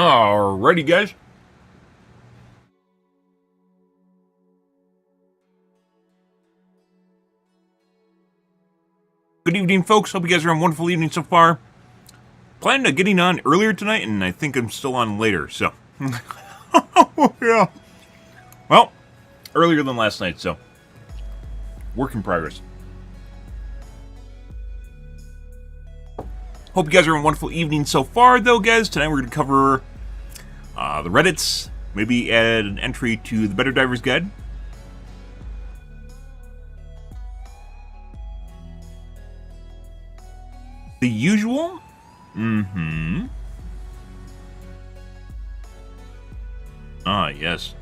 Alrighty, guys. Good evening, folks. Hope you guys are having a wonderful evening so far. Planned on getting on earlier tonight, and I think I'm still on later, so. Yeah. Well, earlier than last night, so. Work in progress. Hope you guys are having a wonderful evening so far, though, guys. Tonight we're going to cover the Reddits, maybe add an entry to the Better Divers Guide. The usual? Mm-hmm. Ah, yes.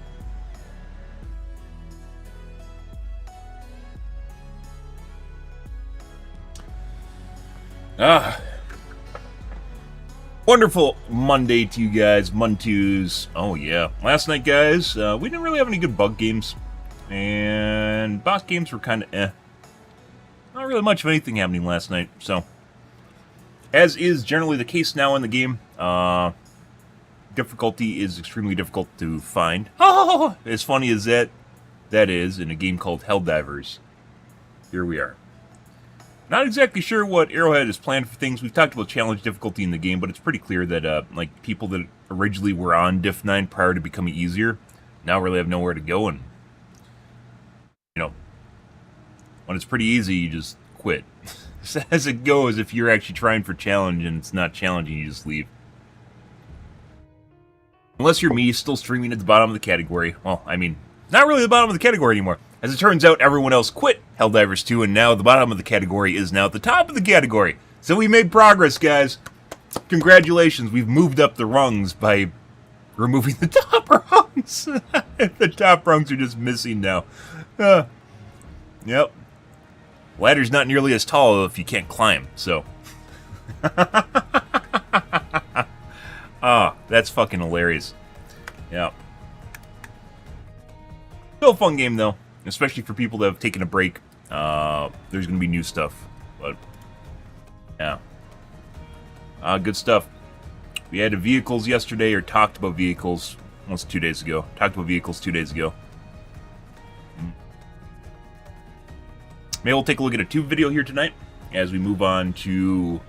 Wonderful Monday to you guys, Montues. Oh yeah, last night, guys, we didn't really have any good bug games, and boss games were kind of Not really much of anything happening last night, so. As is generally the case now in the game, difficulty is extremely difficult to find. Oh, as funny as that is in a game called Helldivers. Here we are. Not exactly sure what Arrowhead has planned for things. We've talked about challenge difficulty in the game, but it's pretty clear that like people that originally were on Diff 9 prior to becoming easier now really have nowhere to go, and you know, when it's pretty easy, you just quit. As it goes, if you're actually trying for challenge and it's not challenging, you just leave. Unless you're me, still streaming at the bottom of the category. Well, I mean, not really the bottom of the category anymore. As it turns out, everyone else quit Helldivers 2, and now the bottom of the category is now at the top of the category. So we made progress, guys. Congratulations, we've moved up the rungs by removing the top rungs. The top rungs are just missing now. Yep. Ladder's not nearly as tall if you can't climb, so. That's fucking hilarious. Yeah. Still a fun game, though. Especially for people that have taken a break. There's going to be new stuff. But, yeah. Good stuff. We added vehicles yesterday, or talked about vehicles. Almost 2 days ago. Talked about vehicles 2 days ago. Maybe we'll take a look at a tube video here tonight as we move on to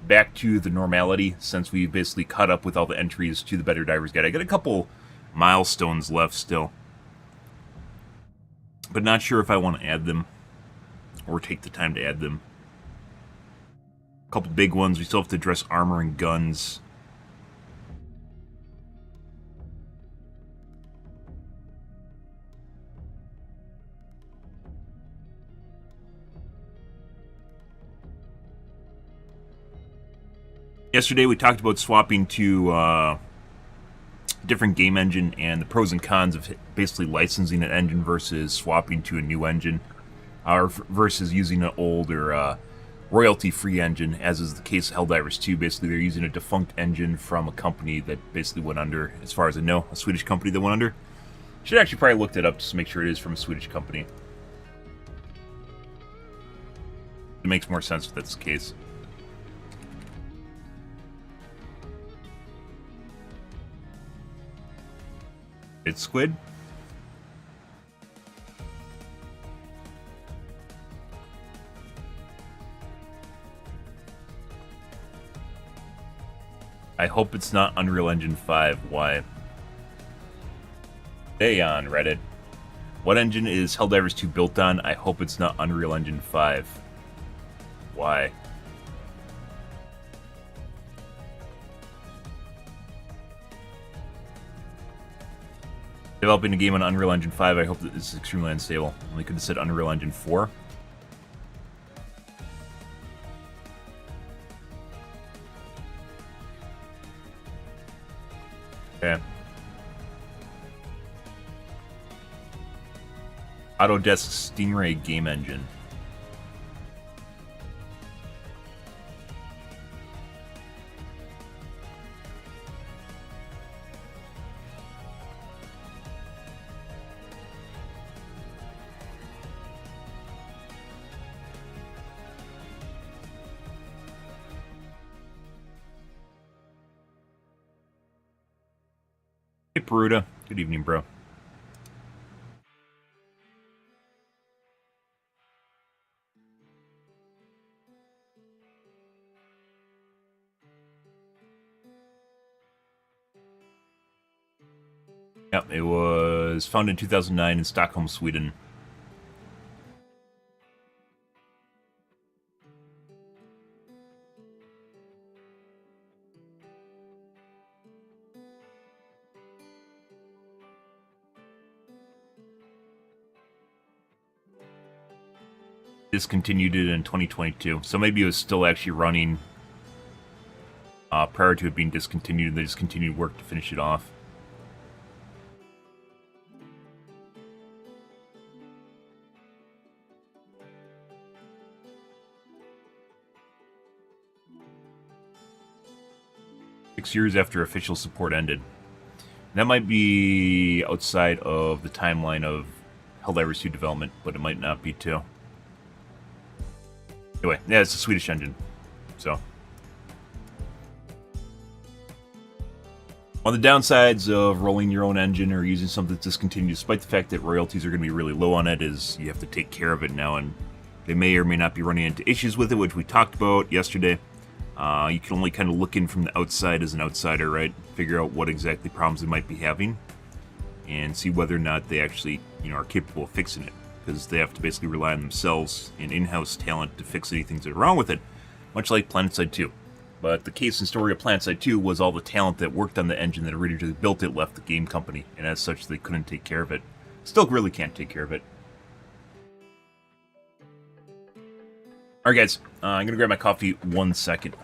back to the normality, since we basically caught up with all the entries to the Better Divers Guide. I got a couple milestones left still, but not sure if I want to add them or take the time to add them. A couple big ones. We still have to address armor and guns. Yesterday we talked about swapping to a different game engine and the pros and cons of basically licensing an engine versus swapping to a new engine, or versus using an old or royalty-free engine, as is the case of Helldivers 2. Basically, they're using a defunct engine from a company that basically went under, as far as I know, a Swedish company that went under. Should actually probably look that up just to make sure it is from a Swedish company. It makes more sense if that's the case. It's squid. I hope it's not Unreal Engine 5. Why? Hey on Reddit. What engine is Helldivers 2 built on? I hope it's not Unreal Engine 5. Why? Developing a game on Unreal Engine 5, I hope that this is extremely unstable. They could have said Unreal Engine 4. Okay. Autodesk Stingray game engine. Hey, Peruta. Good evening, bro. Yep, it was founded in 2009 in Stockholm, Sweden. Discontinued it in 2022, so maybe it was still actually running prior to it being discontinued, and they just continued work to finish it off. Six years after official support ended. That might be outside of the timeline of Helldivers 2 development, but it might not be too. Anyway, yeah, it's a Swedish engine, so. One of the downsides of rolling your own engine or using something that's discontinued, despite the fact that royalties are going to be really low on it, is you have to take care of it now, and they may or may not be running into issues with it, which we talked about yesterday. You can only kind of look in from the outside as an outsider, right? Figure out what exactly problems they might be having, and see whether or not they actually, are capable of fixing it, because they have to basically rely on themselves and in-house talent to fix anything that's wrong with it, much like PlanetSide 2. But the case and story of PlanetSide 2 was all the talent that worked on the engine that originally built it left the game company, and as such, they couldn't take care of it. Still really can't take care of it. Alright guys, I'm gonna grab my coffee 1 second.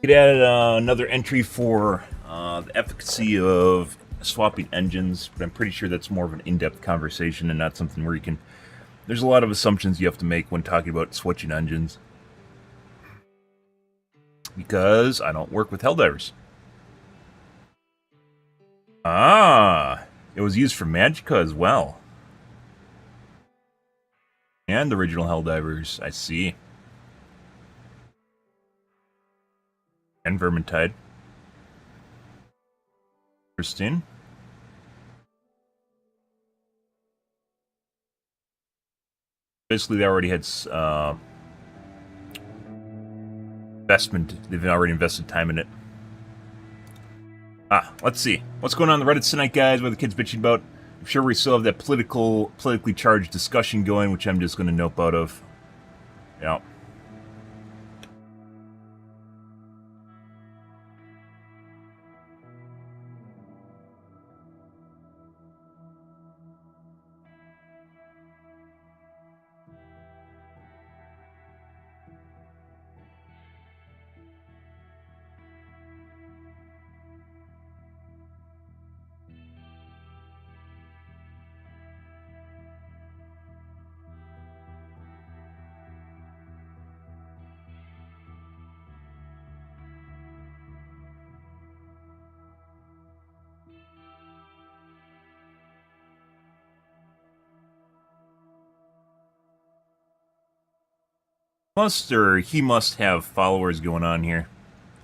Could add another entry for the efficacy of swapping engines, but I'm pretty sure that's more of an in-depth conversation and not something where you can... There's a lot of assumptions you have to make when talking about switching engines. Because I don't work with Helldivers. Ah, it was used for Magicka as well. And the original Helldivers, I see. And Vermintide. Interesting. Basically, they already had investment. They've already invested time in it. Let's see. What's going on the Reddit tonight, guys? What are the kids bitching about? I'm sure we still have that politically charged discussion going, which I'm just going to nope out of. Yeah. He must have followers going on here.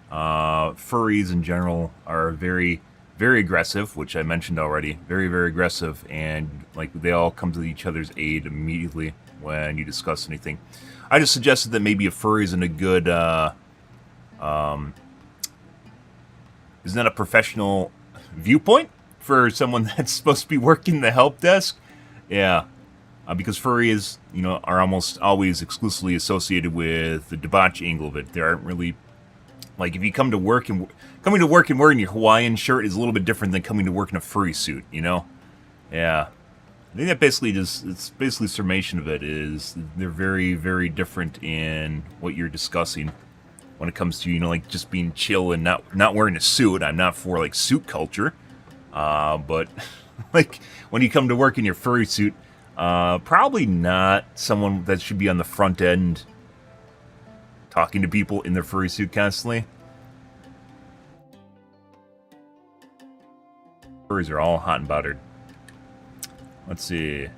Furries in general are very, very aggressive, which I mentioned already. Very, very aggressive, and like they all come to each other's aid immediately when you discuss anything. I just suggested that maybe a furry isn't a good, isn't that a professional viewpoint for someone that's supposed to be working the help desk? Yeah, because furries, you know, are almost always exclusively associated with the debauch angle of it. There aren't really, like, if you come to work and coming to work and wearing your Hawaiian shirt is a little bit different than coming to work in a furry suit, you know? Yeah. I think that basically just, it's basically summation of it is they're very, very different in what you're discussing when it comes to, you know, like just being chill and not wearing a suit. I'm not for like suit culture, but like when you come to work in your furry suit, probably not someone that should be on the front end talking to people in their furry suit constantly. Furries are all hot and bothered. Let's see.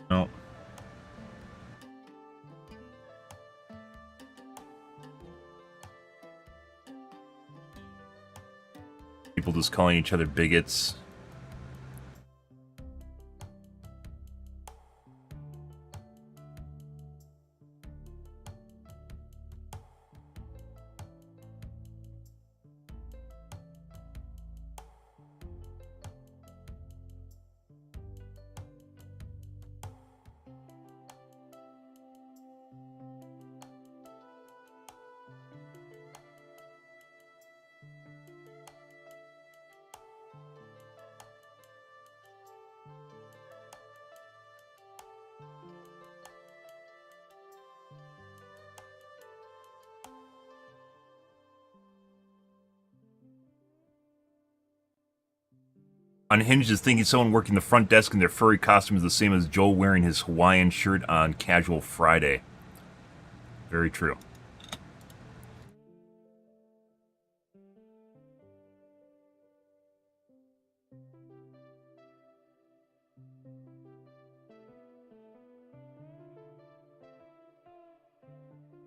No. People just calling each other bigots. Unhinged is thinking someone working the front desk in their furry costume is the same as Joel wearing his Hawaiian shirt on Casual Friday. Very true.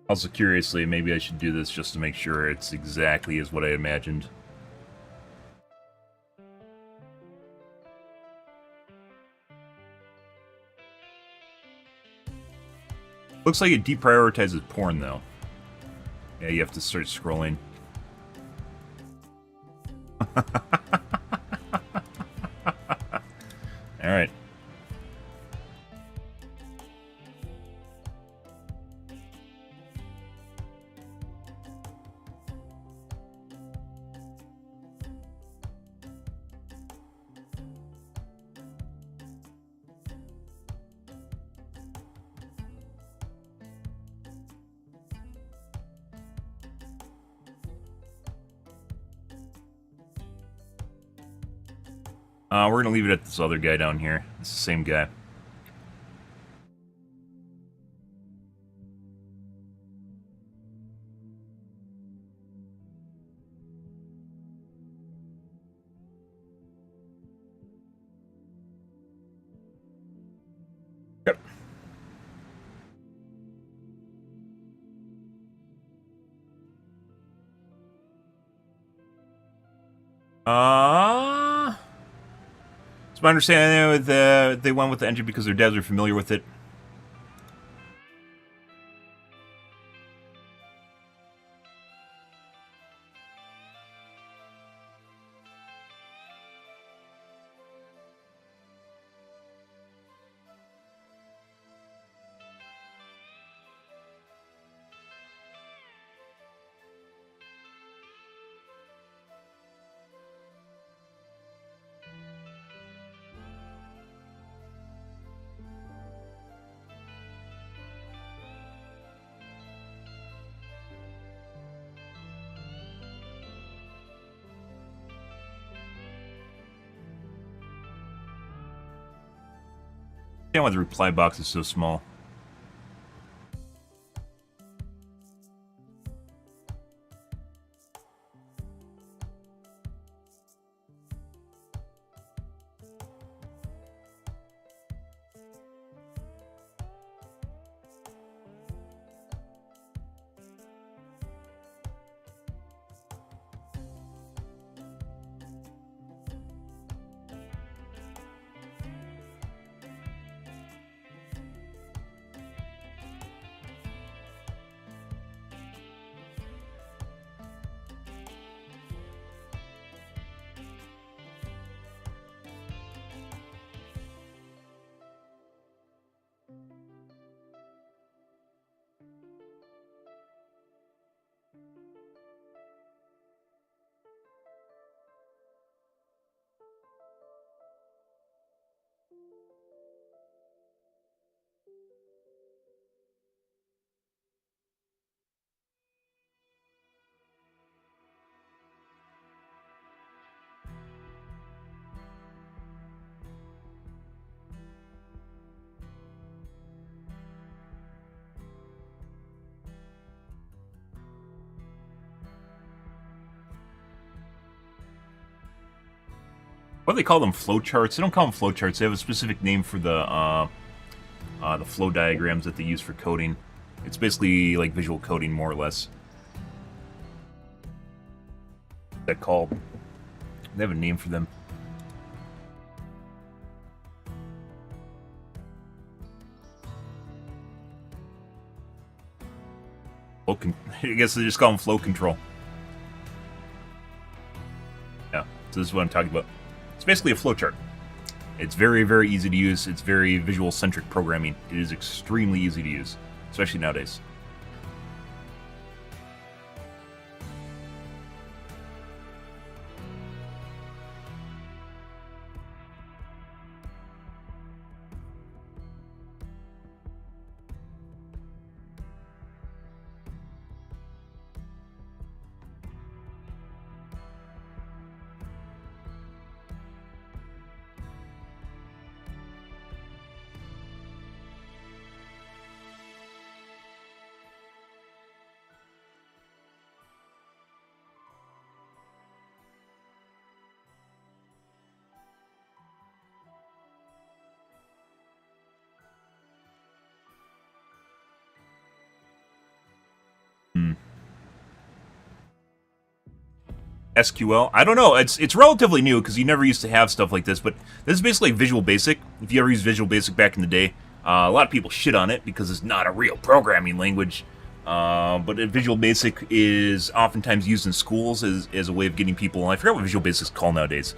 Also, curiously, maybe I should do this just to make sure it's exactly as what I imagined. Looks like it deprioritizes porn, though. Yeah, you have to start scrolling. Alright. We're gonna leave it at this other guy down here. It's the same guy. Yep. It's my understanding that they went with the engine because their devs are familiar with it. I don't know why the reply box is so small. they call them flowcharts. They don't call them flowcharts. They have a specific name for the flow diagrams that they use for coding. It's basically like visual coding, more or less. They're called. They have a name for them. I guess they just call them flow control. Yeah, so this is what I'm talking about. It's basically a flowchart. It's very, very easy to use. It's very visual-centric programming. It is extremely easy to use, especially nowadays. SQL. I don't know. It's relatively new because you never used to have stuff like this, but this is basically Visual Basic. If you ever used Visual Basic back in the day, a lot of people shit on it because it's not a real programming language. But Visual Basic is oftentimes used in schools as a way of getting people. I forget what Visual Basic is called nowadays.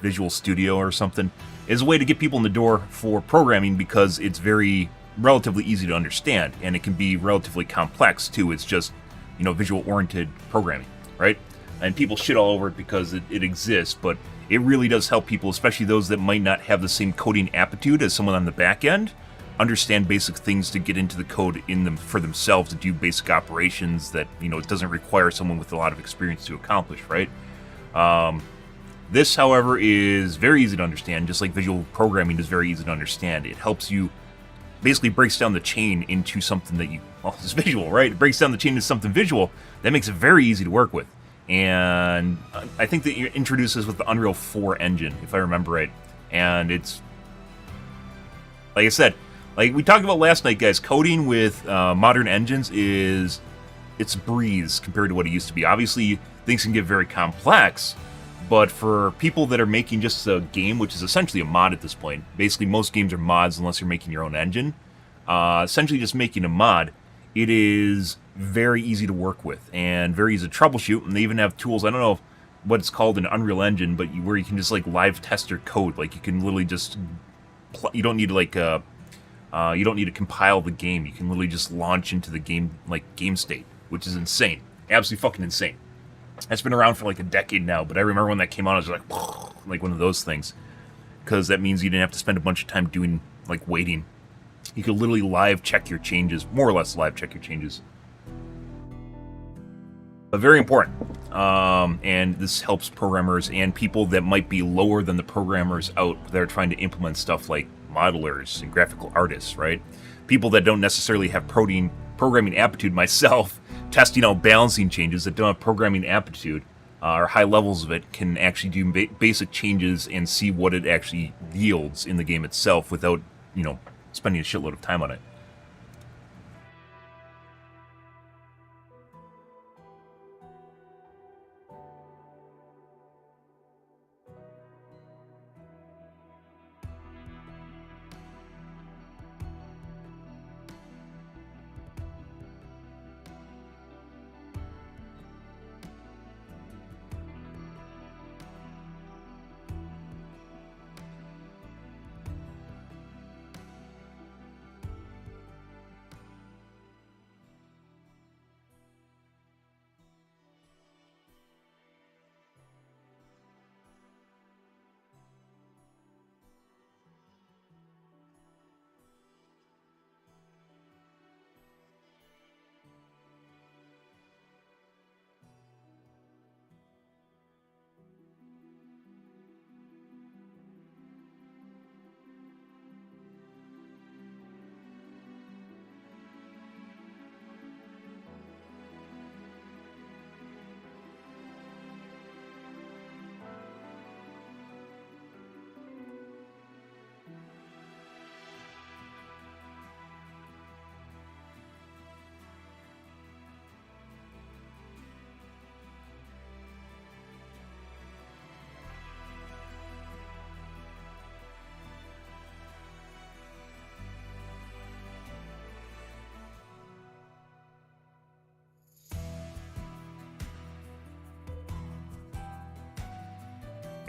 Visual Studio or something. Is a way to get people in the door for programming because it's very relatively easy to understand, and it can be relatively complex too. It's just, you know, visual-oriented programming, right? And people shit all over it because it exists, but it really does help people, especially those that might not have the same coding aptitude as someone on the back end, understand basic things to get into the code in them for themselves to do basic operations that, you know, it doesn't require someone with a lot of experience to accomplish, right? This, however, is very easy to understand, just like visual programming is very easy to understand. It helps you, basically breaks down the chain into something that you, well, it's visual, right? It breaks down the chain into something visual. That makes it very easy to work with. And I think that it introduces with the Unreal 4 engine, if I remember right. And it's, like I said, like we talked about last night, guys, coding with modern engines it's a breeze compared to what it used to be. Obviously, things can get very complex, but for people that are making just a game, which is essentially a mod at this point, basically most games are mods unless you're making your own engine, essentially just making a mod, it is very easy to work with and very easy to troubleshoot, and they even have tools, I don't know what it's called in Unreal Engine, but where you can just like live test your code, like you can literally just, you don't need to like, you don't need to compile the game, you can literally just launch into the game, like game state, which is insane, absolutely fucking insane. That's been around for like a decade now, but I remember when that came out, I was like one of those things. Because that means you didn't have to spend a bunch of time doing, like, waiting. You could literally live check your changes, more or less live check your changes. But very important. And this helps programmers and people that might be lower than the programmers out that are trying to implement stuff like modelers and graphical artists, right? People that don't necessarily have programming aptitude, myself, testing out balancing changes that don't have programming aptitude or high levels of it can actually do basic changes and see what it actually yields in the game itself without, you know, spending a shitload of time on it.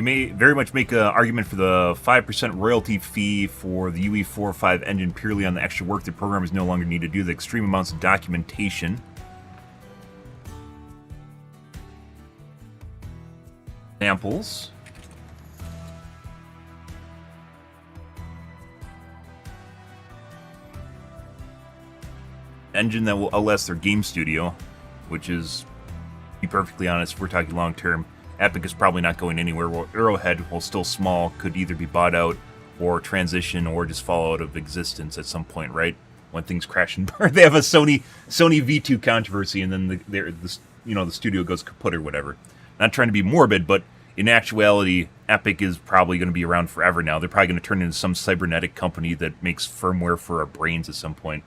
You may very much make an argument for the 5% royalty fee for the UE45 engine purely on the extra work the programmers no longer need to do, the extreme amounts of documentation. Examples. Engine that will outlast their game studio, which is, to be perfectly honest, if we're talking long term, Epic is probably not going anywhere. Well, Arrowhead, while still small, could either be bought out or transition or just fall out of existence at some point, right? When things crash and burn. They have a Sony V2 controversy, and then the studio goes kaput or whatever. Not trying to be morbid, but in actuality, Epic is probably going to be around forever now. They're probably going to turn into some cybernetic company that makes firmware for our brains at some point.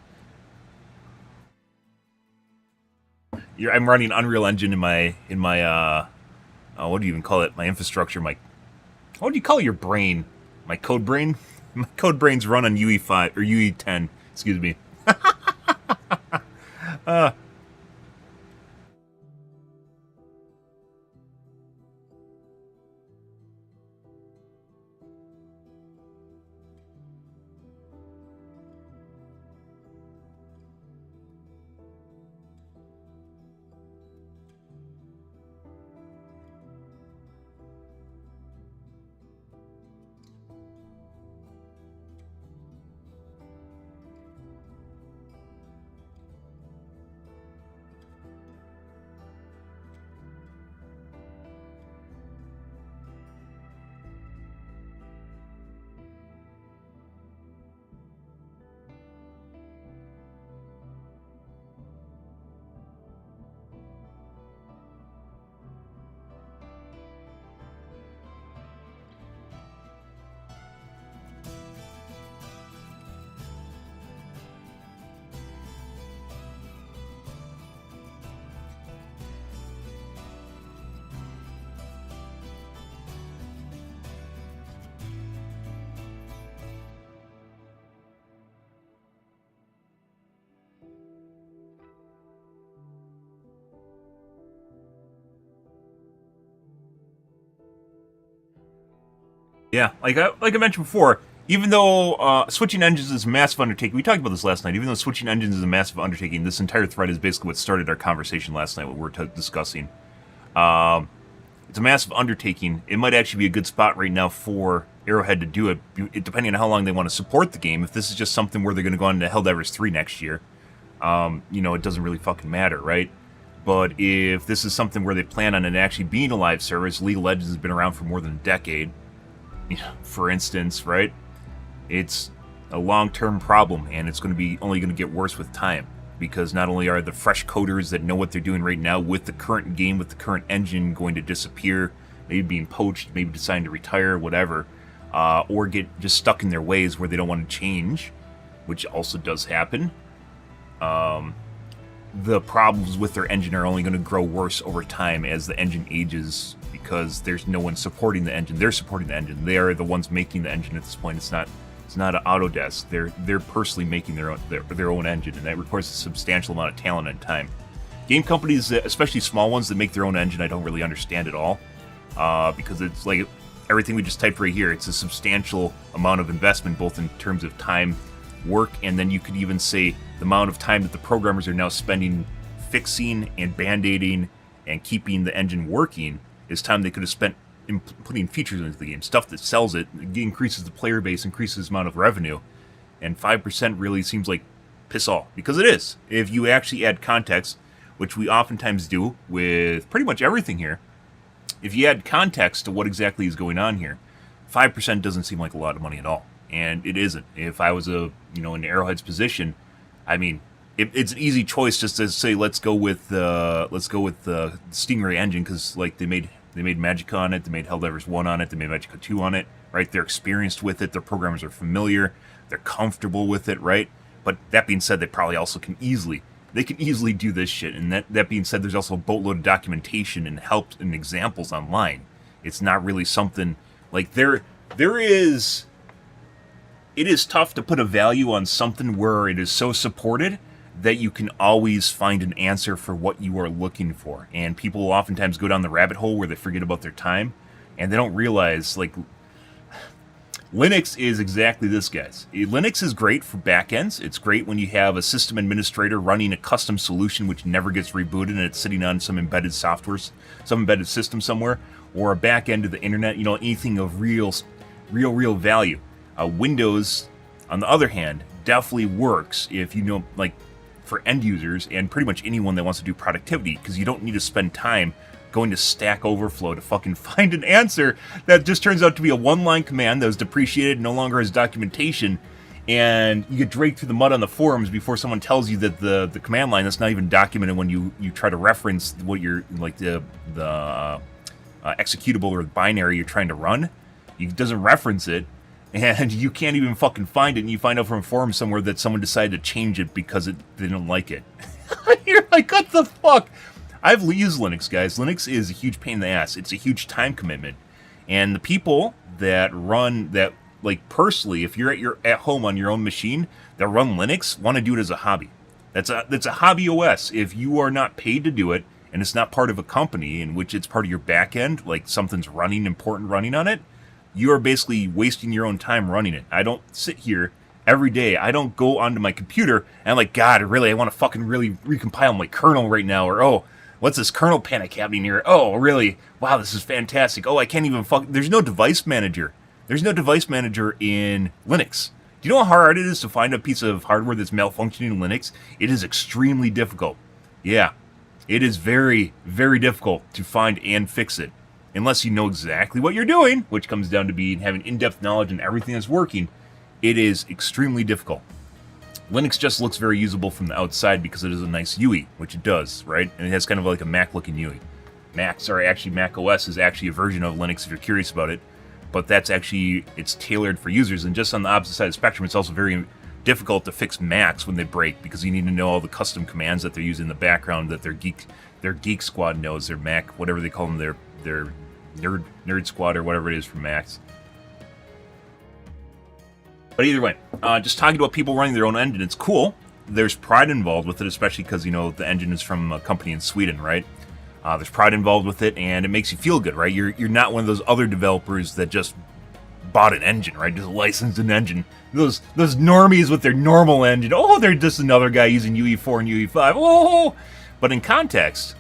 I'm running Unreal Engine in my what do you even call it? My infrastructure, what do you call your brain? My code brain? My code brain's run on UE5 or UE10, excuse me. Yeah, like I mentioned before, even though switching engines is a massive undertaking, we talked about this last night, even though switching engines is a massive undertaking, this entire thread is basically what started our conversation last night, what we were discussing. It's a massive undertaking. It might actually be a good spot right now for Arrowhead to do it, depending on how long they want to support the game. If this is just something where they're going to go on to Helldivers 3 next year, it doesn't really fucking matter, right? But if this is something where they plan on it actually being a live service, League of Legends has been around for more than a decade, for instance, right? It's a long-term problem, and it's only going to get worse with time, because not only are the fresh coders that know what they're doing right now with the current game, with the current engine, going to disappear, maybe being poached, maybe deciding to retire, whatever, or get just stuck in their ways where they don't want to change, which also does happen. The problems with their engine are only going to grow worse over time as the engine ages, because there's no one supporting the engine. They're supporting the engine. They are the ones making the engine at this point. It's not an Autodesk. They're personally making their own engine, and that requires a substantial amount of talent and time. Game companies, especially small ones that make their own engine, I don't really understand at all, because it's like everything we just typed right here. It's a substantial amount of investment, both in terms of time, work, and then you could even say the amount of time that the programmers are now spending fixing and band-aiding and keeping the engine working is time they could have spent in putting features into the game, stuff that sells it, increases the player base, increases the amount of revenue, and 5% really seems like piss all, because it is. If you actually add context, which we oftentimes do with pretty much everything here, if you add context to what exactly is going on here, 5% doesn't seem like a lot of money at all, and it isn't. If I was in Arrowhead's position, I mean, it's an easy choice just to say let's go with the Stingray engine, because like they made Magicka on it, they made Helldivers 1 on it, they made Magicka 2 on it, right? They're experienced with it, their programmers are familiar, they're comfortable with it, right? But that being said, they probably also can easily do this shit. And that being said, there's also a boatload of documentation and help and examples online. It's not really something like it is tough to put a value on something where it is so supported that you can always find an answer for what you are looking for. And people will oftentimes go down the rabbit hole where they forget about their time. and they don't realize, like, Linux is exactly this, guys. Linux is great for backends. It's great when you have a system administrator running a custom solution which never gets rebooted and it's sitting on some embedded software, some embedded system somewhere, or a back end of the internet, you know, anything of real value. Windows, on the other hand, definitely works if you know, like, for end users and pretty much anyone that wants to do productivity, because you don't need to spend time going to Stack Overflow to fucking find an answer that just turns out to be a one-line command that was depreciated, no longer has documentation, and you get dragged through the mud on the forums before someone tells you that the command line that's not even documented when you try to reference what you're, like, the executable or the binary you're trying to run. It doesn't reference it, and you can't even fucking find it, and you find out from a forum somewhere that someone decided to change it because they didn't like it. You're like, what the fuck? I've used Linux, guys. Linux is a huge pain in the ass. It's a huge time commitment. And the people that run that, like, personally, if you're at home on your own machine that run Linux, want to do it as a hobby. That's a hobby OS. If you are not paid to do it, and it's not part of a company in which it's part of your back end, like something's important running on it, you are basically wasting your own time running it. I don't sit here every day. I don't go onto my computer and I'm like, God, really, I want to fucking really recompile my kernel right now, or, oh, what's this kernel panic happening here? Oh, really? Wow, this is fantastic. Oh, I can't even there's no device manager. There's no device manager in Linux. Do you know how hard it is to find a piece of hardware that's malfunctioning in Linux? It is extremely difficult. Yeah, it is very, very difficult to find and fix it. Unless you know exactly what you're doing, which comes down to having in-depth knowledge in everything that's working, it is extremely difficult. Linux just looks very usable from the outside because it is a nice UI, which it does, right? And it has kind of like a Mac-looking UI. Mac OS is actually a version of Linux if you're curious about it, but that's actually, it's tailored for users. And just on the opposite side of the spectrum, it's also very difficult to fix Macs when they break because you need to know all the custom commands that they're using in the background that their geek squad knows, their Mac, whatever they call them, their nerd squad or whatever it is for Macs. But either way, just talking about people running their own engine, it's cool. There's pride involved with it, especially because, you know, the engine is from a company in Sweden, right? There's pride involved with it, and it makes you feel good, right? You're not one of those other developers that just bought an engine, right? Just licensed an engine. Those normies with their normal engine. Oh, they're just another guy using UE4 and UE5. Oh! But in context,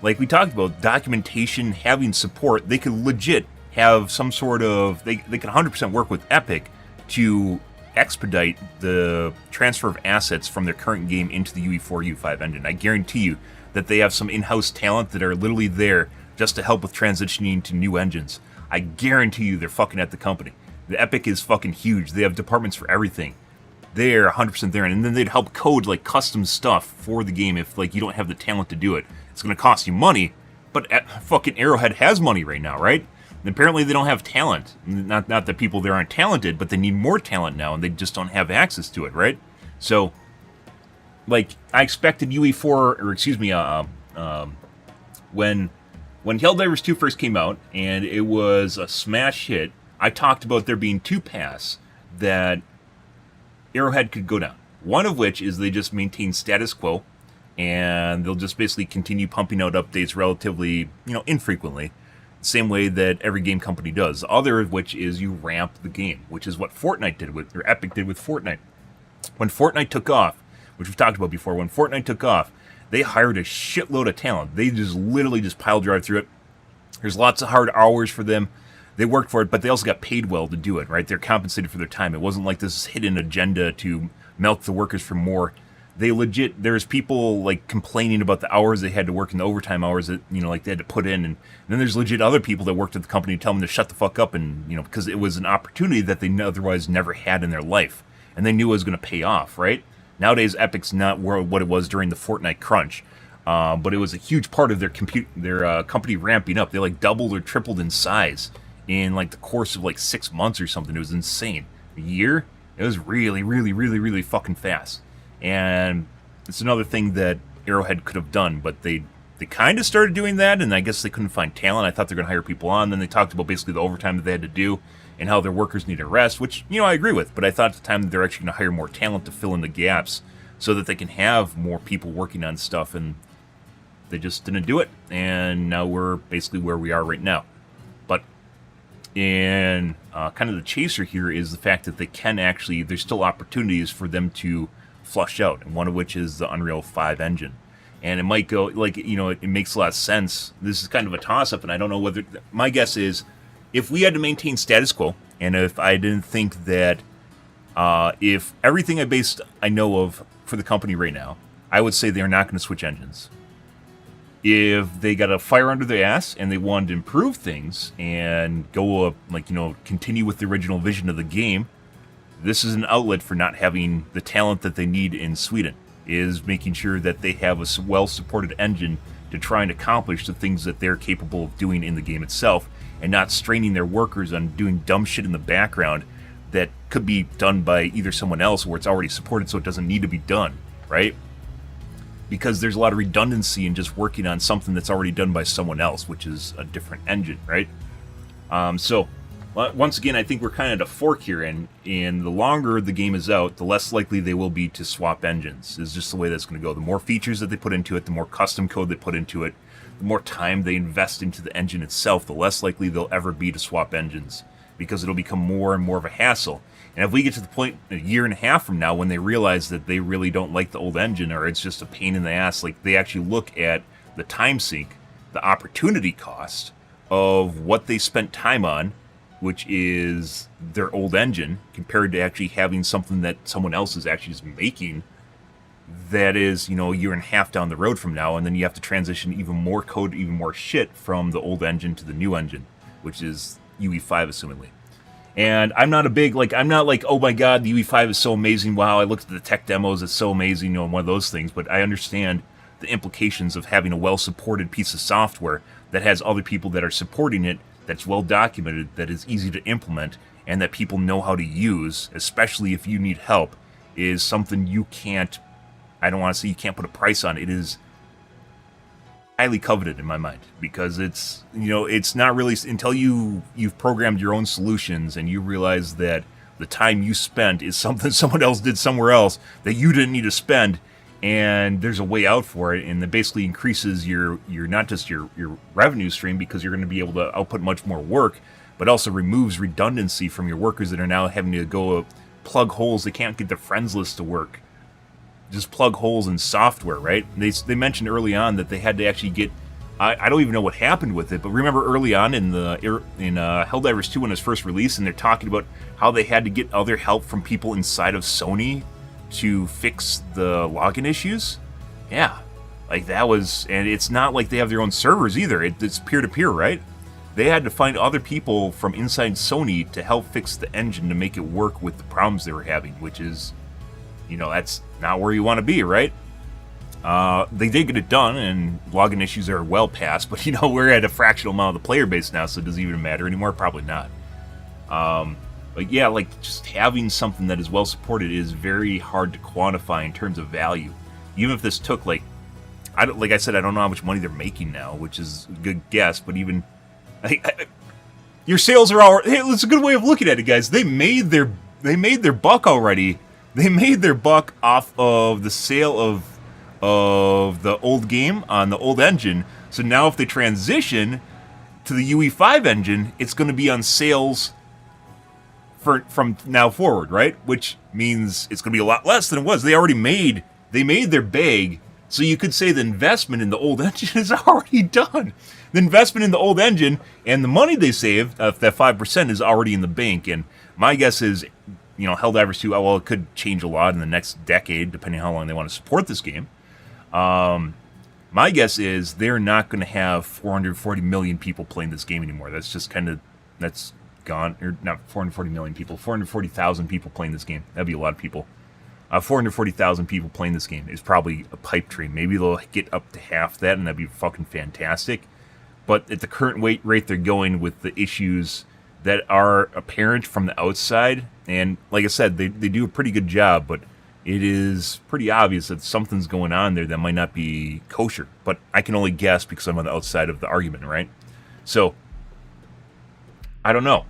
like we talked about, documentation, having support, they could legit have some sort of... They can 100% work with Epic to expedite the transfer of assets from their current game into the UE4, UE5 engine. I guarantee you that they have some in-house talent that are literally there just to help with transitioning to new engines. I guarantee you they're fucking at the company. The Epic is fucking huge. They have departments for everything. They're 100% there, and then they'd help code, like, custom stuff for the game if, like, you don't have the talent to do it. It's going to cost you money, but fucking Arrowhead has money right now, right? And apparently they don't have talent. Not that people there aren't talented, but they need more talent now, and they just don't have access to it, right? So, like, I expected UE4, or excuse me, when Helldivers 2 first came out, and it was a smash hit, I talked about there being two paths that Arrowhead could go down. One of which is they just maintain status quo, and they'll just basically continue pumping out updates relatively, infrequently, the same way that every game company does. The other of which is you ramp the game, which is what Fortnite did with, or Epic did with Fortnite. When Fortnite took off, which we've talked about before, when Fortnite took off, they hired a shitload of talent. They just literally just pile drive through it. There's lots of hard hours for them. They worked for it, but they also got paid well to do it, right? They're compensated for their time. It wasn't like this hidden agenda to milk the workers for more. They legit, there's people like complaining about the hours they had to work and the overtime hours that, like they had to put in. And then there's legit other people that worked at the company tell them to shut the fuck up and, because it was an opportunity that they otherwise never had in their life. And they knew it was going to pay off, right? Nowadays, Epic's not what it was during the Fortnite crunch. But it was a huge part of their company ramping up. They like doubled or tripled in size in like the course of like 6 months or something. It was insane. A year? It was really, really, really, really fucking fast. And it's another thing that Arrowhead could have done, but they kind of started doing that, and I guess they couldn't find talent. I thought they were going to hire people on. Then they talked about basically the overtime that they had to do and how their workers need a rest, which, I agree with. But I thought at the time that they're actually going to hire more talent to fill in the gaps so that they can have more people working on stuff, and they just didn't do it. And now we're basically where we are right now. But And kind of the chaser here is the fact that they can actually, there's still opportunities for them to flush out, and one of which is the Unreal 5 engine. And it might go, like, you know, it makes a lot of sense. This is kind of a toss-up, and I don't know whether, my guess is, if we had to maintain status quo, and if I didn't think that, if everything I know of for the company right now, I would say they're not going to switch engines. If they got a fire under their ass and they wanted to improve things and go up, like, you know, continue with the original vision of the game, this is an outlet for not having the talent that they need in Sweden, is making sure that they have a well-supported engine to try and accomplish the things that they're capable of doing in the game itself, and not straining their workers on doing dumb shit in the background that could be done by either someone else where it's already supported so it doesn't need to be done, right? Because there's a lot of redundancy in just working on something that's already done by someone else, which is a different engine, right? So, once again, I think we're kind of at a fork here, and the longer the game is out, the less likely they will be to swap engines, is just the way that's going to go. The more features that they put into it, the more custom code they put into it, the more time they invest into the engine itself, the less likely they'll ever be to swap engines, because it'll become more and more of a hassle. And if we get to the point a year and a half from now when they realize that they really don't like the old engine, or it's just a pain in the ass, like they actually look at the time sink, the opportunity cost of what they spent time on, which is their old engine, compared to actually having something that someone else is actually just making, that is, you know, a year and a half down the road from now, and then you have to transition even more code, even more shit from the old engine to the new engine, which is UE5, assumingly. And I'm not like, oh my god, the UE5 is so amazing, wow, I looked at the tech demos, it's so amazing, you know, one of those things, but I understand the implications of having a well-supported piece of software that has other people that are supporting it, that's well-documented, that is easy to implement, and that people know how to use, especially if you need help, is something you can't, I don't want to say you can't put a price on. It is highly coveted in my mind, because it's, you know, it's not really until you've programmed your own solutions and you realize that the time you spent is something someone else did somewhere else that you didn't need to spend, and there's a way out for it, and that basically increases your not just your revenue stream, because you're going to be able to output much more work, but also removes redundancy from your workers that are now having to go plug holes. They can't get their friends list to work. Just plug holes in software, right? They mentioned early on that they had to actually get, I don't even know what happened with it, but remember early on in Helldivers 2 when it was first released, and they're talking about how they had to get other help from people inside of Sony to fix the login issues? Yeah, like that was, and it's not like they have their own servers either, it's peer-to-peer, right? They had to find other people from inside Sony to help fix the engine to make it work with the problems they were having, which is, you know, that's not where you want to be, right? They did get it done, and login issues are well past, but, you know, we're at a fractional amount of the player base now, so does it even matter anymore? Probably not. But yeah, like, just having something that is well supported is very hard to quantify in terms of value. Even if this took, like I said, I don't know how much money they're making now, which is a good guess, but even, your sales are already, hey, it's a good way of looking at it, guys. They made their buck already. They made their buck off of the sale of the old game on the old engine. So now if they transition to the UE5 engine, it's going to be on sales from now forward, right? Which means it's going to be a lot less than it was. They made their bag, so you could say the investment in the old engine is already done. The investment in the old engine and the money they saved, that 5%, is already in the bank. And my guess is, you know, Helldivers 2, well, it could change a lot in the next decade, depending on how long they want to support this game. My guess is they're not going to have 440 million people playing this game anymore. That's just kind of, that's gone. Or not 440 million people, 440,000 people playing this game. That'd be a lot of people. 440,000 people playing this game is probably a pipe dream. Maybe they'll get up to half that, and that'd be fucking fantastic. But at the current rate they're going with the issues that are apparent from the outside, and like I said, they do a pretty good job, but it is pretty obvious that something's going on there that might not be kosher. But I can only guess because I'm on the outside of the argument, right? So, I don't know.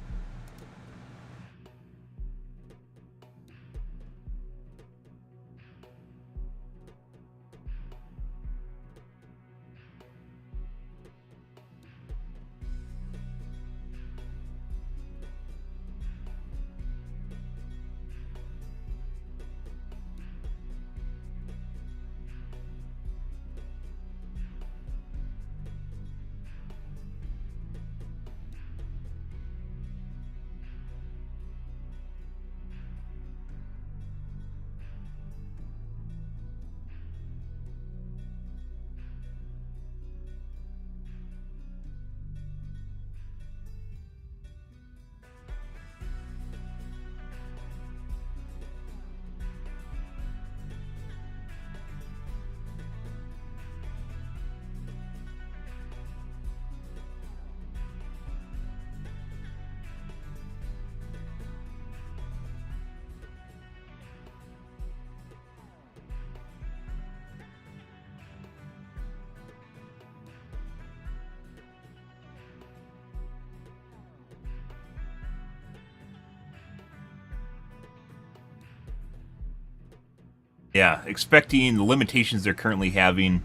Yeah, expecting the limitations they're currently having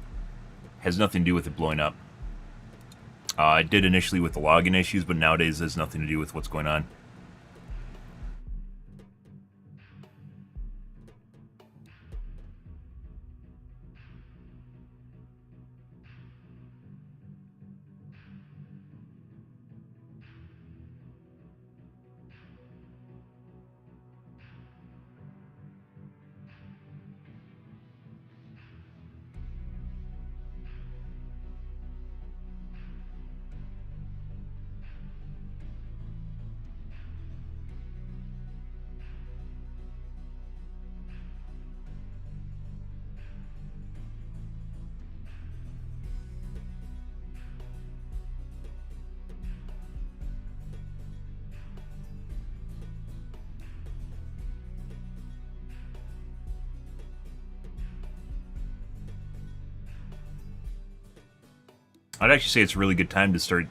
has nothing to do with it blowing up. It did initially with the login issues, but nowadays it has nothing to do with what's going on. I'd actually say it's a really good time to start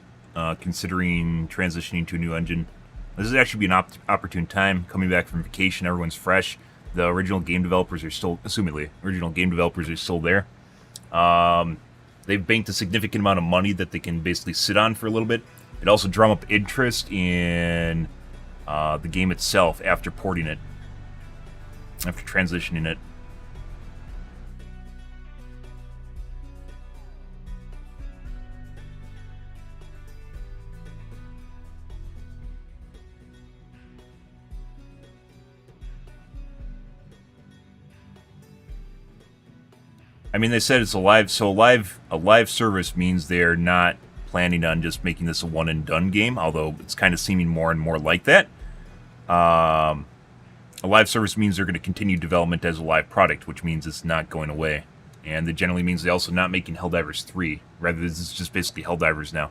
considering transitioning to a new engine. This is actually be an opportune time. Coming back from vacation, everyone's fresh. The original game developers are still, assumedly, original game developers are still there. They've banked a significant amount of money that they can basically sit on for a little bit. It also drum up interest in the game itself after porting it, after transitioning it. I mean, they said it's a live, so a live service means they're not planning on just making this a one and done game, although it's kind of seeming more and more like that. A live service means they're going to continue development as a live product, which means it's not going away. And it generally means they're also not making Helldivers 3. Rather, this is just basically Helldivers now.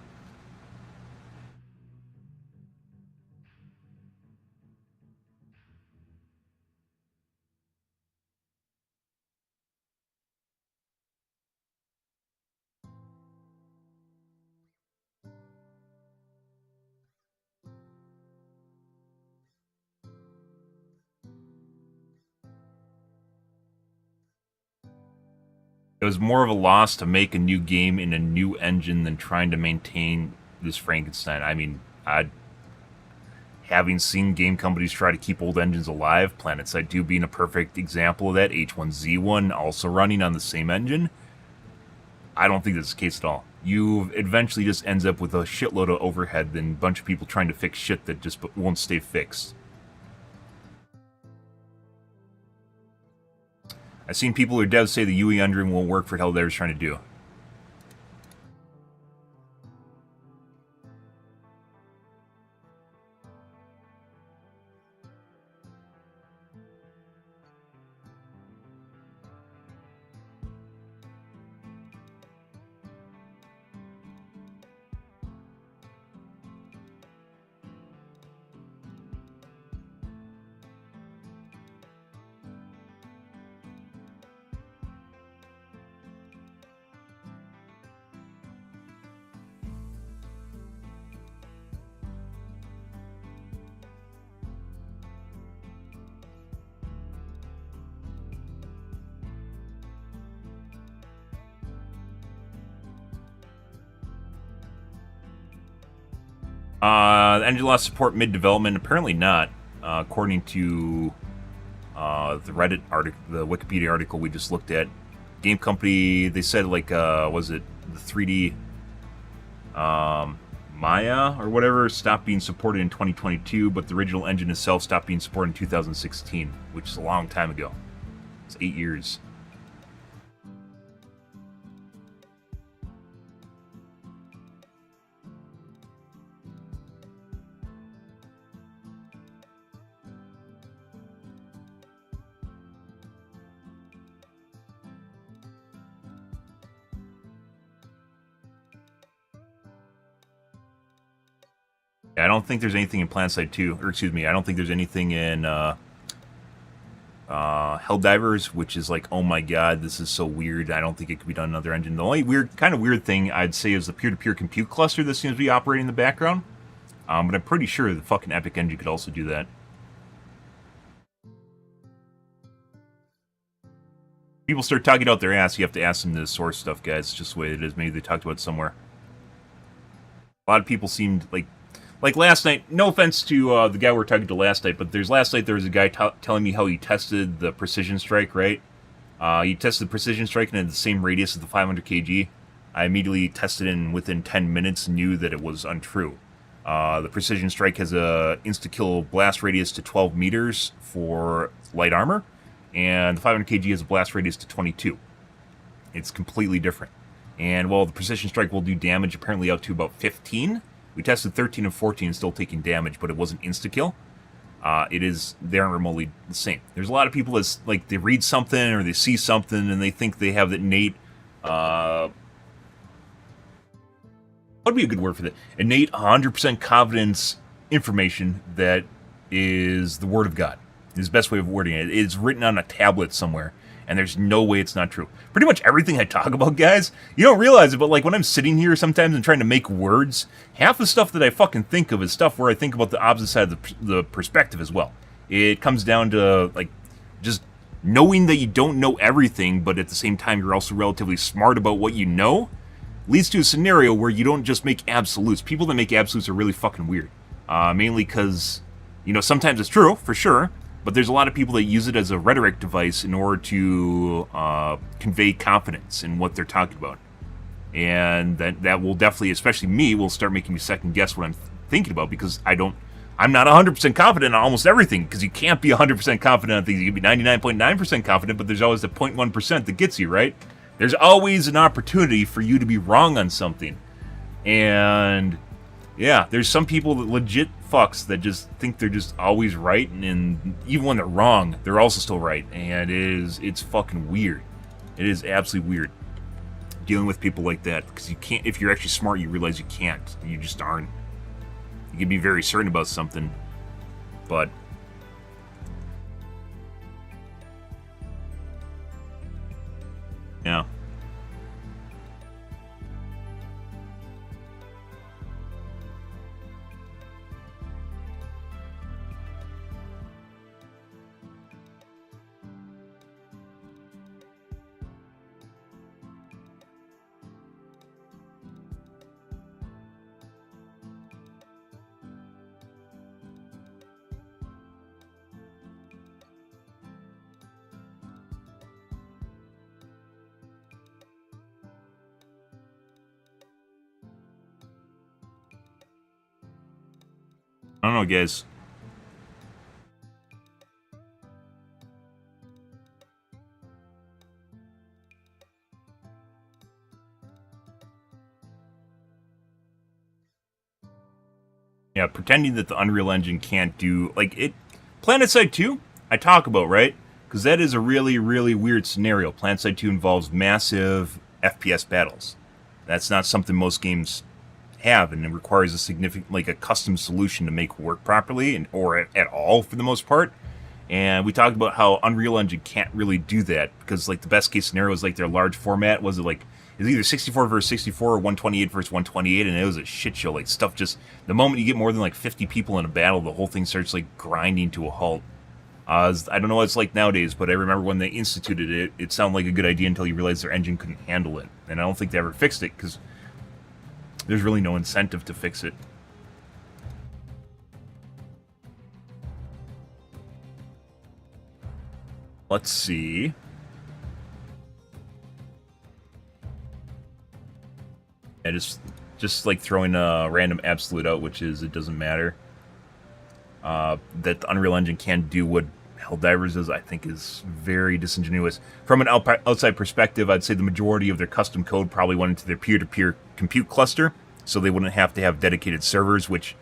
It was more of a loss to make a new game in a new engine than trying to maintain this Frankenstein. I mean, having seen game companies try to keep old engines alive, PlanetSide 2 being a perfect example of that, H1Z1 also running on the same engine, I don't think that's the case at all. You eventually just ends up with a shitload of overhead than a bunch of people trying to fix shit that just won't stay fixed. I've seen people or devs say the UE engine won't work for what Helldivers trying to do. The engine lost support mid-development. Apparently not, according to the Reddit article, the Wikipedia article we just looked at. Game company, they said like, was it the 3D Maya or whatever stopped being supported in 2022, but the original engine itself stopped being supported in 2016, which is a long time ago. It's 8 years. I don't think there's anything in PlanetSide 2, or excuse me, I don't think there's anything in Helldivers, which is like, oh my god, this is so weird. I don't think it could be done in another engine. The only kind of weird thing I'd say is the peer-to-peer compute cluster that seems to be operating in the background. But I'm pretty sure the fucking Epic engine could also do that. people start talking out their ass, you have to ask them the source stuff, guys. It's just the way it is. Maybe they talked about it somewhere. A lot of people seemed like last night. No offense to the guy we were talking to last night, but last night there was a guy telling me how he tested the precision strike. Right, he tested the precision strike and had the same radius as the 500 kg. I immediately tested it, and within 10 minutes knew that it was untrue. The precision strike has a insta-kill blast radius to 12 meters for light armor, and the 500 kg has a blast radius to 22. It's completely different. And while the precision strike will do damage apparently out to about 15, we tested 13 and 14 still taking damage, but it wasn't insta-kill. They aren't remotely the same. There's a lot of people that, like, they read something or they see something and they think they have that innate, what would be a good word for that? Innate 100% confidence information that is the Word of God. Is the best way of wording it. It's written on a tablet somewhere, and there's no way it's not true. Pretty much everything I talk about, guys, you don't realize it, but like when I'm sitting here sometimes and trying to make words, half the stuff that I fucking think of is stuff where I think about the opposite side of the perspective as well. It comes down to, like, just knowing that you don't know everything, but at the same time you're also relatively smart about what you know, leads to a scenario where you don't just make absolutes. People that make absolutes are really fucking weird. Mainly because, you know, sometimes it's true, for sure, but there's a lot of people that use it as a rhetoric device in order to convey confidence in what they're talking about. And that will definitely, especially me, will start making me second guess what I'm thinking about, because I'm not 100% confident on almost everything, because you can't be 100% confident on things. You can be 99.9% confident, but there's always the 0.1% that gets you, right? There's always an opportunity for you to be wrong on something. And yeah, there's some people that legit fucks that just think they're just always right, and even when they're wrong, they're also still right. And it's fucking weird. It is absolutely weird dealing with people like that, because you can't, if you're actually smart, you realize you can't. You just aren't. You can be very certain about something, but yeah. I don't know, guys. Yeah, pretending that the Unreal Engine can't do, like, it. PlanetSide 2, I talk about, right? Because that is a really, really weird scenario. PlanetSide 2 involves massive FPS battles. That's not something most games have, and it requires a significant, like, a custom solution to make work properly, or at all for the most part. And we talked about how Unreal Engine can't really do that, because, like, the best case scenario is, like, their large format was, like, it's either 64 versus 64 or 128 versus 128, and it was a shit show. Like, stuff just, the moment you get more than, like, 50 people in a battle, the whole thing starts, like, grinding to a halt. I don't know what it's like nowadays, but I remember when they instituted it, it sounded like a good idea until you realized their engine couldn't handle it. And I don't think they ever fixed it, because there's really no incentive to fix it. Let's see. Yeah, just like throwing a random absolute out, which is it doesn't matter. That the Unreal Engine can't do what Helldivers does, I think, is very disingenuous. From an outside perspective, I'd say the majority of their custom code probably went into their peer-to-peer compute cluster, so they wouldn't have to have dedicated servers, which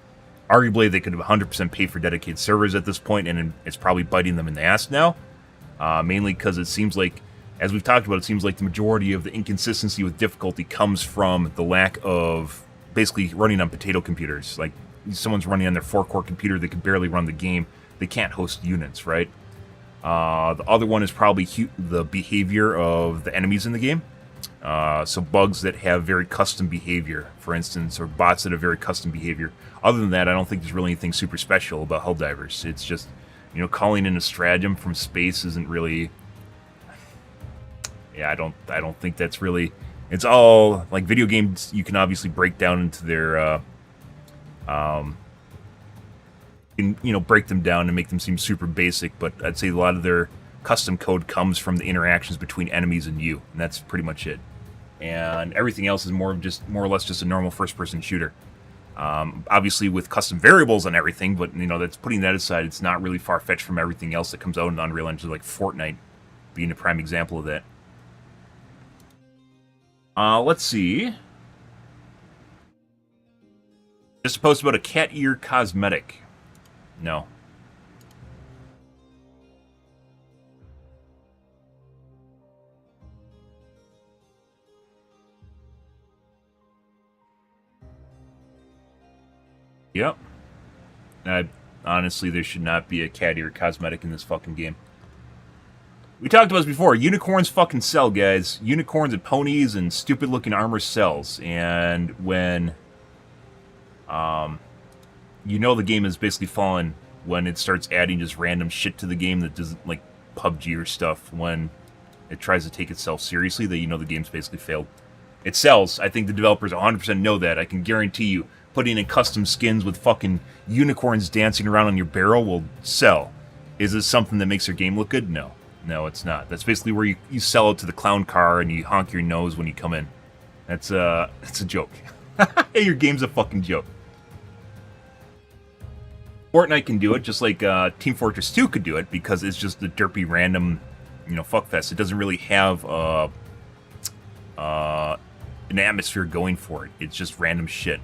arguably they could have 100% paid for dedicated servers at this point, and it's probably biting them in the ass now. Mainly because it seems like, as we've talked about, it seems like the majority of the inconsistency with difficulty comes from the lack of basically running on potato computers. Like, someone's running on their 4-core computer, they can barely run the game. They can't host units, right? The other one is probably the behavior of the enemies in the game. So bugs that have very custom behavior, for instance, or bots that have very custom behavior. Other than that, I don't think there's really anything super special about Helldivers. It's just, you know, calling in a stratagem from space isn't really... Yeah, I don't think that's really. It's all like video games. You can obviously break down into their, break them down and make them seem super basic. But I'd say a lot of their custom code comes from the interactions between enemies and you, and that's pretty much it. And everything else is more or less just a normal first-person shooter. Obviously with custom variables and everything, but that's putting that aside. It's not really far-fetched from everything else that comes out in Unreal Engine, like Fortnite being a prime example of that. Let's see. Just a post about a cat ear cosmetic. No. Yep. Honestly, there should not be a cat ear cosmetic in this fucking game. We talked about this before. Unicorns fucking sell, guys. Unicorns and ponies and stupid-looking armor sells. And when, the game is basically fallen when it starts adding just random shit to the game that doesn't, like PUBG or stuff, when it tries to take itself seriously, that the game's basically failed. It sells. I think the developers 100% know that. I can guarantee you, putting in custom skins with fucking unicorns dancing around on your barrel will sell. Is this something that makes your game look good? No. No, it's not. That's basically where you sell it to the clown car and you honk your nose when you come in. That's a joke. Hey, your game's a fucking joke. Fortnite can do it, just like Team Fortress 2 could do it, because it's just a derpy random, fuckfest. It doesn't really have an atmosphere going for it. It's just random shit.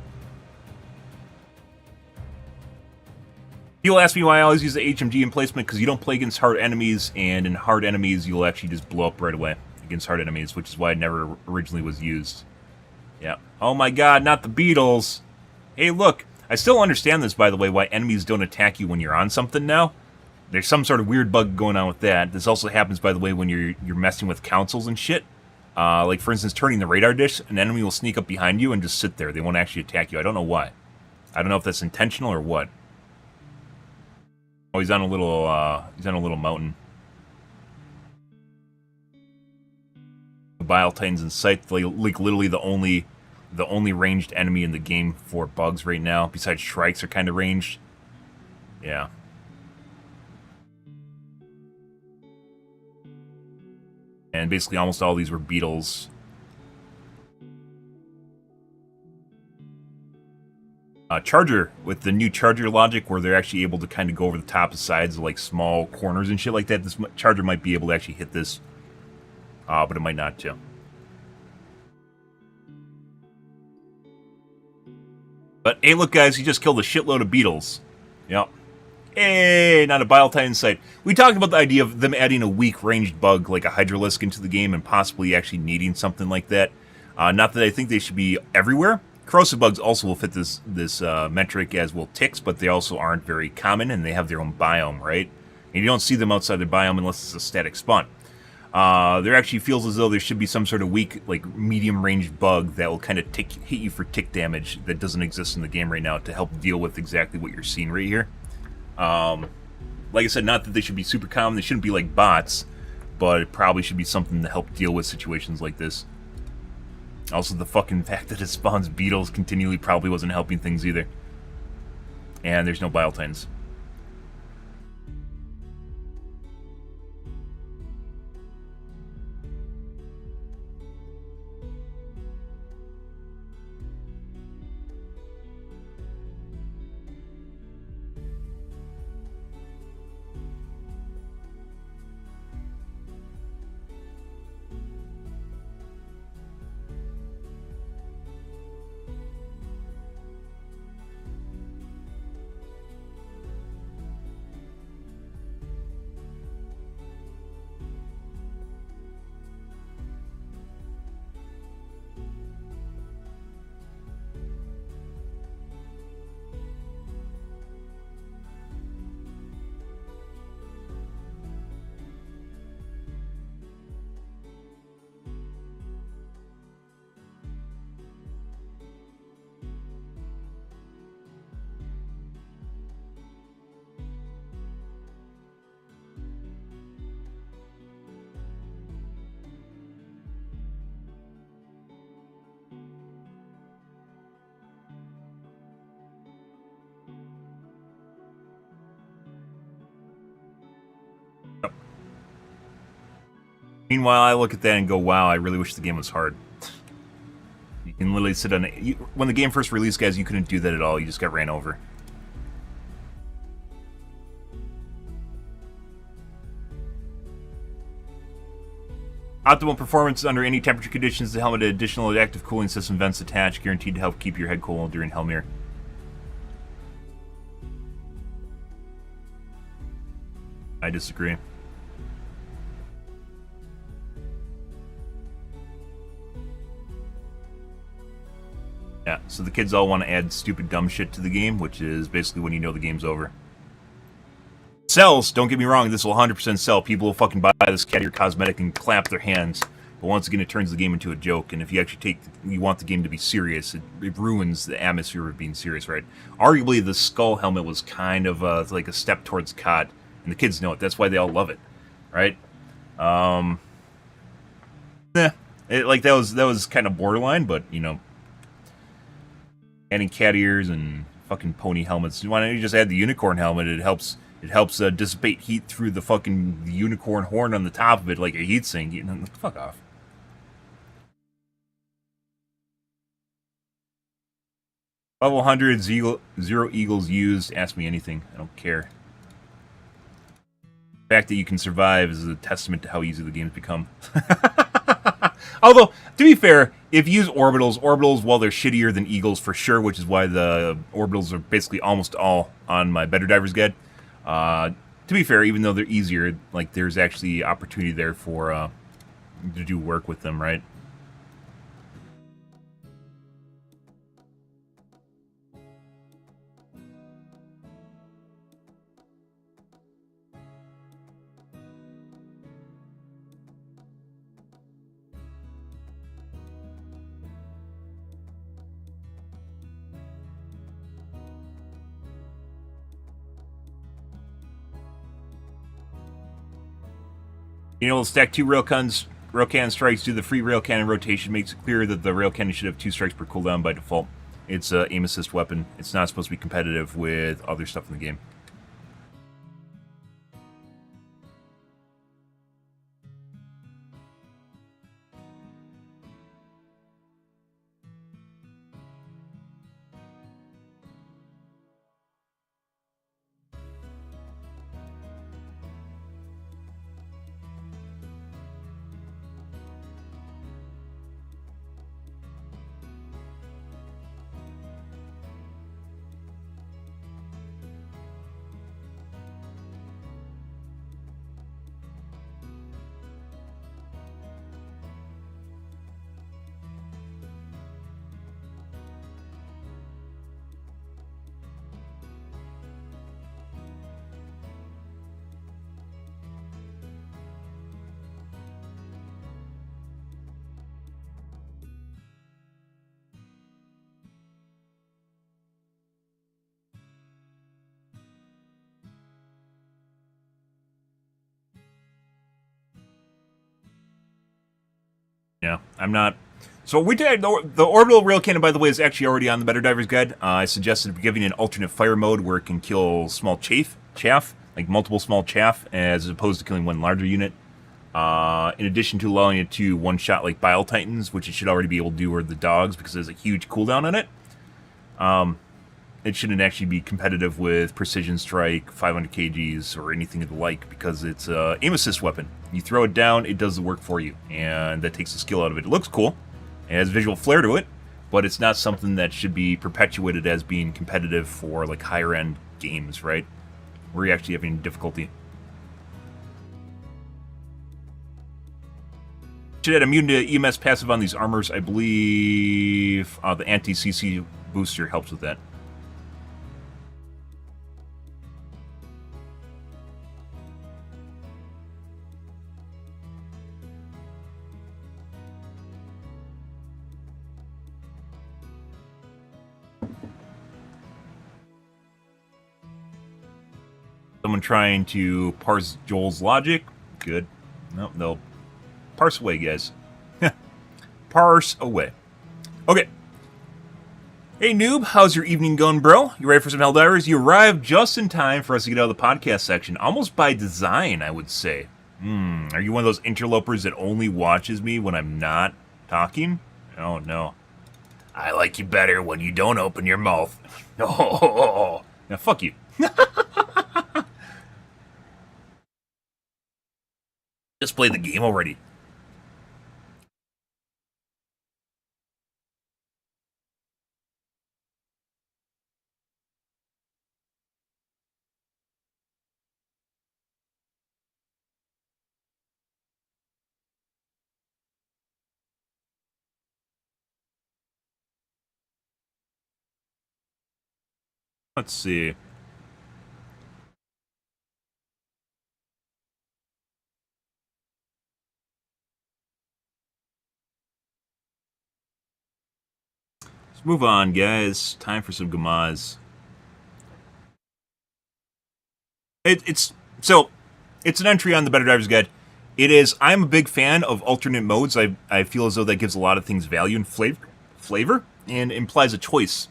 People ask me why I always use the HMG emplacement, because you don't play against hard enemies, and in hard enemies you'll actually just blow up right away against hard enemies, which is why it never originally was used. Yeah. Oh my god, not the Beatles! Hey, look, I still understand this, by the way, why enemies don't attack you when you're on something now. There's some sort of weird bug going on with that. This also happens, by the way, when you're messing with consoles and shit. Like, for instance, turning the radar dish, an enemy will sneak up behind you and just sit there. They won't actually attack you. I don't know why. I don't know if that's intentional or what. Oh, he's on a little mountain. The Bile Titan's in sight. Like literally the only ranged enemy in the game for bugs right now. Besides Shrikes are kind of ranged. Yeah. And basically almost all these were beetles. Charger, with the new charger logic where they're actually able to kind of go over the top of sides of like small corners and shit like that, this charger might be able to actually hit this. But it might not too. But hey, look guys, he just killed a shitload of beetles. Yep. Hey, not a Bile Titan sight. We talked about the idea of them adding a weak ranged bug like a Hydralisk into the game and possibly actually needing something like that. Not that I think they should be everywhere. Corrosive bugs also will fit this metric, as will ticks, but they also aren't very common, and they have their own biome, right? And you don't see them outside their biome unless it's a static spawn. There actually feels as though there should be some sort of weak, like, medium-ranged bug that will kind of hit you for tick damage that doesn't exist in the game right now to help deal with exactly what you're seeing right here. Like I said, not that they should be super common, they shouldn't be like bots, but it probably should be something to help deal with situations like this. Also, the fucking fact that it spawns beetles continually probably wasn't helping things either. And there's no Bile Titans. Meanwhile, I look at that and go, wow, I really wish the game was hard. You can literally sit on it. When the game first released, guys, you couldn't do that at all. You just got ran over. Optimal performance under any temperature conditions. The helmet had additional active cooling system vents attached, guaranteed to help keep your head cool during Hellmere. I disagree. Yeah, so the kids all want to add stupid dumb shit to the game, which is basically when you know the game's over. Sells, don't get me wrong, this will 100% sell. People will fucking buy this cat ear cosmetic and clap their hands. But once again, it turns the game into a joke, and if you actually you want the game to be serious, it ruins the atmosphere of being serious, right? Arguably, the skull helmet was kind of like a step towards COD, and the kids know it. That's why they all love it, right? That was kind of borderline, but, you know, adding cat ears and fucking pony helmets. Why don't you just add the unicorn helmet? It helps dissipate heat through the fucking unicorn horn on the top of it like a heat sink. Fuck off. Level 100, zero eagles used. Ask me anything. I don't care. The fact that you can survive is a testament to how easy the game's become. Although, to be fair, if you use orbitals, while they're shittier than eagles for sure, which is why the orbitals are basically almost all on my Better Divers guide. To be fair, even though they're easier, like, there's actually opportunity there for to do work with them, right? You know, stack 2 railcan strikes, do the free railcannon rotation, makes it clear that the railcannon should have 2 strikes per cooldown by default. It's an aim assist weapon. It's not supposed to be competitive with other stuff in the game. Yeah, I'm not. So we did the orbital railcannon, by the way, is actually already on the Better Divers guide. I suggested giving an alternate fire mode where it can kill small chaff, like multiple small chaff, as opposed to killing one larger unit. In addition to allowing it to one-shot like Bile Titans, which it should already be able to do, or the dogs, because there's a huge cooldown on it. It shouldn't actually be competitive with Precision Strike, 500 kgs, or anything of the like, because it's an aim assist weapon. You throw it down, it does the work for you, and that takes the skill out of it. It looks cool, it has visual flair to it, but it's not something that should be perpetuated as being competitive for like higher-end games, right? Where you're actually having difficulty. Should add immune to EMS passive on these armors. I believe the anti-CC booster helps with that. Someone trying to parse Joel's logic. Good. No, they'll parse away, guys. Parse away. Okay. Hey, noob. How's your evening going, bro? You ready for some Helldivers? You arrived just in time for us to get out of the podcast section. Almost by design, I would say. Are you one of those interlopers that only watches me when I'm not talking? Oh, no. I like you better when you don't open your mouth. Oh, now fuck you. Just play the game already. Let's see. Let's move on, guys. Time for some gamaz. It's so it's an entry on the Better Drivers Guide. It is. I'm a big fan of alternate modes. I feel as though that gives a lot of things value and flavor, and implies a choice,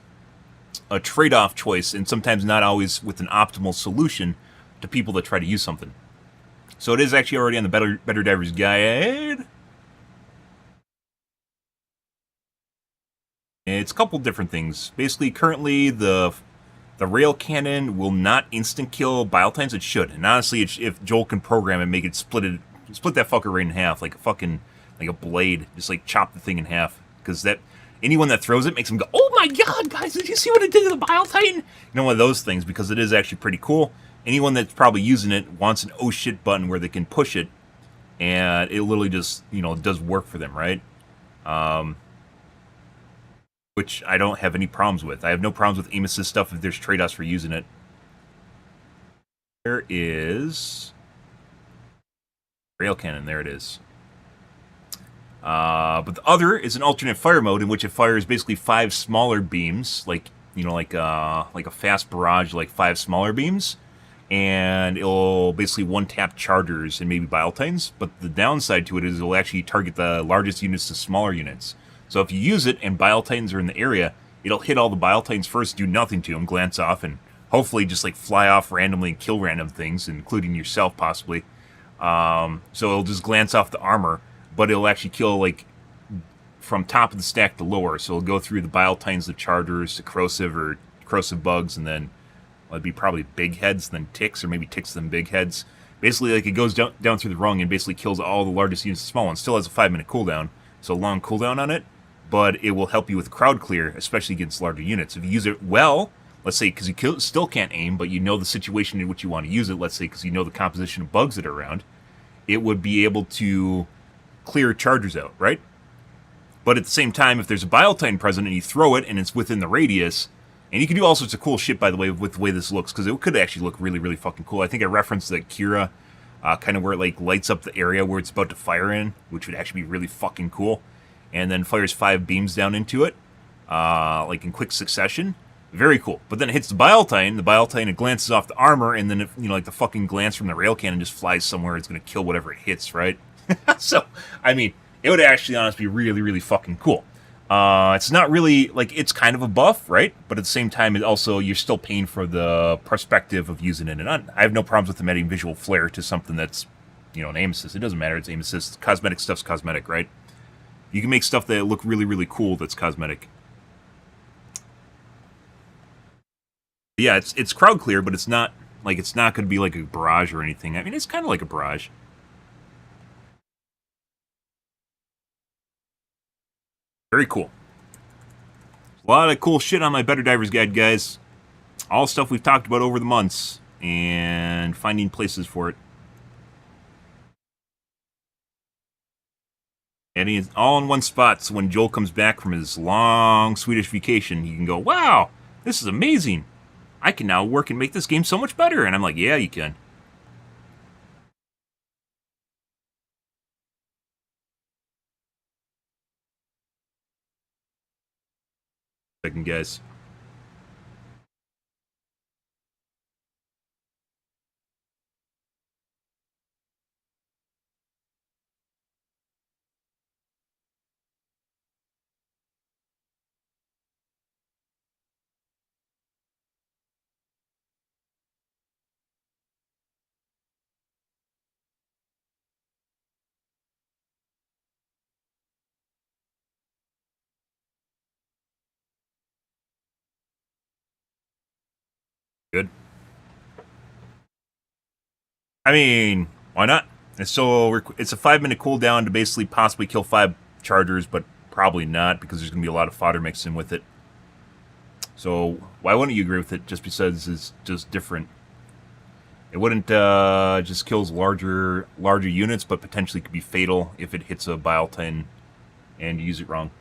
a trade-off choice, and sometimes not always with an optimal solution to people that try to use something. So it is actually already on the Better Drivers Guide. It's a couple different things. Basically, currently the rail cannon will not instant kill Biotines. It should, and honestly, if Joel can program it, make it split that fucker right in half, like a fucking like a blade, just like chop the thing in half. Because that anyone that throws it makes them go, "Oh my god, guys! Did you see what it did to the Biotine?" You know, one of those things, because it is actually pretty cool. Anyone that's probably using it wants an oh shit button where they can push it, and it literally just does work for them, right? Which I don't have any problems with. I have no problems with aim assist stuff if there's trade-offs for using it. There is rail cannon. There it is. But the other is an alternate fire mode in which it fires basically 5 smaller beams, like like a fast barrage, like 5 smaller beams, and it'll basically one-tap chargers and maybe Biotines. But the downside to it is it'll actually target the largest units to smaller units. So if you use it and Biotines are in the area, it'll hit all the Biotines first, do nothing to them, glance off, and hopefully just like fly off randomly and kill random things, including yourself possibly. So it'll just glance off the armor, but it'll actually kill like from top of the stack to lower. So it'll go through the Biotines, the chargers, the corrosive bugs, and then it'd be probably big heads, then ticks, or maybe ticks then big heads. Basically, like it goes down through the rung and basically kills all the largest units, the small ones. Still has a 5-minute cooldown, so long cooldown on it, but it will help you with crowd clear, especially against larger units. If you use it well, let's say because you still can't aim, but you know the situation in which you want to use it, let's say because you know the composition of bugs that are around, it would be able to clear chargers out, right? But at the same time, if there's a Biotine present and you throw it and it's within the radius, and you can do all sorts of cool shit, by the way, with the way this looks, because it could actually look really, really fucking cool. I think I referenced the Kira, kind of where it like lights up the area where it's about to fire in, which would actually be really fucking cool. And then fires 5 beams down into it, like in quick succession. Very cool. But then it hits the Biotine, it glances off the armor, and then, like the fucking glance from the rail cannon just flies somewhere, it's going to kill whatever it hits, right? So, I mean, it would actually honestly be really, really fucking cool. It's not really, like, it's kind of a buff, right? But at the same time, it also, you're still paying for the perspective of using it. And I have no problems with them adding visual flair to something that's, an aim assist. It doesn't matter, it's aim assist. Cosmetic stuff's cosmetic, right? You can make stuff that look really, really cool that's cosmetic. Yeah, it's crowd clear, but it's not going to be like a barrage or anything. I mean, it's kind of like a barrage. Very cool. A lot of cool shit on my Better Divers Guide, guys. All stuff we've talked about over the months, and finding places for it. And it's all in one spot, so when Joel comes back from his long Swedish vacation, he can go, "Wow, this is amazing. I can now work and make this game so much better." And I'm like, "Yeah, you can." Second guys. Good. I mean, why not? It's a 5-minute cooldown to basically possibly kill 5 chargers, but probably not because there's going to be a lot of fodder mixed in with it. So why wouldn't you agree with it? Just because it's just different. It wouldn't just kills larger units, but potentially could be fatal if it hits a bile tin and you use it wrong.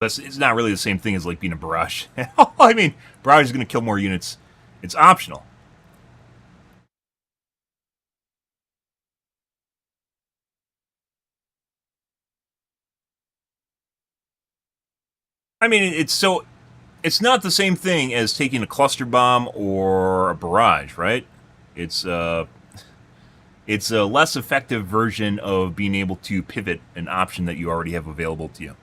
It's not really the same thing as like being a barrage. I mean, barrage is going to kill more units. It's optional. I mean, it's not the same thing as taking a cluster bomb or a barrage, right? It's a less effective version of being able to pivot an option that you already have available to you.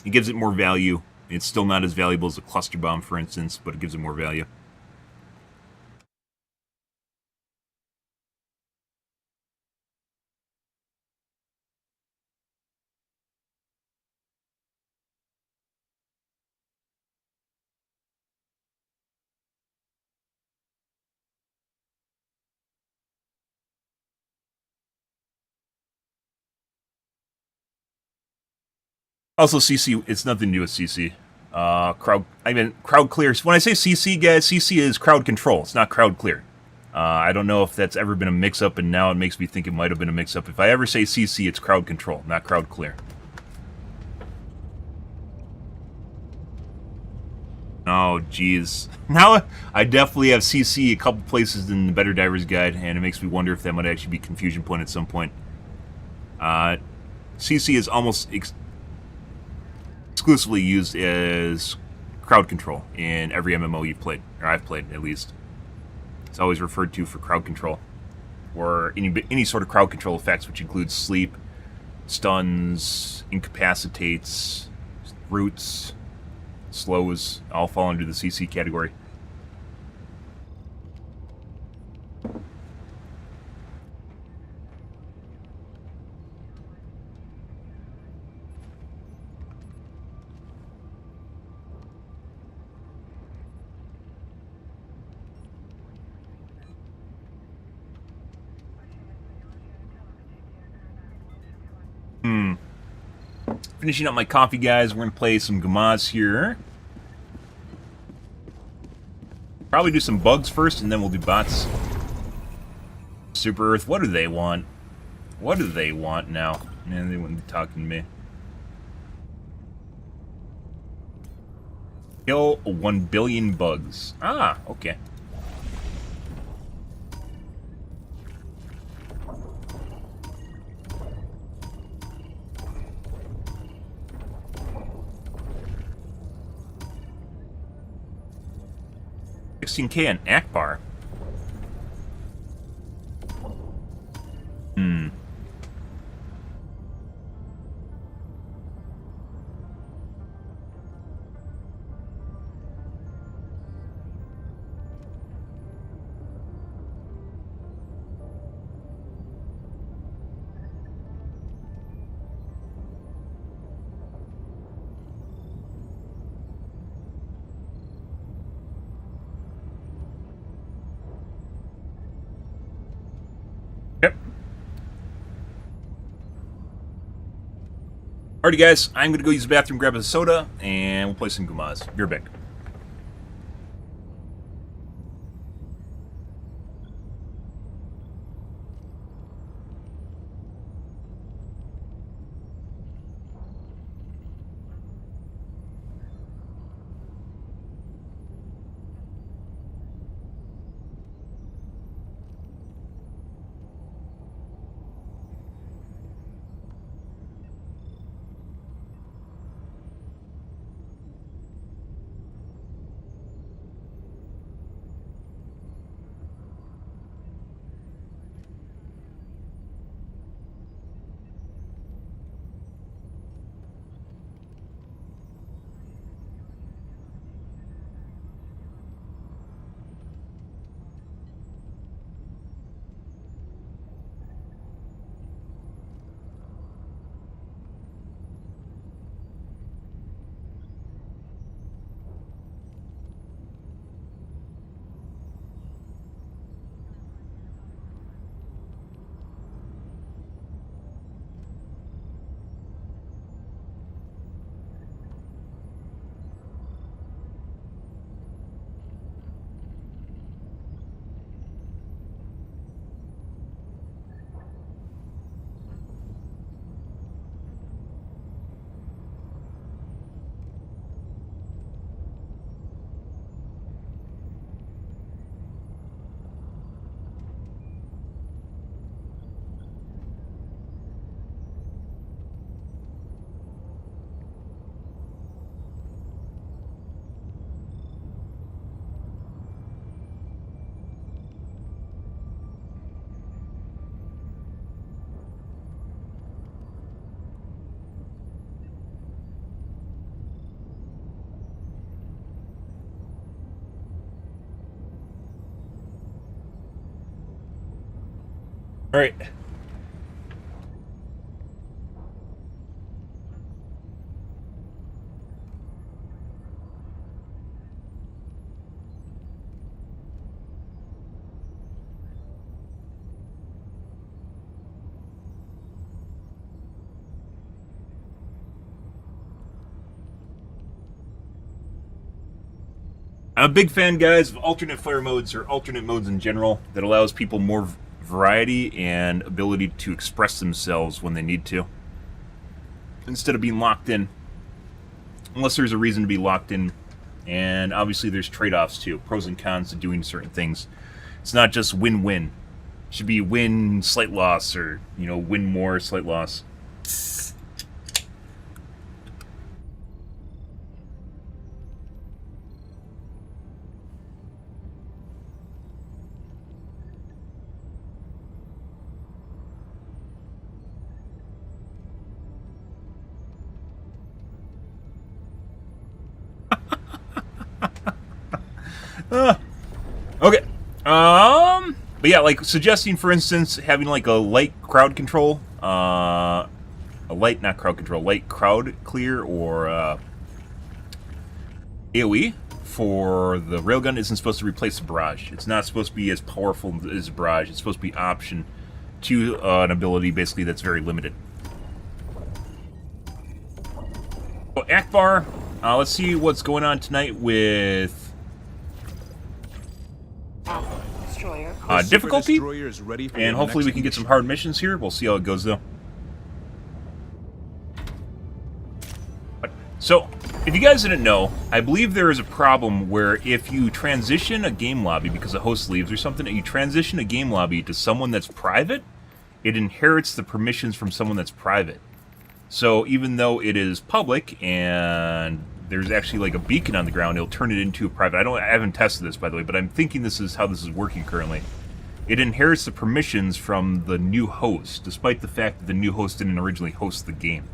It gives it more value. It's still not as valuable as a cluster bomb, for instance, but it gives it more value. Also, CC, it's nothing to do with CC. Crowd clear. When I say CC, guys, CC is crowd control. It's not crowd clear. I don't know if that's ever been a mix-up, and now it makes me think it might have been a mix-up. If I ever say CC, it's crowd control, not crowd clear. Oh, jeez. Now, I definitely have CC a couple places in the Better Divers Guide, and it makes me wonder if that might actually be confusion point at some point. CC is almost exclusively used as crowd control in every MMO you've played, or I've played at least. It's always referred to for crowd control, or any sort of crowd control effects, which includes sleep, stuns, incapacitates, roots, slows, all fall under the CC category. Finishing up my coffee, guys. We're going to play some Gamaz here. Probably do some bugs first, and then we'll do bots. Super Earth, what do they want? What do they want now? Man, they wouldn't be talking to me. Kill 1 billion bugs. Ah, okay. $16K on Akbar. Yep. Alrighty, guys. I'm going to go use the bathroom, grab a soda, and we'll play some Gamaz. Be right back. All right. I'm a big fan, guys, of alternate player modes, or alternate modes in general, that allows people more variety and ability to express themselves when they need to, instead of being locked in, unless there's a reason to be locked in. And obviously there's trade-offs too, pros and cons to doing certain things. It's not just win-win. It should be win, slight loss, or, you know, win more, slight loss. Okay. But yeah, like suggesting, for instance, having like a light crowd control, light crowd clear, or AoE for the railgun isn't supposed to replace the barrage. It's not supposed to be as powerful as the barrage. It's supposed to be option to an ability basically that's very limited. So Akbar, let's see what's going on tonight with difficulty, and hopefully we can get some hard missions here. We'll see how it goes, though. So, if you guys didn't know, I believe there is a problem where if you transition a game lobby because a host leaves or something, and you transition a game lobby to someone that's private, it inherits the permissions from someone that's private. So even though it is public and there's actually like a beacon on the ground, it'll turn it into a private. I haven't tested this, by the way, but I'm thinking this is how this is working currently. It inherits the permissions from the new host, despite the fact that the new host didn't originally host the game.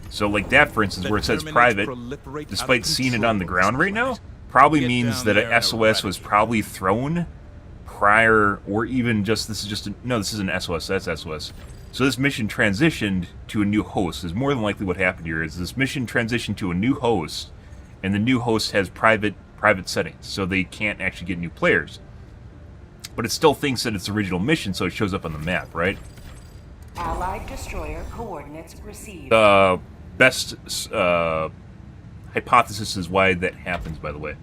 So like that, for instance, where it says private, despite seeing it on the ground right now, probably means that an SOS was probably thrown prior, or even just, this isn't SOS, that's SOS. So this mission transitioned to a new host. Is more than likely what happened here. Is this mission transitioned to a new host, and the new host has private settings, so they can't actually get new players. But it still thinks that it's the original mission, so it shows up on the map, right? Allied destroyer coordinates received. Best hypothesis is why that happens, by the way.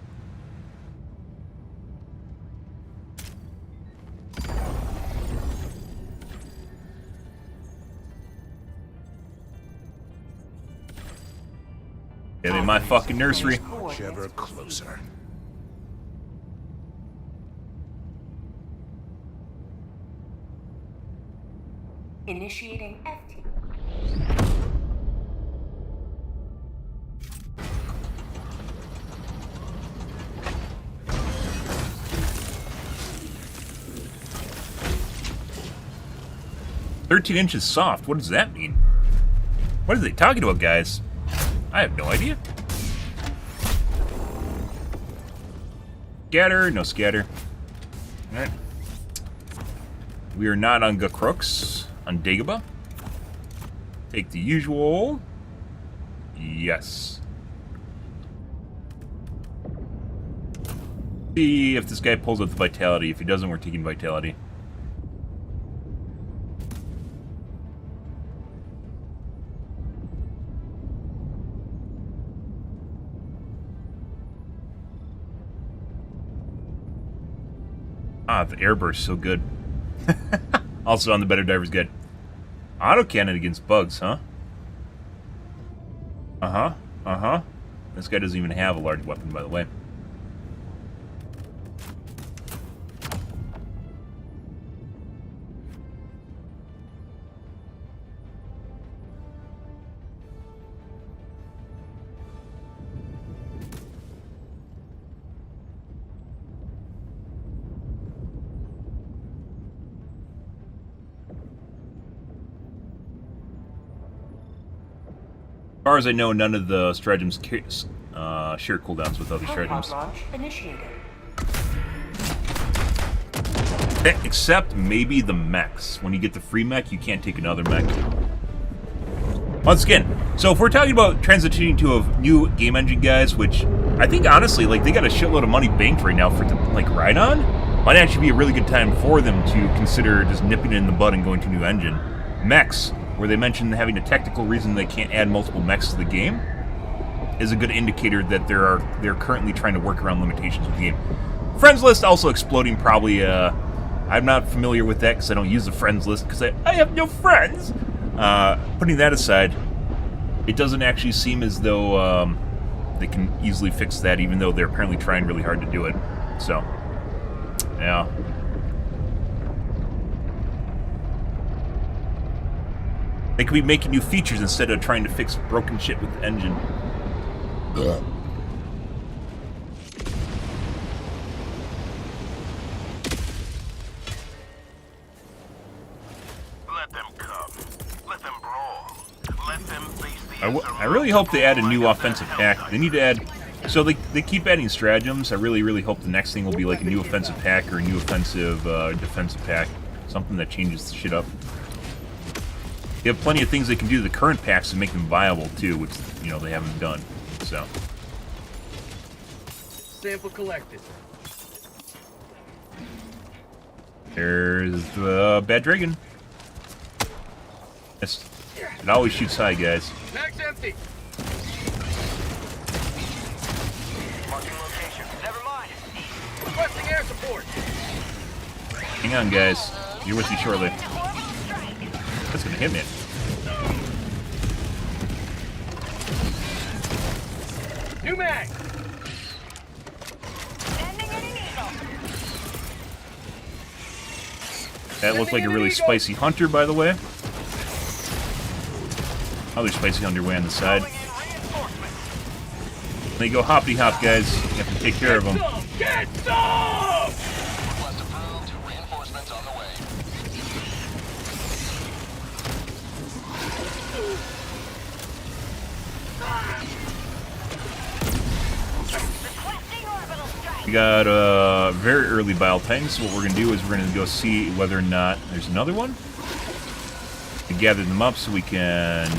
Get in my fucking nursery. Ever closer. Initiating FT. "13 inches soft." What does that mean? What are they talking about, guys? I have no idea. Scatter, no scatter. Alright. We are not on Gakrooks, on Dagobah. Take the usual. Yes. See if this guy pulls up the vitality. If he doesn't, we're taking vitality. Ah, the airburst's so good. Also on the Better Divers Guide. Autocannon against bugs, huh? Uh-huh. This guy doesn't even have a large weapon, by the way. As far as I know, none of the stratagems share cooldowns with other stratagems. Launch initiated. Except maybe the mechs. When you get the free mech, you can't take another mech. Once again, so if we're talking about transitioning to a new game engine, guys, which I think honestly, like, they got a shitload of money banked right now for it to, like, ride on, might actually be a really good time for them to consider just nipping it in the bud and going to a new engine. Mechs, where they mentioned having a technical reason they can't add multiple mechs to the game, is a good indicator that they're currently trying to work around limitations of the game. Friends list also exploding, probably. I'm not familiar with that because I don't use the friends list because I have no friends. Putting that aside, it doesn't actually seem as though they can easily fix that, even though they're apparently trying really hard to do it. So, yeah. They could be making new features instead of trying to fix broken shit with the engine. Ugh. Let them come. Let them brawl. Let them face the I really hope they add a new offensive pack. They need to add... So they keep adding stratagems. I really hope the next thing will be like a new offensive pack or a new offensive defensive pack. Something that changes the shit up. They have plenty of things they can do to the current packs to make them viable too, which, you know, they haven't done. So. Sample collected. There's the Bad Dragon. Yes. It always shoots high, guys. Mag's empty. marking location. Never mind. Requesting air support. Hang on, guys. You're with you shortly. That's gonna hit me. New mag. That looked like a really spicy hunter, by the way. Other spicy hunter way on the side. They go hoppity hop, guys. You have to take care of them. Get some! Request approved. Reinforcements on the way. We got very early Bile Titans, so what we're going to do is we're going to go see whether or not there's another one. We gather them up so we can...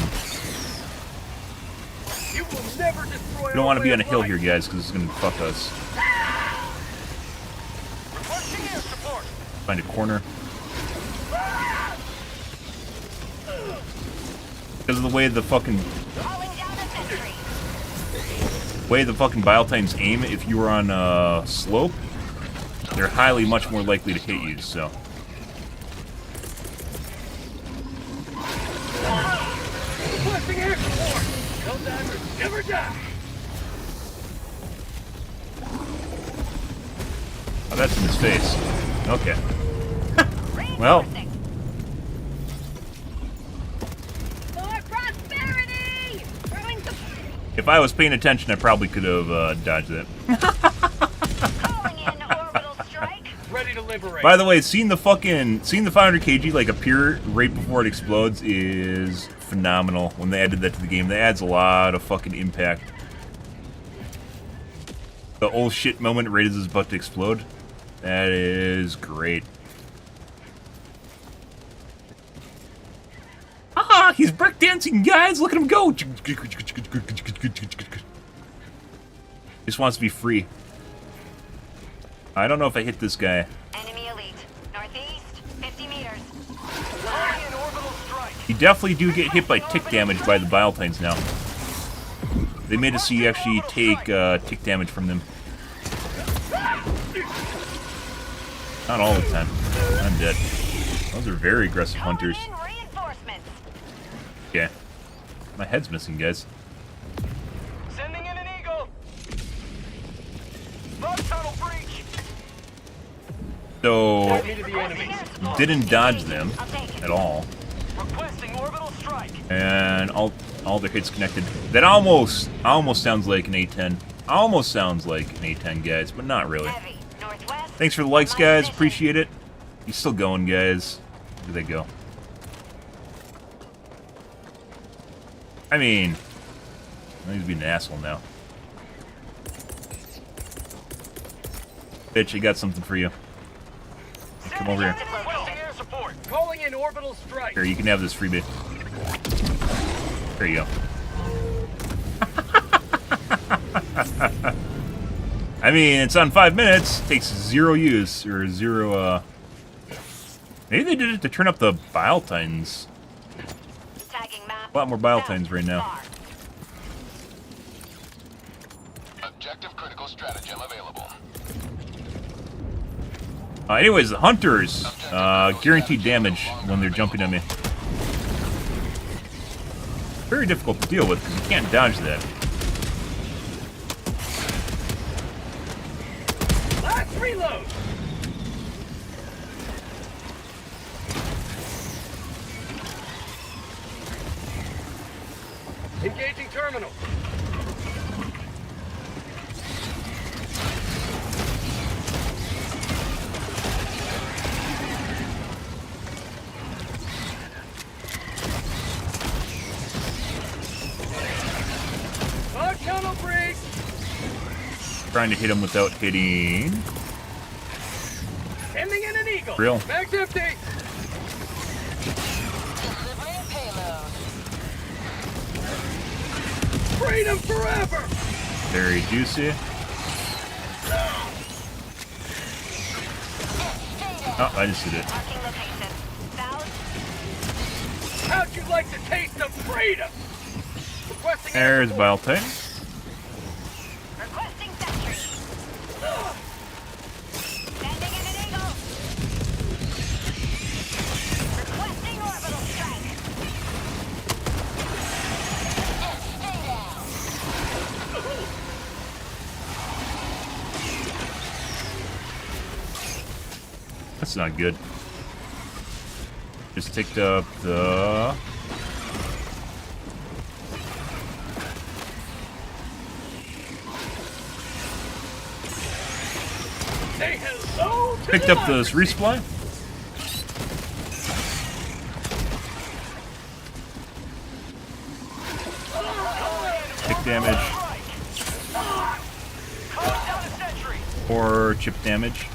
You will never destroy. We don't want to be on a hill here, guys, because it's going to fuck us. Requesting air support. Find a corner. Because of the way the fucking... way the fucking Bile Titans aim, if you were on a slope, they're highly much more likely to hit you, so. Requesting air support. Helldivers never die. Oh, that's in his face. Okay. Well. If I was paying attention, I probably could have dodged that. Ready to liberate. By the way, seeing the 500 kg like appear right before it explodes is phenomenal. When they added that to the game, that adds a lot of fucking impact. The oh shit moment right as it's about to explode. That is great. Ah, he's breakdancing, guys! Look at him go! Just wants to be free. I don't know if I hit this guy. Enemy elite. Northeast, 50 meters. Launching an orbital strike. You definitely do get hit by tick damage by the Bile Titans now. They made it so you actually take tick damage from them. Not all the time. I'm dead. Those are very aggressive hunters. Okay. My head's missing, guys. Sending in an eagle. Log tunnel breach. So, Me to the enemy. didn't dodge them at all. Requesting orbital strike. And all their hits connected. That almost sounds like an A10. Almost sounds like an A10, guys, but not really. Thanks for the likes, guys. Appreciate it. He's still going, guys. Where did they go? I mean, he's being an asshole now. Bitch, I got something for you. come over here. Requesting air support. Calling in orbital strike. Here, you can have this freebie. There you go. I mean, it's on 5 minutes. Takes 0 use or 0. Maybe they did it to turn up the bile tines. Tagging map. A lot more bile tines right now. Far. Objective critical stratagem available. Anyways, the hunters guaranteed damage when they're jumping at me. Very difficult to deal with because you can't dodge that. Last reload. Engaging terminal. Tunnel break. Trying to hit him without hitting. Sending in an eagle. Real. Mag's empty. Delivering payload. Freedom forever. Very juicy. Oh, I just did it. Marking location. South. How'd you like the taste of freedom? Requesting air There's support. bile tine. Requesting sentry. Sending in an eagle. Requesting orbital strike. Stay down. That's not good. Just ticked up the... Say hello to Picked up this democracy. resupply. Tick damage. Calling down a sentry. Or chip damage.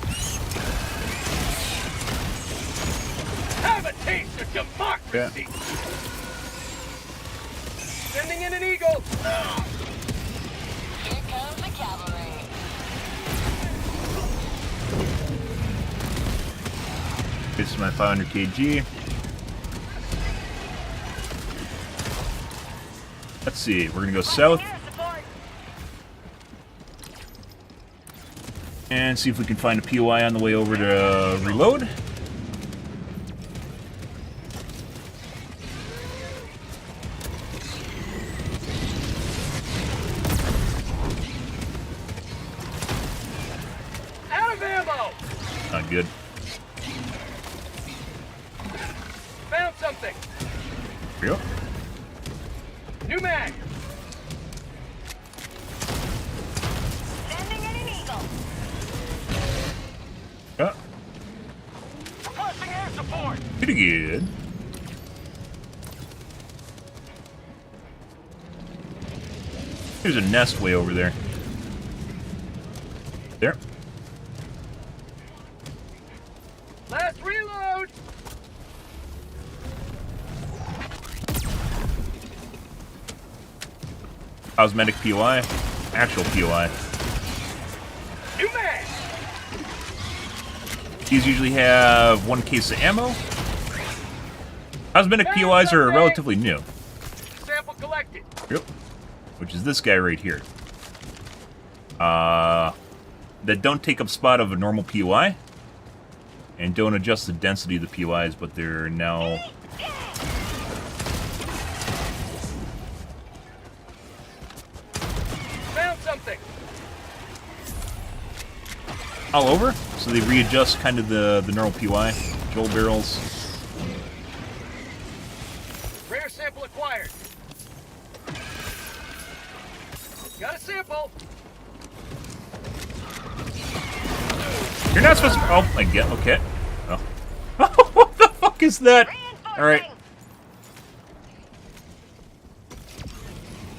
Have a taste of democracy. Sending in an eagle. Here comes the cavalry. This is my 500 kg. Let's see, we're gonna go south Air support. and see if we can find a POI on the way over to reload. Out of ammo. Not good. Found something. Here we go. New mag. Sending in an eagle. Oh, Requesting air support. pretty good. There's a nest way over there. There. Last reload. Cosmetic POI. Actual POI. New mag. These usually have 1 case of ammo. Cosmetic POIs are relatively new. Sample collected. Yep. Which is this guy right here. That don't take up spot of a normal POI. And don't adjust the density of the POIs, but they're now... Found something. all over. So they readjust kind of the normal PY. Joel barrels. Rare sample acquired. Got a sample. You're not supposed to... Oh, I get... Okay. Oh. What the fuck is that? Alright.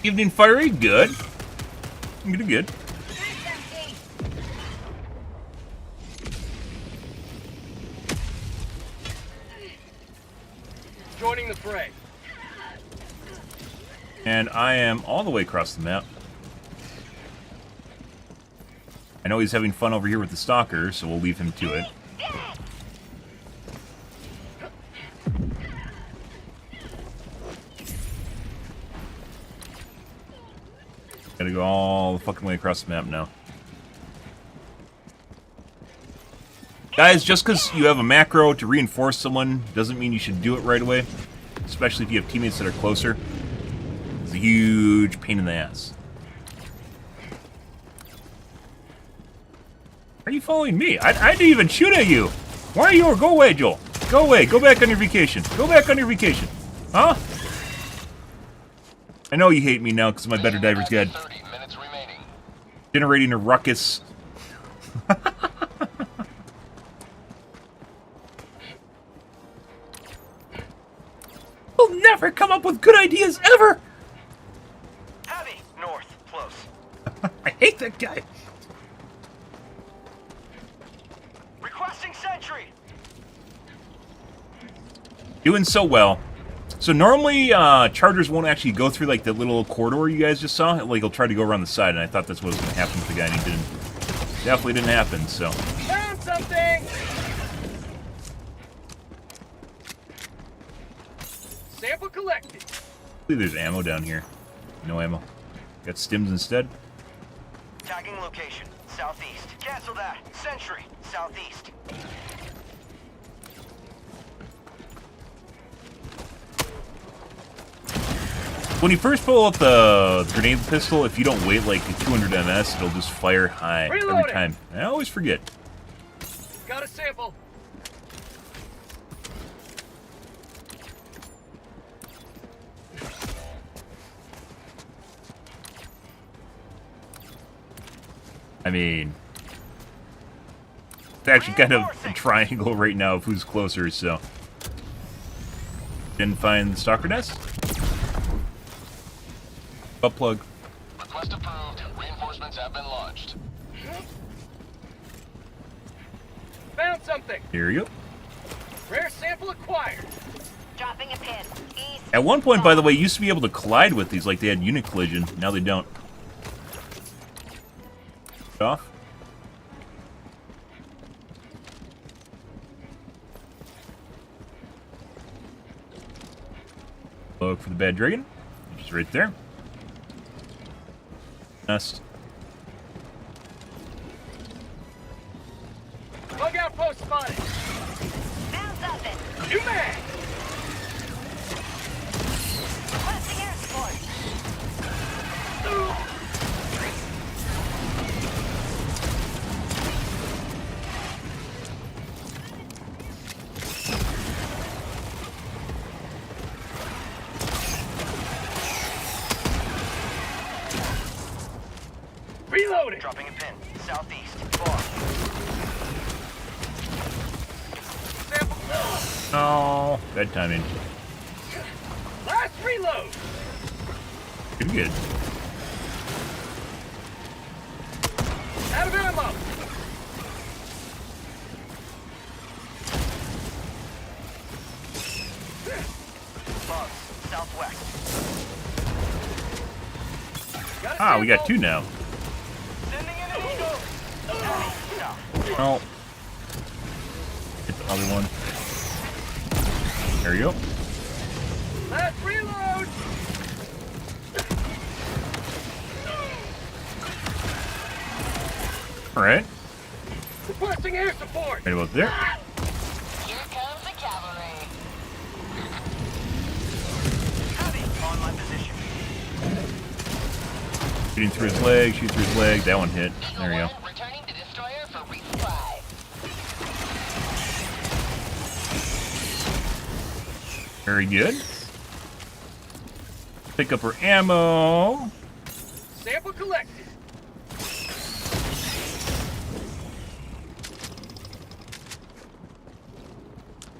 Evening Fiery, good. Good, good. joining the fray. And I am all the way across the map. I know he's having fun over here with the stalker, so we'll leave him to it. Gotta go all the fucking way across the map now. Guys, just because you have a macro to reinforce someone doesn't mean you should do it right away. Especially if you have teammates that are closer. It's a huge pain in the ass. Are you following me? I didn't even shoot at you! Why are you? Go away, Joel. Go away. Go back on your vacation. Go back on your vacation. Huh? I know you hate me now because my better diver's dead. 30 minutes remaining. Generating a ruckus. You'll never come up with good ideas ever! Heavy! North. Close. I hate that guy. Requesting sentry! Doing so well. So normally, chargers won't actually go through, like, the little corridor you guys just saw. Like, he'll try to go around the side, and I thought that's what was going to happen with the guy, and he didn't. Definitely didn't happen, so. Found something! Sample collected. I believe there's ammo down here. No ammo. Got stims instead. Tagging location. Southeast. Cancel that. Sentry. Southeast. When you first pull out the grenade pistol, if you don't wait like 200 ms, it'll just fire high every Reloading. time. I always forget. Got a sample. I mean, it's actually kind of a triangle right now of who's closer, so. Didn't find the stalker nest? Butt plug. Request approved. Reinforcements have been launched. Found something. Here you go. Rare sample acquired. Dropping a pin. East. At one point, by the way, you used to be able to collide with these, like they had unit collision. Now they don't. Off. Look for the bad dragon. Just right there. Nest. Bug outpost spotted. Found something. New mag. Requesting air support. Reloading. Dropping a pin. Southeast. Far. Sample. Oh, bad timing. Last reload. Pretty good. Out of ammo. Bugs. Southwest. Got a Ah, we got sample. two now. Sending in an eagle. South. Oh. Hit the other one. There you go. Last reload. Alright. Requesting air support. Right about there. Here comes the cavalry. Heavy on my position. Shooting through his leg, shoot through his leg. That one hit. There you go. Eagle 1 returning to destroyer for resupply. Very good. Pick up her ammo. Sample collected.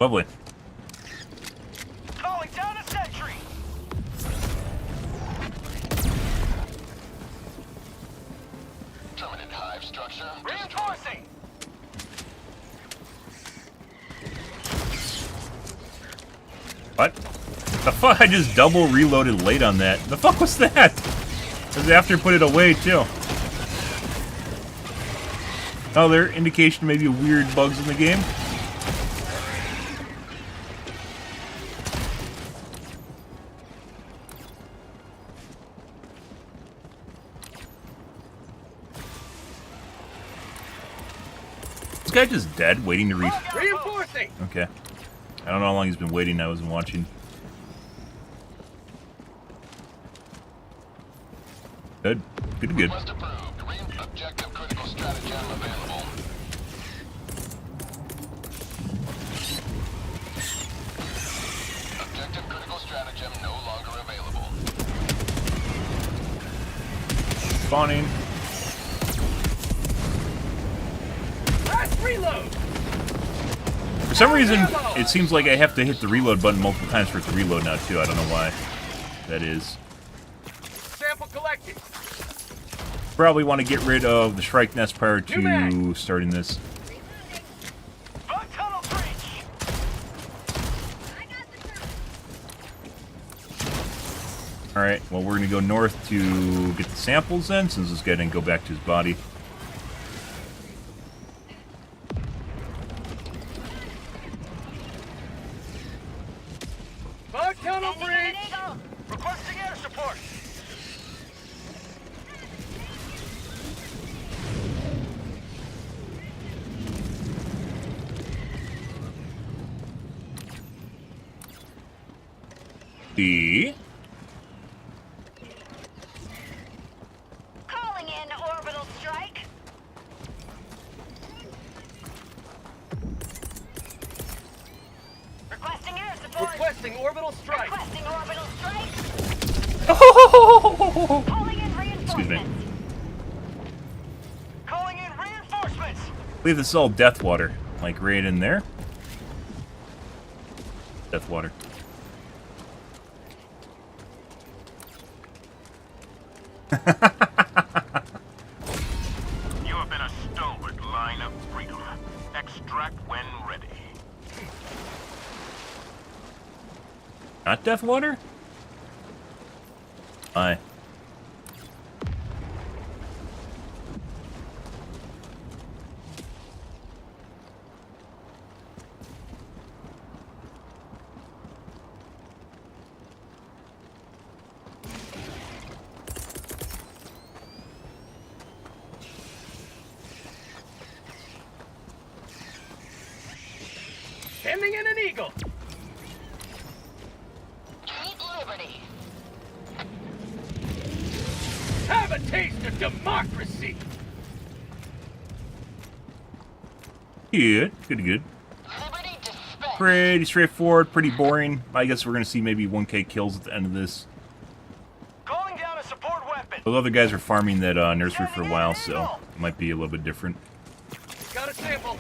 Lovely. Calling down a sentry. Terminate hive structure. Reinforcing. What? The fuck? I just double reloaded late on that. The fuck was that? Because after put it away too. Another indication maybe of weird bugs in the game. This guy just dead, waiting to Reinforcing! Okay. I don't know how long he's been waiting. I wasn't watching. Good. Good, good. Request approved. Objective critical stratagem available. Objective critical stratagem no longer available. Spawning. Last reload! For some reason, it seems like I have to hit the reload button multiple times for it to reload now, too. I don't know why that is. Sample collected. Probably want to get rid of the Shrike Nest prior to starting this. Bug tunnel breach! Alright, well, we're going to go north to get the samples then, since this guy didn't go back to his body. Bug tunnel Sending breach! an eagle. Requesting air support! The... Calling in orbital strike. Requesting air support. Requesting orbital strike! Requesting orbital strike. Oh! Calling in Excuse me. reinforcements. Calling in reinforcements! I believe this is all death water. Like right in there. Death water. You have been a stalwart line of freedom. Extract when ready. Not death water? Aye. Sending in an eagle! Keep liberty. Have a taste of democracy! Good. Good, good. Liberty dispensed. Pretty straightforward, pretty boring. I guess we're going to see maybe 1k kills at the end of this. Calling down a support weapon! Those other guys are farming that nursery for a while, so it might be a little bit different. Got a sample.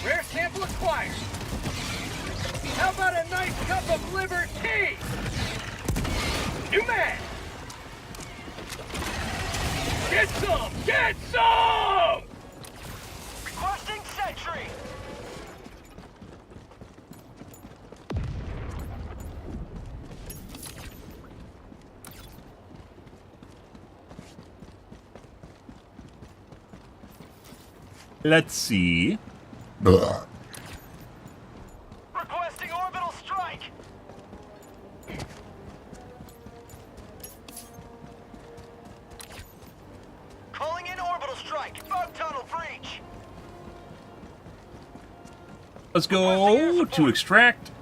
Rare sample acquired. How about a nice cup of liver tea? New man! Get some! Get some! Requesting sentry! Let's see. Requesting orbital strike! Calling in orbital strike! Bug tunnel breach! Let's go to extract.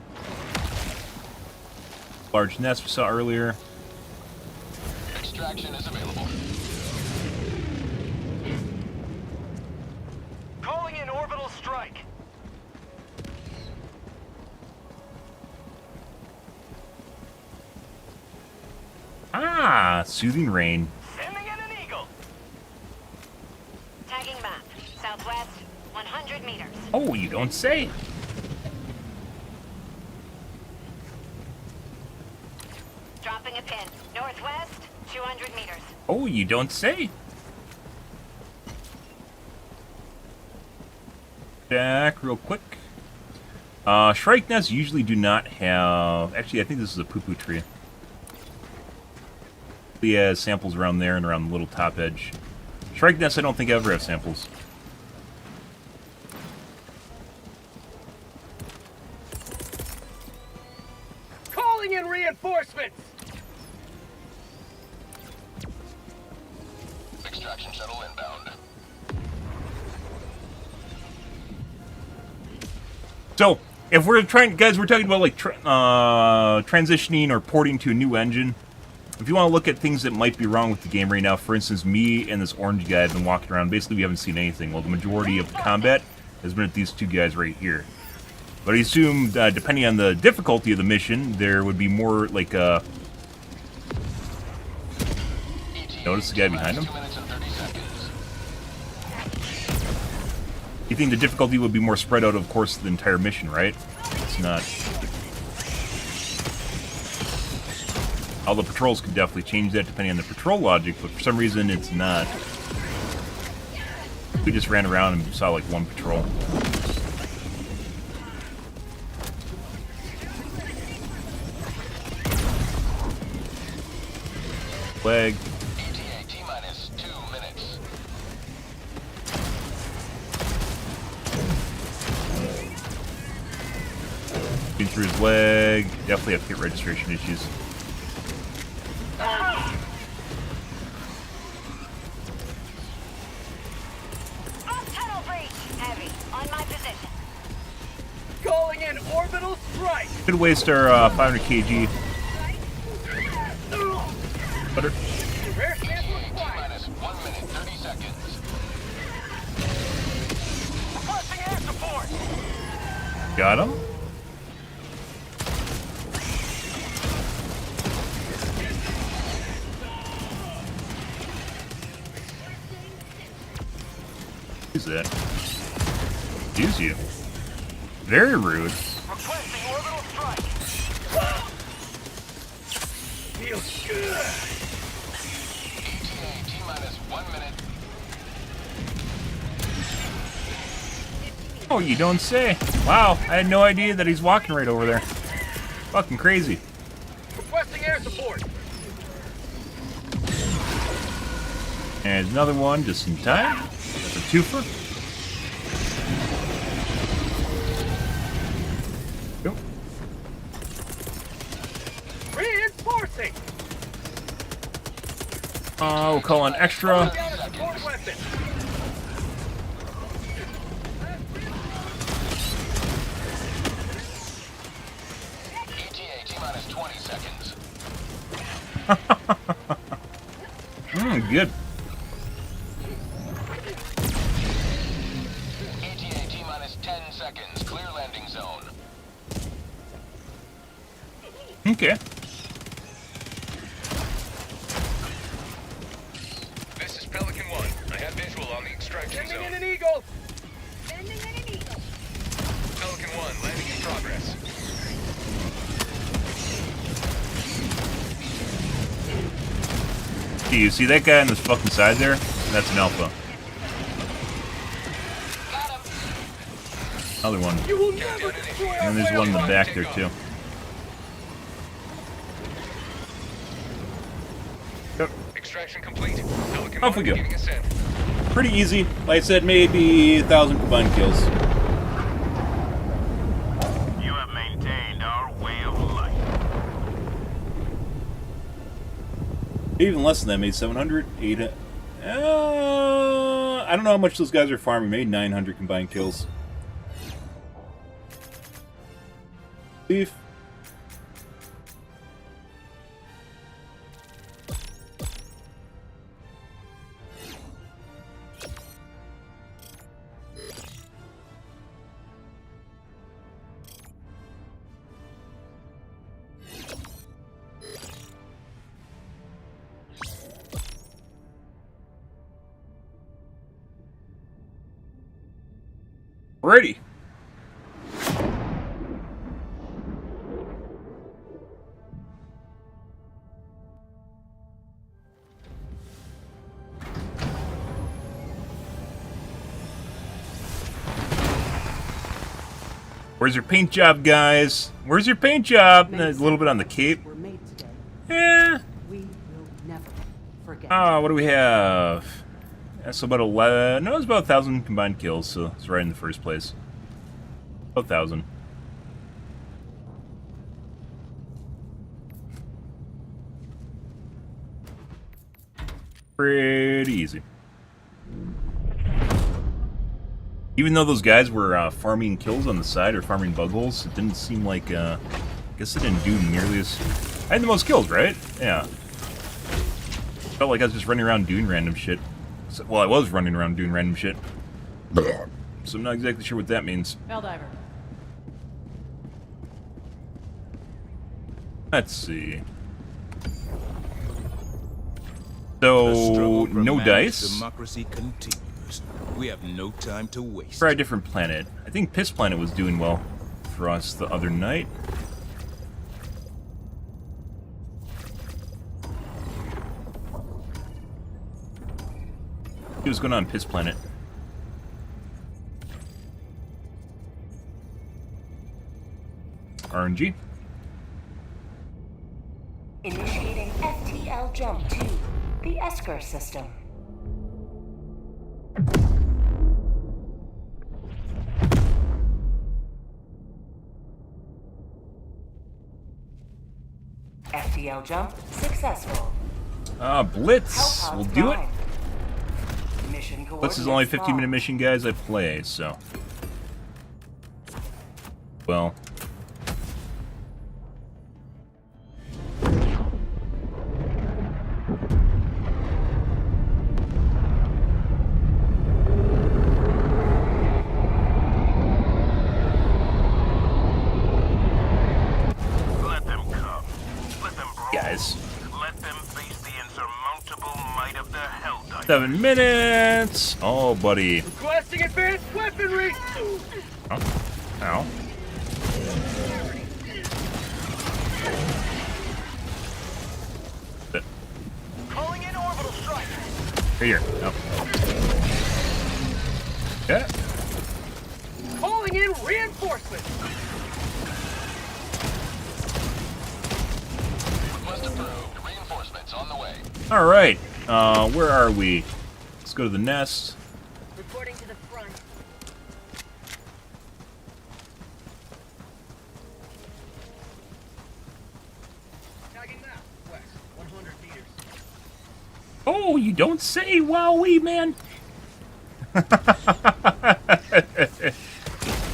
Large nest we saw earlier. Extraction is available. Calling in orbital strike! Ah, soothing rain. Sending in an eagle! Tagging map. Southwest, 100 meters. Oh, you don't say. Dropping a pin. Northwest, 200 meters. Oh, you don't say. Back real quick. Shrike nests usually do not have... Actually, I think this is a poo-poo tree. He has samples around there and around the little top edge. Shrike nests I don't think ever have samples. Calling in reinforcements! Extraction shuttle inbound. So, if we're trying... Guys, we're talking about, like, transitioning or porting to a new engine. If you want to look at things that might be wrong with the game right now, for instance, me and this orange guy have been walking around. Basically, we haven't seen anything. Well, the majority of the combat has been at these two guys right here. But I assume, depending on the difficulty of the mission, there would be more, like, Notice the guy behind him? 2 minutes and 30 seconds. You think the difficulty would be more spread out, of course, the entire mission, right? It's not. All the patrols could definitely change that depending on the patrol logic, but for some reason it's not. We just ran around and saw like one patrol. Leg. ETA T-minus 2 minutes. Been through his leg. Definitely have hit registration issues. Tunnel breach. Heavy. On my position. Calling in orbital strike! Could waste our 500 kg. Butter. Rear sample ETA required! T-minus 1 minute 30 seconds. Requesting air support! Got him. Who's that? Use you. Very rude. Requesting orbital strike! Feels good! ETA T-minus 1 minute. Oh, you don't say. Wow, I had no idea that he's walking right over there. Fucking crazy. Requesting air support! And another one just in time. That's a twofer. Go. Reinforcing! We'll call an extra. Down a support weapon! ETA T-minus 20 seconds. Good. ETA T-minus 10 seconds. Clear landing zone. Okay. This is Pelican 1. I have visual on the extraction Sending in zone. an eagle! Pelican 1, landing in progress. Do you see that guy on this fucking side there? That's an alpha. Another one. You will never destroy our And there's one in the back there too. Yep. Extraction complete. Pelican Off 1 we go. beginning ascent. Pretty easy. Like I said, maybe 1,000 combined kills. You have maintained our way of life. Even less than that, made 700, 800. I don't know how much those guys are farming. Made 900 combined kills. Beef. Ready. Where's your paint job, guys? Where's your paint job? A little bit on the cape. Were made today. Yeah. We will never forget. What do we have? That's about 11. No, it's about 1,000 combined kills, so it's right in the first place. About 1,000. Pretty easy. Even though those guys were farming kills on the side or farming bug holes, it didn't seem like, I guess it didn't do nearly as... I had the most kills, right? Yeah. Felt like I was just running around doing random shit. So, well, I was running around doing random shit. So I'm not exactly sure what that means. Helldiver. Let's see. So, no dice. Democracy continues. We have no time to waste. Try a different planet. I think Piss Planet was doing well for us the other night. What was going on Piss Planet? RNG. Initiating FTL jump to the Esker system. FTL jump successful. Blitz. We'll do it. Mission Blitz is only a coordinates 15-minute mission, guys. I play, so. Well. Let them come. Let them brawl. Guys. Let them face the insurmountable might of the Helldivers. 7 minutes. Oh, buddy. Requesting advanced weaponry! Oh. Ow. Calling in orbital strike! Here. Oh. Yeah. Calling in reinforcements! Request approved. Reinforcements on the way. All right. Where are we? Let's go to the nest. Reporting to the front. Tagging map, west, 100 meters. Oh, you don't say, wowee, man.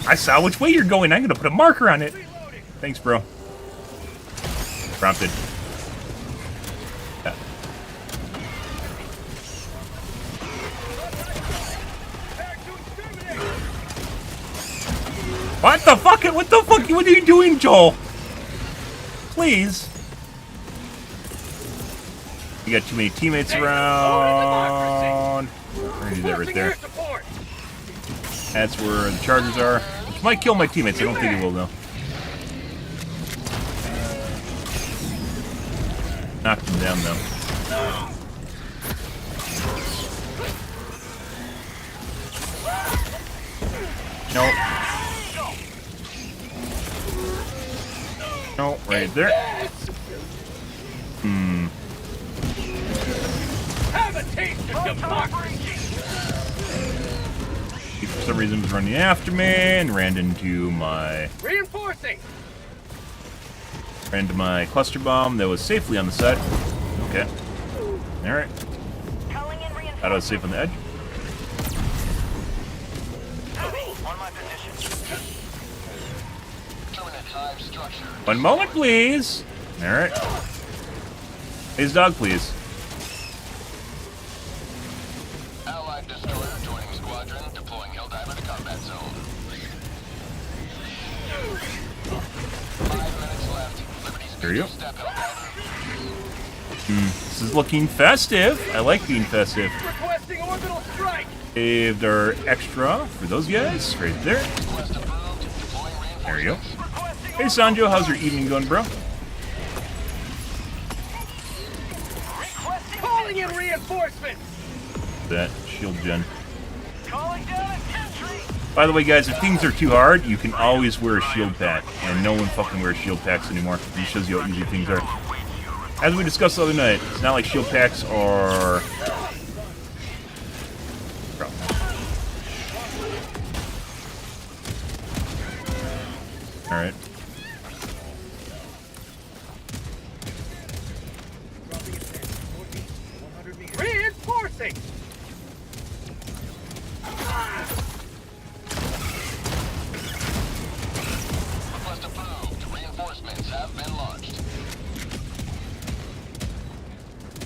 I saw which way you're going. I'm gonna put a marker on it. Reloading! Thanks, bro. Prompted. Yeah. Back to exterminate! What the fuck? What the fuck? What are you doing, Joel? Please. You got too many teammates around. We're gonna do that right there. Air support! That's where the chargers are. Which might kill my teammates. I don't think it will, though. Knock them down, though. Nope. No, right there. Have a taste of democracy! He, for some reason, was running after me and ran into my Reinforcing! cluster bomb that was safely on the side. Okay. All right. Calling in Thought I was safe on the edge. On my position. Permanent hive structure. One moment, please. All right. His dog, please. Allied destroyer joining squadron. Deploying Helldiver to combat zone. 5 minutes left. Liberty There you go. step Helldiver. This is looking festive. I like being festive. Requesting orbital strike! Saved our extra for those guys right there. Request approved. Deploying reinforcements. There you go. Requesting Hey, Sanjo, how's your evening going, bro? Calling in reinforcements! That shield gen. Calling down attention! By the way, guys, if things are too hard, you can always wear a shield pack, and no one fucking wears shield packs anymore. It just shows you how easy things are. As we discussed the other night, it's not like shield packs are... Alright. Reinforcing! Request approved. Reinforcements have been launched.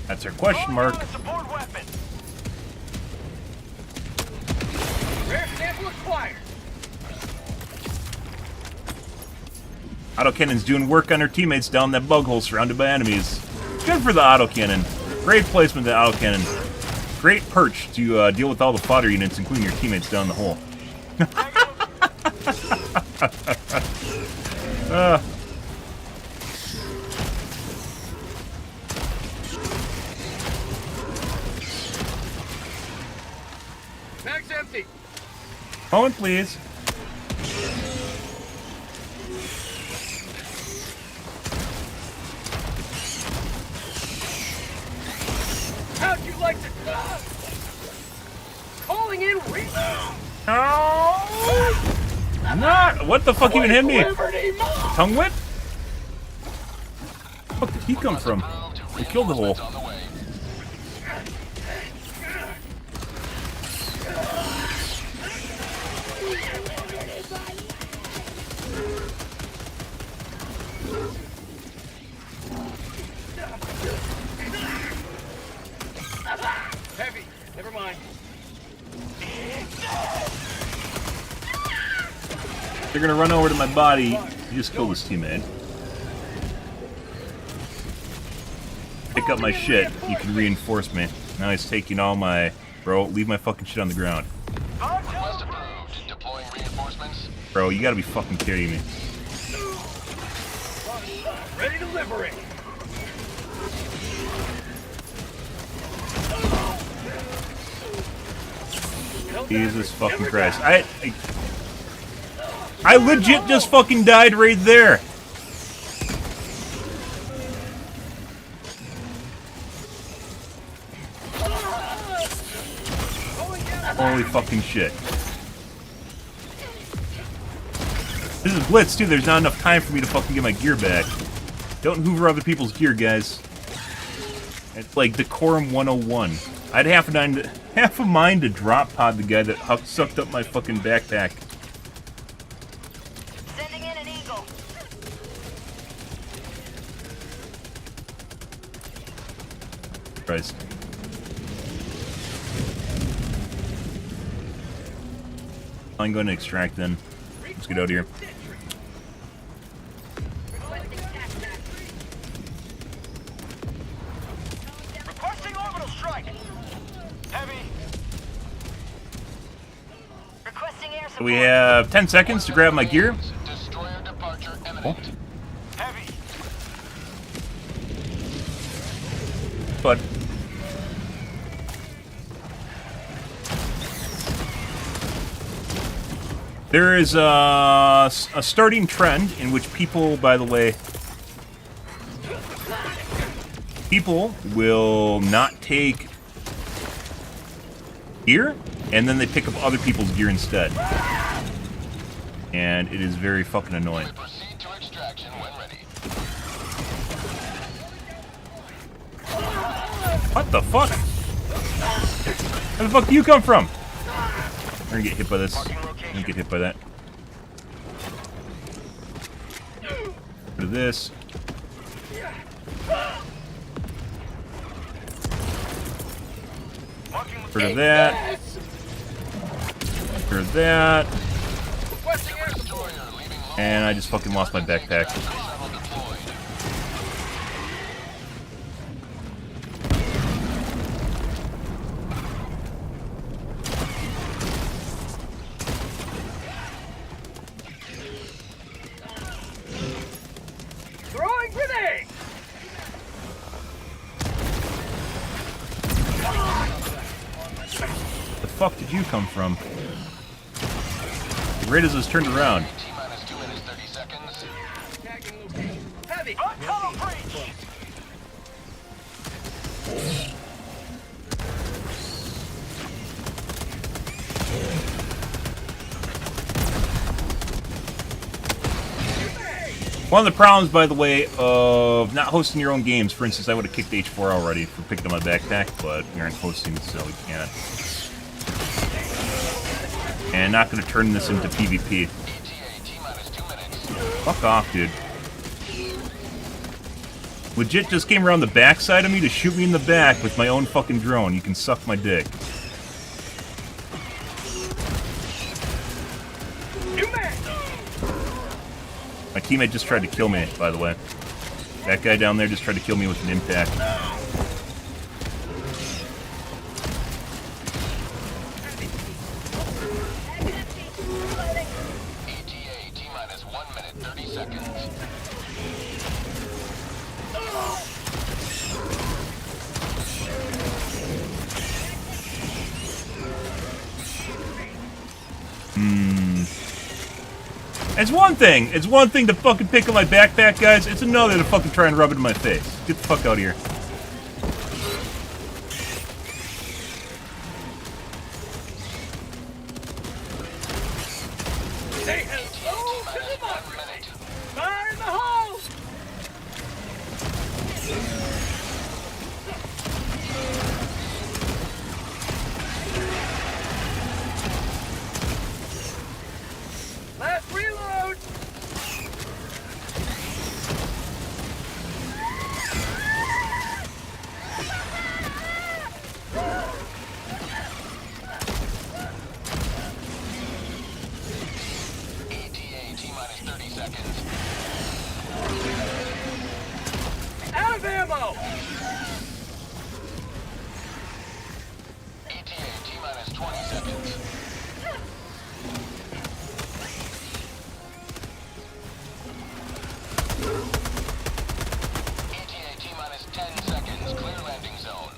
That's our question mark. Support weapon. Rare sample acquired. Autocannon's doing work on her teammates down that bug hole surrounded by enemies. Good for the autocannon. Great placement of the autocannon. Great perch to deal with all the fodder units, including your teammates down the hole. Mag's empty. Moment, please. How'd you like to... Calling in Not. What the fuck even hit me? Liberty Mom! Tongue whip? Where the fuck did he come from? We killed the hole. On the way. Heavy. Never mind. They're gonna run over to my body. You just killed this teammate. Pick up my shit. You can reinforce me. Now he's taking all my... Bro, leave my fucking shit on the ground. Request approved. Deploying reinforcements. Bro, you gotta be fucking kidding me. Ready to liberate. Jesus fucking Christ. I legit just fucking died right there. Holy fucking shit. This is Blitz, too. There's not enough time for me to fucking get my gear back. Don't hoover other people's gear, guys. It's like Decorum 101. I'd half a mind to drop pod the guy that sucked up my fucking backpack. Sending in an eagle. Christ. I'm going to extract then. Let's get out of here. Requesting orbital strike. Heavy. Requesting air So support. we have 10 seconds to grab my gear. Destroyer departure imminent. Heavy. But there is a starting trend in which people, by the way, people will not take gear, and then they pick up other people's gear instead. And it is very fucking annoying. Proceed to extraction when ready. What the fuck? Where the fuck do you come from? I'm gonna get hit by this. I'm gonna get hit by that. Rid of this. Rid of that. Rid of that. Requesting air support. Destroyer leaving low. And I just fucking lost my backpack. Shuttle deployed. Throwing grenade. The fuck did you come from? right as I was turned around. T-minus 2 minutes, 30 seconds. Tagging location. Heavy. One of the problems, by the way, of not hosting your own games, for instance, I would have kicked H4 already for picking up my backpack, but we aren't hosting, so we can't. And not going to turn this into PvP. ETA, T-minus 2 minutes. Fuck off, dude. Legit just came around the backside of me to shoot me in the back with my own fucking drone. You can suck my dick. My teammate just tried to kill me, by the way. That guy down there just tried to kill me with an impact. ETA, T-minus 1 minute, 30 seconds. It's one thing. It's one thing to fucking pick up my backpack, guys. It's another to fucking try and rub it in my face. Get the fuck out of here. Say hello to democracy. Fire in the hole. Last reload. ETA, T-minus 30 seconds. Out of ammo. ETA, T-minus 20 seconds. ETA, T-minus 10 seconds. Clear landing zone.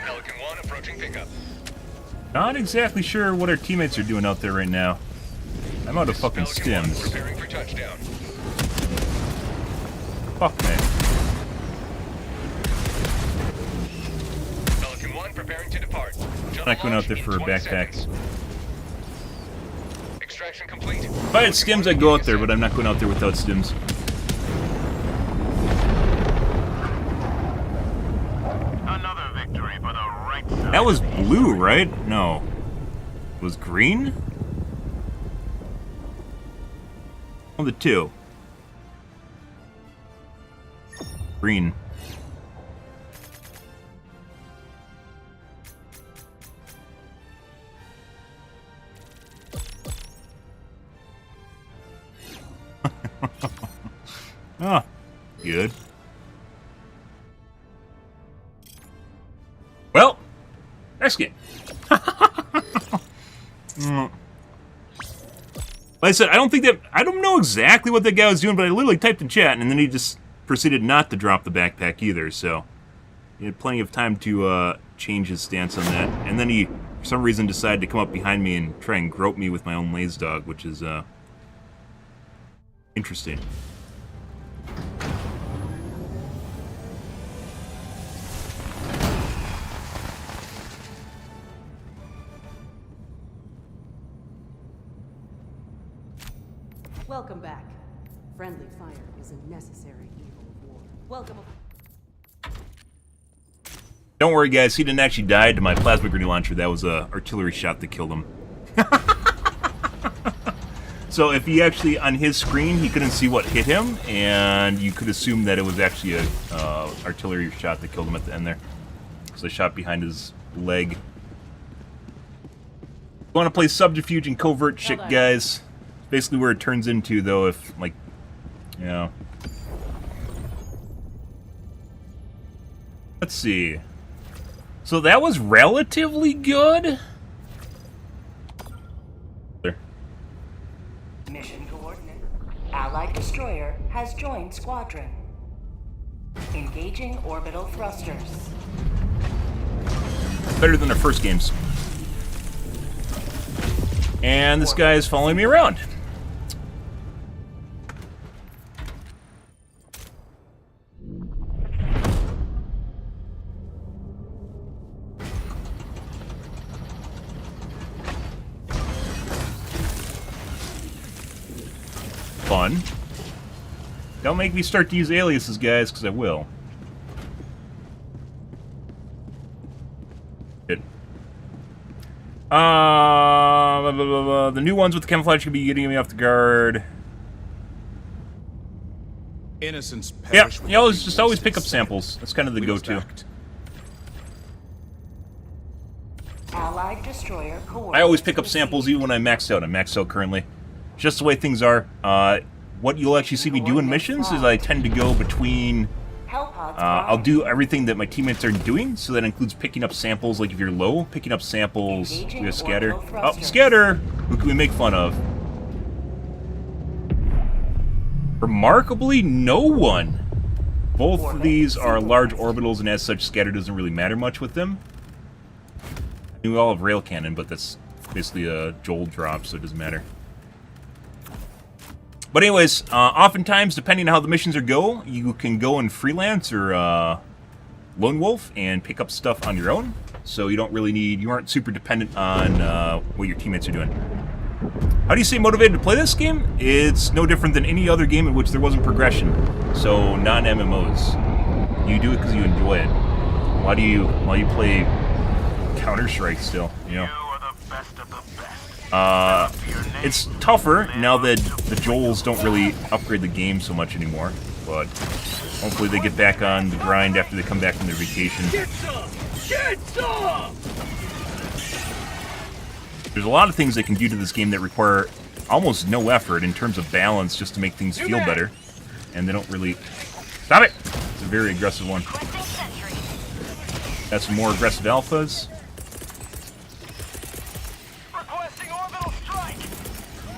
Pelican 1 approaching pickup. Not exactly sure what our teammates are doing out there right now. I'm out of fucking Pelican 1 stims. preparing for touchdown. Fuck, man. Pelican 1 preparing to depart. I'm not going out there for a backpack. Extraction complete. If I had stims, I'd go out there, but I'm not going out there without stims. Another victory for the right side. That was blue, right? No. It was green? Oh, the two. Green. Ah, good. Well, next game. Like I said, I don't know exactly what that guy was doing, but I literally typed in chat, and then he just proceeded not to drop the backpack either, so he had plenty of time to change his stance on that. And then he, for some reason, decided to come up behind me and try and grope me with my own laser dog, which is interesting. Welcome back. Friendly fire is a necessary evil of war. Welcome. Don't worry, guys. He didn't actually die to my plasma grenade launcher. That was a artillery shot that killed him. So if he actually, on his screen, he couldn't see what hit him, and you could assume that it was actually a artillery shot that killed him at the end there. So I shot behind his leg. You want to play subterfuge and covert shit, guys? Basically where it turns into, though, if, like, you know. Let's see. So that was relatively good. There. Mission coordinate. Allied destroyer has joined squadron. Engaging orbital thrusters. Better than our first games. And this guy is following me around. Fun. Don't make me start to use aliases, guys, because I will. Good. The new ones with the camouflage could be getting me off the guard. Innocence Yeah, perish with you always the just always wasted pick up sin. samples. That's kind of the We must go-to. act. Allied destroyer coordinates. I always pick up received. samples even when I'm maxed out. I'm maxed out currently. Just the way things are. What you'll actually see me do in missions is I tend to go between... Hellpods I'll prime. do everything that my teammates are doing, so that includes picking up samples, like if you're low, picking up samples. We Engaging got scatter. orbital Oh, thrusters. scatter! Who can we make fun of? Remarkably, no one. Both of these are large orbitals, and as such, scatter doesn't really matter much with them. I mean, we all have rail cannon, but that's basically a joel drop, so it doesn't matter. But anyways, oftentimes, depending on how the missions are go, you can go and freelance or lone wolf and pick up stuff on your own. So you don't really need, you aren't super dependent on what your teammates are doing. How do you stay motivated to play this game? It's no different than any other game in which there wasn't progression. So non-MMOs. You do it because you enjoy it. Why do you play Counter-Strike still? You know. You are the best of the best. It's tougher now that the Joels don't really upgrade the game so much anymore, but hopefully they get back on the grind after they come back from their vacation. Get some! Get some! There's a lot of things they can do to this game that require almost no effort in terms of balance just to make things feel better, and they don't really... Stop it! It's a very aggressive one. Got some more aggressive alphas. Requesting orbital strike.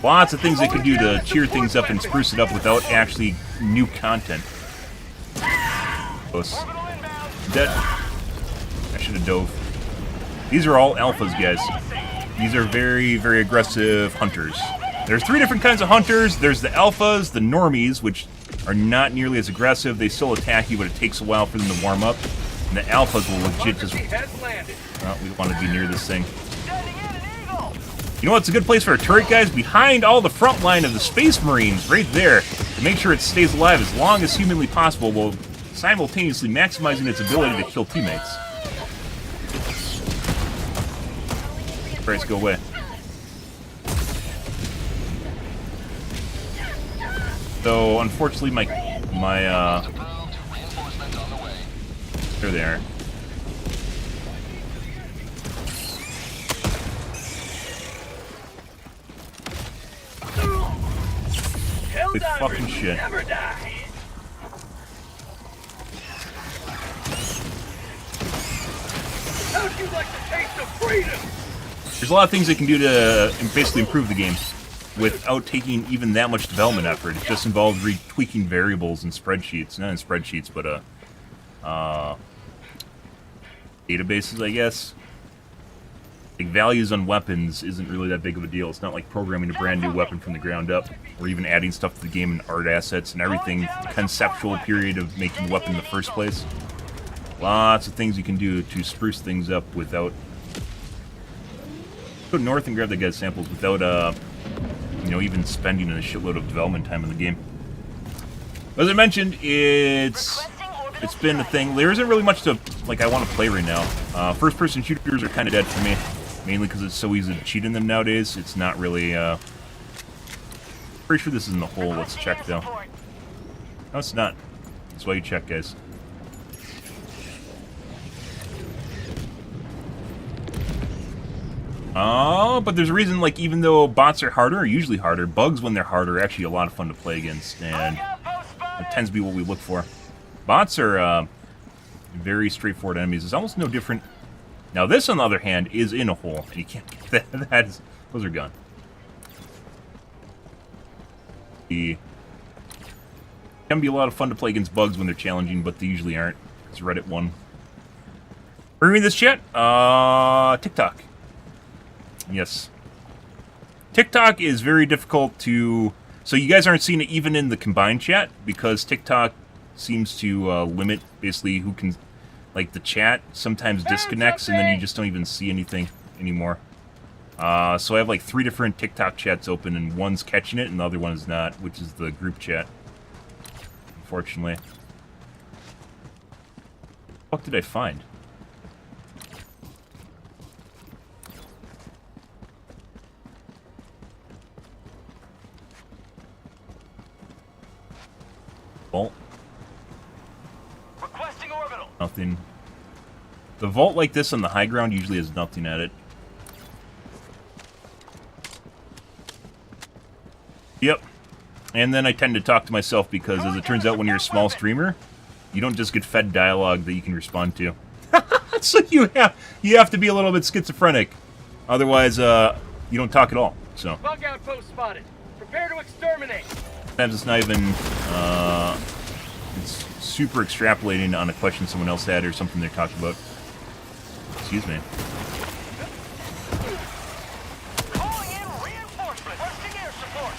Lots of things they can do to cheer things up and spruce it up without actually new content. Close. Dead. I should have dove. These are all alphas, guys. These are very, very aggressive hunters. There's 3 different kinds of hunters. There's the alphas, the normies, which are not nearly as aggressive. They still attack you, but it takes a while for them to warm up. And the alphas will legit just... Has landed. Oh, we want to be near this thing. You know what's a good place for a turret, guys? Behind all the front line of the Space Marines, right there, to make sure it stays alive as long as humanly possible while simultaneously maximizing its ability to kill teammates. Turrets, go away. So, unfortunately, my Approved. Reinforcements on the way. there they are. Good fucking shit. Never die. How'd you like the taste of freedom? There's a lot of things they can do to basically improve the game without taking even that much development effort. It just involves retweaking variables in spreadsheets. Not in spreadsheets, but databases, I guess. Like, values on weapons isn't really that big of a deal. It's not like programming a brand new weapon from the ground up, or even adding stuff to the game and art assets and everything, conceptual period of making the weapon in the first place. Lots of things you can do to spruce things up without... Go north and grab the guy's samples without, you know, even spending a shitload of development time in the game. As I mentioned, it's been a thing. There isn't really much to, like, I want to play right now. First-person shooters are kind of dead for me, mainly because it's so easy to cheat in them nowadays. It's not really, pretty sure this is in the hole. Let's check, though. No, it's not. That's why you check, guys. But there's a reason, like, even though bots are harder, or usually harder, bugs when they're harder are actually a lot of fun to play against, and it tends to be what we look for. Bots are, very straightforward enemies. It's almost no different. Now this, on the other hand, is in a hole, and you can't get that. Those are gone. Can be a lot of fun to play against bugs when they're challenging, but they usually aren't. It's Reddit 1. Reading this chat? TikTok. Yes. TikTok is very difficult to... So you guys aren't seeing it even in the combined chat, because TikTok seems to limit basically who can... Like, the chat sometimes disconnects, and then you just don't even see anything anymore. So I have like 3 different TikTok chats open, and one's catching it, and the other one is not, which is the group chat. Unfortunately. What did I find? Vault. Requesting orbital. Nothing. The vault like this on the high ground usually has nothing at it. Yep. And then I tend to talk to myself because, as it turns out, when you're a small streamer, you don't just get fed dialogue that you can respond to. So you have to be a little bit schizophrenic. Otherwise, you don't talk at all. So Bug outpost spotted. Prepare to exterminate. sometimes it's not even... it's super extrapolating on a question someone else had or something they're talking about. Excuse me. Calling in reinforcement. Requesting air support.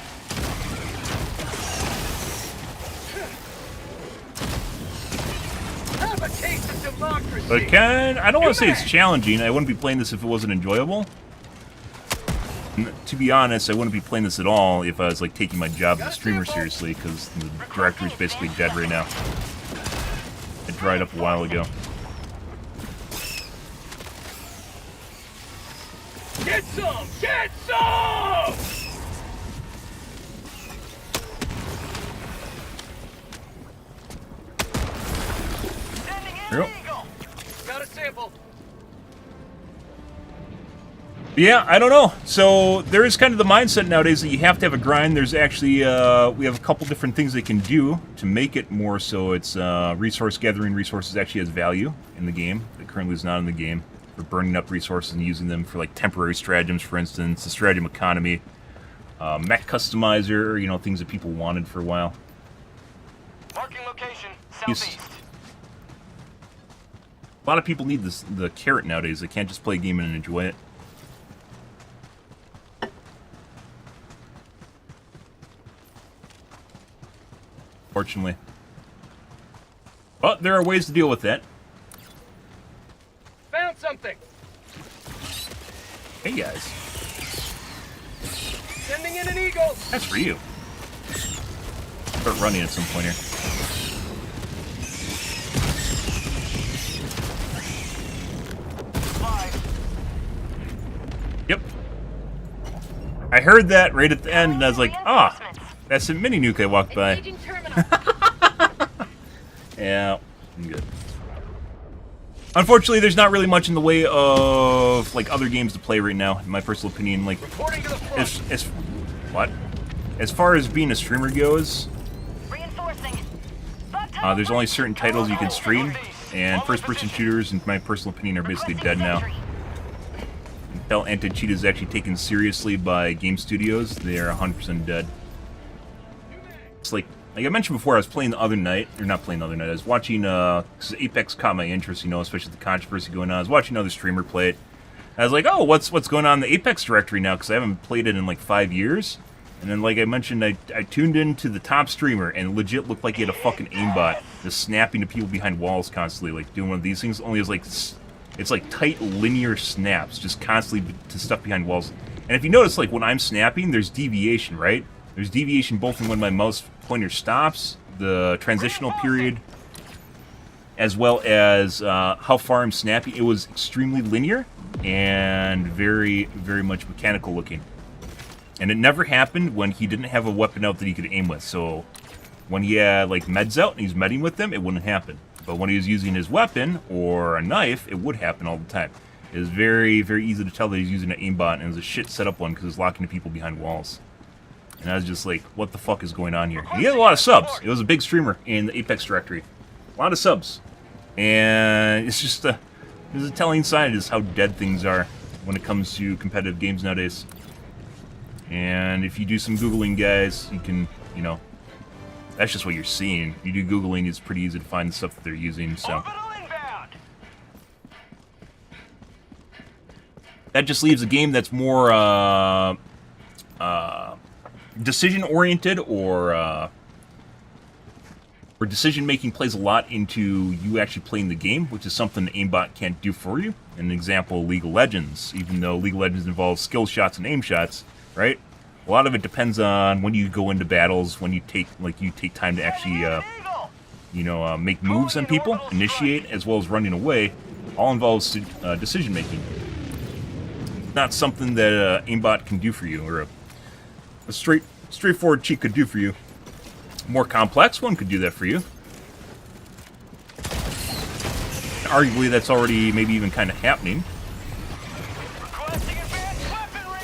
Have a taste of democracy. But I don't want to say it's challenging. I wouldn't be playing this if it wasn't enjoyable. To be honest, I wouldn't be playing this at all if I was like taking my job as a streamer seriously, because the directory's basically dead right now. It dried up a while ago. Get some! Get some! Sending in Yep. an eagle. Got a sample. Yeah, I don't know. So there is kind of the mindset nowadays that you have to have a grind. There's actually, we have a couple different things they can do to make it more so it's resource gathering resources actually has value in the game that currently is not in the game. For burning up resources and using them for like temporary stratagems, for instance, the stratagem economy, mech customizer, you know, things that people wanted for a while. Marking location. Yes. Southeast. A lot of people need the carrot nowadays. They can't just play a game and enjoy it. Fortunately. But there are ways to deal with that. Found something. Hey guys, Sending in an eagle. that's for you. Start running at some point here. Yep. I heard that right at the end, and I was like, ah, that's a mini nuke I walked by. Engaging terminal. Yeah, I'm good. Unfortunately, there's not really much in the way of like other games to play right now, in my personal opinion. Like, Reporting to the front. what? As far as being a streamer goes, Reinforcing. there's only certain titles you can stream, and first-person shooters, in my personal opinion, are basically dead now. Until anti-cheat is actually taken seriously by game studios, they are 100% dead. It's like I mentioned before, I was playing the other night, or not playing the other night, I was watching, because Apex caught my interest, you know, especially the controversy going on. I was watching another streamer play it. I was like, oh, what's going on in the Apex directory now, because I haven't played it in like 5 years. And then, like I mentioned, I tuned into the top streamer, and it legit looked like he had a fucking aimbot, just snapping to people behind walls constantly, like doing one of these things, only as like, it's like tight linear snaps, just constantly to stuff behind walls. And if you notice, like when I'm snapping, there's deviation, right? There's deviation both in when my mouse pointer stops, the transitional period, as well as how far I'm snapping. It was extremely linear and very, very much mechanical looking. And it never happened when he didn't have a weapon out that he could aim with. So when he had like meds out and he's medding with them, it wouldn't happen. But when he was using his weapon or a knife, it would happen all the time. It was very, very easy to tell that he's using an aimbot, and it was a shit setup one because it was locking the people behind walls. And I was just like, what the fuck is going on here? And he had a lot of subs. It was a big streamer in the Apex directory. A lot of subs. And it's just there's a telling sign of just how dead things are when it comes to competitive games nowadays. And if you do some Googling, guys, you can, you know, That's just what you're seeing. You do Googling, it's pretty easy to find the stuff that they're using, so. Orbital inbound. That just leaves a game that's more, decision-oriented, or decision-making plays a lot into you actually playing the game, which is something the aimbot can't do for you. An example, League of Legends. Even though League of Legends involves skill shots and aim shots, right? A lot of it depends on when you go into battles, when you take time to actually, make moves on people, initiate, as well as running away. All involves decision-making. Not something that aimbot can do for you, or a straightforward cheat could do for you. More complex one could do that for you. Arguably, that's already maybe even kind of happening. Requesting advanced weaponry.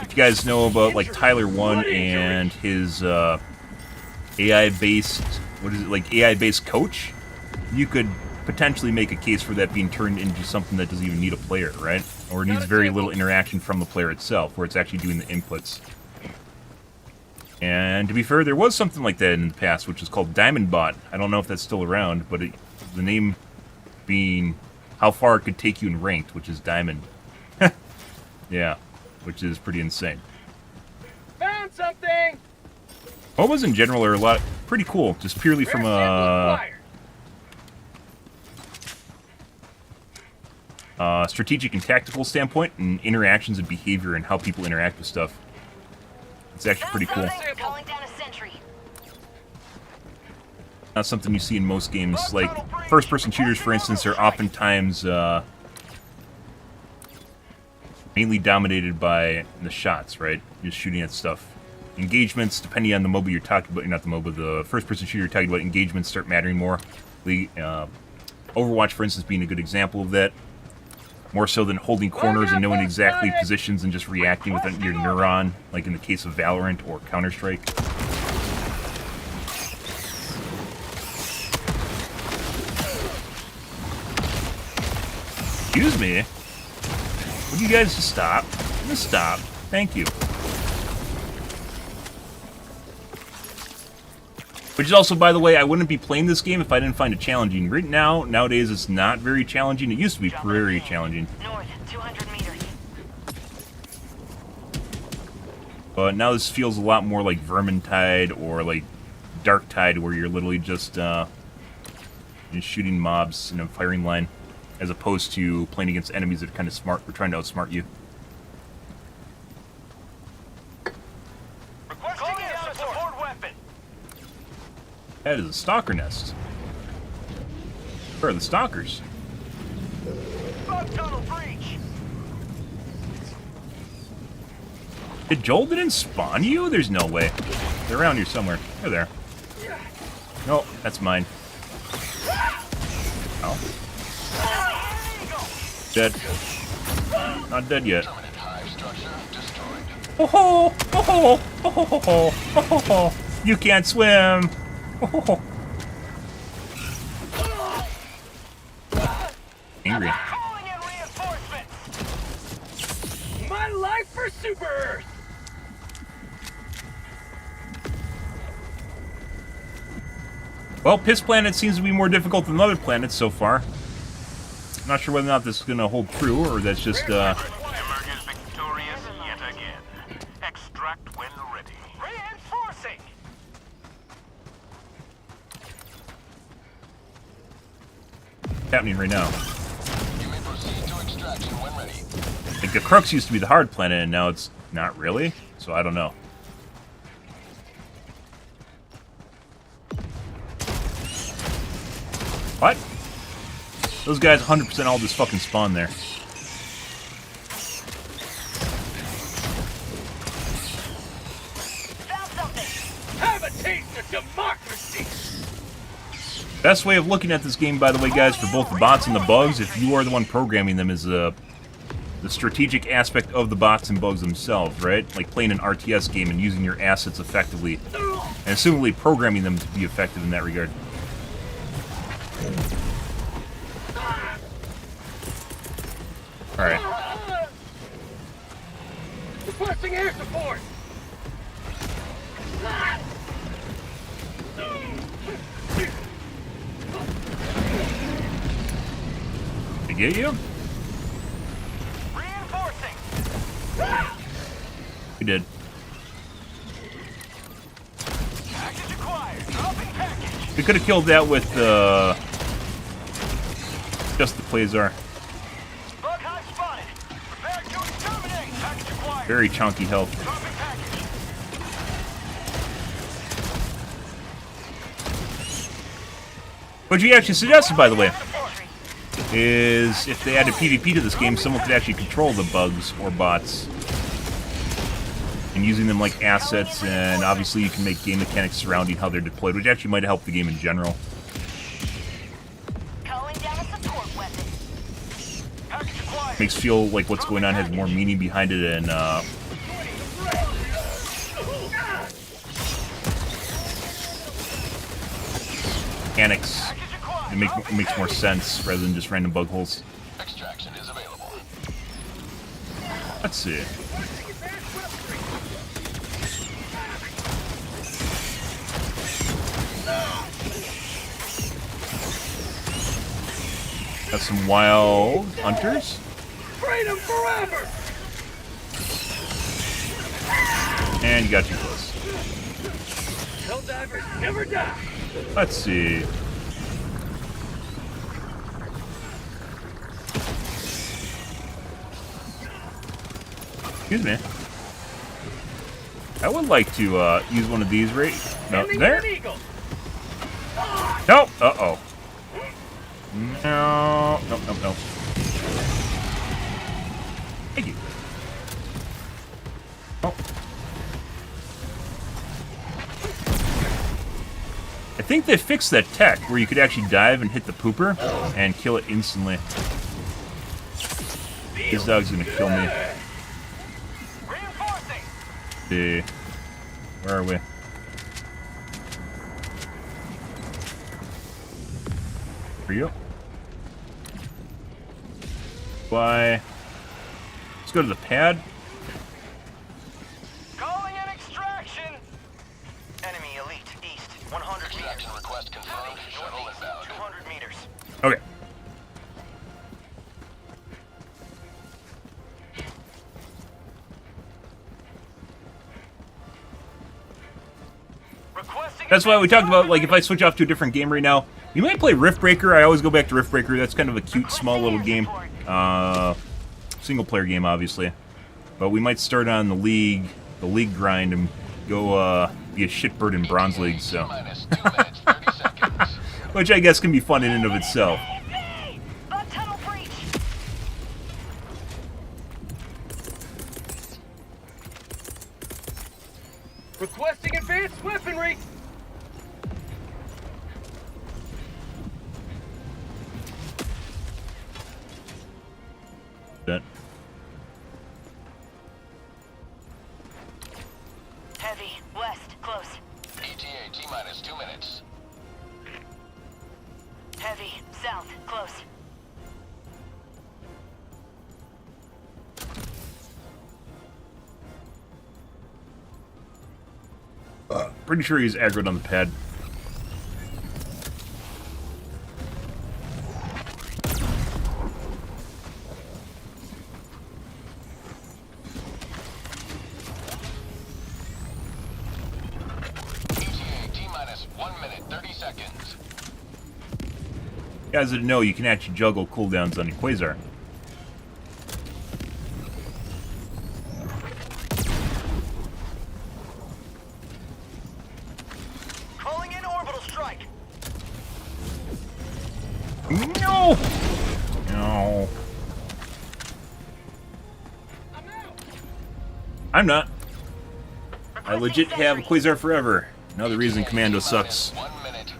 If you guys know about like Tyler 1 and his AI-based, AI-based coach, you could potentially make a case for that being turned into something that doesn't even need a player, right? Or needs very little interaction from the player itself, where it's actually doing the inputs. And to be fair, there was something like that in the past, which is called Diamond Bot. I don't know if that's still around, but the name being how far it could take you in ranked, which is Diamond. Yeah, which is pretty insane. Found something. MOBAs in general are pretty cool, just purely from a strategic and tactical standpoint, and interactions and behavior and how people interact with stuff. It's actually pretty cool. Calling down a sentry. Not something you see in most games. Like, first-person shooters, for instance, are oftentimes mainly dominated by the shots, right? Just shooting at stuff. Engagements, depending on the MOBA you're talking about, not the MOBA, the first-person shooter you're talking about, engagements start mattering more. Overwatch, for instance, being a good example of that. More so than holding corners and knowing exactly positions and just reacting with your neuron, like in the case of Valorant or Counter-Strike. Excuse me? Would you guys just stop? Just stop. Thank you. Which is also, by the way, I wouldn't be playing this game if I didn't find it challenging. Right now, nowadays, it's not very challenging. It used to be very challenging. North, 200 meters. But now this feels a lot more like Vermintide or like Darktide, where you're literally just shooting mobs in a firing line, as opposed to playing against enemies that are kind of smart, or trying to outsmart you. Requesting air support weapon. That is a stalker nest. Where are the stalkers? Bug tunnel breach. Did Joel didn't spawn you? There's no way. They're around here somewhere. They're there. No, that's mine. Oh. Dead. Not dead yet. Oh ho! Oh ho! Oh ho! Oh ho! Oh ho! You can't swim! Oh ho! Angry. Calling in reinforcements. My life for Super Earth. Well, Piss Planet seems to be more difficult than other planets so far. Not sure whether or not this is going to hold true, or that's just, Emerges victorious yet again. Extract when ready. Reinforcing. happening right now. You may proceed to extraction when ready. Like, the Crux used to be the hard planet, and now it's not really, so I don't know. What? Those guys 100% all just fucking spawn there. Found something. Have a taste of democracy. Best way of looking at this game, by the way, guys, for both the bots and the bugs, if you are the one programming them, is the strategic aspect of the bots and bugs themselves, right? Like playing an RTS game and using your assets effectively, and assumably programming them to be effective in that regard. Alright. Requesting air support. Did I get you? Reinforcing. We did. Package acquired. Dropping package. We could have killed that with just the Quasar. Bug hive spotted. Prepare to exterminate. Package acquired. Very chunky health. Dropping package. What you actually suggested, by the way, is if they added PvP to this game, someone could actually control the bugs or bots. And using them like assets, and obviously you can make game mechanics surrounding how they're deployed, which actually might help the game in general. Calling down a support weapon. Package acquired. Makes feel like what's going on has more meaning behind it, and mechanics. It makes more sense rather than just random bug holes. Extraction is available. Let's see. Got some wild hunters. Freedom forever! And you got too close. Helldivers never die! Let's see. Excuse me. I would like to use one of these right no, Ending there. an eagle! Nope. Uh-oh. No. Nope, nope, nope. Thank you. Oh. I think they fixed that tech where you could actually dive and hit the pooper and kill it instantly. This dog's gonna kill me. Reinforcing. See. Where are we? For you? Why? Let's go to the pad. Calling in extraction. Enemy elite east. 100 Extraction meters. request confirmed. Shuttle Northeast. inbound. 200 meters. Okay. Requesting. That's why we talked about, like, if I switch off to a different game right now, you might play Riftbreaker. I always go back to Riftbreaker. That's kind of a cute, small little game. Single-player game, obviously. But we might start on the league grind, and go be a shitbird in Bronze League, so. Minus 2 minutes, 30 seconds. Which I guess can be fun in and of itself. The tunnel breach. Requesting advanced weaponry! That. Heavy, west, close. ETA T-minus 2 minutes. Heavy, south, close. Pretty sure he's aggroed on the pad. ETA T-minus 1 minute, 30 seconds. You guys didn't know you can actually juggle cooldowns on your Quasar. Calling in orbital strike. No! No. I'm not. I legit have Quasar forever. Another reason Commando sucks. 1 minute.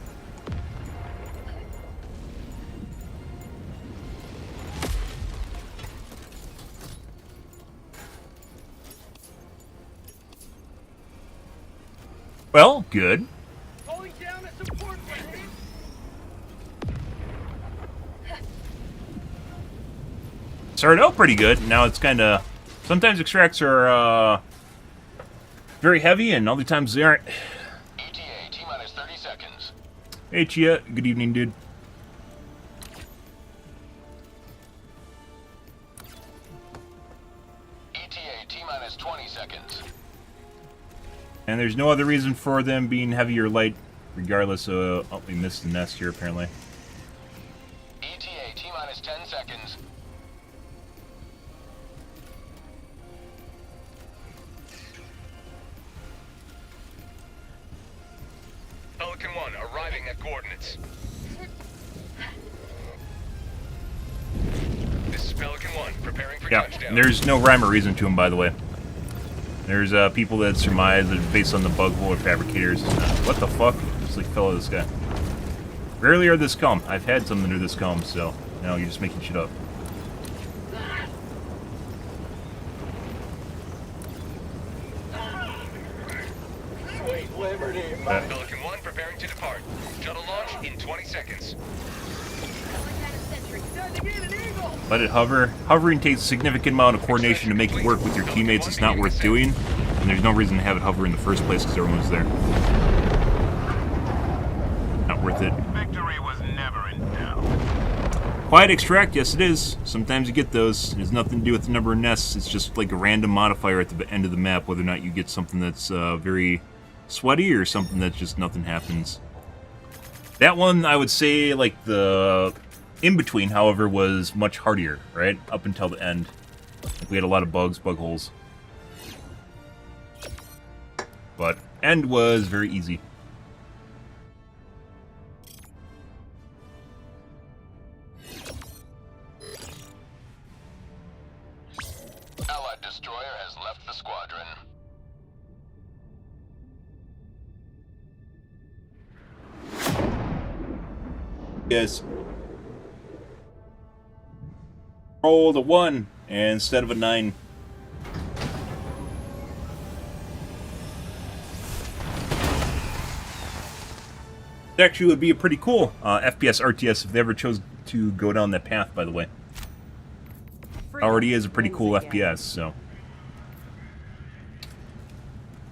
Well, good. Calling down a support weapon! Started out pretty good. Now it's kind of. Sometimes extracts are very heavy, and other times they aren't. ETA, T-minus 30 seconds. Hey, Chia. Good evening, dude. ETA, T-minus 20 seconds. And there's no other reason for them being heavy or light, regardless of... Oh, we missed the nest here, apparently. ETA, T-minus 10 seconds. Pelican 1 arriving at coordinates. This is Pelican 1 preparing for Yeah, touchdown. there's no rhyme or reason to them, by the way. There's people that surmise that it's based on the bug hole or fabricators. What the fuck? Just like fell out of the sky. Rarely are this calm. I've had some that are this calm, so no, you're just making shit up. Sweet liberty. Pelican 1 preparing to depart. Shuttle launch in 20 seconds. Let it hover. Hovering takes a significant amount of coordination to make it work with your teammates. It's not worth doing, and there's no reason to have it hover in the first place because everyone's there. Not worth it. Victory was never in doubt. Quiet extract, yes it is. Sometimes you get those. It has nothing to do with the number of nests. It's just like a random modifier at the end of the map, whether or not you get something that's very sweaty or something that just nothing happens. That one, I would say, like the in-between, however, was much hardier, right? Up until the end. Like we had a lot of bugs, bug holes. But end was very easy. Allied destroyer has left the squadron. Yes. Rolled a 1 instead of a 9. It actually would be a pretty cool FPS RTS if they ever chose to go down that path, by the way. Already is a pretty cool FPS, so.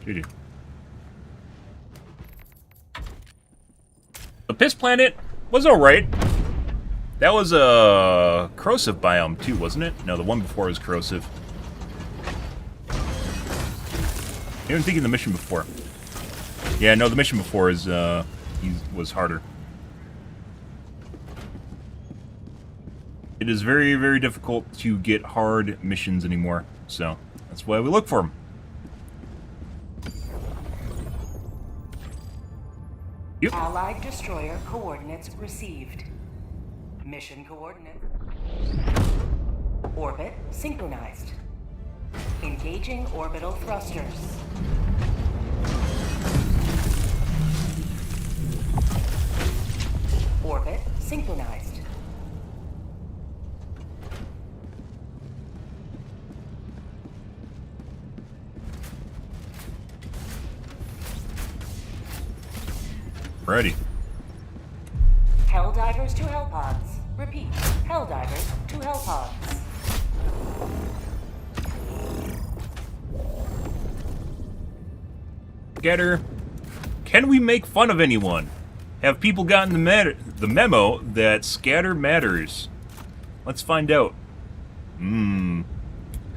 GG. The Piss Planet was alright. That was a corrosive biome too, wasn't it? No, the one before was corrosive. Even thinking the mission before. Yeah, no, the mission before is was harder. It is very, very difficult to get hard missions anymore, so that's why we look for them. Yep. Allied destroyer coordinates received. Mission coordinates. Orbit synchronized. Engaging orbital thrusters. Orbit synchronized. Ready. Helldivers to Hellpods. Repeat. Helldivers to Hellpods. Getter, can we make fun of anyone? Have people gotten the memo that scatter matters? Let's find out. Ha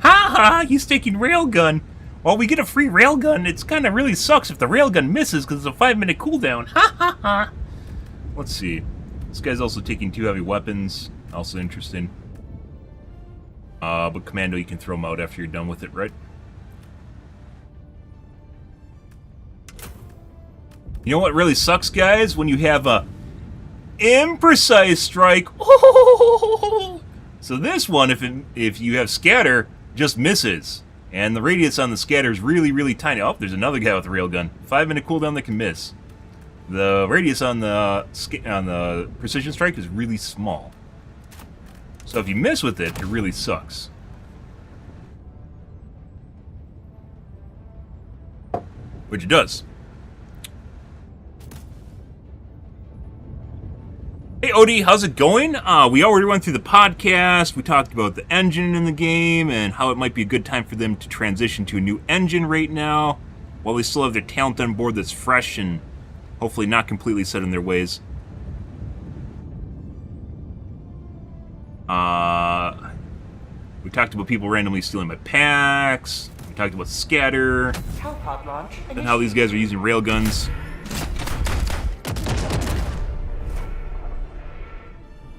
ha! He's taking railgun. Well, we get a free railgun. It's kind of really sucks if the railgun misses because it's a 5-minute cooldown. Ha ha ha! Let's see. This guy's also taking 2 heavy weapons. Also interesting. But Commando, you can throw them out after you're done with it, right? You know what really sucks, guys? When you have a imprecise strike. Oh! So this one, if you have scatter, just misses. And the radius on the scatter is really, really tiny. Oh, there's another guy with a railgun. 5-minute cooldown that can miss. The radius on the precision strike is really small. So if you miss with it, it really sucks. Which it does. Hey Odie, how's it going? We already went through the podcast. We talked about the engine in the game and how it might be a good time for them to transition to a new engine right now. while they still have their talent on board that's fresh and hopefully not completely set in their ways. We talked about people randomly stealing my packs. We talked about scatter. Hellpod launch. And how these guys are using railguns.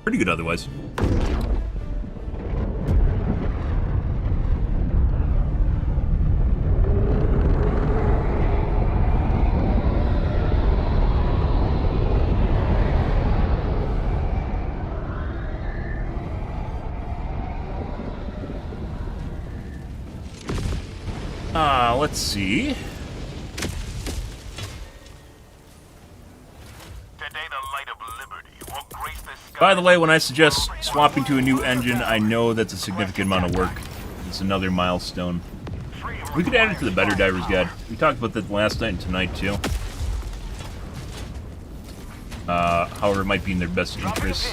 Pretty good otherwise. Let's see. Today the light of liberty will grace the sky. By the way, when I suggest swapping to a new engine, I know that's a significant amount of work. It's another milestone. We could add it to the Better Divers Guide. We talked about that last night and tonight, too. However, it might be in their best interest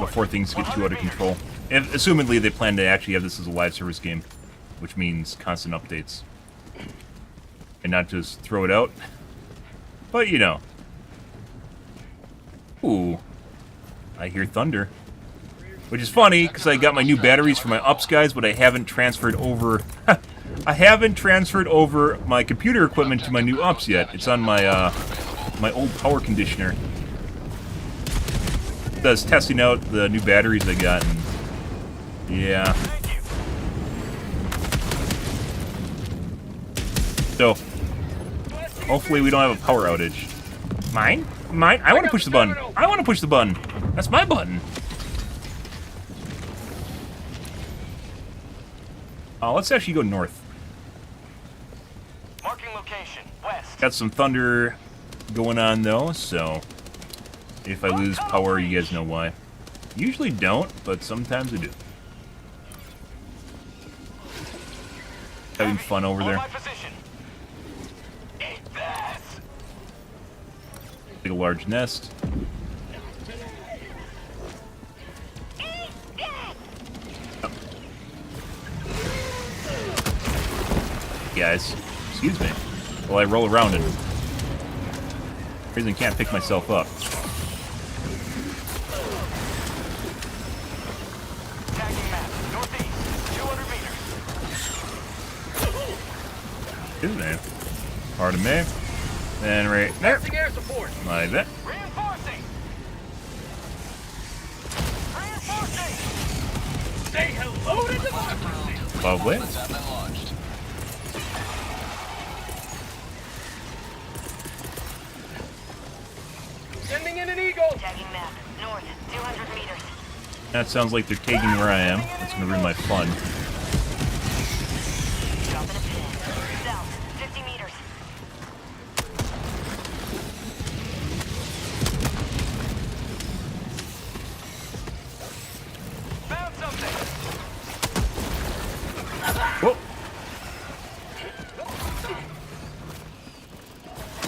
before things get too out of control. If, assumedly, they plan to actually have this as a live service game, which means constant updates. And not just throw it out. But, you know. Ooh. I hear thunder. Which is funny, because I got my new batteries for my ups, guys, but I haven't transferred over... I haven't transferred over my computer equipment to my new ups yet. It's on my, my old power conditioner. I was testing out the new batteries I got, and... yeah. So, hopefully we don't have a power outage. Mine? Mine? I want to push the button. I want to push the button. That's my button. Let's actually go north. Marking location, west. Got some thunder going on, though, so if I lose power, you guys know why. Usually don't, but sometimes I do. Having fun over there. Take a large nest. Oh. Guys, excuse me. While I roll around and reason can't pick myself up. Tagging map, northeast, 200 meters. Excuse me. Pardon me. And right there. Air support. Like that. Reinforcing. Reinforcing. Say hello to democracy. Lovely. Have been launched. Sending in an eagle. Tagging map. North, 200 meters. That sounds like they're taking where I am. That's gonna ruin my fun. Dropping a pin. South, 50 meters. Found something. Whoa.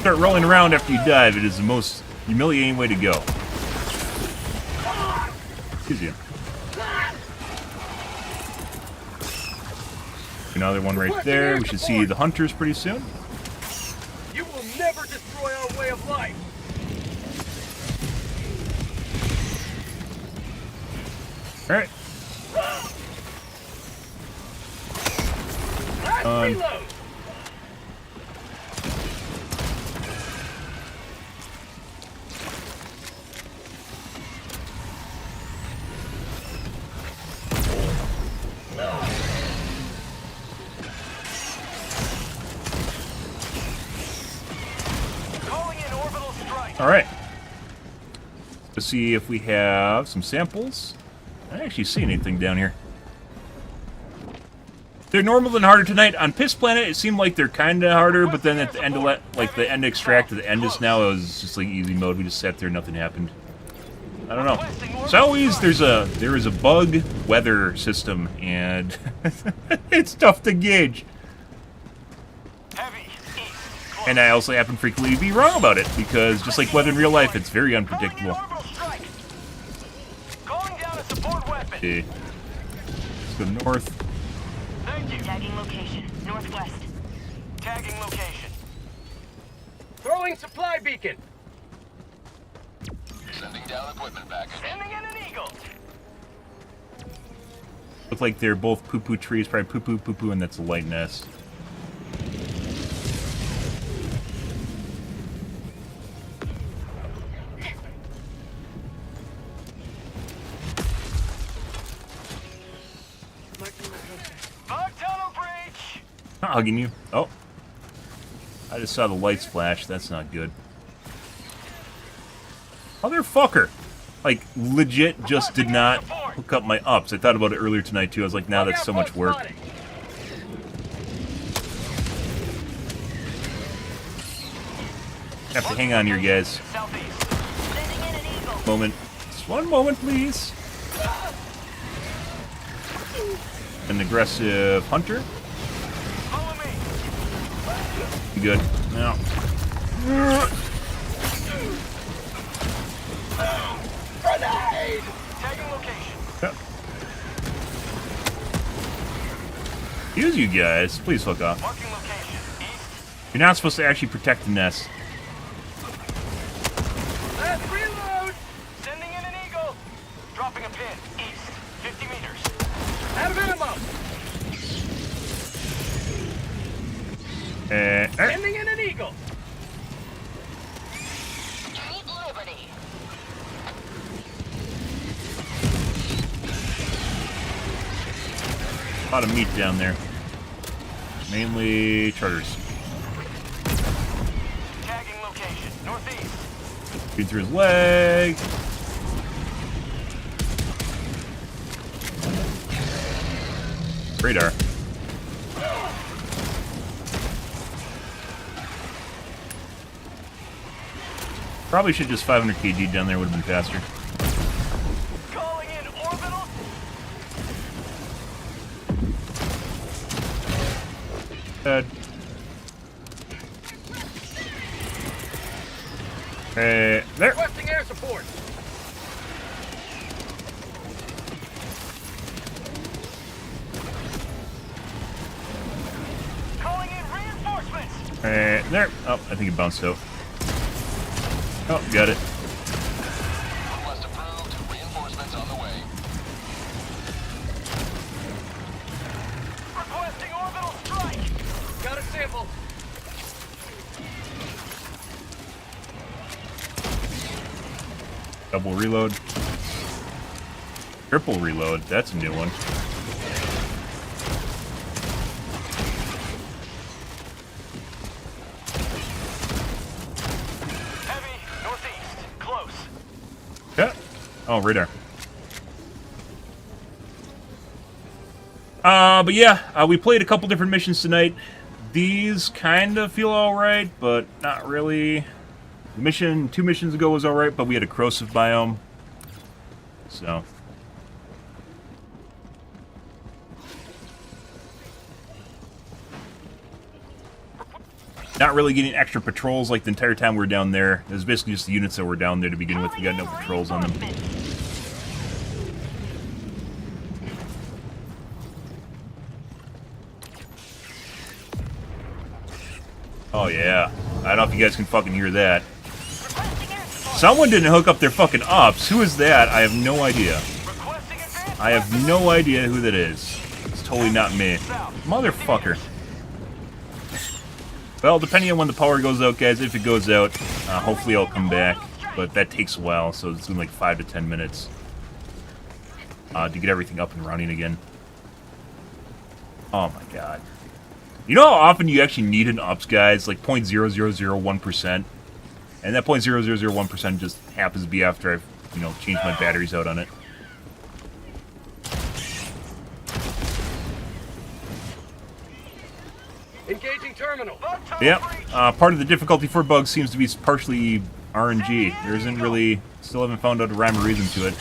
Start rolling around after you dive. It is the most humiliating way to go. Excuse you. Another one right there. We should see the hunters pretty soon. You will never destroy our way of life. Alright. Reload. Calling in orbital strike. Alright. Let's see if we have some samples. I don't actually see anything down here. They're normal and harder tonight. On Piss Planet, it seemed like they're kind of harder, but then at the end of like the end extract at the end just now, it was just like easy mode. We just sat there, nothing happened. I don't know. As always, there is a bug weather system, and it's tough to gauge. Heavy east. Close. And I also happen frequently to be wrong about it, because just like weather in real life, it's very unpredictable. Calling in orbital strike. Calling down a support weapon. Okay. Let's go north. Thank you. Tagging location. Northwest. Tagging location. Throwing supply beacon. Sending down equipment package. Sending in an eagle. Look like they're both poo-poo trees, probably poo-poo, poo-poo, and that's a light nest. Bug tunnel breach. Not hugging you. Oh. I just saw the lights flash. That's not good. Motherfucker! Like, legit just did not hook up my ups. I thought about it earlier tonight, too. I was like, now that's so much work. Have to hang on here, guys. Southeast. Sending in an eagle. Moment. Just one moment, please. An aggressive hunter. Follow me. Good. Now. Grenade. Tagging location. Yep. Use you guys. Please fuck off. Marking location. East. You're not supposed to actually protect the nest. Last reload. Sending in an eagle. Dropping a pin. East. 50 meters. Out of ammo. Sending in an eagle. Keep liberty. A lot of meat down there. Mainly charters. Tagging location. Northeast. Shooting through his leg. Radar. Probably should just 500 kg down there, would have been faster. Calling in orbital. Dead. Hey, there. Requesting air support. Calling in reinforcements. Hey, there. Oh, I think it bounced out. Oh, got it. Request approved. Reinforcements on the way. Requesting orbital strike. Got a sample. Double reload. Triple reload. That's a new one. Heavy. Northeast. Close. Yeah. Oh, radar. But yeah, we played a couple different missions tonight. These kind of feel alright, but not really. The mission 2 missions ago was alright, but we had a corrosive biome. So. Not really getting extra patrols like the entire time we were down there. It was basically just the units that were down there to begin with. We got no patrols on them. Oh yeah. I don't know if you guys can fucking hear that. Someone didn't hook up their fucking ups. Who is that? I have no idea. Requesting advance. I have no idea who that is. It's totally not me. Motherfucker. Well, depending on when the power goes out, guys, if it goes out, hopefully I'll come back. But that takes a while, so it's in like 5 to 10 minutes to get everything up and running again. Oh my god. You know how often you actually need an ups, guys? Like 0.0001%. And that 0.0001% just happens to be after I've, you know, changed my batteries out on it. Engaging terminal. Yep. Part of the difficulty for bugs seems to be partially RNG. There isn't really... Still haven't found out a rhyme or reason to it.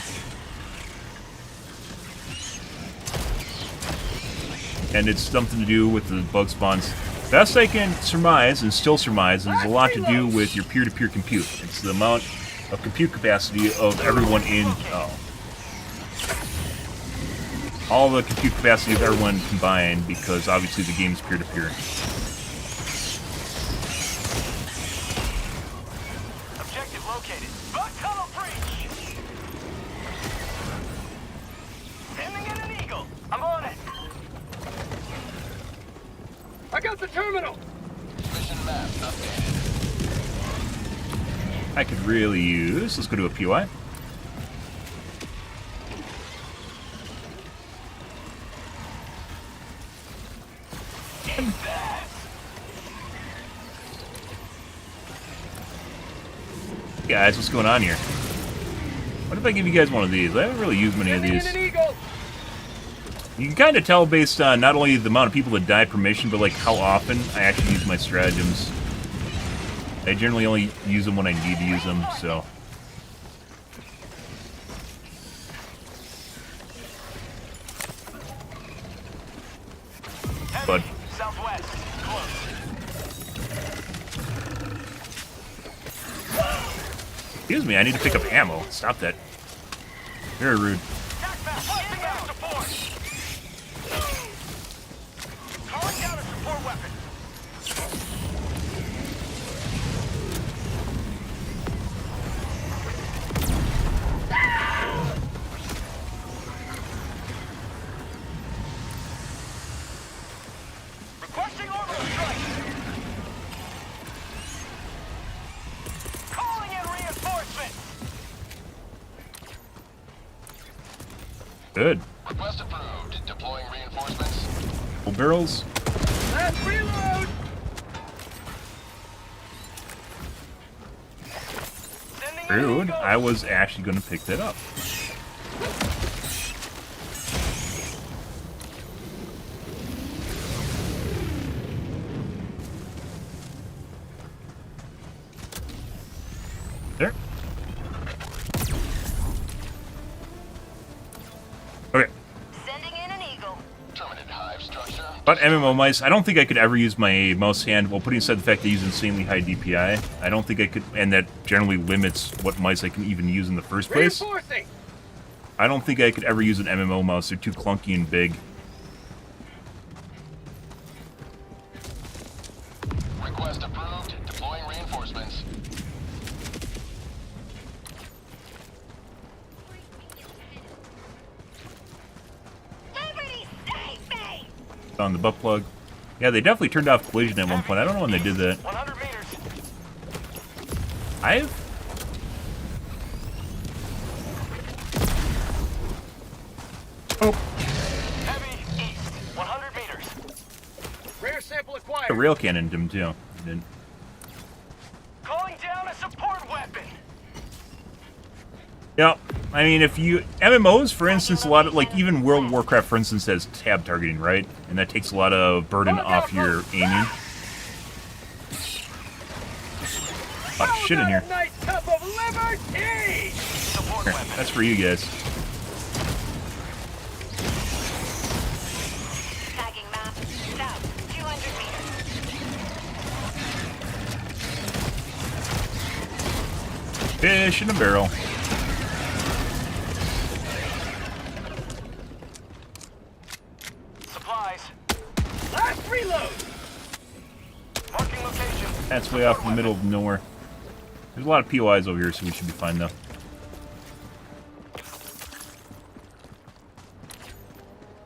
And it's something to do with the bug spawns. Best I can surmise, and still surmise, is a lot to do with your peer-to-peer compute. It's the amount of compute capacity of everyone in... Oh. All the compute capacity of everyone combined, because obviously the game's peer-to-peer. I got the terminal. Mission map updated. I could really use... Let's go to a POI. Guys, what's going on here? What if I give you guys one of these? I haven't really used many of these. You can kind of tell based on not only the amount of people that die per mission, but like how often I actually use my stratagems. I generally only use them when I need to use them, so... But... Southwest. Close. Excuse me, I need to pick up ammo. Stop that. Very rude. Busting out support. Calling down a support weapon. Requesting orbital strike. Calling in reinforcement. Good. Request approved. Deploying reinforcements. Full barrels. Last reload. Sending in Rude. Eagle. I was actually going to pick that up. There. Okay. Sending in an eagle. Terminate hive structure. But MMO mice, I don't think I could ever use my mouse hand, well, putting aside the fact they use insanely high DPI, I don't think I could, and that generally limits what mice I can even use in the first place. Reinforcing. I don't think I could ever use an MMO mouse. They're too clunky and big. Request approved. Deploying reinforcements. Somebody save me! On the butt plug. Yeah, they definitely turned off collision at one point. I don't know when they did that. 100 meters. I've... Oh, Heavy east. 100 meters. Rare sample a acquired. rail cannon him too. Didn't. Calling down a support weapon. Yeah, I mean, if you... MMOs, for instance, a lot of, like, even World of Warcraft, for instance, has tab targeting, right? And that takes a lot of burden off your aiming. A lot of shit in here. A nice cup of liberty. Support Here, weapon. that's for you guys. Tagging map. South. 200 meters. Fish in a barrel. Supplies. Last reload. Marking location. That's way off in the middle of nowhere. There's a lot of POIs over here, so we should be fine, though.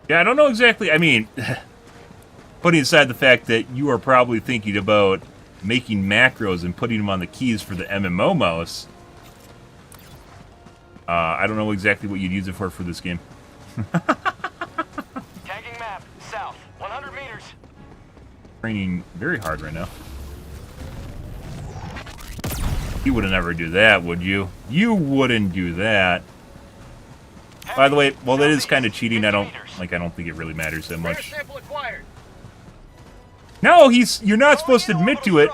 Yeah, I don't know exactly... I mean, putting aside the fact that you are probably thinking about making macros and putting them on the keys for the MMO mouse, I don't know exactly what you'd use it for this game. Tagging map. South. 100 meters. Training very hard right now. You would never do that, would you? You wouldn't do that. By the way, well, that is kind of cheating. I don't think it really matters that Rare much. sample acquired. No, you're not supposed to admit to it.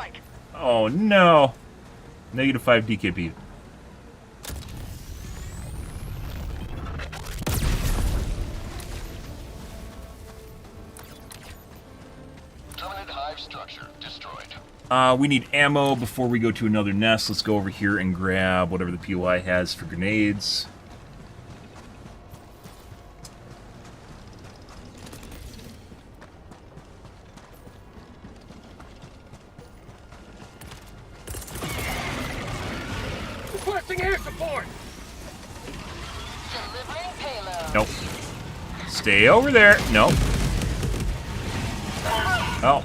Oh, no. -5 DKP. Terminate hive structure destroyed. We need ammo before we go to another nest. Let's go over here and grab whatever the POI has for grenades. Requesting air support. Delivering payload. Nope. Stay over there. Nope. Oh,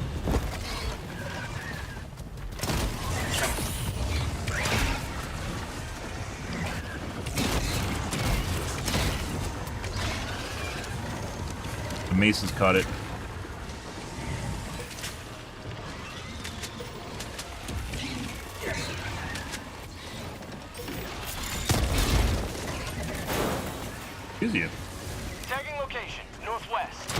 the maces caught it. Excuse you. Tagging location, northwest.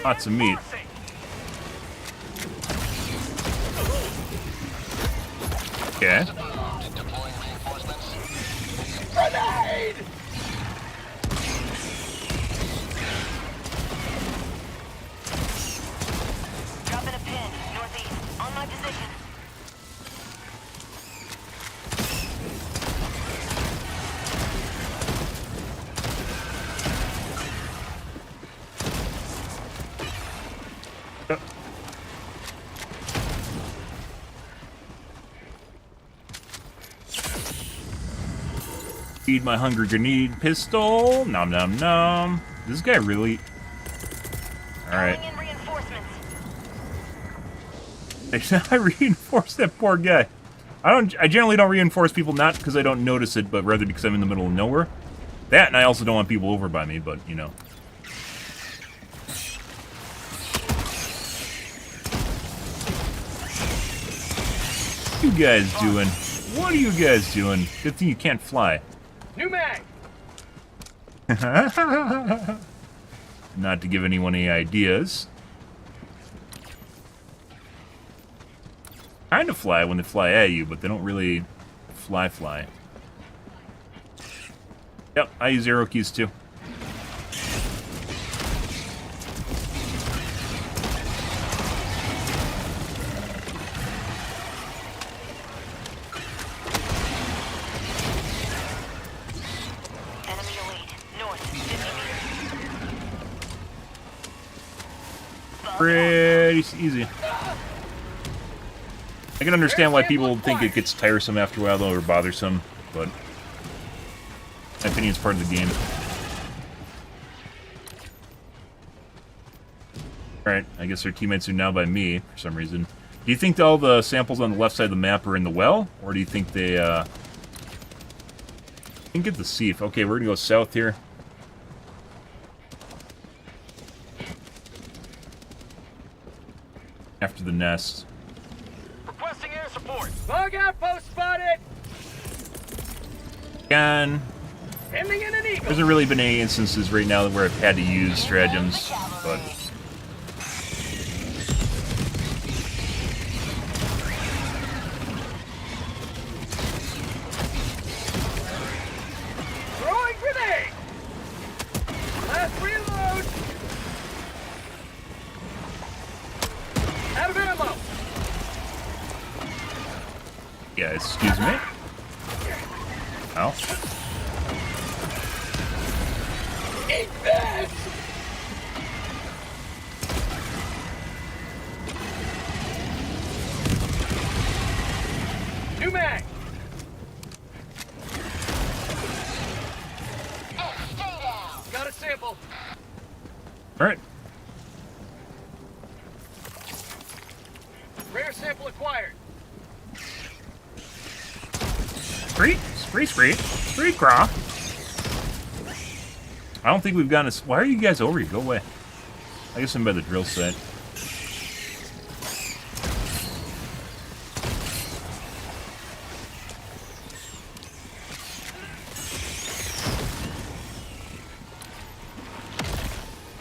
Lots of meat. Okay. Deploying reinforcements. Grenade! Dropping a pin, northeast. On my position. Feed my hunger grenade pistol. Nom nom nom. This guy really... Alright. Calling in reinforcements. I reinforce that poor guy. I generally don't reinforce people, not because I don't notice it, but rather because I'm in the middle of nowhere. That, and I also don't want people over by me, but, you know. What are you guys doing? What are you guys doing? Good thing you can't fly. New mag! Not to give anyone any ideas. Kind of fly when they fly at you, but they don't really fly. Yep, I use arrow keys too. Enemy elite. North, 50 meters. Pretty easy. I can understand why people think it gets tiresome after a while, though, or bothersome, but my opinion is part of the game. Alright, I guess our teammates are now by me, for some reason. Do you think all the samples on the left side of the map are in the well? Or do you think they, I can get the Seif. Okay, we're gonna go south here. After the nest. Requesting air support. Bug outpost spotted! Again, Sending in an there eagle. hasn't really been any instances right now where I've had to use stratagems, but... Throwing grenade! Last reload! Out of ammo! Yeah, excuse me. Ow. Eat this! New mag! Got a sample. Alright. Rare sample acquired. Spree craw. I don't think we've gotten a... Why are you guys over here? Go away. I guess I'm by the drill site.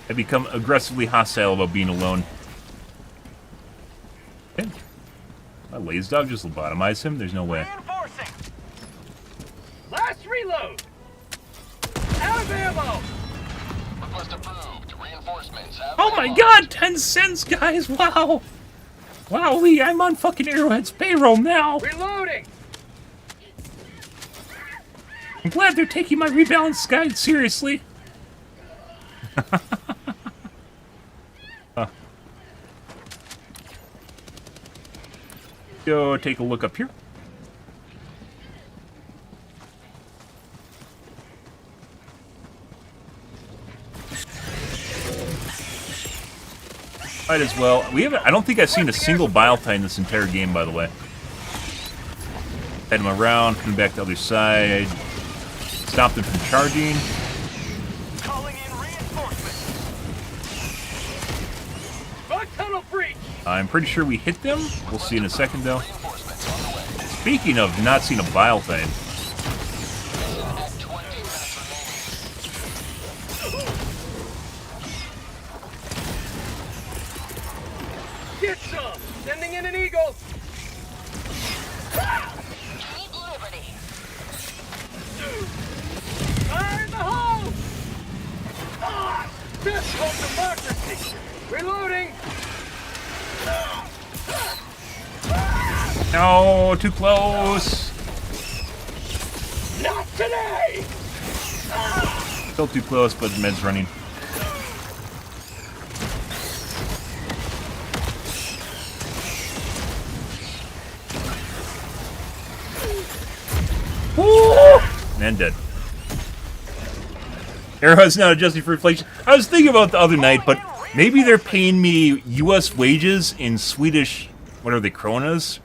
I become aggressively hostile about being alone. Okay. My lazy dog just lobotomized him? There's no way. Reinforcing. Last reload. Out of ammo. Request approved. Reinforcements have Oh my been god! 10 cents, guys! Wow! Wow, Lee, I'm on fucking Arrowhead's payroll now! Reloading. I'm glad they're taking my rebalance guide seriously. Go take a look up here. Might as well. We haven't. I don't think I've seen a single bile tie in this entire game, by the way. Head him around, coming back to the other side. stop them from charging. Calling in reinforcements. Bug tunnel breach! I'm pretty sure we hit them. We'll see in a second, though. Speaking of not seeing a bile thing. Get some! Sending in an eagle! Keep liberty. Fire in the hole! Ah! This called democracy! Reloading! No, too close. Not today! Still too close, but the med's running. Woo! And dead. Arrowhead's not adjusting for inflation. I was thinking about the other night, but maybe they're paying me U.S. wages in Swedish. What are they? Kronas?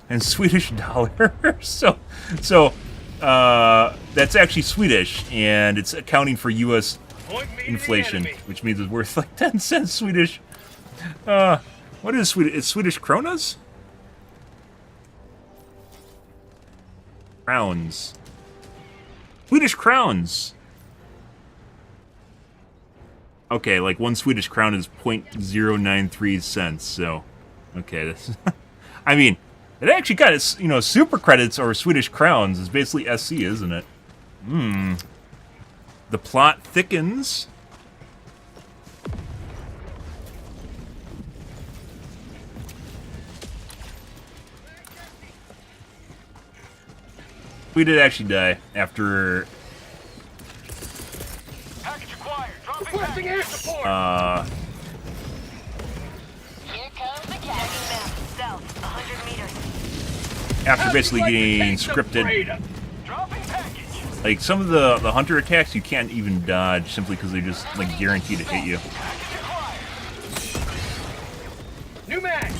And Swedish dollars. so that's actually Swedish, and it's accounting for U.S. inflation, which means it's worth like 10 cents Swedish. What is Swedish? It's Swedish kronas? Crowns. Swedish crowns. Okay, like 1 Swedish crown is 0.093 cents, so... Okay, this... I mean, it actually got its, you know, super credits or Swedish crowns is basically SC, isn't it? The plot thickens. We did actually die after... Package acquired. Dropping Requesting air package. support! Here comes the tagging map. South, 100 meters. After basically How'd you like to getting taste the scripted. freedom? Dropping package. Like, some of the hunter attacks you can't even dodge simply because they're just, like, guaranteed to hit you. Package acquired. New mag!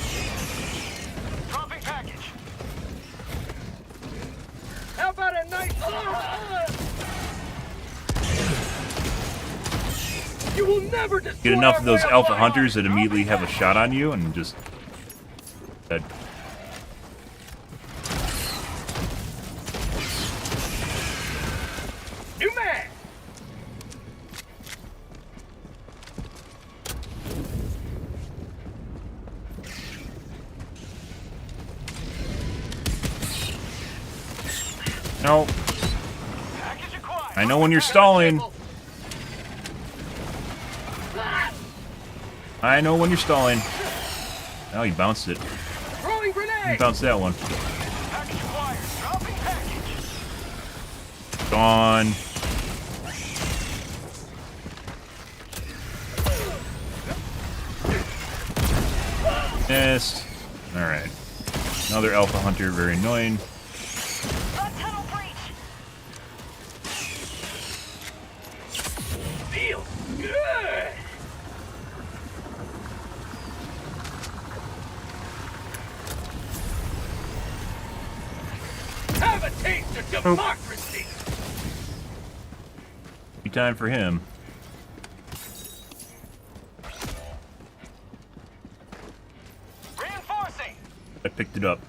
Dropping package. How about a nice... You will never destroy Get enough of those our way alpha life. hunters that immediately have a shot on you and just... Dead. New mag! No. Package acquired. I know when you're stalling. I know when you're stalling. Oh, he bounced it. Throwing He grenade! bounced that one. Package acquired. Dropping package. Gone. Missed. Alright. Another alpha hunter, very annoying. Bug tunnel breach. Feels good! Have a taste of democracy! Be time for him. Reinforcing. I picked it up.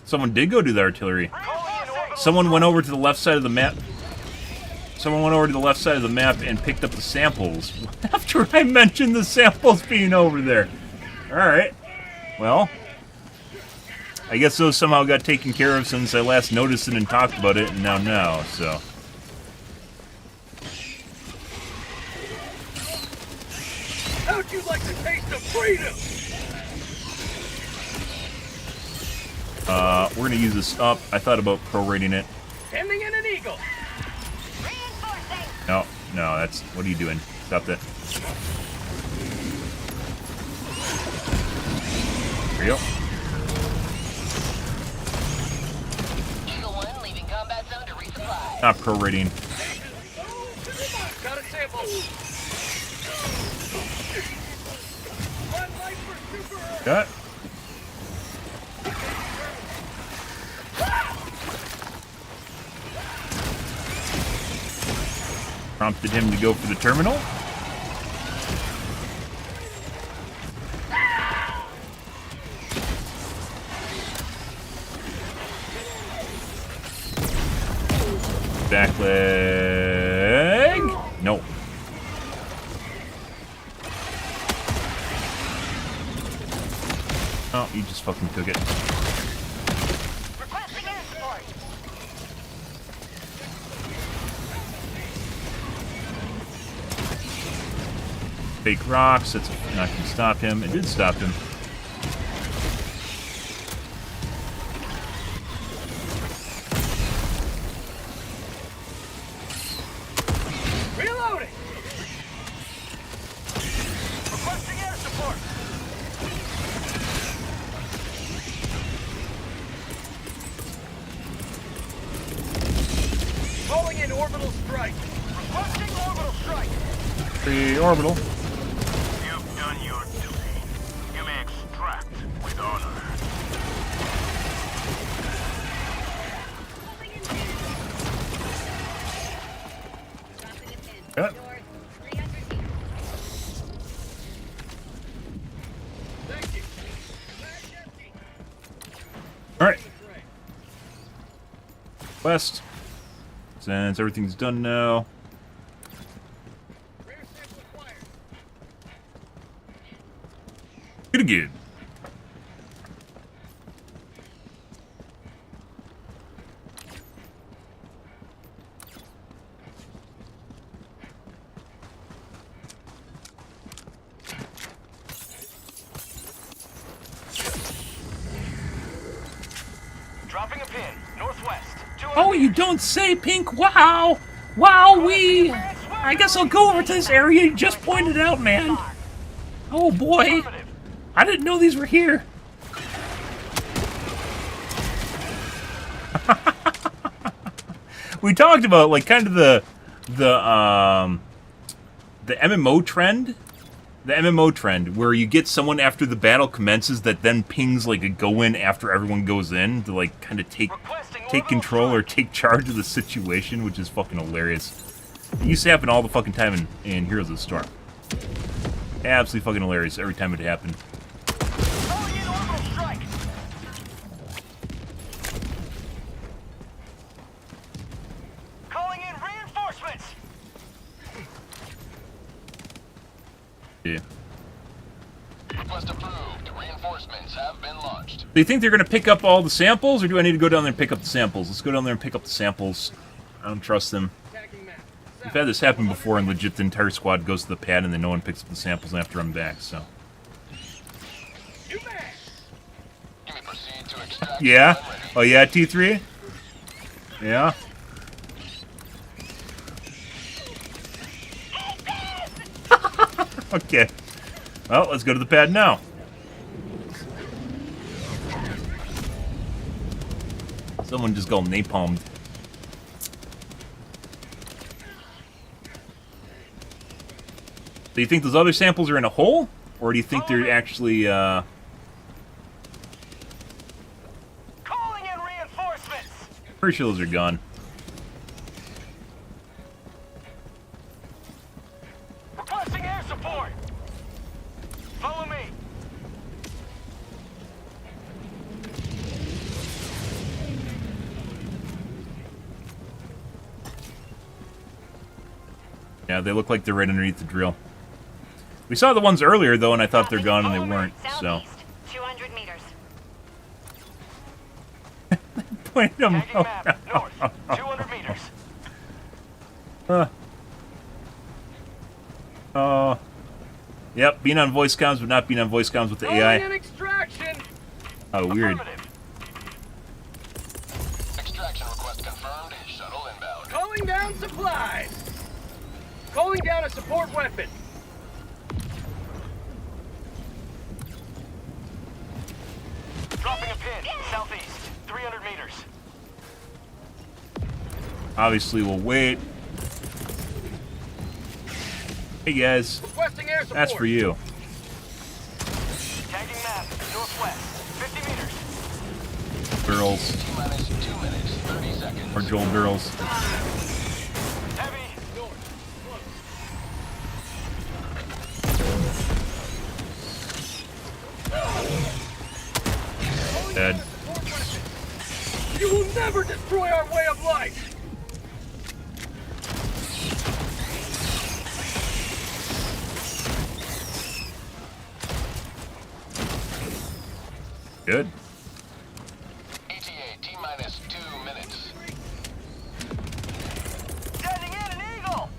Someone did go do the artillery. Reinforcing. Someone went over to the left side of the map. Someone went over to the left side of the map and picked up the samples. After I mentioned the samples being over there. Alright. Well. I guess those somehow got taken care of since I last noticed it and talked about it, and now, so. How'd you like to taste of freedom? We're gonna use this up. I thought about prorating it. Sending in an eagle! Reinforcing. No, that's... What are you doing? Stop that. There you go. Eagle 1 leaving combat zone to resupply. Not prorating. Got a sample! One life for Super Earth! Cut. Prompted him to go for the terminal. Back leg. No. Oh, you just fucking took it. Requesting air support. Fake rocks. That's not going to stop him. It did stop him. Reloading. Requesting air support. Calling in orbital strike. Requesting orbital strike. Pre-orbital. You've done your duty. You may extract with honor. Yep. Thank you. All right. West. Since everything's done now. Rare sample acquired. Good again. Dropping a pin. Northwest. Oh, you don't say, Pink. Wow. Wow-wee. I guess I'll go over to this area you just pointed out, man. Oh, boy. I didn't know these were here. We talked about, like, kind of the MMO trend. The MMO trend, where you get someone after the battle commences that then pings, like, a go-in after everyone goes in to, like, kind of take control or take charge of the situation, which is fucking hilarious. It used to happen all the fucking time in Heroes of the Storm. Absolutely fucking hilarious every time it happened. Calling in orbital strike. Calling in reinforcements. Yeah. Request approved. Reinforcements have been launched. Do you think they're going to pick up all the samples, or do I need to go down there and pick up the samples? Let's go down there and pick up the samples. I don't trust them. Attacking map. We've had this happen before, and legit the entire squad goes to the pad, and then no one picks up the samples, and I have to run back, so... You man. You may proceed to extract. Yeah? when ready. Oh yeah, T3? Yeah? Okay. Well, let's go to the pad now. Someone just got napalmed. Do you think those other samples are in a hole? Or do you think they're actually, Calling in reinforcements. pretty sure those are gone. Requesting air support. Follow me. Yeah, they look like they're right underneath the drill. We saw the ones earlier, though, and I thought they're gone, and they weren't, so... Southeast, 200 meters. Point them Tagging map. North. 200 meters. Yep, being on voice comms, but not being on voice comms with the Calling in AI. extraction. Oh, weird. Affirmative. Extraction request confirmed. Shuttle inbound. Calling down supplies. Calling down a support weapon. Dropping a pin. Southeast. 300 meters. Obviously, we'll wait. Hey, guys. Requesting air support. That's for you. Tagging map. Northwest. 50 meters. Girls. T-minus 2 minutes, 30 seconds. Or Joel girls. Heavy. North. never destroy our way of life! Good. ETA T-minus 2 minutes. Sending in an eagle!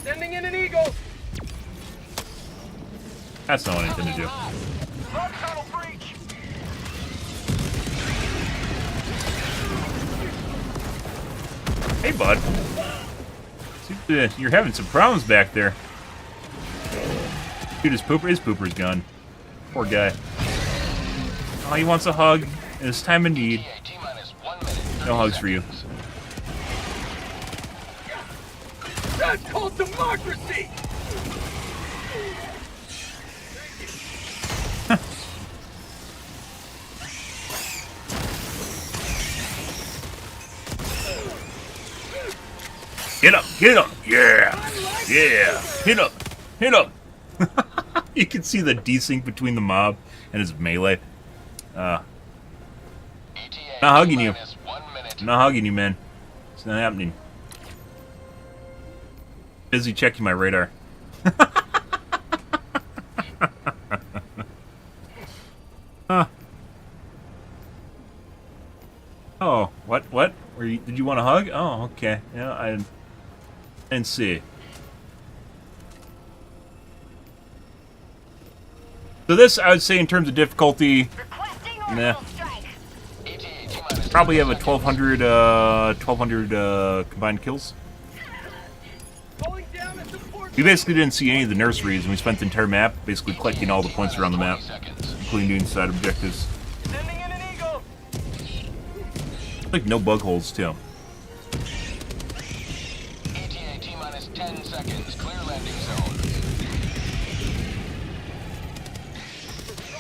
Sending in an eagle! That's not what I intended to do. Bug tunnel breach! Hey, bud. You're having some problems back there. Dude, his pooper's gone. Poor guy. Oh, he wants a hug in his time of need. ETA T-minus 1 minute. No hugs for you. That's called democracy! Get up! Get up! Yeah! Yeah! Hit up! Hit up! You can see the desync between the mob and his melee. ETA Not hugging you. T-minus 1 minute. I'm not hugging you, man. It's not happening. Busy checking my radar. Huh. Oh, what? What? Did you want a hug? Oh, okay. Yeah, I didn't see. So this, I would say, in terms of difficulty, nah. ETA T-minus Probably have a 1,200 combined kills. Going down a support. We basically didn't see any of the nurseries, and we spent the entire map basically collecting all the points around the map, 20 seconds. including doing side objectives. Sending in an eagle! Like no bug holes too. ETA T-minus 10 seconds. Clear landing zone.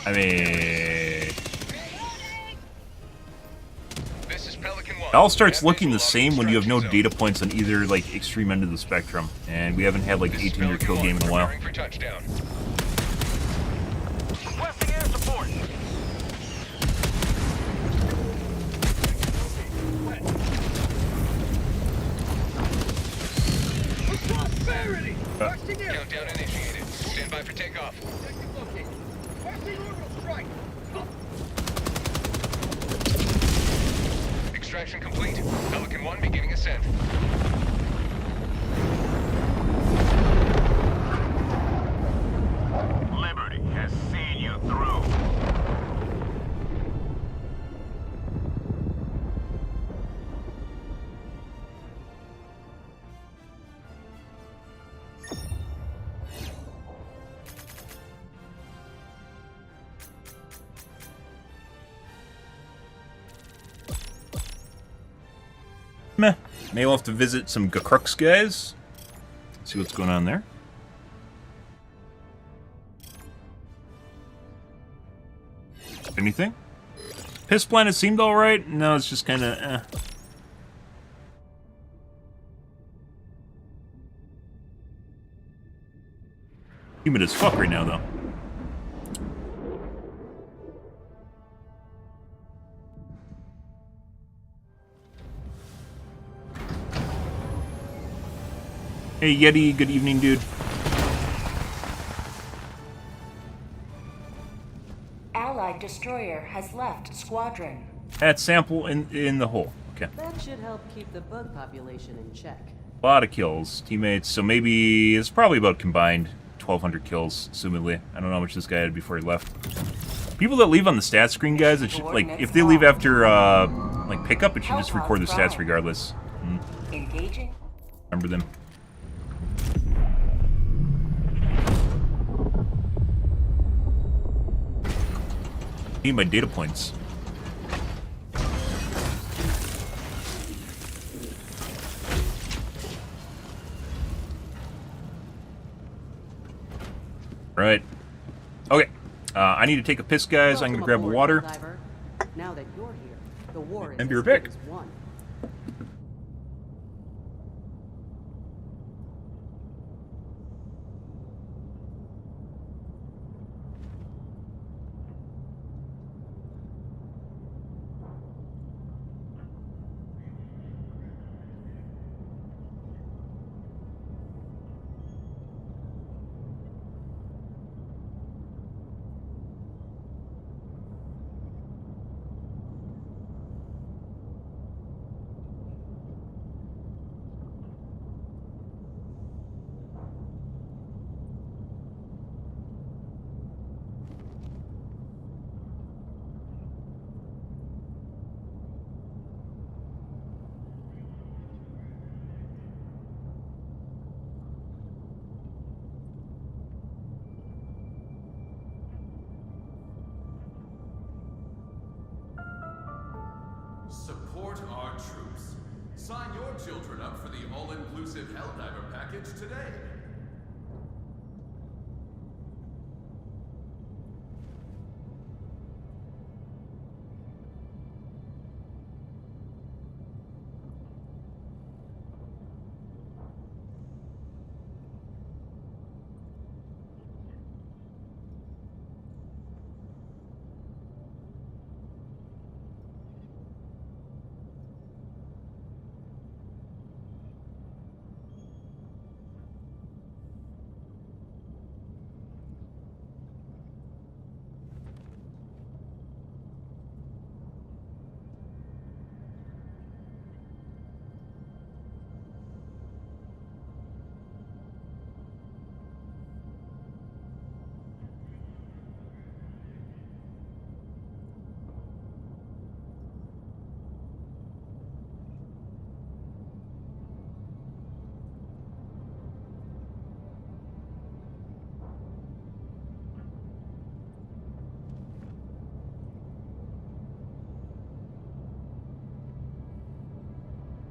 I mean, This is Pelican 1. it all starts looking the same when you have no data points on either like extreme end of the spectrum, and we haven't had like an 18-year kill game in a while. For touchdown. Requesting air support. For prosperity! Requesting air. Countdown initiated. Stand by for takeoff. Looking. Requesting orbital strike. Extraction complete. Pelican 1 beginning ascent. Liberty has seen you through. Meh. Maybe we'll have to visit some Crux guys. See what's going on there. Anything? Piss Planet seemed alright. No, it's just kind of humid as fuck right now, though. Hey, Yeti, good evening, dude. Allied destroyer has left squadron. That sample in the hole. Okay. That should help keep the bug population in check. A lot of kills, teammates. So maybe it's probably about combined 1,200 kills, assumedly. I don't know how much this guy had before he left. People that leave on the stat screen, guys, it should, like, if they leave after like pickup, it should just record their stats regardless. Engaging. Remember them. Need my data points. Right. Okay. I need to take a piss, guys. I'm gonna grab water. Now that you're here, the war is And be right as good back. as won. support our troops. Sign your children up for the all-inclusive Helldiver package today.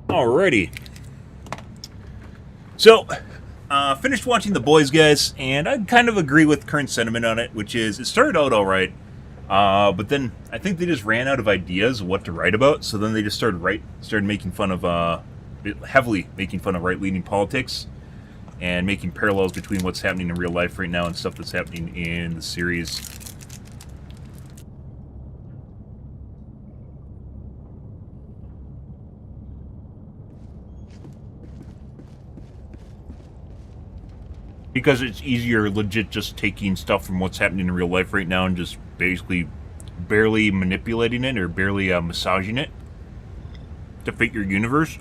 Alrighty. So, finished watching The Boys, guys, and I kind of agree with current sentiment on it, which is it started out alright, but then I think they just ran out of ideas of what to write about, so then they just started making fun of, heavily making fun of right-leaning politics, and making parallels between what's happening in real life right now and stuff that's happening in the series. Because it's easier legit just taking stuff from what's happening in real life right now and just basically barely manipulating it or barely massaging it to fit your universe.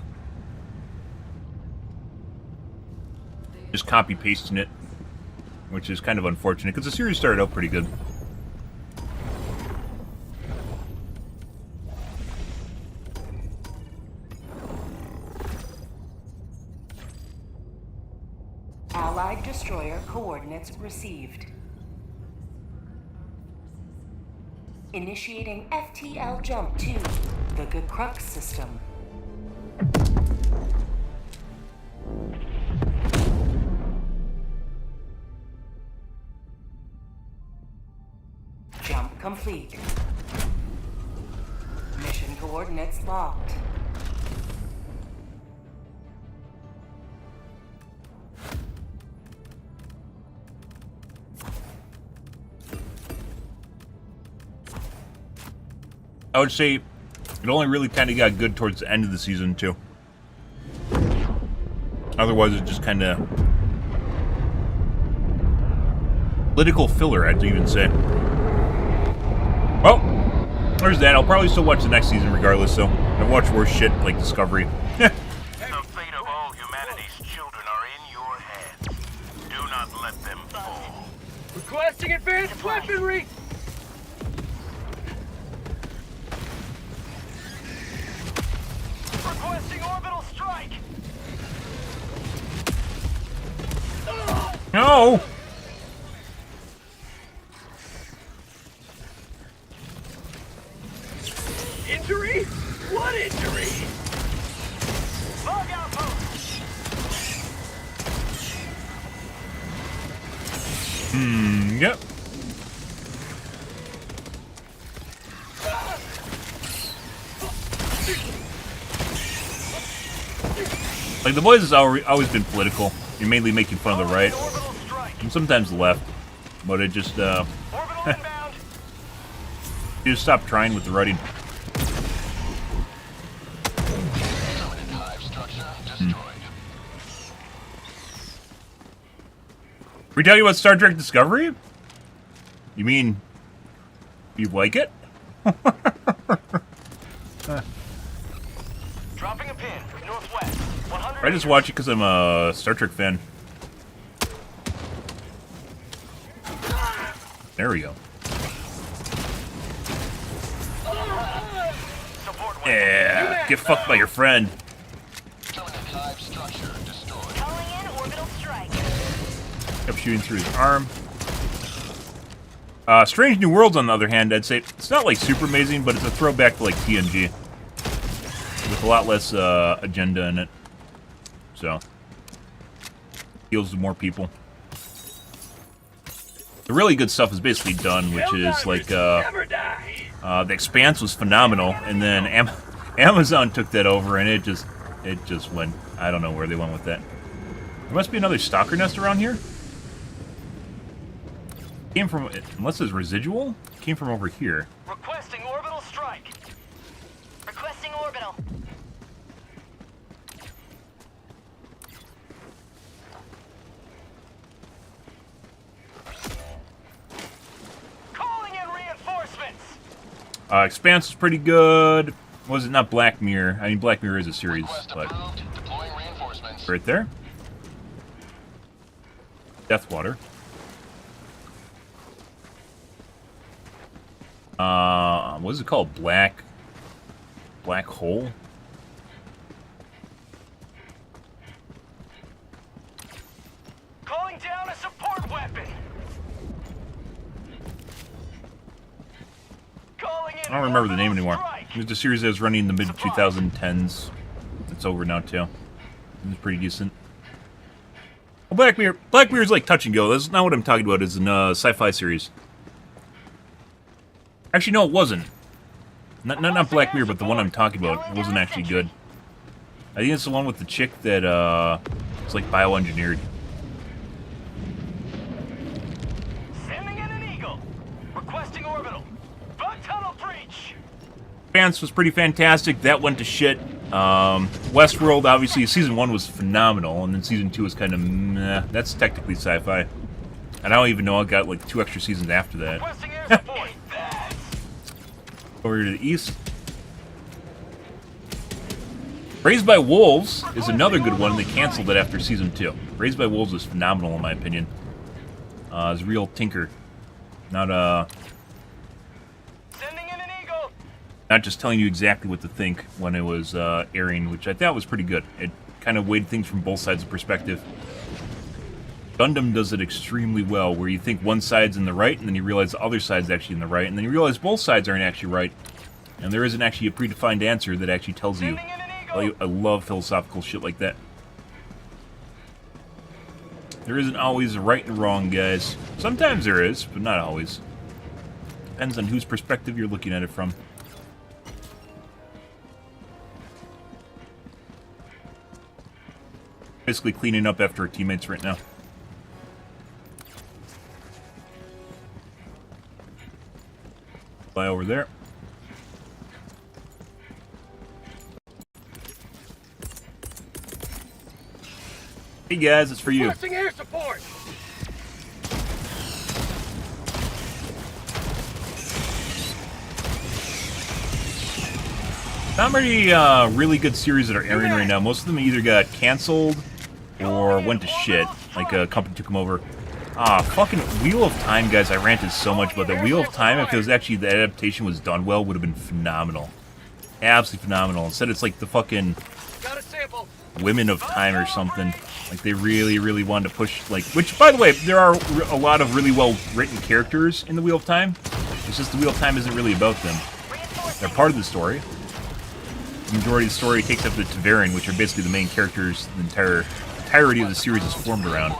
Just copy-pasting it, which is kind of unfortunate because the series started out pretty good. Allied destroyer coordinates received. Initiating FTL jump to the Crux system. Jump complete. Mission coordinates locked. I would say it only really kind of got good towards the end of the season, too. Otherwise, it's just kind of political filler, I'd even say. Well, there's that. I'll probably still watch the next season regardless, so I've watched worse shit like Discovery. The fate of all humanity's children are in your hands. Do not let them fall. Requesting advanced weaponry! Requesting orbital strike! No! Injury? What injury? Bug outpost! Yep. Like, The Boys has always been political. You're mainly making fun of the right. And sometimes the left. But it just, you just stop trying with the writing. We tell you about Star Trek Discovery? You mean you like it? Dropping a pin, northwest. 100 I just watch it because I'm a Star Trek fan. There we go. Yeah, get fucked by your friend. Kept shooting through his arm. Strange New Worlds, on the other hand, I'd say it's not like super amazing, but it's a throwback to like TNG. with a lot less agenda in it. So, appeals to more people. The really good stuff is basically done, which is like the Expanse was phenomenal, and then Amazon took that over, and it just went. I don't know where they went with that. There must be another stalker nest around here. Came from, unless it's residual, came from over here. Requesting orbital strike. Requesting orbital. Calling in reinforcements. Expanse was pretty good. Was it not Black Mirror? I mean, Black Mirror is a series, Request but approved. Deploying reinforcements. right there. Deathwater. What is it called? Black Hole? Calling down a support weapon. Calling in I don't remember the name orbital anymore. strike. It was a series that was running in the mid-2010s. It's over now, too. It was pretty decent. Well, Black Mirror is like touch and go. That's not what I'm talking about. It's a sci-fi series. Actually, no, it wasn't. Not Black Mirror, but the one I'm talking about. It wasn't actually good. I think it's the one with the chick that it's like bioengineered. Sending in an eagle. Requesting orbital. Bug tunnel breach. Expanse was pretty fantastic. That went to shit. Westworld, obviously, season 1 was phenomenal, and then season 2 was kind of meh. That's technically sci-fi. And I don't even know I got like 2 extra seasons after that. Requesting air support. Over to the east. Raised by Wolves is another good one. They canceled it after season 2. Raised by Wolves is phenomenal in my opinion. It's real tinker. Not Sending in an eagle. not just telling you exactly what to think when it was airing, which I thought was pretty good. It kind of weighed things from both sides of perspective. Gundam does it extremely well, where you think one side's in the right, and then you realize the other side's actually in the right, and then you realize both sides aren't actually right, and there isn't actually a predefined answer that actually tells you. Sending in an eagle. I love philosophical shit like that. There isn't always a right and wrong, guys. Sometimes there is, but not always. Depends on whose perspective you're looking at it from. Basically cleaning up after our teammates right now. Fly over there. Hey guys, it's for you. Requesting air support. Not many really good series that are airing right now. Most of them either got canceled or went to shit. Like a company took them over. Fucking Wheel of Time, guys. I ranted so much about that. Wheel of Time, if it was actually the adaptation was done well, would have been phenomenal. Absolutely phenomenal. Instead, it's like the fucking Got a sample. Women of Time or something. Like they really, really wanted to push. Like, which, by the way, there are a lot of really well written characters in the Wheel of Time. It's just the Wheel of Time isn't really about them. They're part of the story. The majority of the story takes up the Taverin, which are basically the main characters the entirety of the series is formed around.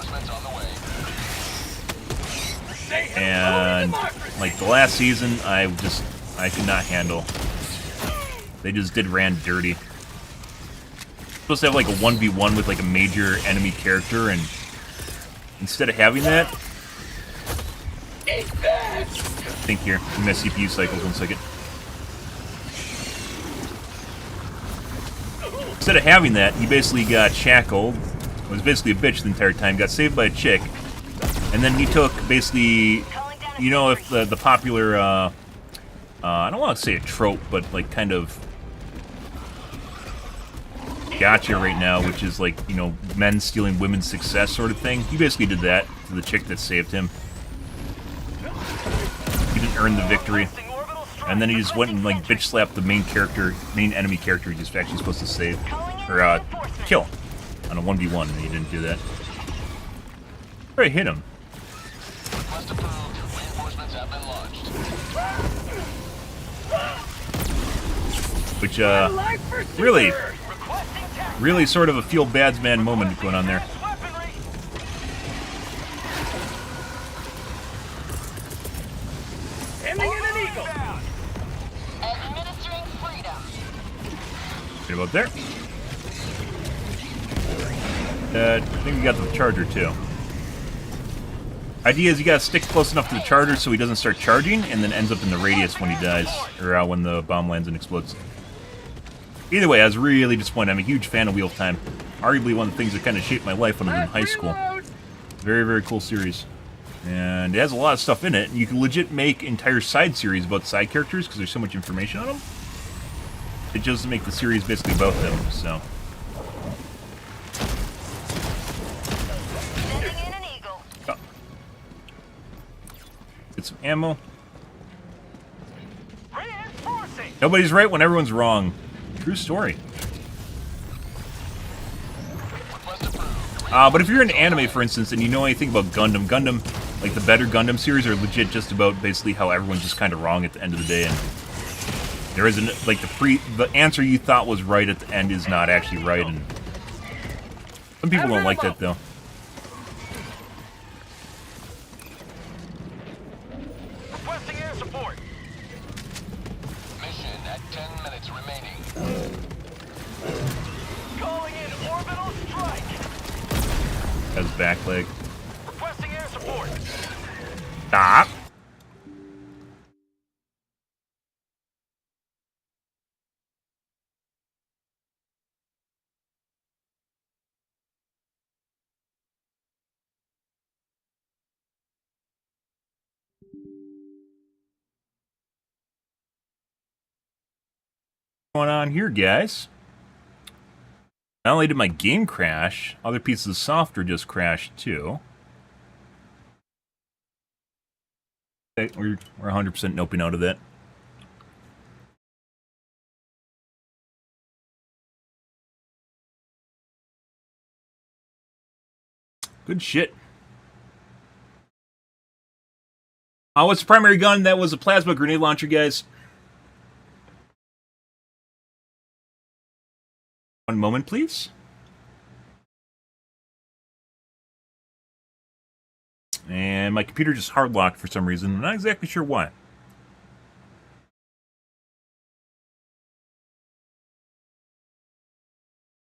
And like the last season, I could not handle. They just did Rand dirty. Supposed to have like a 1v1 with like a major enemy character, and instead of having that, think here. My CPU cycles 1 second. Instead of having that, he basically got shackled. Was basically a bitch the entire time. Got saved by a chick, and then he took basically, you know, if the popular, I don't want to say a trope, but like kind of gotcha right now, which is like, you know, men stealing women's success sort of thing. He basically did that to the chick that saved him. He didn't earn the victory. And then he just went and like bitch slapped the main enemy character he's actually supposed to save. Or kill. On a 1v1, and he didn't do that. Probably hit him. Request approved. Reinforcements have been launched. Which, Life for really, Requesting tax. really sort of a feel-badsman moment going on there. Weaponry. Ending in an eagle. Administering freedom. Right about there. I think we got the charger, too. Idea is you gotta stick close enough to the charger so he doesn't start charging, and then ends up in the radius when he dies, or when the bomb lands and explodes. Either way, I was really disappointed. I'm a huge fan of Wheel of Time. Arguably one of the things that kind of shaped my life when I was in high school. Very, very cool series. And it has a lot of stuff in it. And you can legit make entire side series about side characters because there's so much information on them. It just makes the series basically about them, so... Sending in an eagle. Oh. Get some ammo. Reinforcing. Nobody's right when everyone's wrong. True story. But if you're into anime, for instance, and you know anything about Gundam, like the better Gundam series are legit just about basically how everyone's just kind of wrong at the end of the day, and there isn't, like, the answer you thought was right at the end is not actually right, and some people don't like that, though. Requesting air support. Mission at 10 minutes remaining. Calling in orbital strike. Has back leg. Requesting air support. Stop! What's going on here, guys? Not only did my game crash, other pieces of software just crashed too. Okay, we're 100% noping out of that. Good shit. What's the primary gun? That was a plasma grenade launcher, guys. One moment, please. And my computer just hard locked for some reason. I'm not exactly sure why.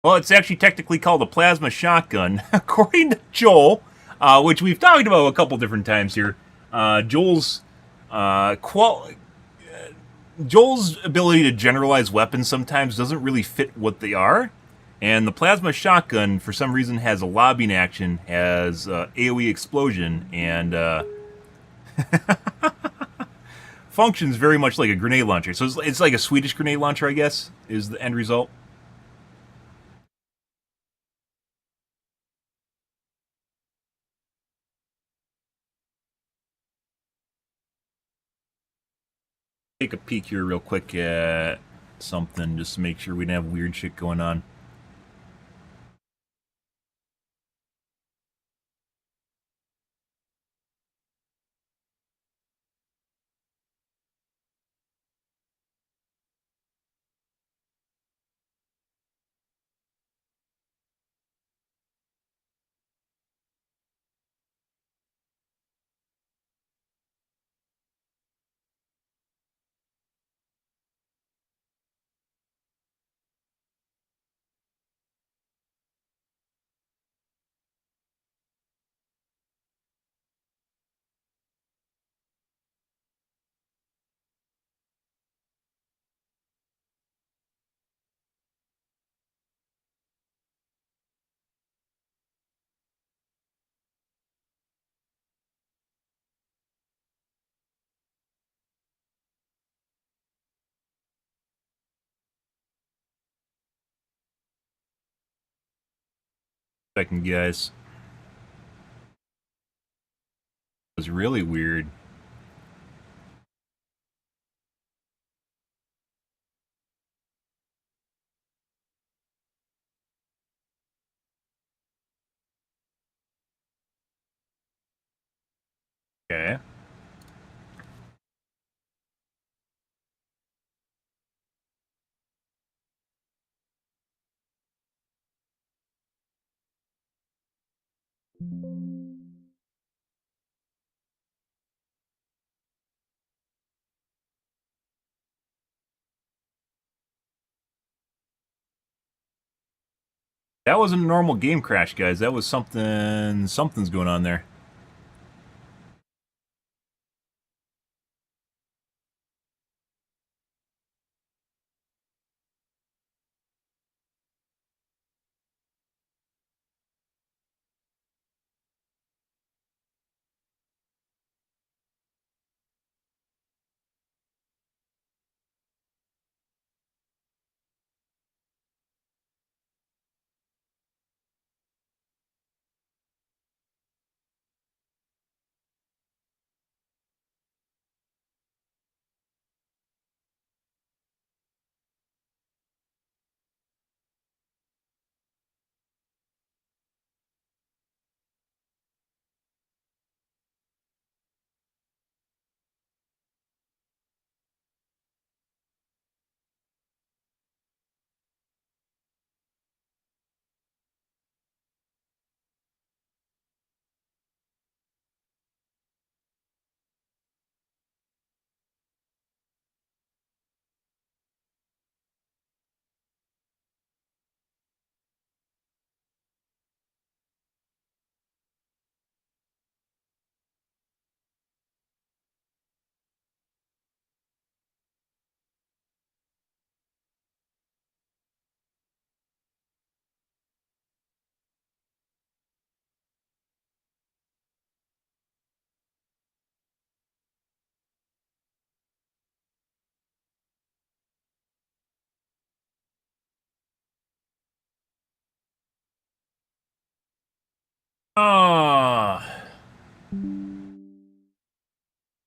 Well, it's actually technically called a plasma shotgun, according to Joel, which we've talked about a couple different times here. Joel's ability to generalize weapons sometimes doesn't really fit what they are. And the plasma shotgun, for some reason, has a lobbing action, has AoE explosion, and functions very much like a grenade launcher. So it's like a Swedish grenade launcher, I guess, is the end result. Take a peek here real quick at something, just to make sure we didn't have weird shit going on. Second, guys. It was really weird. Okay. That wasn't a normal game crash, guys. That was something... Something's going on there. Ah,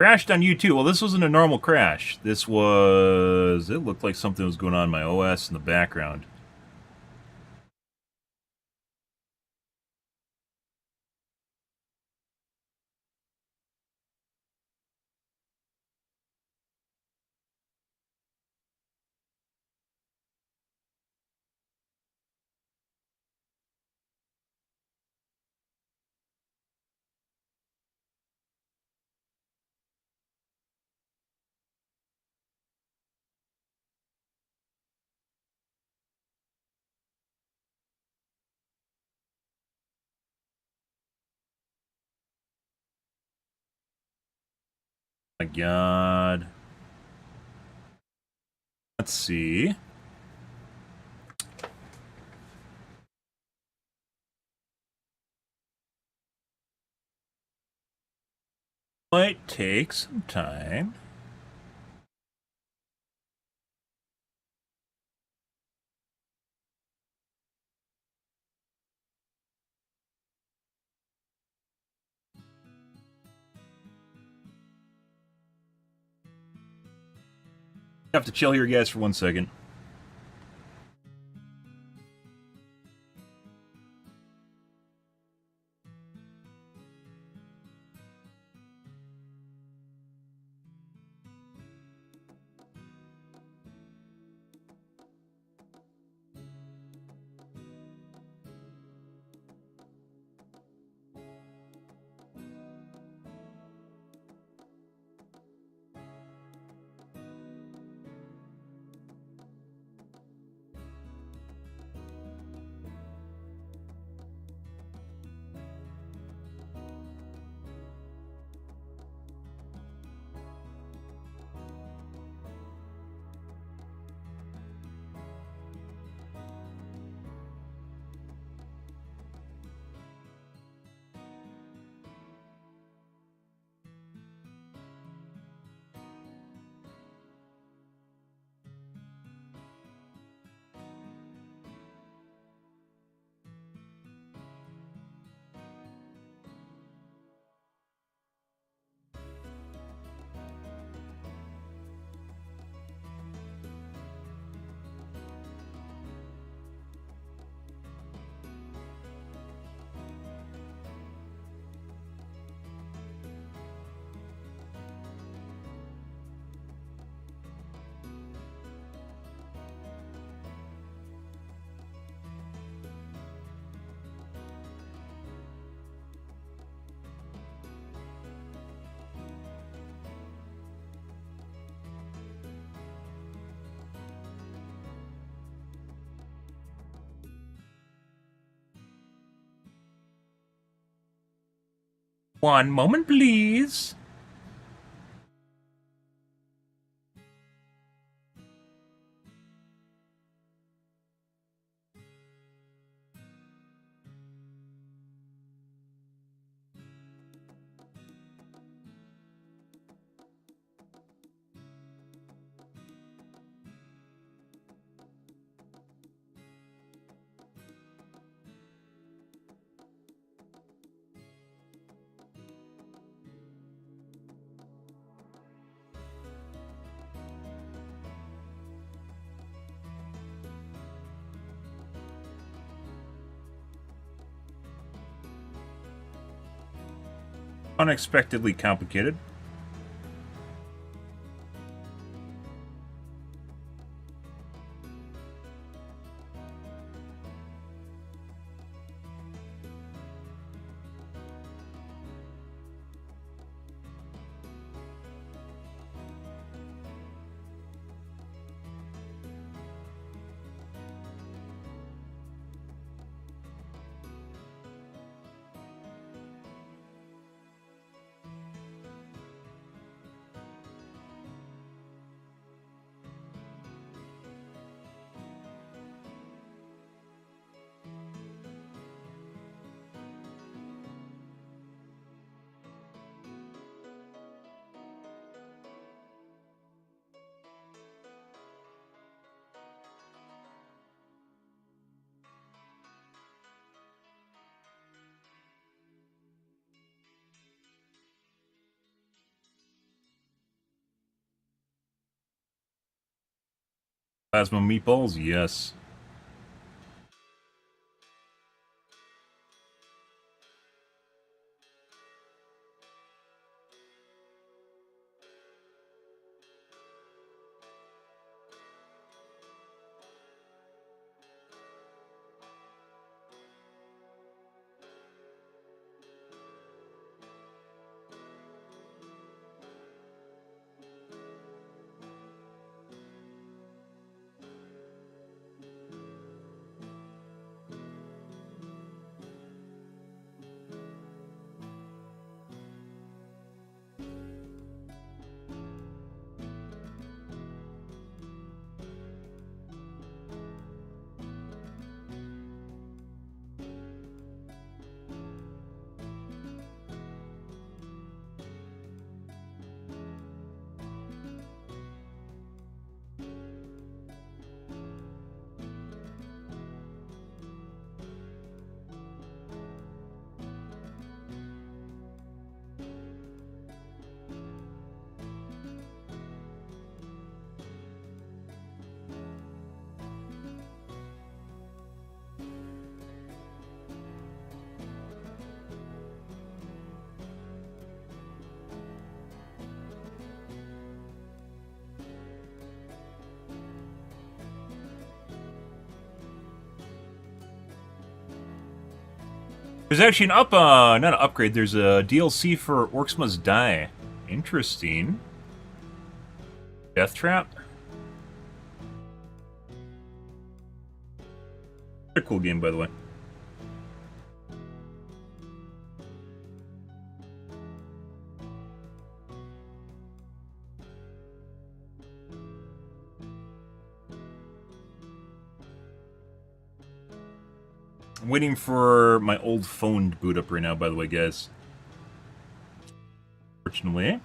crashed on YouTube. Well, this wasn't a normal crash. This was... It looked like something was going on in my OS in the background. My God. Let's see. Might take some time. Have to chill here, guys, for 1 second. One moment, please. Unexpectedly complicated. Plasma meatballs, yes. There's actually not an upgrade, there's a DLC for Orcs Must Die. Interesting. Death Trap? A cool game, by the way. I'm waiting for my old phone to boot up right now, by the way, guys. Fortunately.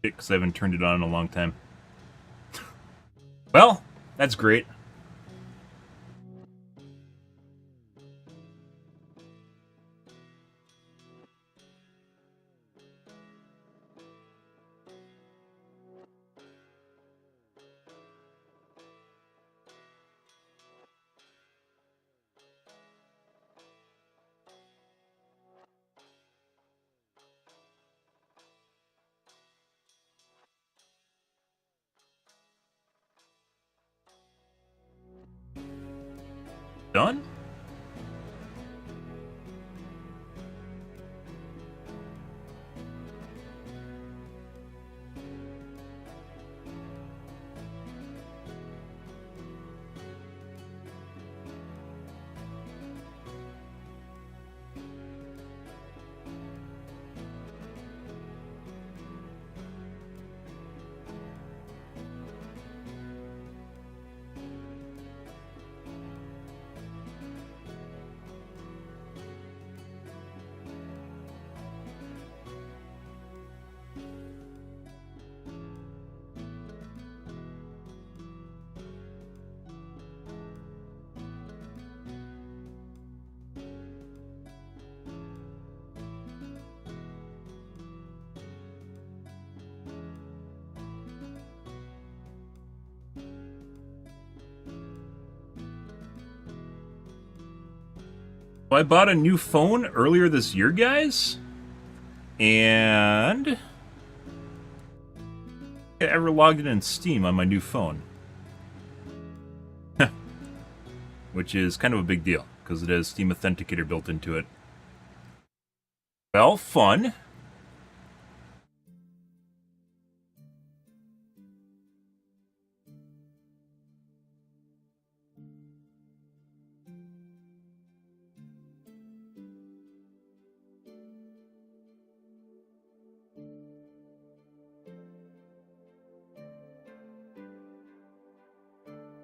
Because I haven't turned it on in a long time. Well, that's great. Done? I bought a new phone earlier this year, guys. And I ever logged in Steam on my new phone. Which is kind of a big deal, because it has Steam Authenticator built into it. Well, fun.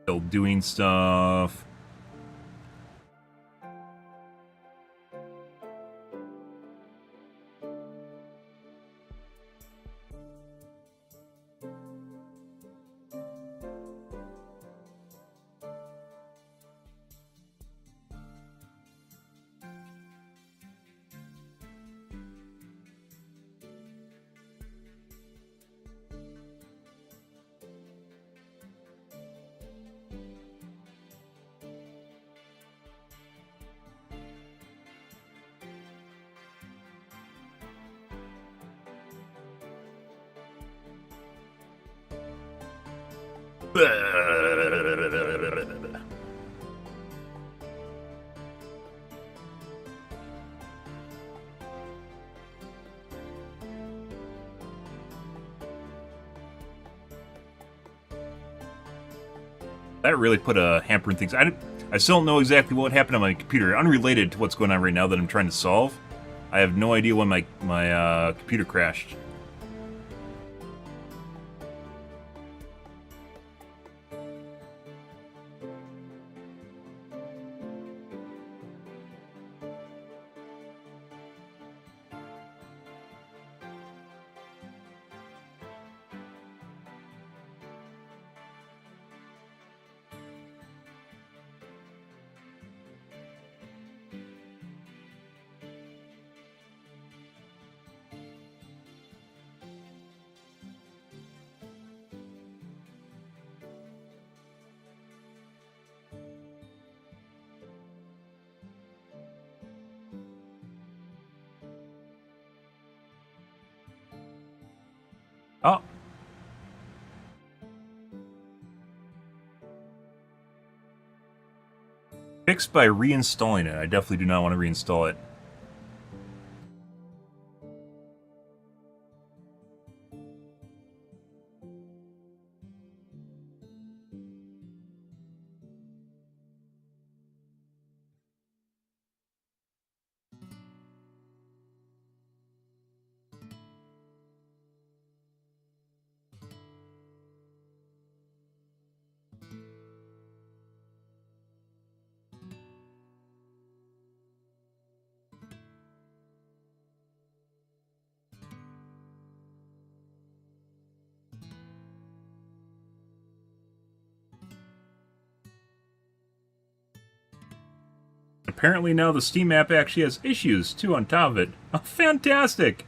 Still doing stuff. That really put a hamper in things. I still don't know exactly what happened on my computer, unrelated to what's going on right now that I'm trying to solve. I have no idea when my computer crashed. Oh. Fixed by reinstalling it. I definitely do not want to reinstall it. Apparently now the Steam app actually has issues, too, on top of it. Oh, fantastic!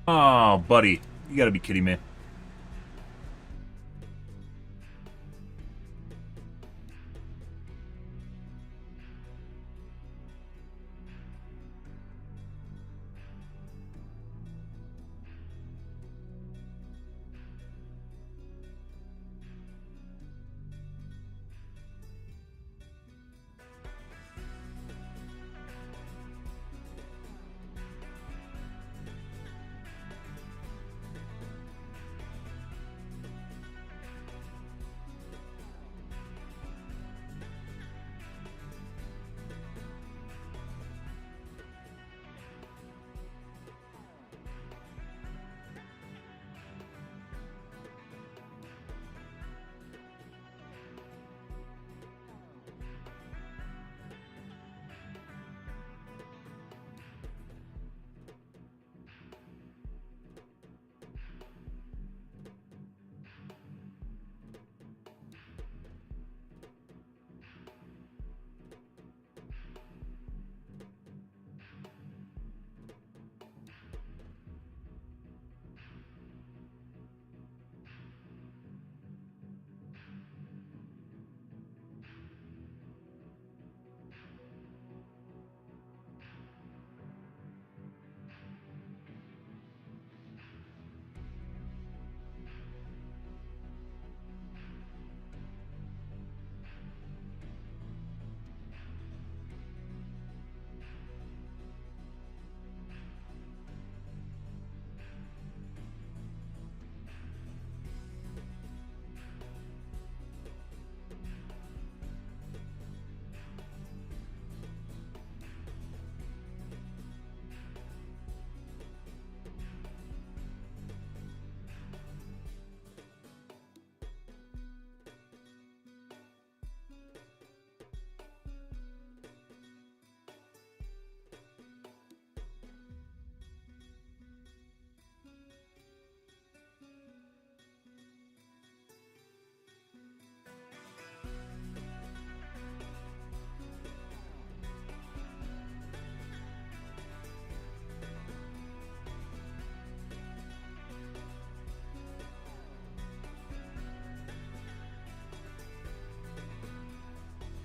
Oh, buddy. You gotta be kidding me.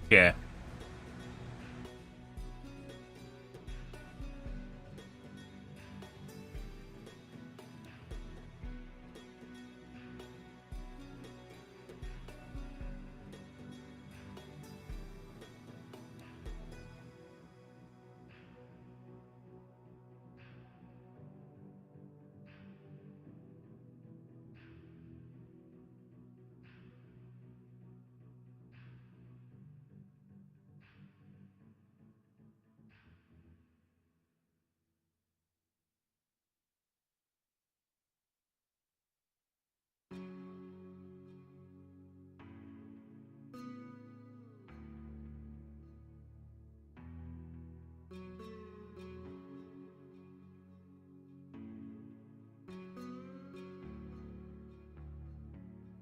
Yeah.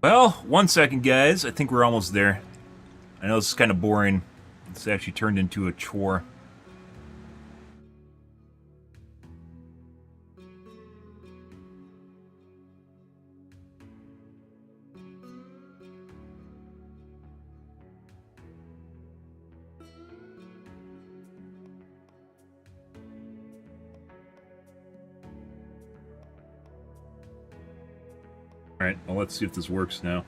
Well, 1 second, guys. I think we're almost there. I know this is kind of boring. It's actually turned into a chore. Alright, well, let's see if this works now.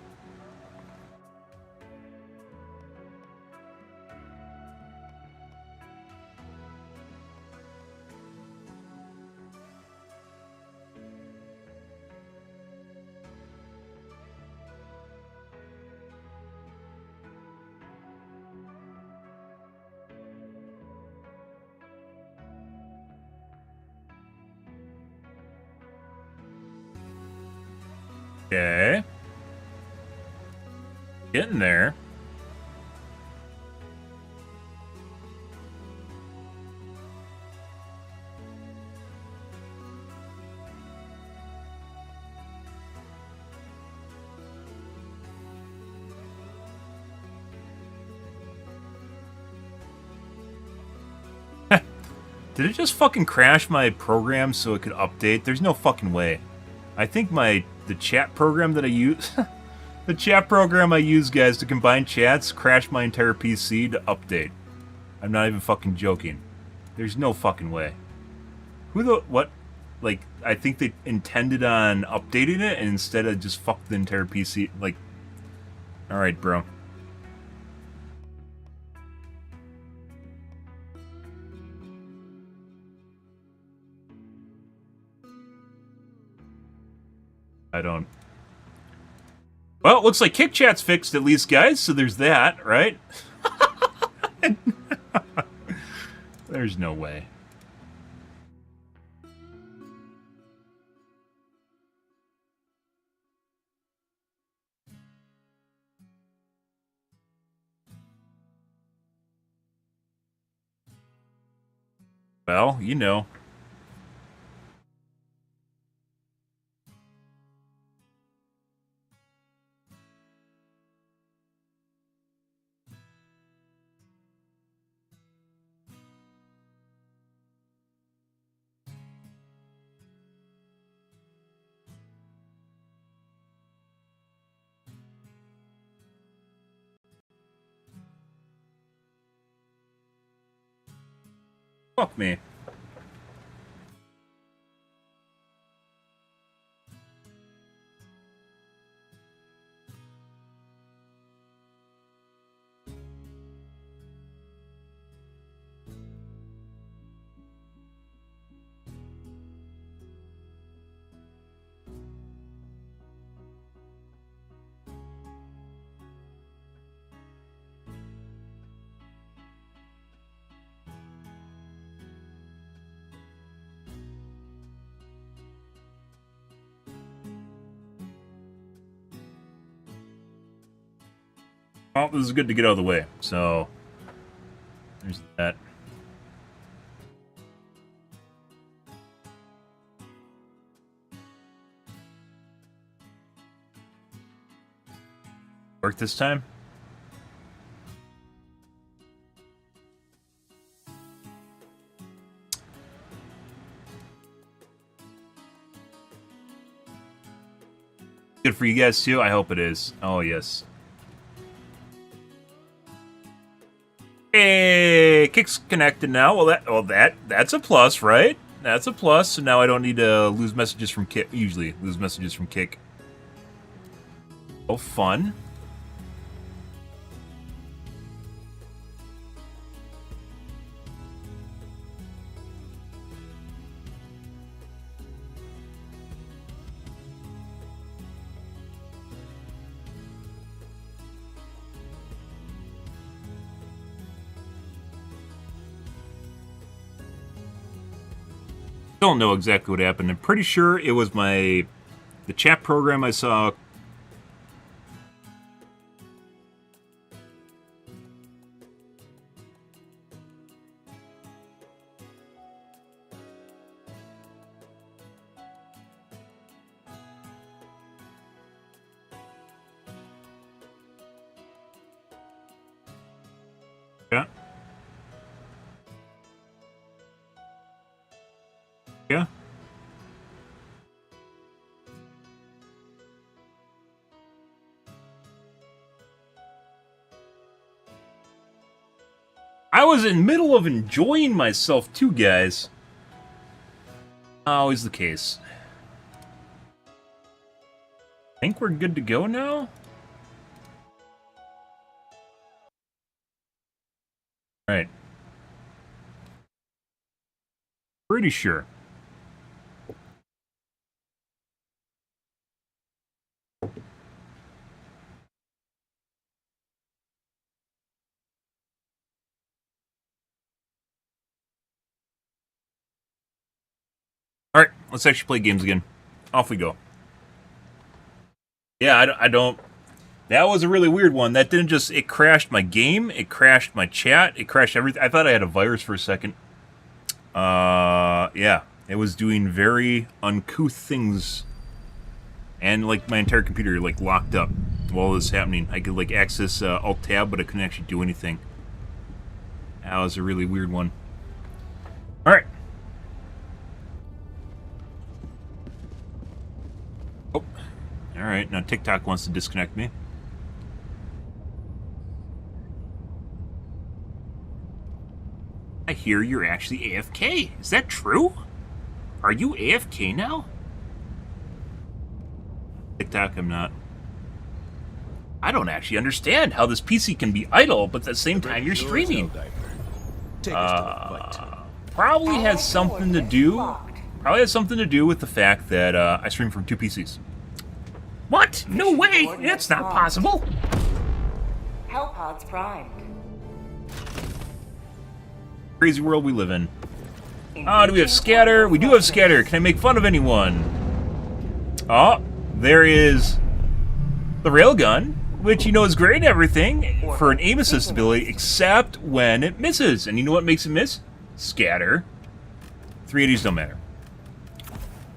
Okay. Getting there. Did it just fucking crash my program so it could update? There's no fucking way. I think the chat program that I use... the chat program I use, guys, to combine chats crashed my entire PC to update. I'm not even fucking joking. There's no fucking way. Who the... What? Like, I think they intended on updating it, and instead of just fucked the entire PC. Like... Alright, bro. I don't... Well, it looks like Kick Chat's fixed at least, guys, so there's that, right? There's no way. Well, you know. Fuck me. Well, this is good to get out of the way, so there's that. Work this time? Good for you guys too? I hope it is. Oh, yes. Hey, Kick's connected now. Well, that's a plus, right? That's a plus. So now I don't need to lose messages from Kick. Usually lose messages from Kick. Oh, fun. Don't know exactly what happened. I'm pretty sure it was the chat program I saw. Yeah. Yeah. I was in the middle of enjoying myself too, guys. Always the case. Think we're good to go now? Right. Pretty sure. Alright, let's actually play games again. Off we go. Yeah, I don't... That was a really weird one. That didn't just... It crashed my game. It crashed my chat. It crashed everything. I thought I had a virus for a second. Yeah. It was doing very uncouth things. And, like, my entire computer, like, locked up while this was happening. I could, like, access Alt-Tab, but I couldn't actually do anything. That was a really weird one. All right. Oh. All right. Now TikTok wants to disconnect me. I hear you're actually AFK. Is that true? Are you AFK now? TikTok, I'm not. I don't actually understand how this PC can be idle, but at the same time you're streaming. Probably has something to do. Probably has something to do with the fact that I stream from 2 PCs. What? No way! That's not possible. Hellpods primed. Crazy world we live in. Oh, do we have scatter? We do have scatter. Can I make fun of anyone? Oh, there is the railgun, which you know is great and everything for an aim assist ability, except when it misses. And you know what makes it miss? Scatter. 380s don't matter.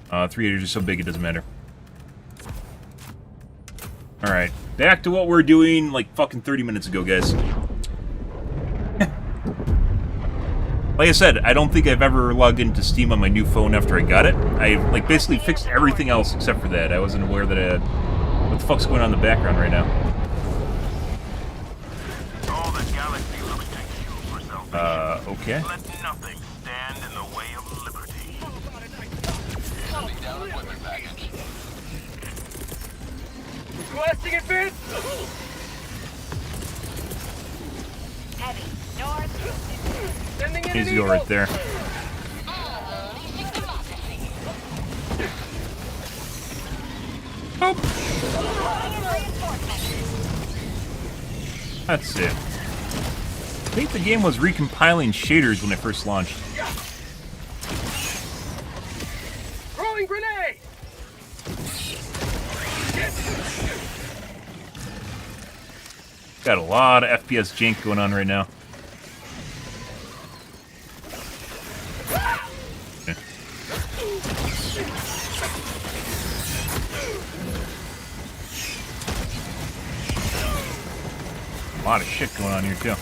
380s are so big it doesn't matter. Alright, back to what we're doing like fucking 30 minutes ago, guys. Like I said, I don't think I've ever logged into Steam on my new phone after I got it. I like basically fixed everything else except for that. I wasn't aware that I had... What the fuck's going on in the background right now? All the galaxy looks to you for salvation. Okay. Let nothing stand in the way of liberty. Sending down equipment package. Requesting advance. Heavy. North. Sending in an Easy eagle. right there. Oh. That's it. I think the game was recompiling shaders when it first launched. Throwing grenade. Got a lot of FPS jank going on right now. Okay. A lot of shit going on here too.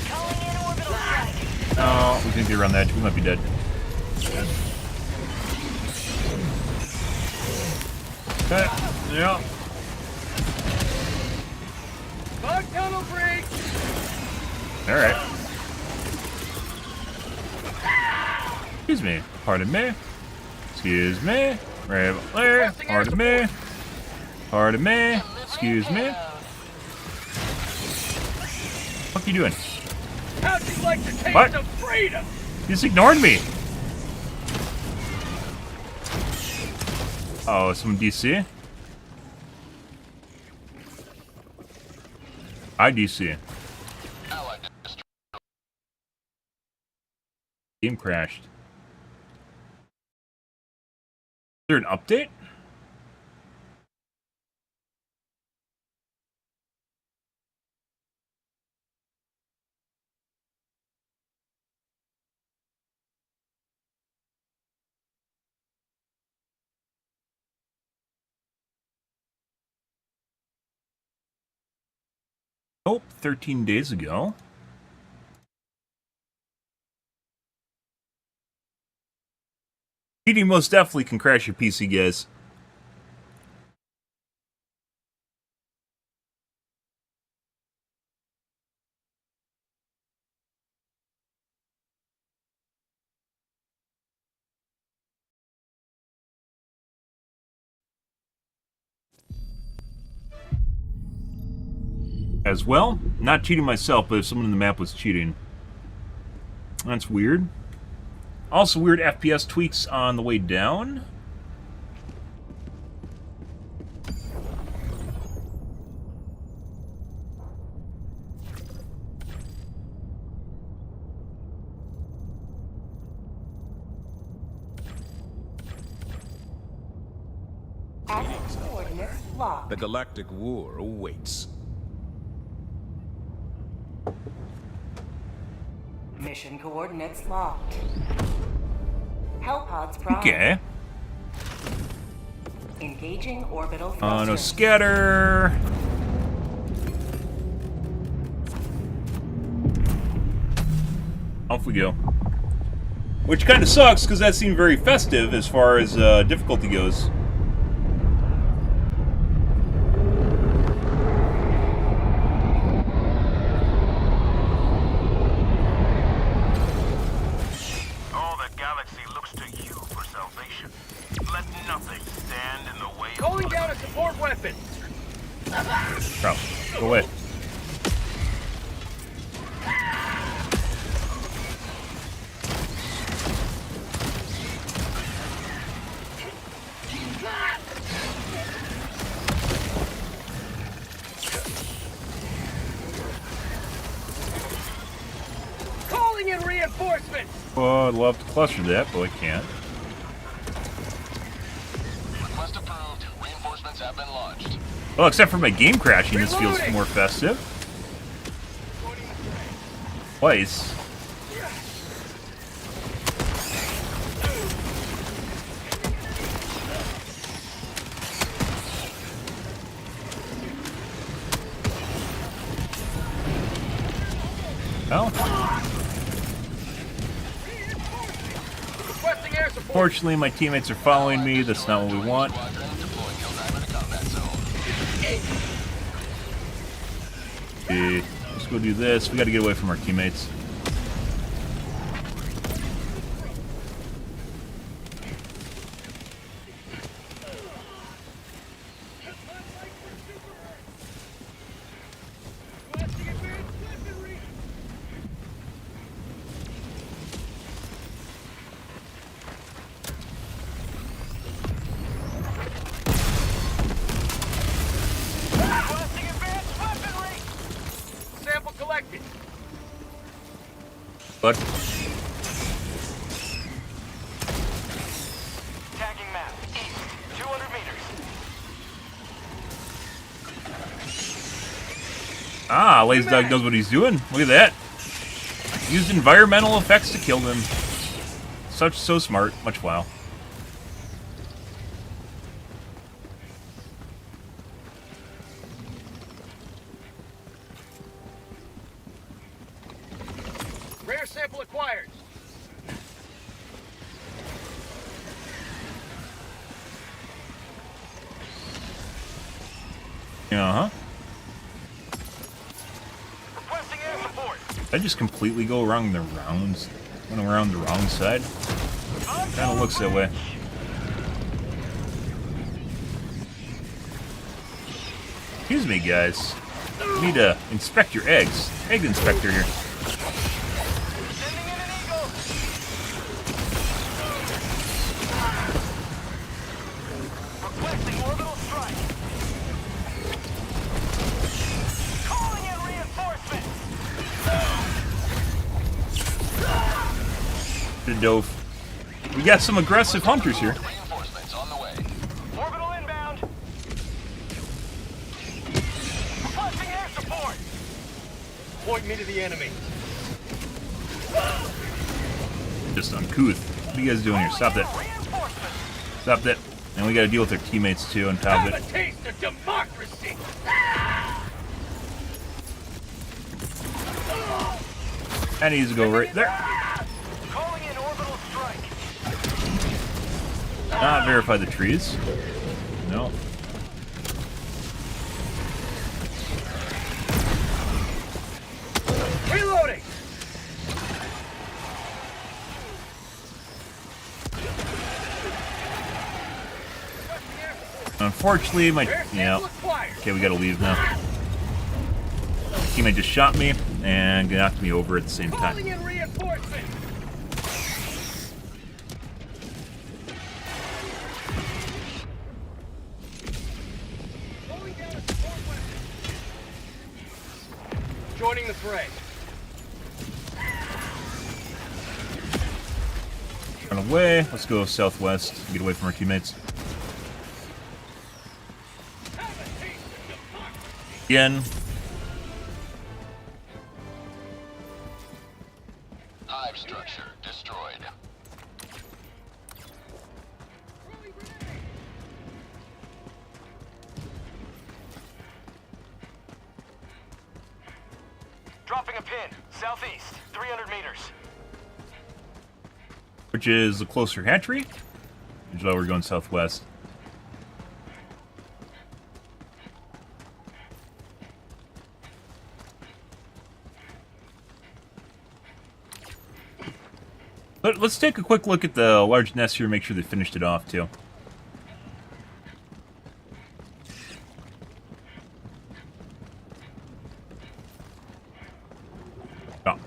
Calling in orbital strike. No, we can be around that. We might be dead. Okay. Yeah. Bug tunnel break. All right. Excuse me. Pardon me. Excuse me. Right over there. Pardon me. Pardon me. Excuse me. What are you doing? How'd you like to taste What? of freedom? You just ignored me. Oh, some DC? I DC. Allied destroyer. Game crashed. Is there an update? Nope, 13 days ago. Cheating most definitely can crash your PC, guys. As well, not cheating myself, but if someone in the map was cheating. That's weird. Also weird FPS tweaks on the way down. Added coordinates locked. The galactic war awaits. Mission coordinates locked. Hellpods primed. Okay. Engaging orbital No thrusters. scatter. Off we go. Which kind of sucks, because that seemed very festive as far as difficulty goes. All the galaxy looks to you for salvation. Let nothing stand in the way of Calling down a support weapon. Oh, go away. Calling in reinforcements. Oh, I'd love to cluster that, but I can't. Request approved. Reinforcements have been launched. Well, except for my game crashing, this feels more festive. Twice. Well, Requesting air support. fortunately, my teammates are following me. That's not what we want. Squadron deploying Helldiver to combat zone. Okay, let's go do this. We got to get away from our teammates. Requesting advanced weaponry. Requesting advanced weaponry. Sample collected. But Tagging map. East. 200 meters. Lazy Dog knows what he's doing. Look at that. Used environmental effects to kill them. So smart. Much wow. Rare sample acquired. Uh-huh. Requesting air support. Did I just completely go around the rounds? Went around the wrong side? Kinda looks that way. Excuse me, guys. You need to inspect your eggs. Egg inspector here. Sending in an eagle. Requesting orbital strike. Calling in reinforcements. The dove. We got some aggressive hunters here. Reinforcements on the way. Orbital inbound. Requesting air support. Point me to the enemy. Just uncouth. What are you guys doing here? Stop that. Reinforcements. Stop that. And we gotta deal with their teammates too on top of Have it. a taste of democracy. That needs to go right there. Calling in orbital strike. Not verify the trees. No. Reloading. Unfortunately, my Air yeah. sample acquired. Okay, we gotta leave now. Teammate just shot me and knocked me over at the same time. Calling in reinforcements. Calling down a support weapon. Joining the fray. Run away. Let's go southwest. Get away from our teammates. Have a taste of democracy. Again. Hive structure destroyed. Dropping a pin. Southeast. 300 meters. which is the closer hatchery, which is why we're going southwest. But let's take a quick look at the large nest here and make sure they finished it off, too. Oh,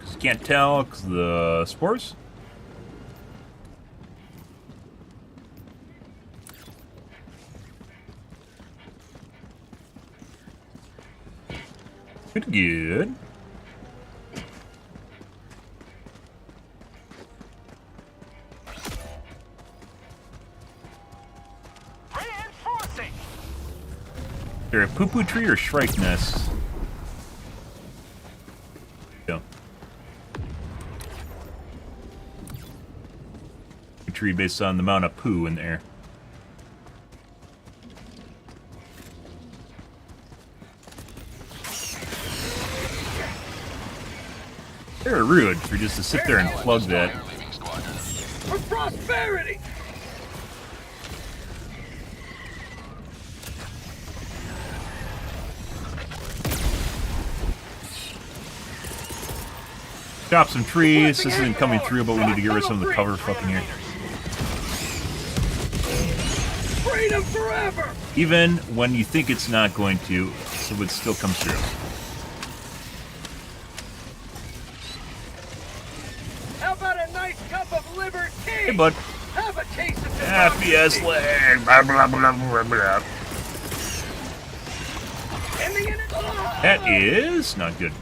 because you can't tell because the spores. Good. Reinforcing. They're a poo-poo tree or shrike nest? Yeah. A tree based on the amount of poo in there. They're rude for just to sit there and plug that. For prosperity! Chop some trees. This isn't coming through, but we need to get rid of some of the cover fucking here. Freedom forever! Even when you think it's not going to, so it still comes through. How about a nice cup of liberty? Hey, bud. Have a taste of FPS lag. Blah, blah, blah, blah, blah. That is not good.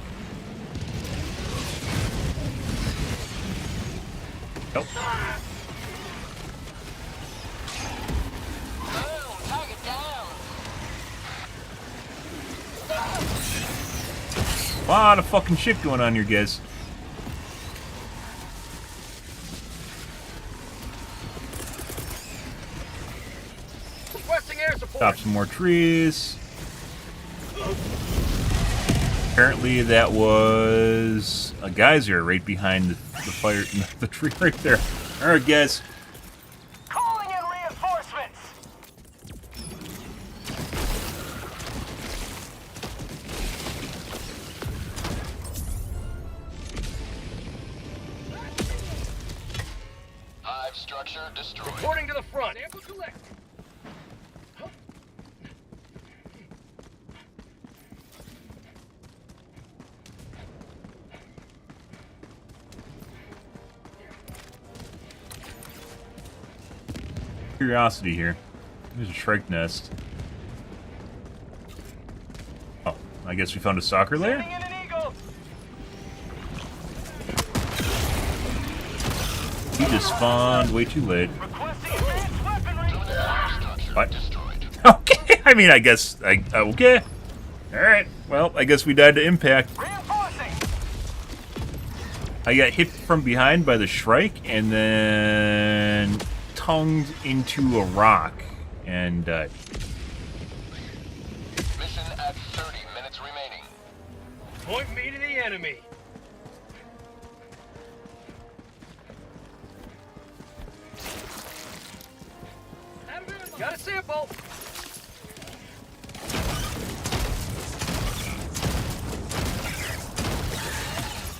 Nope. Target down. A lot of fucking shit going on here, guys. Requesting air support. Chop some more trees. Apparently that was a geyser right behind the fire, the tree right there. Alright, guys. Calling in reinforcements. Hive structure destroyed. Reporting to the front. Sample collect. Curiosity here. There's a shrike nest. Oh, I guess we found a soccer lair? Sending in an eagle. He just spawned way too late. Requesting advanced weaponry. Structure What? destroyed. Okay, I mean, I guess, okay. Alright, well, I guess we died to impact. Reinforcing. I got hit from behind by the shrike, and then tongued into a rock, and Mission at 30 minutes remaining. Point me to the enemy. Got a sample.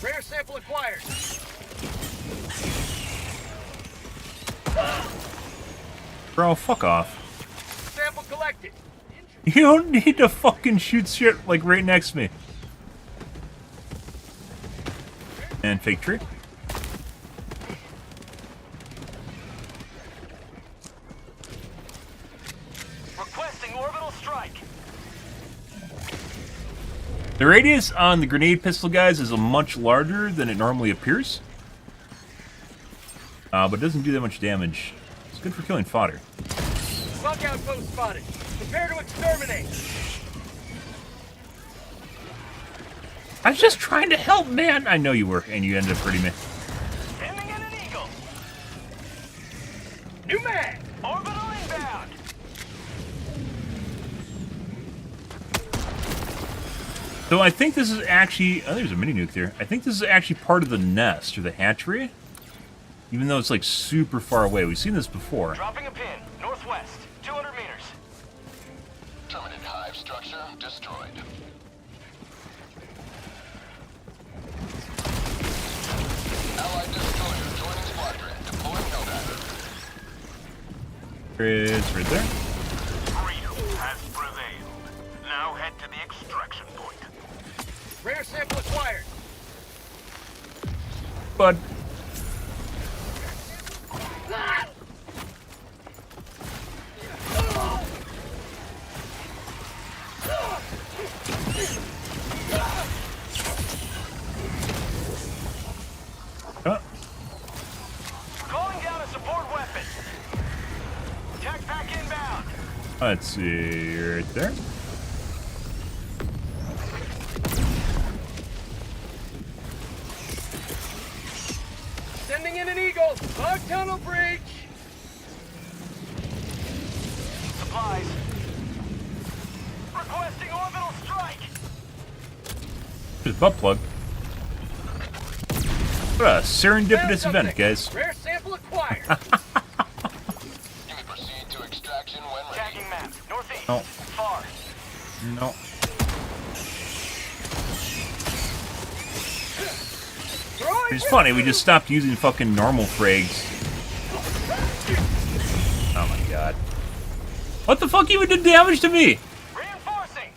Rare sample acquired. bro, fuck off. Sample collected. You don't need to fucking shoot shit like right next to me. And fake tree. Requesting orbital strike. The radius on the grenade pistol, guys, is much larger than it normally appears. But it doesn't do that much damage. It's good for killing fodder. Bug outpost spotted. Prepare to exterminate. I was just trying to help, man. I know you were, and you ended up hurting me. Sending in an eagle. New mag. Orbital inbound. So I think this is actually... Oh, there's a mini nuke there. I think this is actually part of the nest, or the hatchery. Even though it's like super far away. We've seen this before. Dropping a pin, northwest, 200 meters. Terminate hive structure destroyed. Allied destroyer joining squadron. Deploying Helldiver. It's right there. Freedom has prevailed. Now head to the extraction point. Rare sample acquired. But Calling down a support weapon. Tech pack inbound. let's see, right there. Sending in an eagle. Bug tunnel breach. Supplies. Requesting orbital strike. There's a butt plug. What a serendipitous Found event, something. guys. Rare sample acquired. You may proceed to extraction when ready. Tagging map. Northeast. No. Far. No. Throwing It's funny, we just stopped using fucking normal frags. Oh my god. What the fuck even did damage to me? Reinforcing.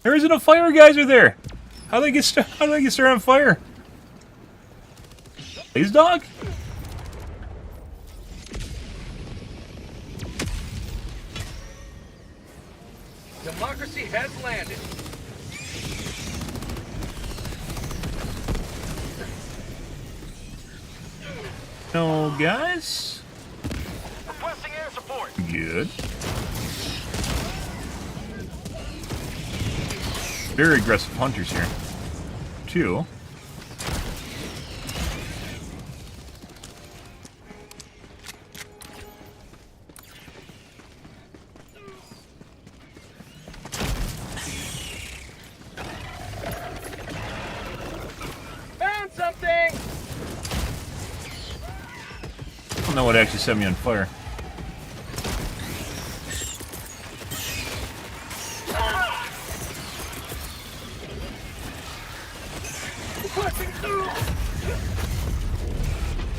There isn't a fire geyser there. How do they get started on fire? Blaze dog? Democracy has landed. No, guys. Requesting air support. Good. Very aggressive hunters here. 2. Found something. I don't know what actually set me on fire.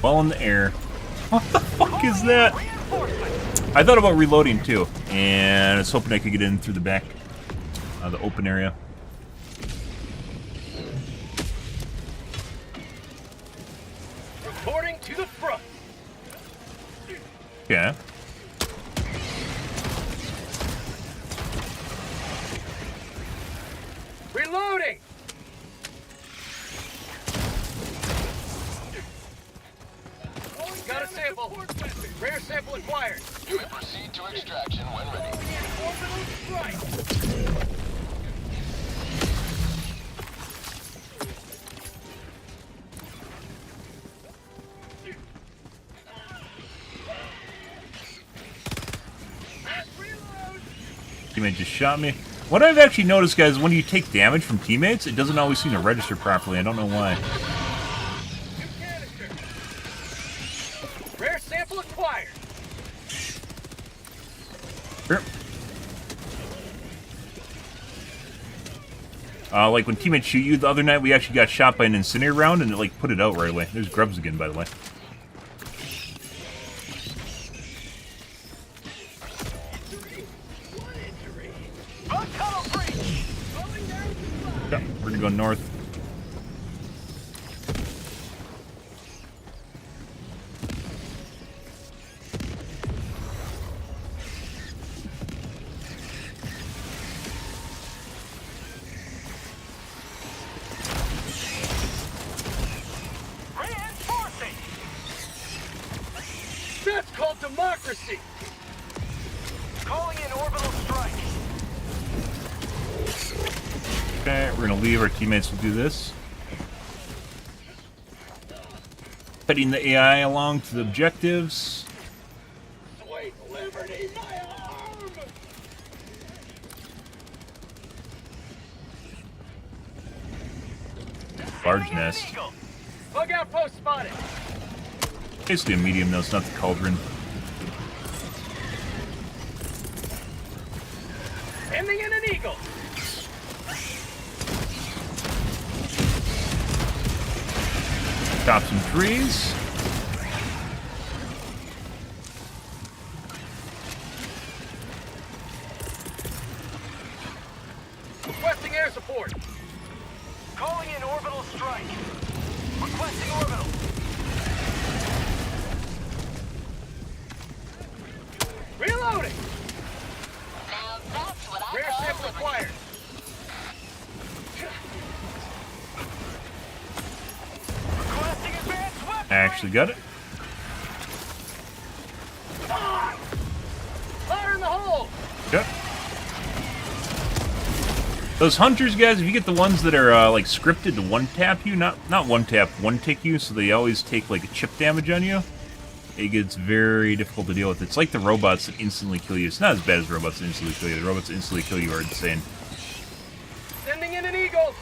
Well in the air. What the fuck is that? I thought about reloading too, and I was hoping I could get in through the back, the open area. Reporting to the front. Okay. Reloading. Got a sample. Rare sample acquired. You may proceed to extraction when ready. Orbital strike. Teammate just shot me. What I've actually noticed, guys, when you take damage from teammates, it doesn't always seem to register properly. I don't know why. Rare sample acquired. Sure. Like when teammates shoot you the other night, we actually got shot by an incendiary round, and it like put it out right away. There's grubs again, by the way. Yeah, we're gonna go north. Reinforcing. That's called democracy. Calling in orbital strike. Okay, we're gonna leave. Our teammates will do this. Heading the AI along to the objectives. Sweet liberty, my arm. Large nest. Eagle. Bug outpost spotted. Basically a medium, though. It's not the cauldron. Ending in an eagle. Chop some trees. Requesting air support. Calling in orbital strike. Requesting orbital. Reloading. Now that's what I Rare call ship liberty. required. Requesting advanced weapon. Actually got it. Fire in the hole. Yep. Those hunters, guys, if you get the ones that are like scripted to one-tap you, not one-tap, one-tick you, so they always take like a chip damage on you, it gets very difficult to deal with. It's like the robots that instantly kill you. It's not as bad as robots that instantly kill you. The robots that instantly kill you are insane. Sending in an eagle.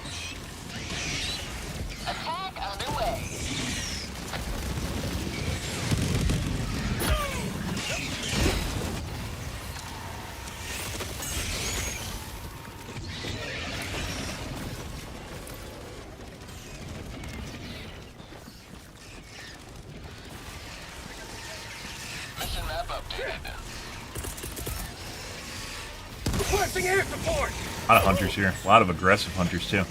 Attack underway. Mission map updated. Requesting air support. A lot of hunters here. A lot of aggressive hunters, too.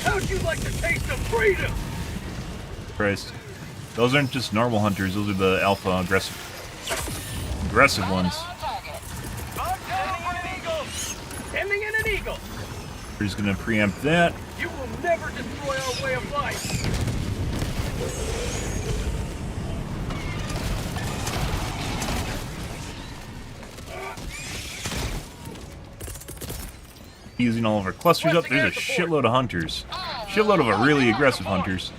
How'd you like the taste of freedom? Christ. Those aren't just normal hunters. Those are the alpha aggressive ones. On target. Ending in an eagle. We're just gonna preempt that. You will never destroy our way of life. Using all of our clusters up. There's a shitload of hunters. Shitload of really aggressive hunters.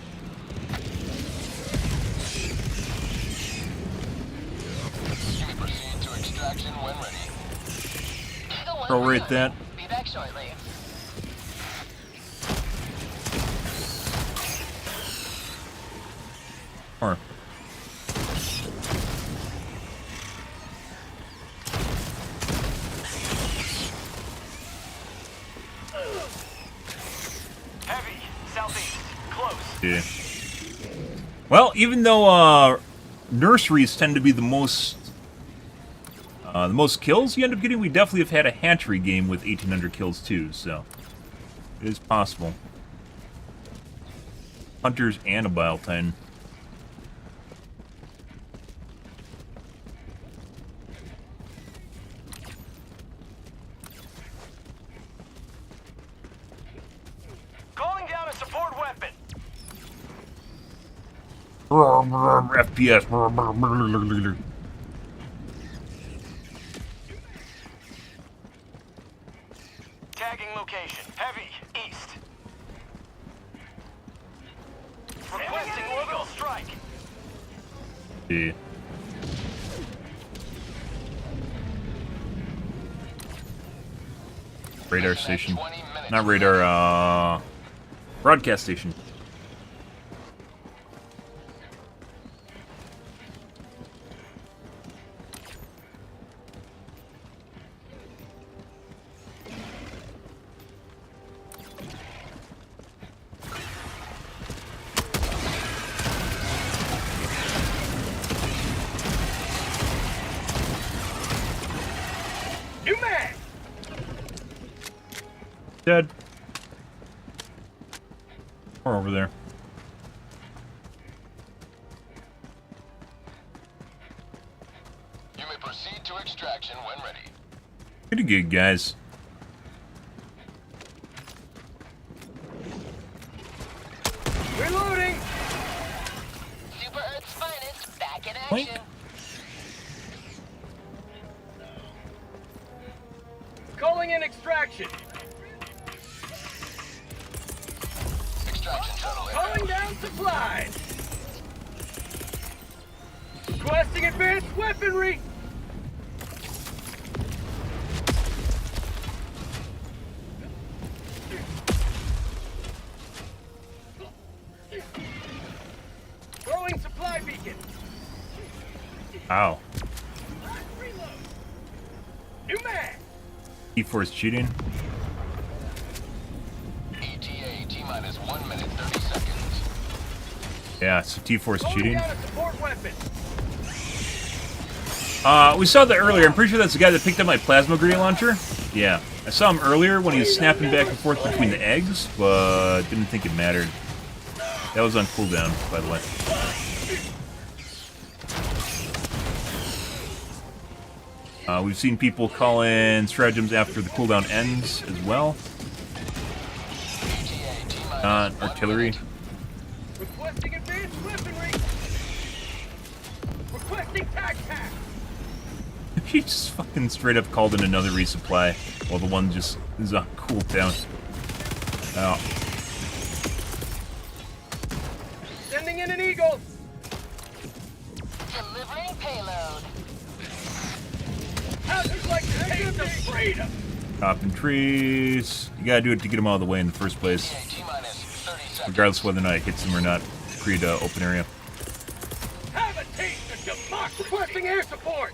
You may proceed to extraction when ready. Eagle one Prorate that. Be back shortly. Or Heavy. Southeast. Close. yeah. Well, even though nurseries tend to be the most kills you end up getting, we definitely have had a hatchery game with 1,800 kills too. So it is possible. Hunters and a Bile Titan. Calling down a support weapon. FPS. Tagging location. Heavy. East. Requesting orbital strike. Yeah. Radar station. 20 minutes. Not radar, broadcast station. New mag. Dead. Or over there. You may proceed to extraction when ready. Pretty good, guys. Reloading. Super Earth's finest back in Blink. action. Calling in extraction. Extraction shuttle Calling down supplies. Requesting advanced weaponry. Throwing supply beacon. Ow. Reload. New mag. T-Force cheating. ETA T-minus 1 minute 30 seconds. Yeah, so T-Force Loading cheating. down a support weapon. We saw that earlier. I'm pretty sure that's the guy that picked up my plasma grenade launcher. Yeah. I saw him earlier when he was snapping back and forth between the eggs, but didn't think it mattered. That was on cooldown, by the way. We've seen people call in stratagems after the cooldown ends as well. Artillery. Requesting advanced weaponry. Requesting tac pack. He just fucking straight up called in another resupply while the one just is on cooldown. Oh. Sending in an eagle. Delivering payload. How'd you like to taste of freedom? Chopping trees. You gotta do it to get them out of the way in the first place. ETA T-minus 30 seconds. Regardless of whether or not it hits them or not. Create an open area. Have a taste of democracy. Requesting air support.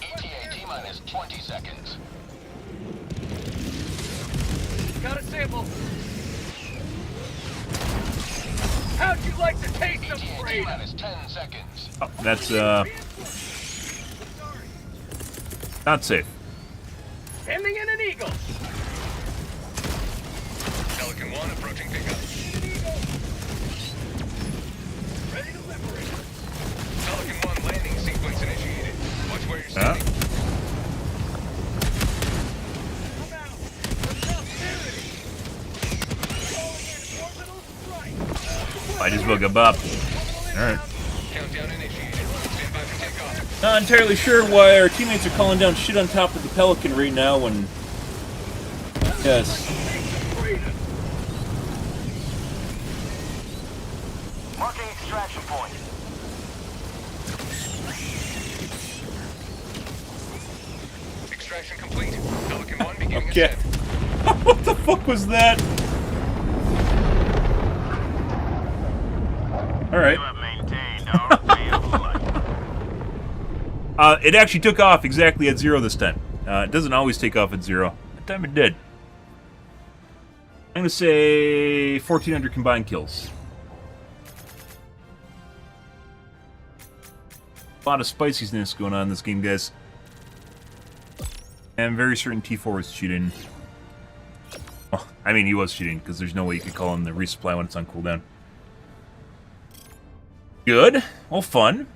ETA T-minus 20 seconds. Got a sample. How'd you like to taste of ETA freedom? T-minus 10 seconds. Oh, that's not safe. Sending in an eagle. Pelican 1 approaching pickup. Ready to liberate. Pelican 1 landing sequence initiated. Watch where you're standing. Come out. Prosperity. Calling in orbital strike. I just woke up. Alright. Countdown initiated. Stand by for takeoff. Not entirely sure why our teammates are calling down shit on top of the Pelican right now when... Yes. Marking extraction point. Extraction complete. Pelican 1 beginning Okay. ascent. What the fuck was that? Alright. You have maintained our way of life. It actually took off exactly at 0 this time. It doesn't always take off at 0. That time it did. I'm gonna say 1,400 combined kills. A lot of spiciness going on in this game, guys. And I'm very certain T4 was cheating. Oh, I mean, he was cheating, because there's no way you could call him the resupply when it's on cooldown. Good. Well, fun.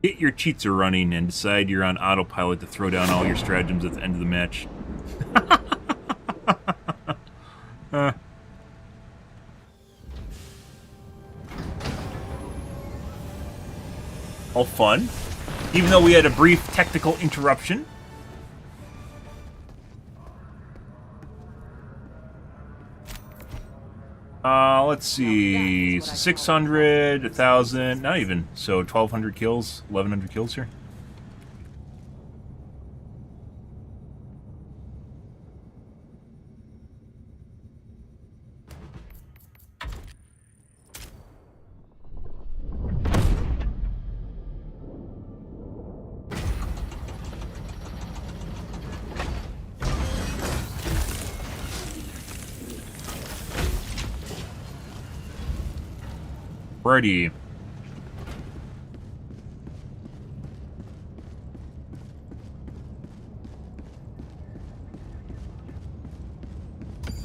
Get your cheats are running and decide you're on autopilot to throw down all your stratagems at the end of the match. All fun. Even though we had a brief technical interruption. Let's see, 600, 1,000, not even, so 1,200 kills, 1,100 kills here. Righty.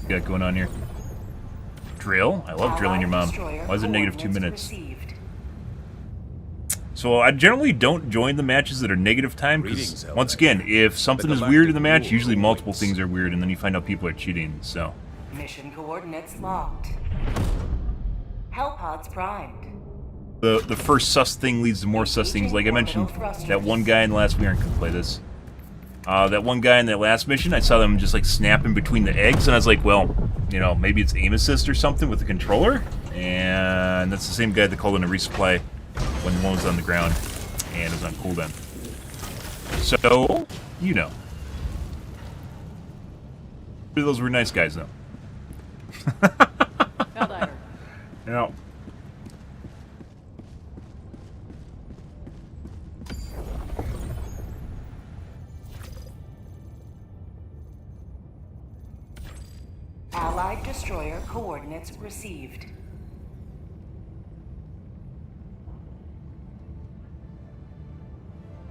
Got going on here? Drill? I love drilling your mom. Why is it negative 2 minutes? So I generally don't join the matches that are negative time because, once again, if something is weird in the match, usually multiple things are weird, and then you find out people are cheating. So. Mission coordinates locked. Hellpods primed. The first sus thing leads to more sus things. Like I mentioned, that one guy in the last... We aren't going to play this. That one guy in that last mission, I saw them just like snapping between the eggs, and I was like, well, you know, maybe it's aim assist or something with the controller? And that's the same guy that called in a resupply when one was on the ground and was on cooldown. So, you know. Those were nice guys, though. Helldiver. Yeah. Allied destroyer coordinates received.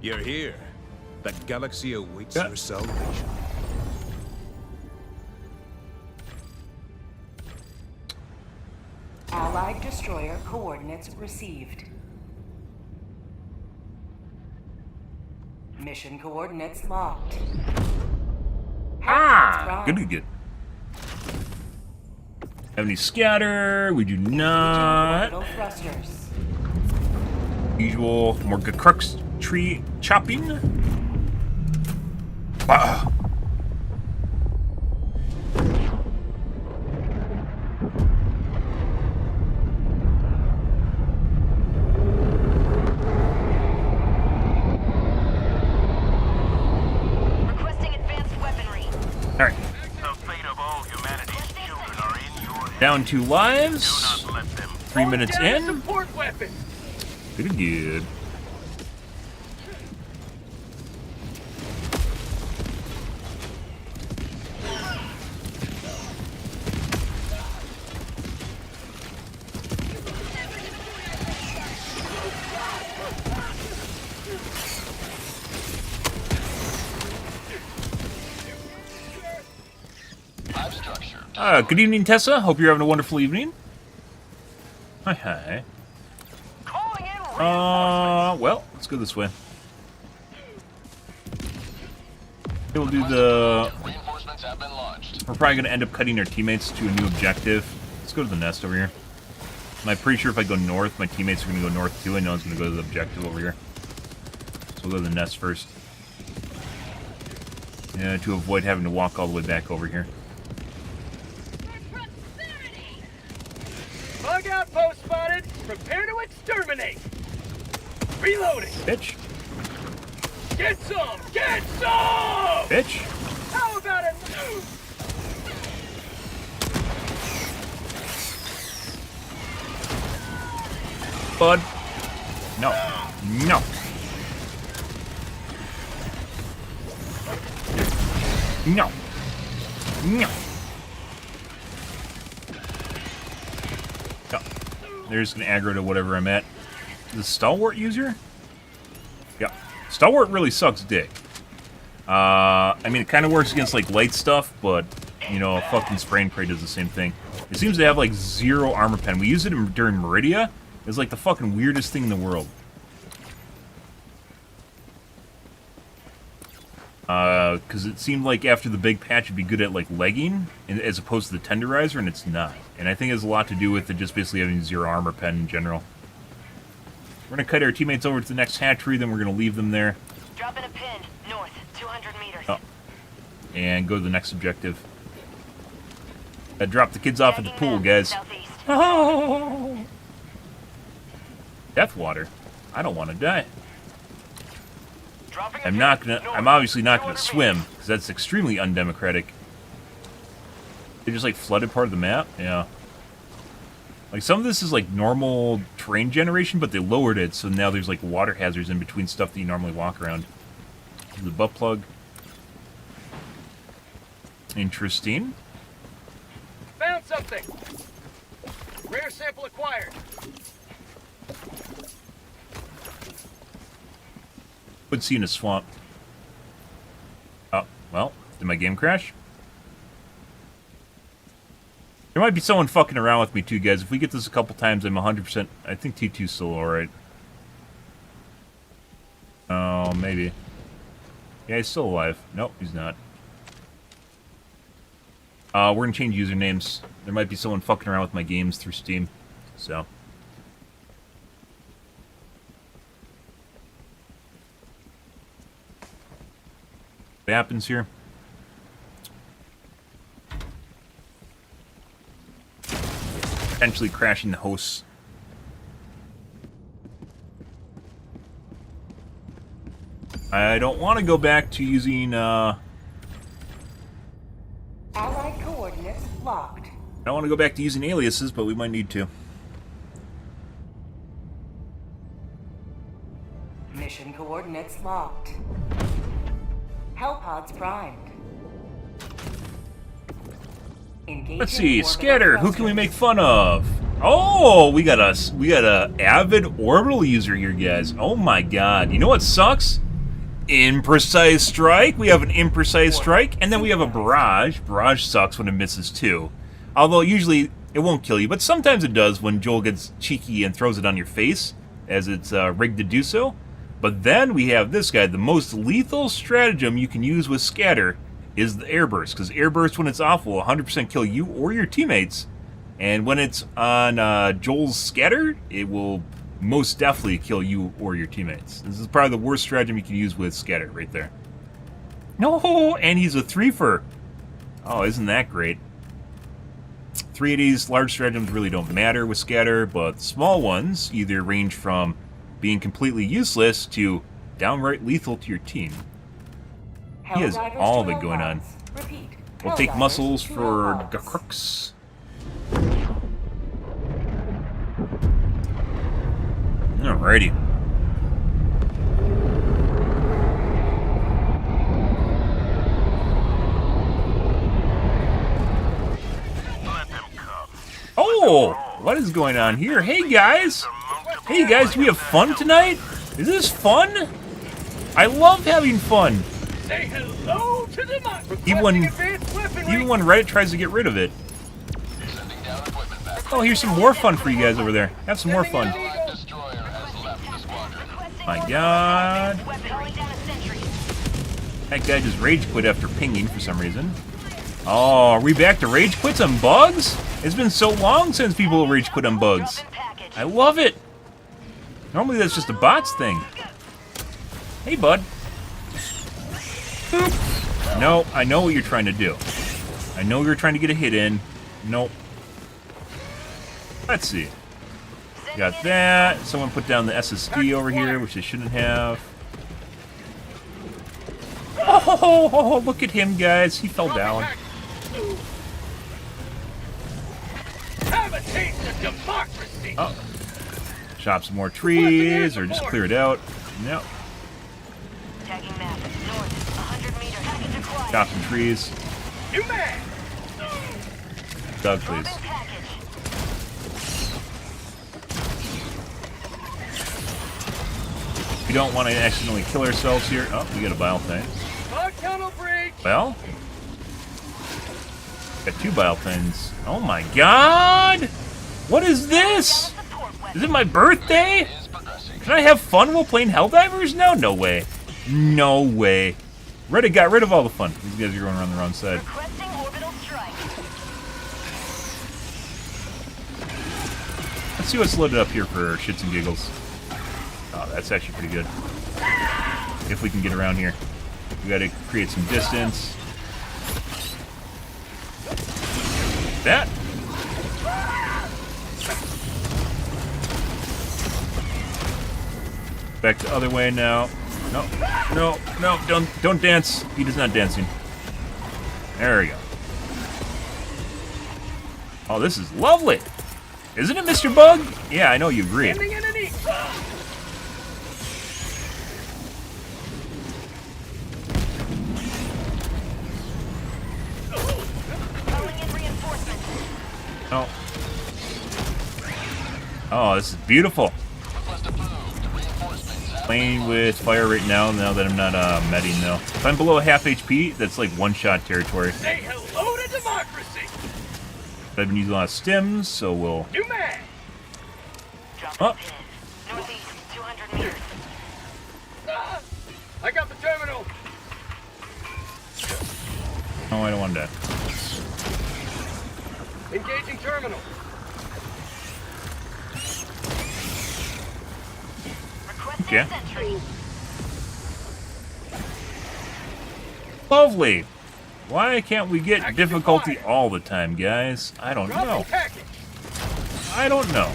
You're here. The galaxy awaits Yeah. your salvation. Allied destroyer coordinates received. Mission coordinates locked. Good, good. Have any scatter? We do not. Orbital thrusters. Usual more crux tree chopping. Ah. Requesting advanced weaponry. All right, The fate of all humanity's children are in your hands. down 2 Do lives. not let them 3 minutes Down a in. support weapon. Good, good. Live structure. Good evening, Tessa. Hope you're having a wonderful evening. Hi, hi. Calling in reinforcements. Well, let's go this way. We'll do the... Reinforcements have been launched. We're probably going to end up cutting our teammates to a new objective. Let's go to the nest over here. I'm pretty sure if I go north, my teammates are going to go north too. I know it's going to go to the objective over here. So we'll go to the nest first. Yeah, to avoid having to walk all the way back over here. Bug outpost spotted. Prepare to exterminate. Reloading. Bitch. Get some. Get some. Bitch. How about a Bud. No. No. No. No. No. They're just gonna aggro to whatever I'm at. The stalwart user? Yeah. Stalwart really sucks dick. I mean, it kind of works against, like, light stuff, but, you know, fucking spray and pray does the same thing. It seems to have, like, 0 armor pen. We used it during Meridia. It's, like, the fucking weirdest thing in the world. Because it seemed like after the big patch it'd be good at, like, legging, as opposed to the tenderizer, and it's not. And I think it has a lot to do with it just basically having 0 armor pen in general. We're going to cut our teammates over to the next hatchery, then we're going to leave them there. Dropping a pin. North. 200 meters. Oh. And go to the next objective. Drop the kids off at the pool, guys. Southeast. Oh. Death water. I don't want to die. Dropping a I'm not pin. gonna. North. I'm obviously not gonna 200 swim meters. because that's extremely undemocratic. They just like flooded part of the map. Yeah. Like some of this is like normal terrain generation, but they lowered it, so now there's like water hazards in between stuff that you normally walk around. The butt plug. Interesting. Found something. Rare sample acquired. Would see in a swamp. Oh, well, did my game crash? There might be someone fucking around with me too, guys. If we get this a couple times, I'm 100%... I think T2's still alright. Oh, maybe. Yeah, he's still alive. Nope, he's not. We're gonna change usernames. There might be someone fucking around with my games through Steam. So... what happens here? potentially crashing the hosts. I don't want to go back to using, Allied coordinates locked. I don't want to go back to using aliases, but we might need to. Mission coordinates locked. Hellpods primed. Engaging Let's see, orbital Scatter, who can we thrusters. make fun of? Oh, we got a avid orbital user here, guys. Oh my god. You know what sucks? Imprecise strike. We have an imprecise strike, and then we have a barrage. Barrage sucks when it misses too. Although usually it won't kill you, but sometimes it does when Joel gets cheeky and throws it on your face, as it's rigged to do so. But then we have this guy. The most lethal stratagem you can use with Scatter is the airburst, because airburst, when it's off, will 100% kill you or your teammates. And when it's on Joel's Scatter, it will most definitely kill you or your teammates. This is probably the worst stratagem you can use with Scatter right there. No, and he's a 3-fer. Oh, isn't that great? 380s, large stratagems really don't matter with Scatter, but small ones either range from being completely useless to downright lethal to your team. He has Helldivers all of to it going on. Hellpods. Repeat. We'll take Helldivers muscles to for Hellpods. the crooks. Alrighty. Let them come. Oh, what is going on here? Hey guys! Hey guys, do we have fun tonight? Is this fun? I love having fun. Say hello to democracy. Even when Advanced weaponry. Reddit tries to get rid of it. Sending down equipment back. Oh, here's some more fun for you guys over there. Have some more fun. Allied destroyer has left the squadron. My god. Calling down a sentry. That guy just rage quit after pinging for some reason. Oh, are we back to rage quits on bugs? It's been so long since people rage quit on bugs. Dropping package. I love it. Normally that's just a bots thing. Hey, bud. Boop. No, I know what you're trying to do. I know you're trying to get a hit in. Nope. Let's see. Got that. Someone put down the SSD over here, which they shouldn't have. Oh, look at him, guys. He fell down. Have a taste of democracy. Oh. Chop some more trees, or just clear it out. No. Tagging map. North. 100 meters. Package acquired. Chop some trees. You man. Doug, please. Dropping package. We don't want to accidentally kill ourselves here. Oh, we got a bile thing. Bug tunnel breach. Well, got 2 bile things. Oh my god! What is this? Is it my birthday? Is progressing. Can I have fun while playing Helldivers now? No way. No way. Reddit got rid of all the fun. These guys are going around the wrong side. Requesting orbital strike. Let's see what's loaded up here for shits and giggles. Oh, that's actually pretty good. If we can get around here. We gotta create some distance. That. Back the other way now. No, no, no, don't dance. He is not dancing. There we go. Oh, this is lovely. Isn't it, Mr. Bug? Yeah, I know you agree. Ending in an E. Calling in reinforcements. Oh. Oh, this is beautiful. Request approved. Reinforcements. Playing with fire right now that I'm not medding though. If I'm below half HP, that's like one-shot territory. Say hello to democracy. But I've been using a lot of stims, so we'll... You man. Dropping Oh. pin. Northeast. 200 meters. Ah, I got the terminal. Oh, I don't want that. Engaging terminal. Requesting Okay. sentry. Lovely! Why can't we get Action difficulty required. all the time, guys? I don't know. Dropping package. I don't know.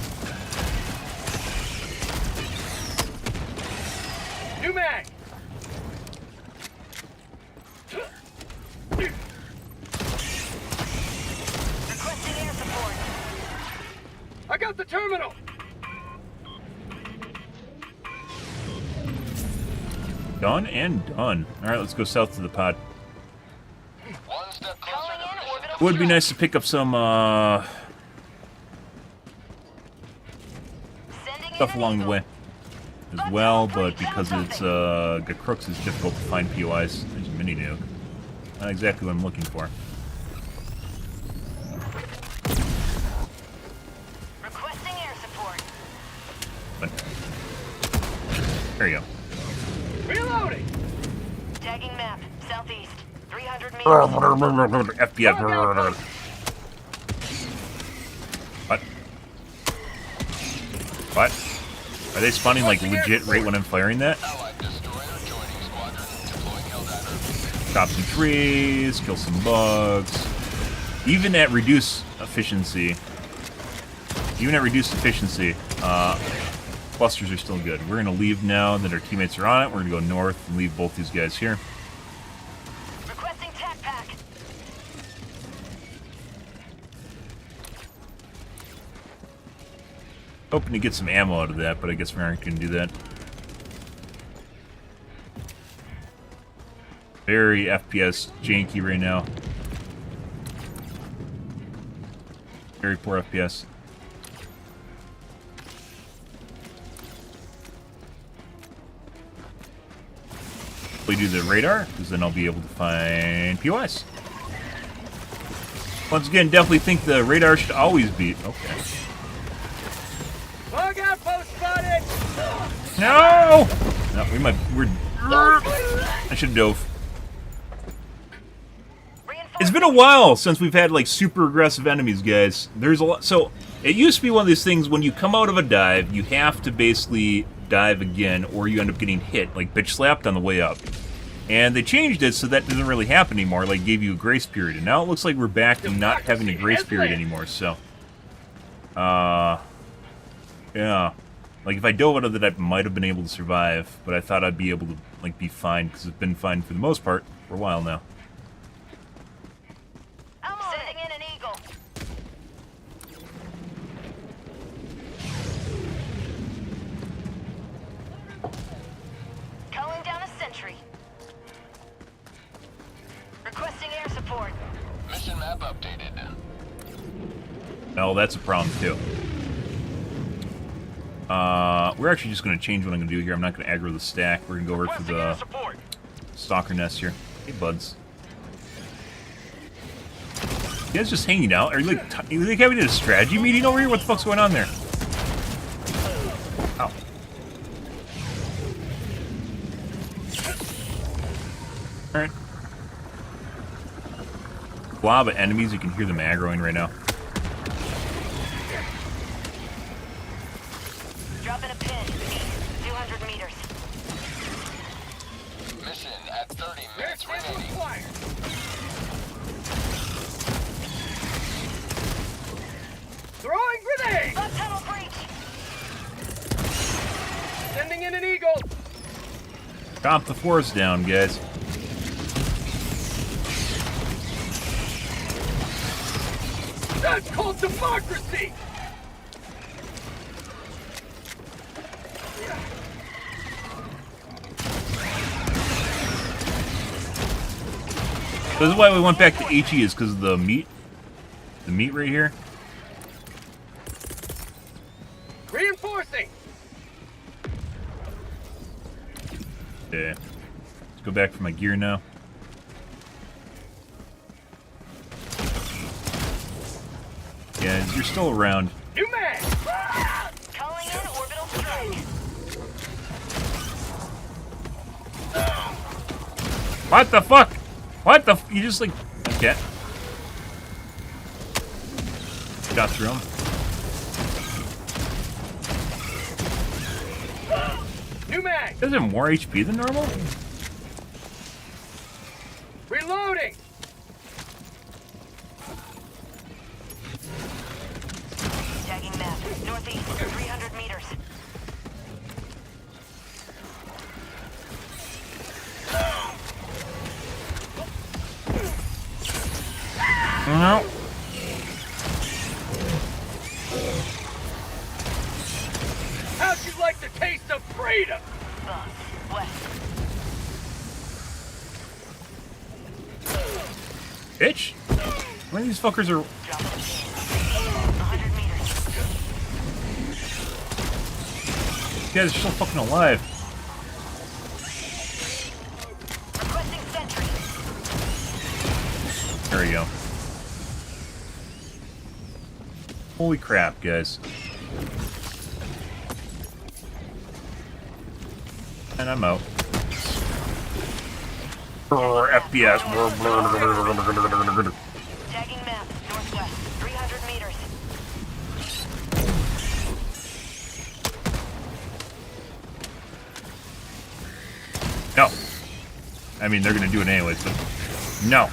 New mag! Requesting air support. I got the terminal! Done and done. Alright, let's go south to the pod. One step closer Calling to in mission. orbital Would be strike. nice to pick up some Sending in stuff an along the eagle. way as well, but because it's got crooks, it's difficult to find POIs. There's a mini nuke. Not exactly what I'm looking for. Requesting air support. But there you go. Reloading! Tagging map. Southeast. 300 meters. FPS. What? What? Are they spawning like legit right when I'm firing that? Allied destroyer joining squadron. Deploying Helldiver. Chop some trees, kill some bugs. Even at reduced efficiency, clusters are still good. We're gonna leave now that our teammates are on it. We're gonna go north and leave both these guys here. Requesting tac pack. Hoping to get some ammo out of that, but I guess we aren't gonna do that. Very FPS janky right now. Very poor FPS. We do the radar, because then I'll be able to find POIs. Once again, definitely think the radar should always be... Okay. Bug outpost spotted! No! No, we're... I should have dove. It's been a while since we've had, like, super aggressive enemies, guys. There's a lot... So, it used to be one of these things, when you come out of a dive, you have to basically dive again, or you end up getting hit, like, bitch slapped on the way up. And they changed it so that doesn't really happen anymore, like, gave you a grace period. And now it looks like we're back to not having a grace period anymore, so... yeah. Like, if I dove out of that, I might have been able to survive, but I thought I'd be able to, like, be fine, because it's been fine for the most part for a while now. Sending in an eagle. Calling down a sentry. Requesting air support. Mission map updated. Oh, that's a problem, too. We're actually just going to change what I'm going to do here. I'm not going to aggro the stack. We're going to go over for the stalker nest here. Hey, buds. You guys just hanging out? Are you like having a strategy meeting over here? What the fuck's going on there? Ow. Alright. Blob of enemies, you can hear them aggroing right now. Dropping a pin. East. 200 meters. Mission at 30 Air minutes sample remaining. acquired! Throwing grenade! Bug tunnel breach. Sending in an eagle! Chomp the forest down, guys. That's called democracy! This is why we went back to HE, is because of the meat. The meat right here. Reinforcing! Yeah. Let's go back for my gear now. Yeah, you're still around. New mag! Calling in orbital strike. What the fuck? What the you just like... Okay. Got through him. New mag! Does it have more HP than normal? Tagging map. Northeast, 300 meters. No. How'd you like the taste of freedom? West. Bitch. How many of these fuckers are... 100 meters. These guys are still fucking alive. Requesting sentry. There we go. Holy crap, guys. And I'm out. FPS. Tagging map. Northwest, 300 meters. No. I mean, they're gonna do it anyways, but no.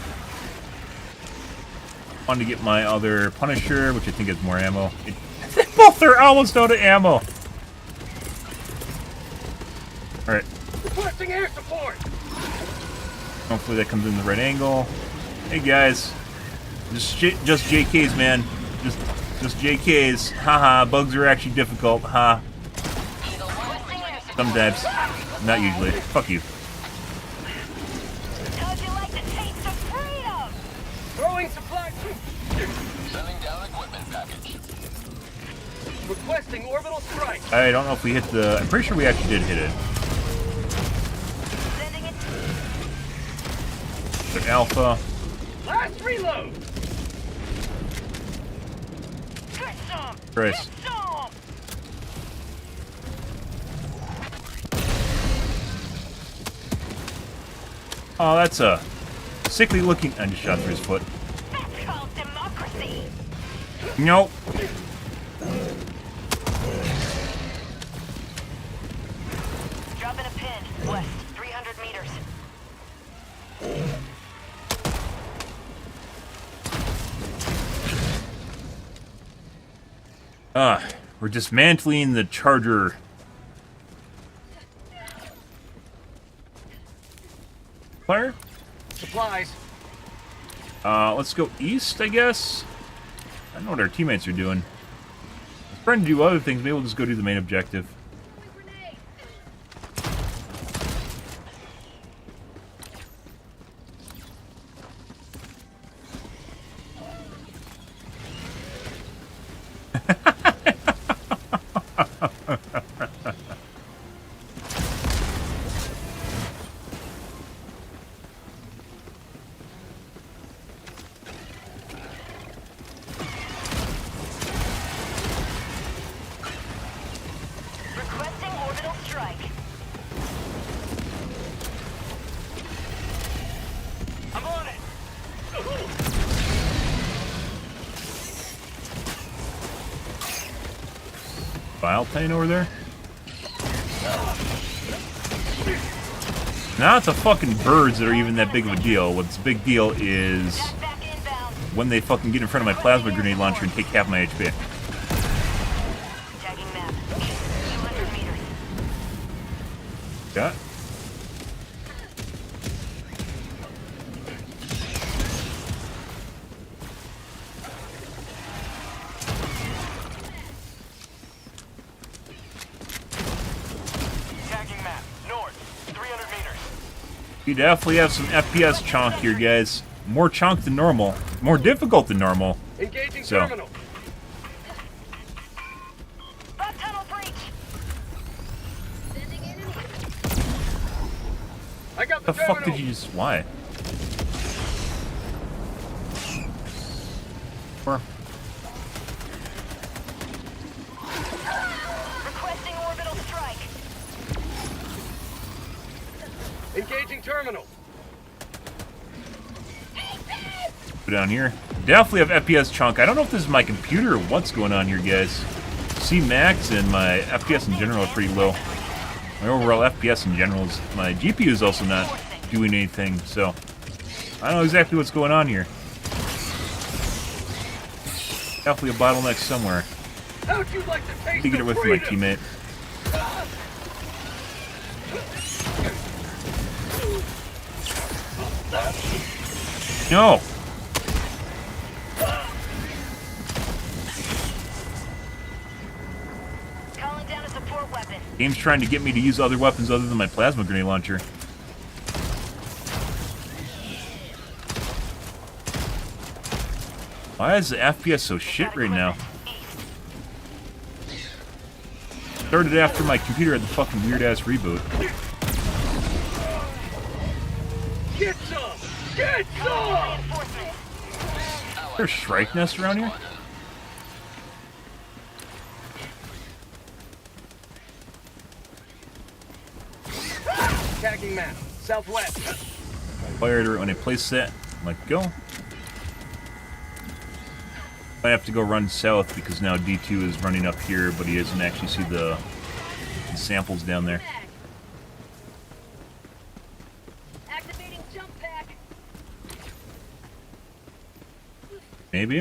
Wanted to get my other Punisher, which I think has more ammo. Both are almost out of ammo. Alright. Requesting air support. Hopefully that comes in the right angle. Hey guys. Just JKs, man. Just JKs. Haha, bugs are actually difficult. Ha. Sometimes. Not usually. Fuck you. How'd you like the taste of freedom? Throwing supply. Sending down equipment package. Requesting orbital strike. I don't know if we hit the... I'm pretty sure we actually did hit it. Sending it. But Alpha. Last reload. Get some. Chris. Get some. Oh, that's a sickly looking... I just shot through his foot. That's called democracy. Nope. Dropping a pin. West, 300 meters. We're dismantling the charger. Fire? Supplies. Let's go east, I guess. I don't know what our teammates are doing. We're trying to do other things. Maybe we'll just go do the main objective. Requesting orbital strike. I'm on it. File plane over there? Not the fucking birds that are even that big of a deal. What's a big deal is Back inbound. when they fucking get in front of my plasma grenade launcher and take half my HP. Tagging map. 200 meters. Yeah. Tagging map. North. 300 meters. You definitely have some FPS chonk here, guys. More chonk than normal. More difficult than normal. Engaging So. terminal. Bug tunnel breach. I got The the fuck terminal. did you just... Why? Or... Requesting orbital strike. Engaging terminal. Go down here. Definitely have FPS chunk. I don't know if this is my computer or what's going on here, guys. C max and my FPS in general are pretty low. My overall FPS in general is... My GPU is also not doing anything, so... I don't know exactly what's going on here. Definitely a bottleneck somewhere. How'd you like to taste to get the away from my freedom? teammate. No! Calling down a support weapon. Game's trying to get me to use other weapons other than my plasma grenade launcher. Why is the FPS so shit right now? Started after my computer had the fucking weird-ass reboot. Get some! Get some! Is there a strike nest around here? Tagging map. Southwest. Fired when I place that. Let go. I have to go run south because now D2 is running up here, but he doesn't actually see the samples down there. Activating jump pack. Maybe.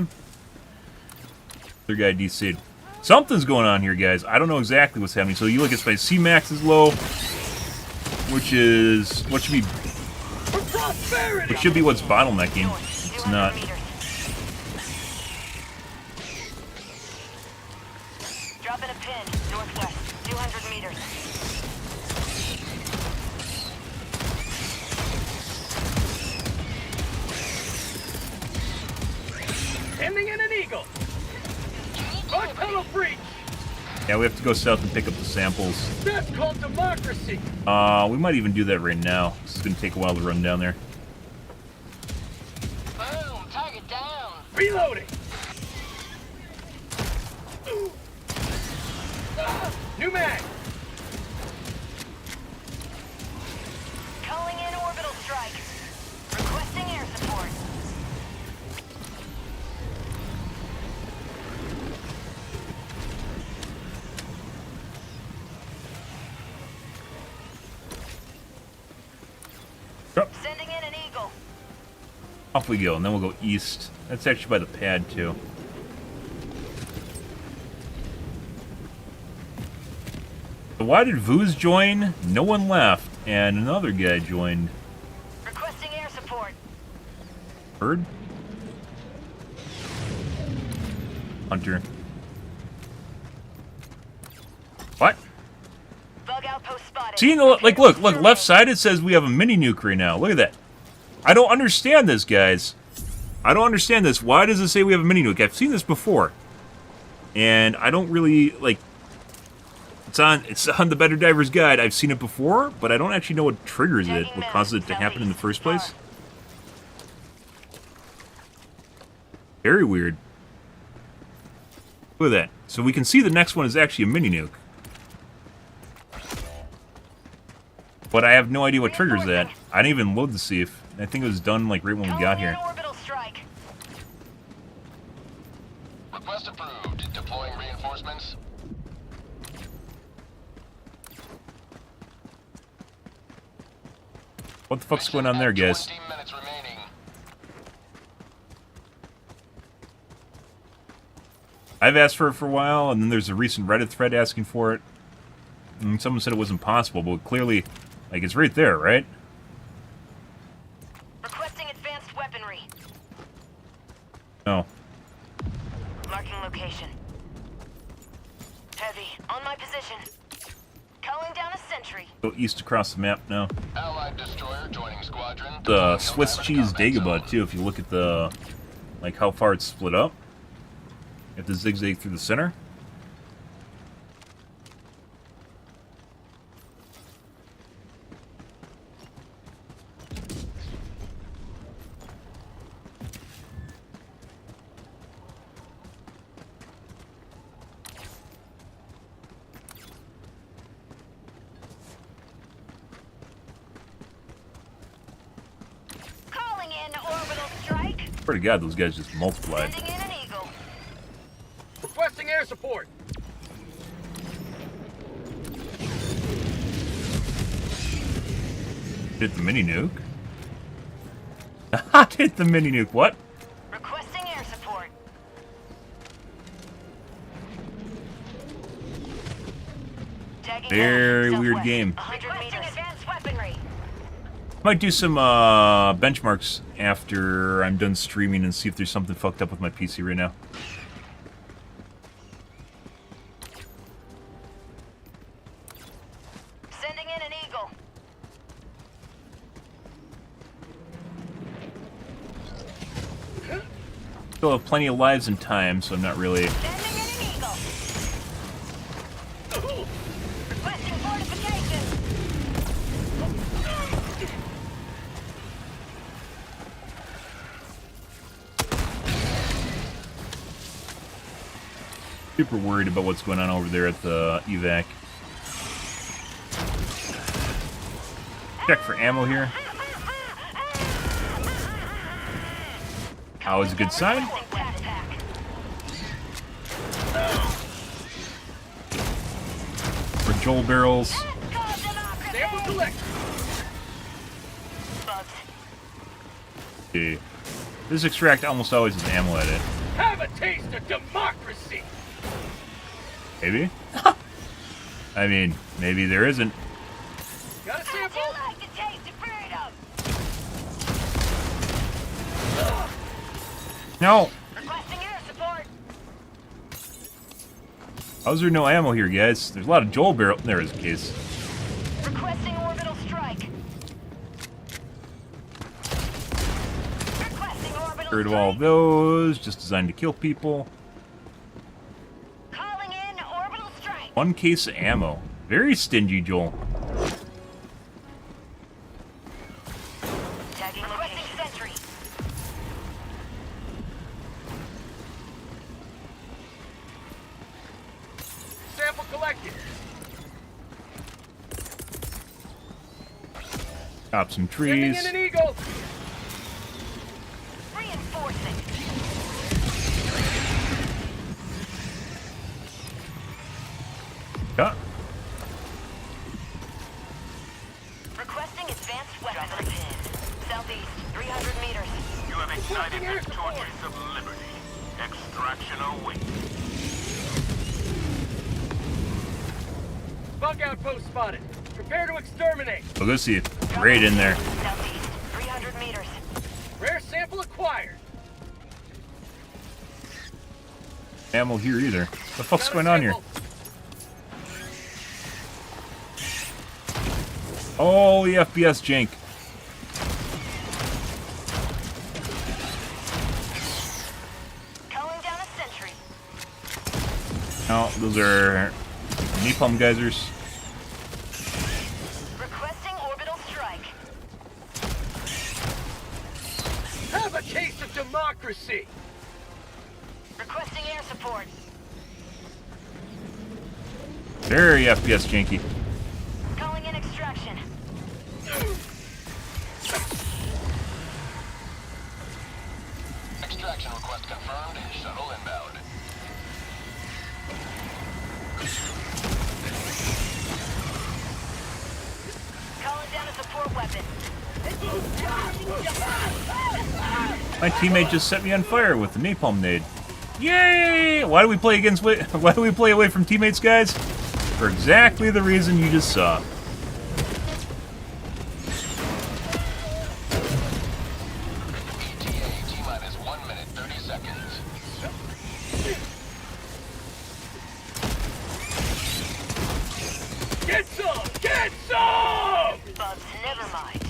Other guy DC'd. Something's going on here, guys. I don't know exactly what's happening. So you look at my C-Max is low, which is what should be what's bottlenecking. It's not. Drop in a pin, northwest, 200 meters. Ending in an eagle. Right tunnel breach. Yeah, we have to go south and pick up the samples. That's called democracy. We might even do that right now. This is going to take a while to run down there. Boom, target down. Reloading. New mag. Calling in orbital strike. Requesting air support. Yep. Sending in an eagle. Off we go, and then we'll go east. That's actually by the pad, too. So why did Vooz join? No one left, and another guy joined. Requesting air support. Bird? Hunter. What? Bug outpost spotted. See, like, look, left side, it says we have a mini nuke right now. Look at that. I don't understand this, guys. I don't understand this. Why does it say we have a mini nuke? I've seen this before. And I don't really, like... It's on the Better Divers Guide. I've seen it before, but I don't actually know what triggers it, what causes it to happen in the first place. Very weird. Look at that. So we can see the next one is actually a mini nuke. But I have no idea what triggers that. I didn't even load the safe. I think it was done like right when we got here. Orbital strike. Request approved. Deploying reinforcements. What the fuck's going on there, guys? 20 minutes remaining. I've asked for it for a while, and then there's a recent Reddit thread asking for it. And someone said it wasn't possible, but clearly, like, it's right there, right? Requesting advanced weaponry. No. Marking location. Heavy. On my position. Calling down a sentry. Go east across the map now. Allied destroyer joining squadron. The Swiss cheese Dagobah, too, if you look at the, like, how far it's split up. You have to zigzag through the center. Calling in orbital strike. Swear to God, those guys just multiplied. Sending in an eagle. Requesting air support. Hit the mini nuke. I hit the mini nuke. What? Requesting air support. Tagging Very down, weird southwest. game. 100 meters. Advanced weaponry. Might do some benchmarks after I'm done streaming and see if there's something fucked up with my PC right now. Sending in an eagle. Still have plenty of lives and time, so I'm not really... Sending in an eagle. Requesting fortification. super worried about what's going on over there at the evac. Check for ammo here. Always a good sign. For Joel barrels. Sample collect. Okay. This extract almost always has ammo at it. Have a taste of democracy. Maybe? I mean, maybe there isn't. Got a sample. Like the taste of freedom. No! Requesting air support. How's there no ammo here, guys? There's a lot of Joel barrel. There is a case. Requesting orbital strike. Requesting orbital Heard of all strike. those. Just designed to kill people. Calling in orbital strike. 1 case of ammo. Very stingy, Joel. Tagging requesting sentry. Sample collected. Chop some Sending trees. in an eagle. Reinforcing. Cut. Requesting advanced weapons. Southeast, 300 meters. You have ignited the torches of liberty. Extraction awaits. Bug outpost spotted. Prepare to exterminate. We'll go see it. Right in there. Southeast, 300 meters. Rare sample acquired. Ammo here either. What the fuck's Got a going on here? sample. Holy FPS jank. Calling down a sentry. No, those are napalm geysers. Requesting orbital strike. Have a taste of democracy. Requesting air support. Very FPS janky. Calling in extraction. Extraction request confirmed. Shuttle inbound. Calling down a support weapon. My teammate just set me on fire with the napalm nade. Yay! Why do we play against? Why do we play away from teammates, guys? For exactly the reason you just saw. ETA T-minus 1 minute 30 seconds. Get some! Get some! Bugs, never mind.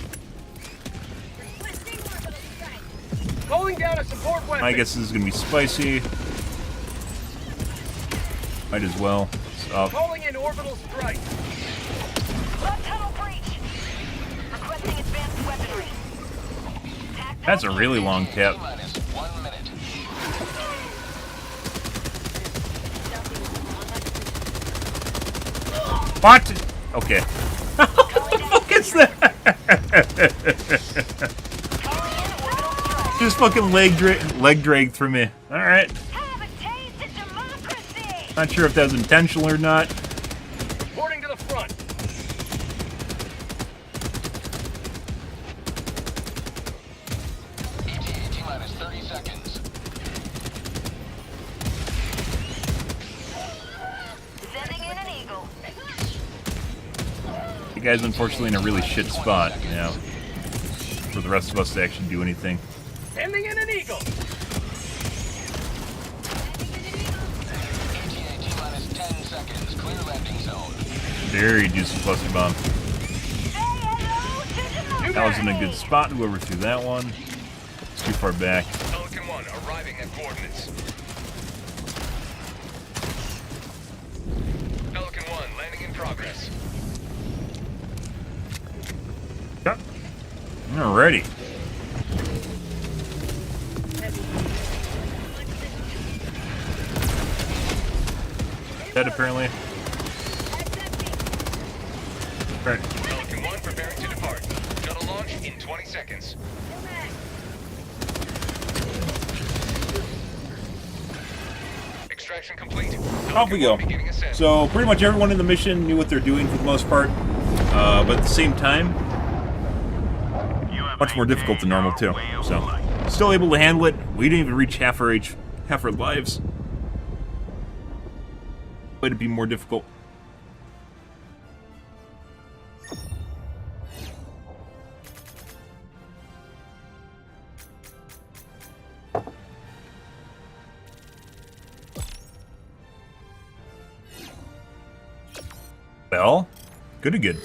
Calling down a support weapon. I guess this is gonna be spicy. Might as well. Calling in orbital strike. Blood tunnel breach. Requesting advanced weaponry. That's a really long tap. T-minus 1 minute. What? Okay. What the fuck is that? Calling in orbital strike. Just fucking leg drag through me. All right. Have a taste of democracy. Not sure if that was intentional or not. Reporting to the front. ETA T-minus 30 seconds. Sending in an eagle. guy's unfortunately in a really shit spot, yeah, for the rest of us to actually do anything. Sending in an eagle. ETA T-minus 10 seconds. Clear landing zone. Very juicy cluster bomb. That was in a good spot. Whoever threw that one. It's too far back. Pelican 1 arriving at coordinates. Pelican 1 landing in progress. Yep. Alrighty. Dead apparently. Right. Pelican 1 preparing to depart. Shuttle launch in 20 seconds. Extraction complete. Off we go. Beginning ascent. So pretty much everyone in the mission knew what they're doing for the most part, but at the same time, much more difficult than normal too. So still able to handle it. We didn't even reach half our lives. Way to be more difficult. Well, good or good.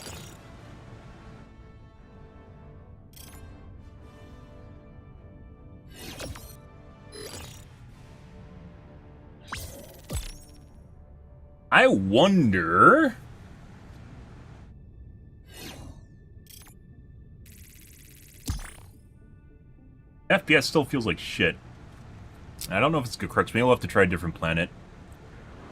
I wonder... FPS still feels like shit. I don't know if it's good crux. Maybe we'll have to try a different planet.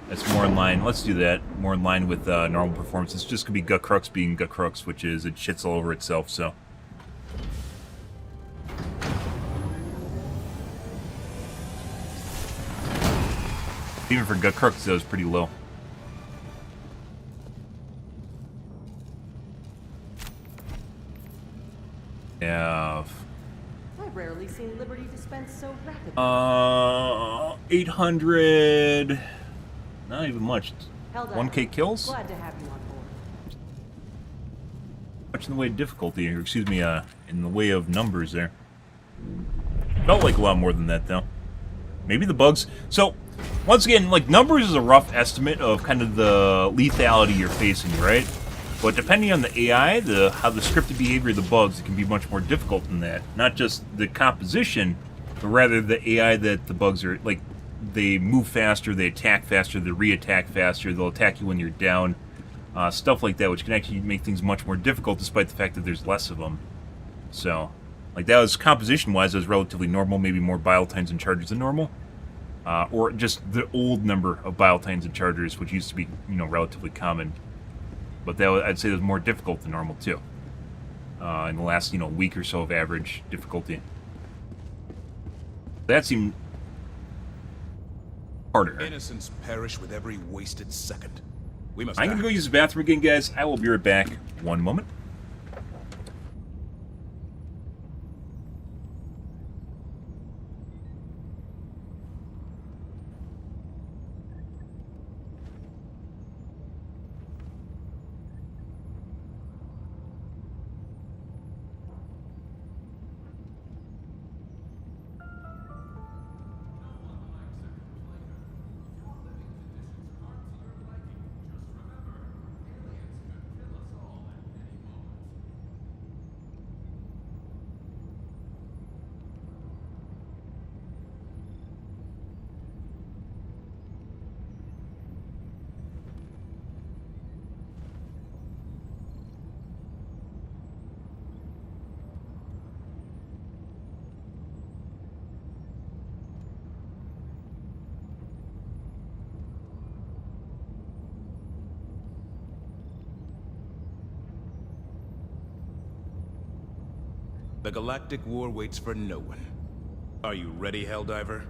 That's more in line. Let's do that. More in line with normal performance. It's just gonna be Gut Crux being Gut Crux, which is it shits all over itself. So even for Gut Crux, that was pretty low. Yeah. I've rarely seen Liberty dispense so rapidly. 800. Not even much. 1K kills? Glad to have you on board. Much in the way of difficulty, or excuse me, in the way of numbers there. Felt like a lot more than that, though. Maybe the bugs... So, once again, like, numbers is a rough estimate of kind of the lethality you're facing, right? But depending on the AI, how the scripted behavior of the bugs, it can be much more difficult than that. Not just the composition, but rather the AI that the bugs are, like, they move faster, they attack faster, they re-attack faster, they'll attack you when you're down, stuff like that, which can actually make things much more difficult despite the fact that there's less of them. So, like, that was, composition-wise, that was relatively normal, maybe more Biotines and Chargers than normal. Or just the old number of Biotines and Chargers, which used to be, you know, relatively common. But that was, I'd say, was more difficult than normal, too. In the last, you know, week or so of average difficulty. That seemed harder. Innocents perish with every wasted second. We must I'm gonna go use the bathroom again, guys. I will be right back. One moment. The galactic war waits for no one. Are you ready, Helldiver?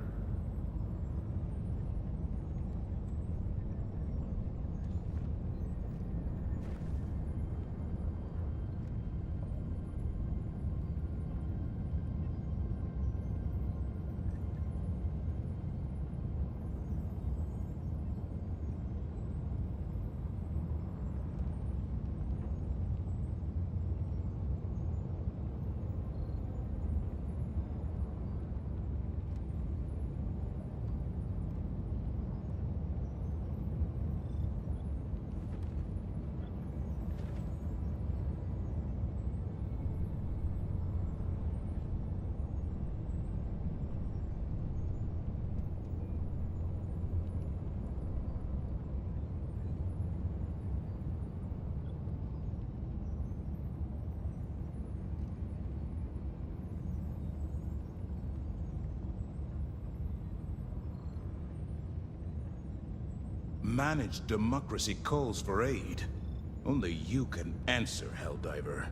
managed democracy calls for aid. Only you can answer, Helldiver.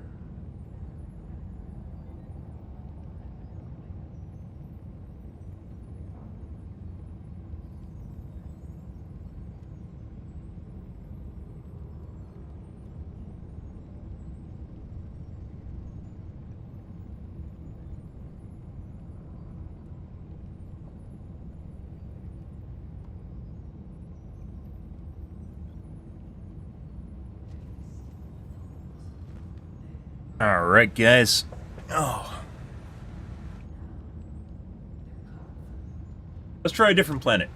Alright, guys. Oh. Let's try a different planet.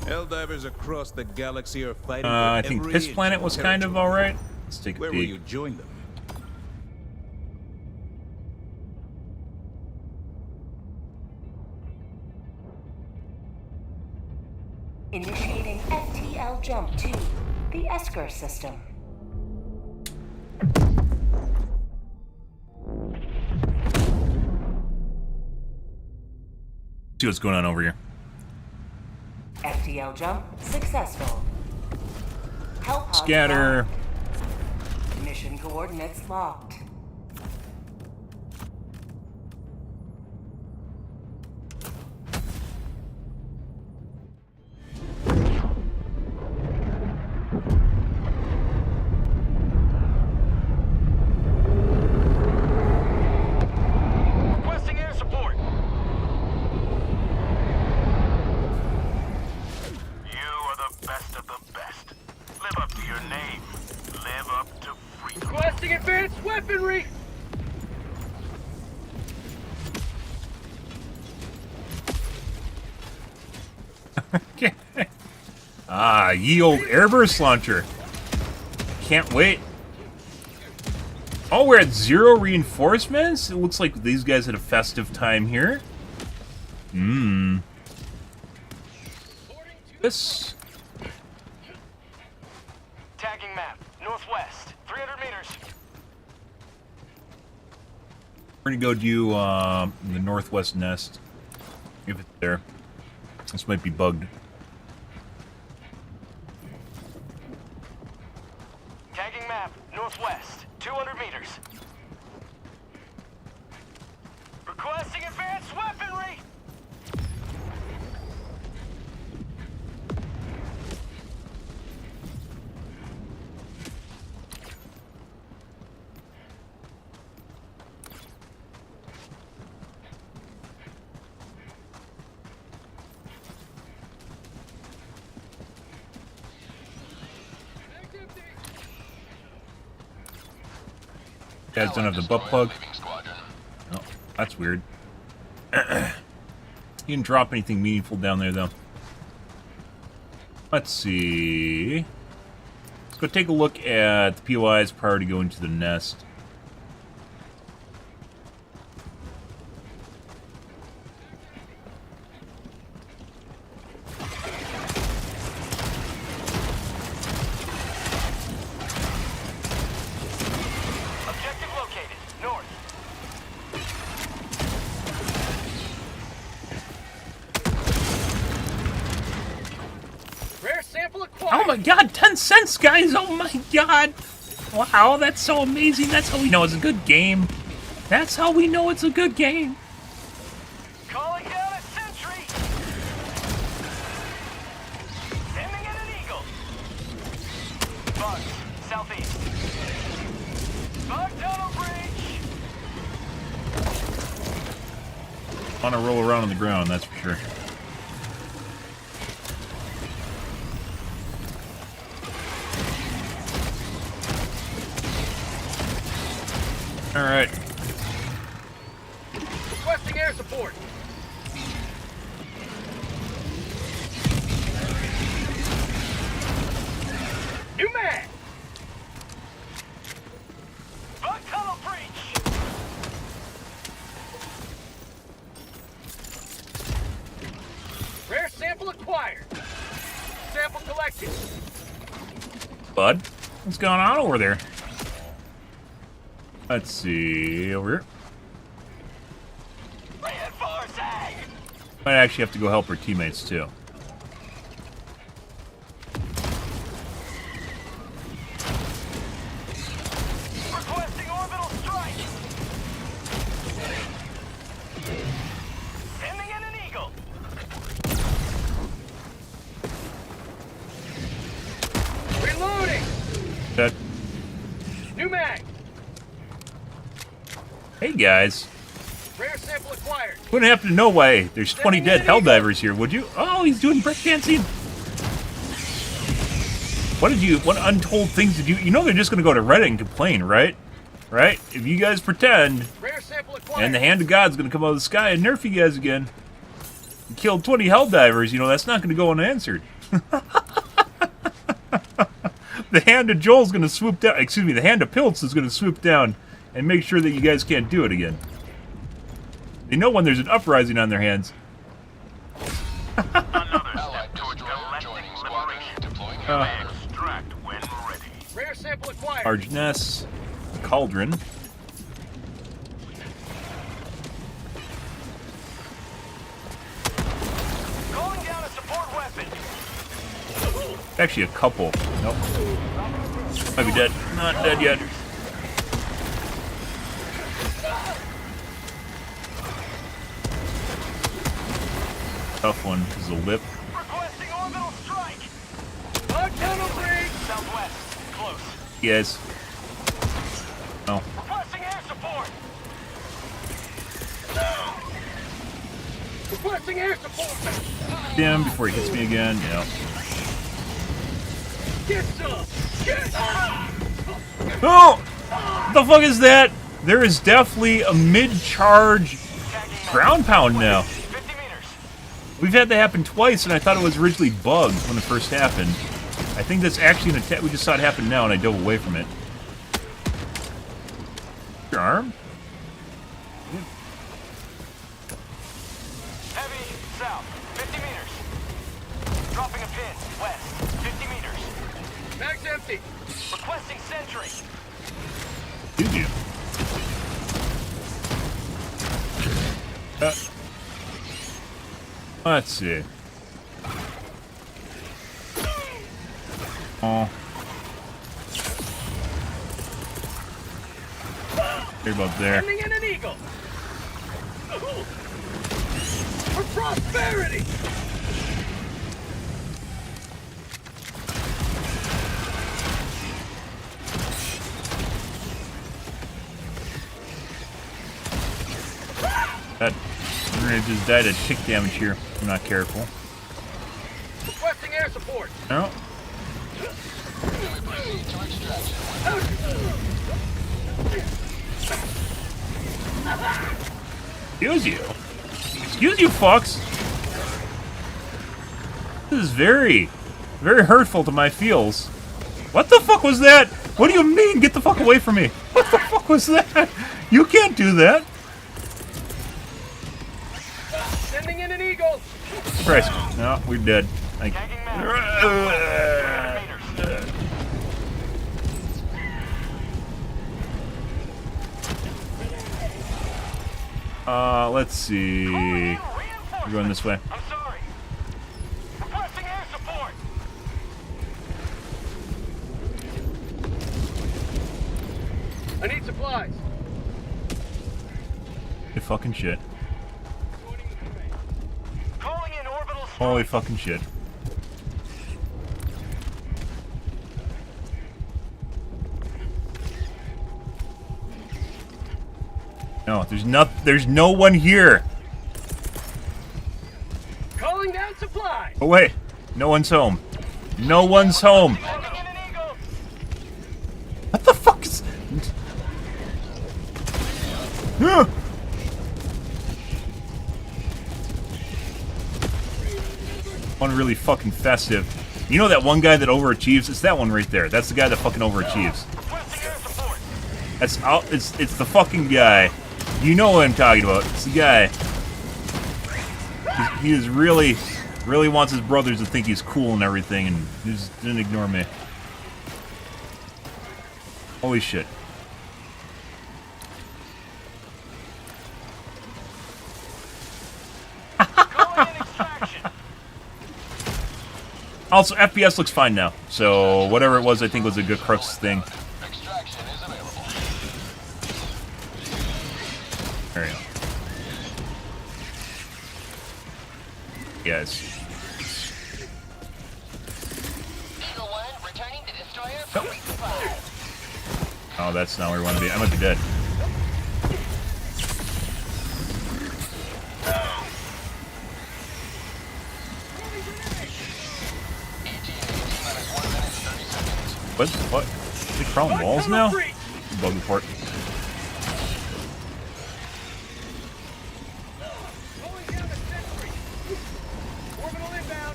Helldivers across the galaxy are fighting. I think this planet was kind of alright. Let's take a Where peek. will you join them? Initiating FTL jump to the Esker system. See what's going on over here. FTL jump successful. Help pod Scatter. locked. Mission coordinates locked. Requesting air support. You are the best of the best. Live up to your name. Live up to freedom. Requesting advanced weaponry! Ah, ye old airburst launcher. Can't wait. Oh, we're at 0 reinforcements? It looks like these guys had a festive time here. This. Tagging map. Northwest. 300 meters. We're gonna go do the northwest nest. If it's there. This might be bugged. Tagging map. Northwest. 200 meters. Requesting advanced weaponry! Guys don't have the butt plug. Leaving squadron. Oh, that's weird. You didn't drop anything meaningful down there, though. Let's see. Let's go take a look at the POIs prior to going to the nest. Objective located. North. Rare sample acquired! Oh my god, 10 cents, guys! Oh my god! Wow, that's so amazing. That's how we know it's a good game. That's how we know it's a good game. Calling down a sentry! Sending in an eagle! Bugs, southeast. Bug tunnel breach! Want to roll around on the ground, that's for sure. Alright. Requesting air support! New man! Bug tunnel breach! Rare sample acquired! detected. Bud, what's going on over there? Let's see, over here. Reinforcing! Might actually have to go help our teammates too. Requesting orbital strike! Sending in an eagle! Reloading. That, New mag. hey guys, Rare sample acquired. wouldn't happen to know why there's 20 dead Helldivers here, would you? Oh, he's doing breakdancing. What untold things did you? You know they're just gonna go to Reddit and complain, right? Right? If you guys pretend, Rare sample acquired. and the hand of God's gonna come out of the sky and nerf you guys again. You killed 20 Helldivers, you know that's not gonna go unanswered. The hand of Joel's gonna swoop down. Excuse me, the hand of Piltz is gonna swoop down and make sure that you guys can't do it again. They know when there's an uprising on their hands. Allied destroyer joining squadron. Deploying Helldiver. Extract when ready. Rare sample acquired. Large Ness, Cauldron. Calling down a support weapon. Actually, a couple. Nope. Might be dead. Not dead yet. Tough one is a lip. Requesting orbital strike. On tunnel break. Southwest. Close. Yes. Oh. Requesting air support. Requesting air support. Damn, before he hits me again. Yeah. Get some. Get some. Oh! What the fuck is that? There is definitely a mid-charge ground pound now. 50 meters. We've had that happen twice, and I thought it was originally bugged when it first happened. I think that's actually an attack. We just saw it happen now, and I dove away from it. Your arm? Heavy south. 50 meters. Dropping a pin. West. 50 meters. Mag's empty. Requesting sentry. Did you? Let's see. Oh. Right about there. Sending in an eagle. For prosperity. That grenade just died of tick damage here. If I'm not careful. Requesting air support. No. We proceed to extraction. Excuse you. Excuse you, fucks. This is very, very hurtful to my feels. What the fuck was that? What do you mean? Get the fuck away from me. What the fuck was that? You can't do that. Sending in an eagle. Christ. No, we're dead. Like, Tagging map. 300 meters. let's see. We're going this way. I'm sorry. Requesting air support. I need supplies. Holy fucking shit. Calling in orbital strike. Holy fucking shit. No, there's no one here. Calling down supplies. Oh wait, no one's home. No one's home. Sending in an eagle. What the fuck is... Huh. One really fucking festive. You know that one guy that overachieves? It's that one right there. That's the guy that fucking overachieves. Requesting air support. That's out. It's the fucking guy. You know what I'm talking about. It's the guy. He is really Really wants his brothers to think he's cool and everything, and he just didn't ignore me. Holy shit. Also, FPS looks fine now. So, whatever it was, I think was a good crux thing. Extraction is available. There you go. Yes. Eagle 1, returning to destroyer for resupply. Oh, that's not where we want to be. I might be dead. What? What? Are they crawling walls now? Bug report.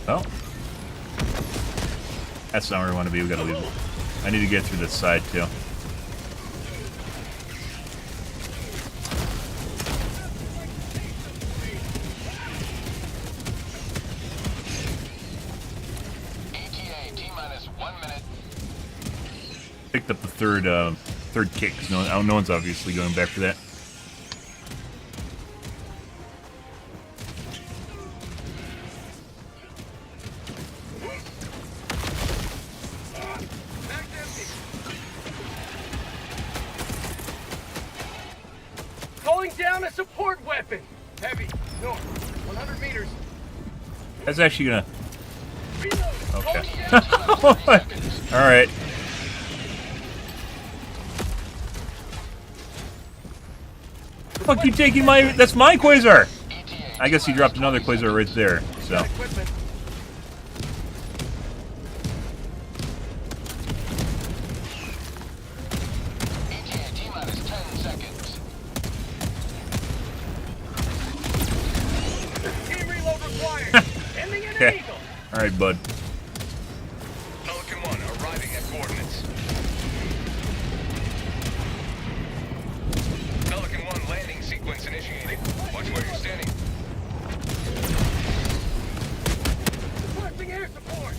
Oh. That's not where we want to be. We gotta leave. I need to get through this side, too. Picked up the third kick, because no one's obviously going back for that. Calling down a support weapon. Heavy. North. 100 meters. That's actually gonna... Reload. Okay. Alright. Fuck you taking my... That's my Quasar! I guess he dropped another Quasar right there, so... Equipment. T-minus 10 seconds. Team reload required. Ending in an Okay. eagle. Alright, bud. Pelican 1 arriving at coordinates. Pelican 1 landing sequence initiated. Watch where you're standing. Requesting air support.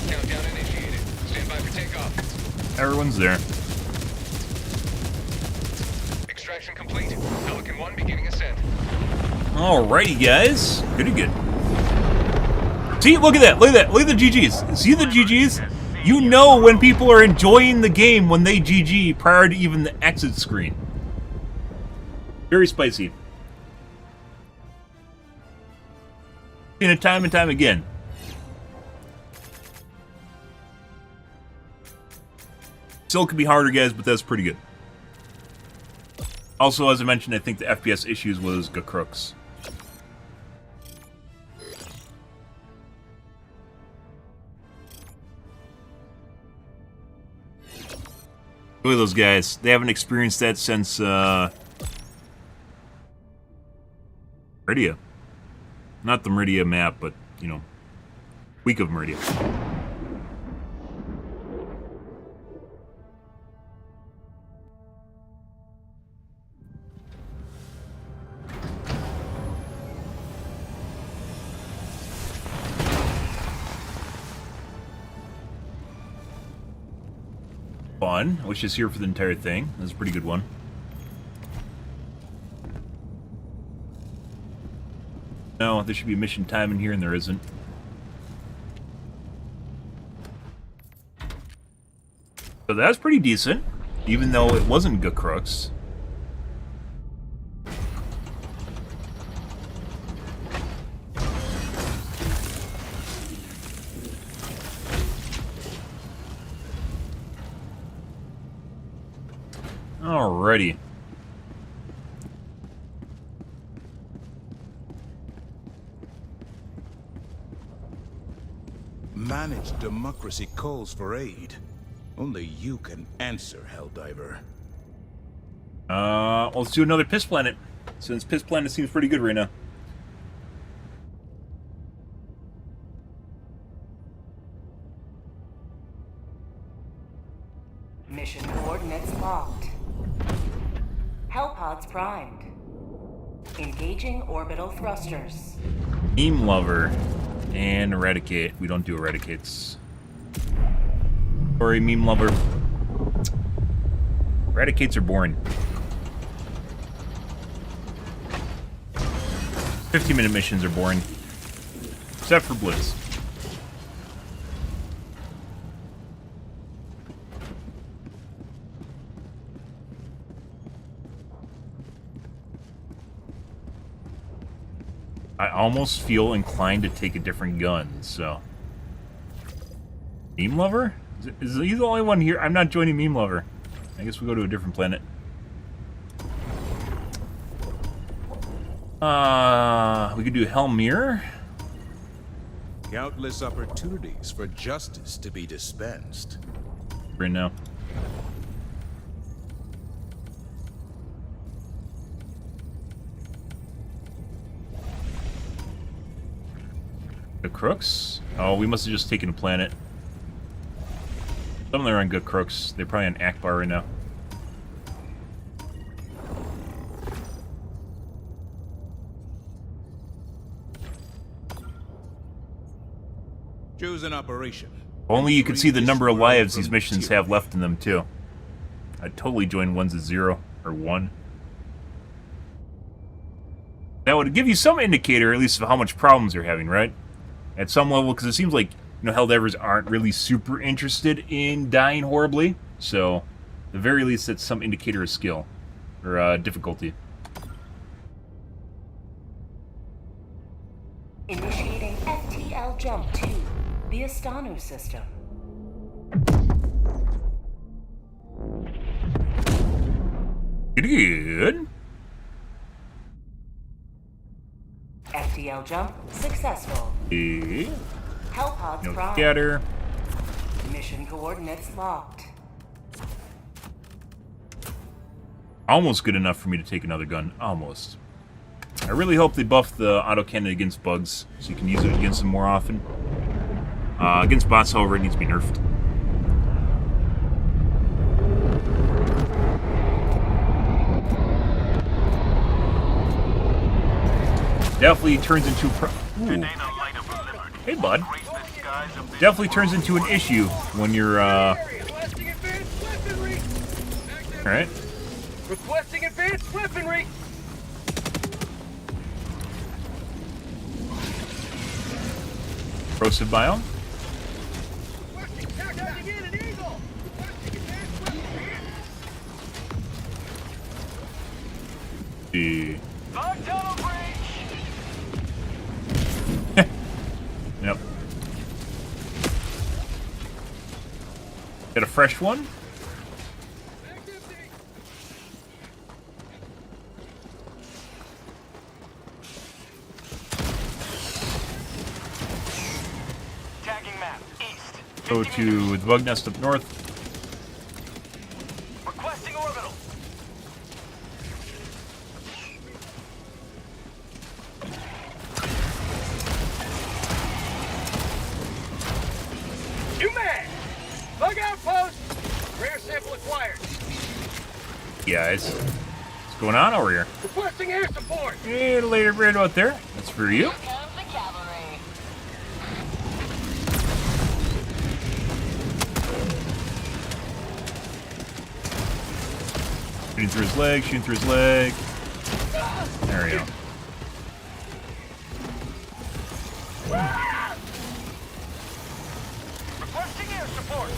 Countdown initiated. Stand by for takeoff. Everyone's there. Extraction complete. Pelican 1 beginning ascent. Alrighty, guys. Pretty good. See, look at that. Look at that. Look at the GGs. See the GGs? You know when people are enjoying the game when they GG prior to even the exit screen. Very spicy. Seen it time and time again. Still could be harder, guys, but that's pretty good. Also, as I mentioned, I think the FPS issues was Crooks. Look at those guys. They haven't experienced that since, Meridia. Not the Meridia map, but, you know, week of Meridia. Fun. I wish I was here for the entire thing. That was a pretty good one. No, there should be mission time in here, and there isn't. So that's pretty decent, even though it wasn't good crooks. Alrighty. Managed democracy calls for aid. Only you can answer, Helldiver. Let's do another Piss Planet, since Piss Planet seems pretty good right now. Mission coordinates locked. Hellpods prime. Engaging orbital thrusters. Meme lover and eradicate. We don't do eradicates. Sorry, meme lover. Eradicates are boring. 50-minute missions are boring. Except for Blizz. I almost feel inclined to take a different gun, so... Meme Lover? Is he the only one here? I'm not joining Meme Lover. I guess we go to a different planet. We could do Hellmere. Countless opportunities for justice to be dispensed. Right now. The crooks? Oh, we must have just taken a planet. Some of them are on good crooks. They're probably on Akbar right now. Choose an operation. Only you could see the number of lives these missions have left in them, too. I'd totally join ones at 0 or 1. That would give you some indicator, at least, of how much problems they're having, right? At some level, because it seems like, you know, Helldivers aren't really super interested in dying horribly. So, at the very least, that's some indicator of skill. Or, difficulty. Initiating FTL jump to the Astanu system. Good. FTL jump successful. Hellpods No prime. scatter. Mission coordinates locked. Almost good enough for me to take another gun. Almost. I really hope they buff the autocannon against bugs, so you can use it against them more often. Against bots, however, it needs to be nerfed. Definitely turns into Ooh. Hey, bud. Definitely turns into an issue when you're, Alright. Requesting advanced weaponry. Corrosive biome. Tagging in an eagle. Requesting advanced weaponry. Fog tunnel breach. Yep. Got a fresh one? Tagging map east. Go to the bug nest up north. Requesting orbital. New man! Bug outpost! Rare sample acquired. Guys. What's going on over here? Requesting air support! Hey, later bird out there. That's for you. Here comes the cavalry. Shooting through his leg, shooting through his leg. There we go. Requesting air support!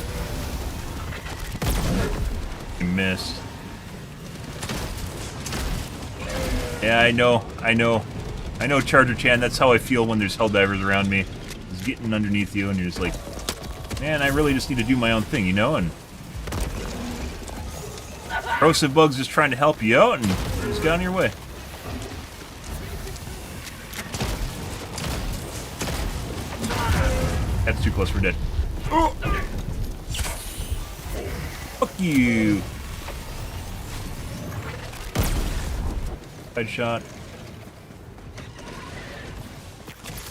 You missed. Yeah, I know, Charger Chan. That's how I feel when there's Helldivers around me. Just getting underneath you, and you're just like, man, I really just need to do my own thing, you know? And corrosive bugs just trying to help you out, and you just got on your way. That's too close. We're dead. Oh. Fuck you. Headshot.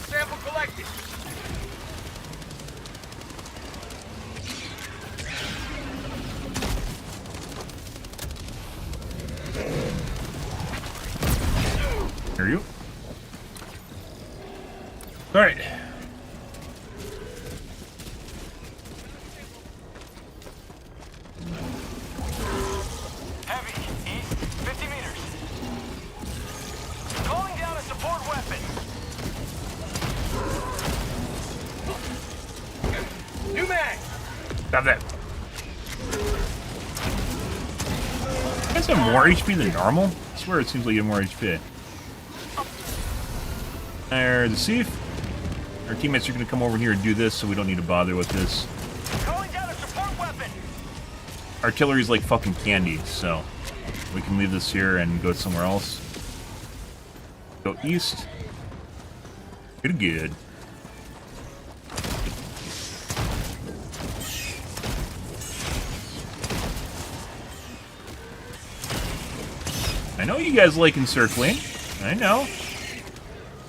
Sample collected. Hear you. Alright. Heavy, east, 50 meters. Calling down a support weapon. New mag! Stop that. You guys have more HP than normal? I swear it seems like you have more HP. There's the Thief. Our teammates are going to come over here and do this, so we don't need to bother with this. Calling down a support weapon. Artillery's like fucking candy, so we can leave this here and go somewhere else. Go east. Good, good. I know you guys like encircling. I know.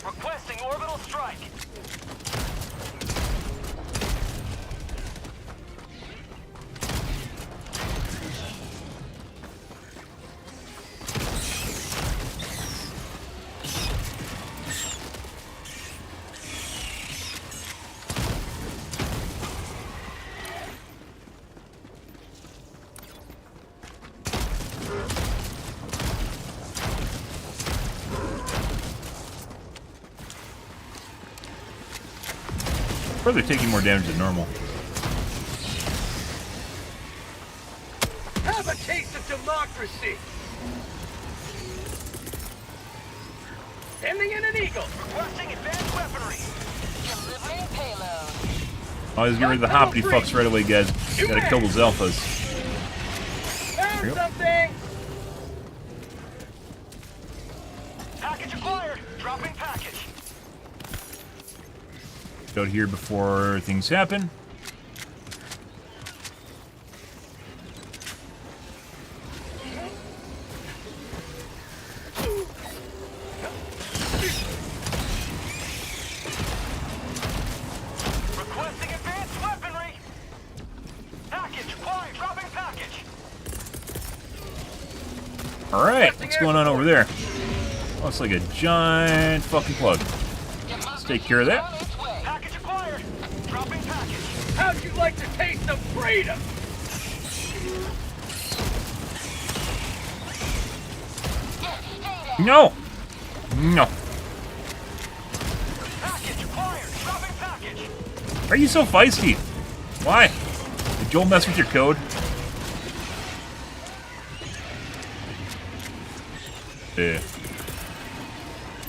Requesting orbital strike. Or they're taking more damage than normal. Have a taste of democracy! Sending in an eagle! Requesting advanced weaponry. Delivering payload. Always get rid of the hoppity fucks right away, guys. Gotta kill those alphas. Found Yep. something! Package acquired. Dropping package. Out here before things happen. Requesting advanced weaponry. Package acquired. Dropping package. Alright, what's going on over there? Oh, it's like a giant fucking plug. Let's take care of that. Package acquired. Dropping package. How'd you like to taste of freedom? No! No. Package acquired. Dropping package. Why are you so feisty? Why? Did Joel mess with your code? Yeah.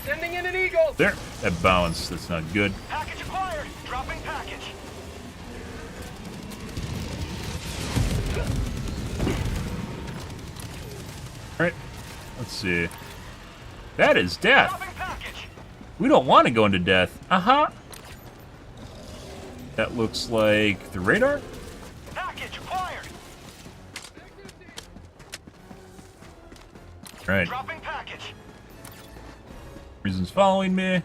Sending in an eagle! There. That balance. That's not good. Package acquired. Dropping package. Alright. Let's see. That is death. Dropping package. We don't want to go into death. Uh-huh. That looks like the radar. Package acquired. Right. Dropping package. Reasons following me.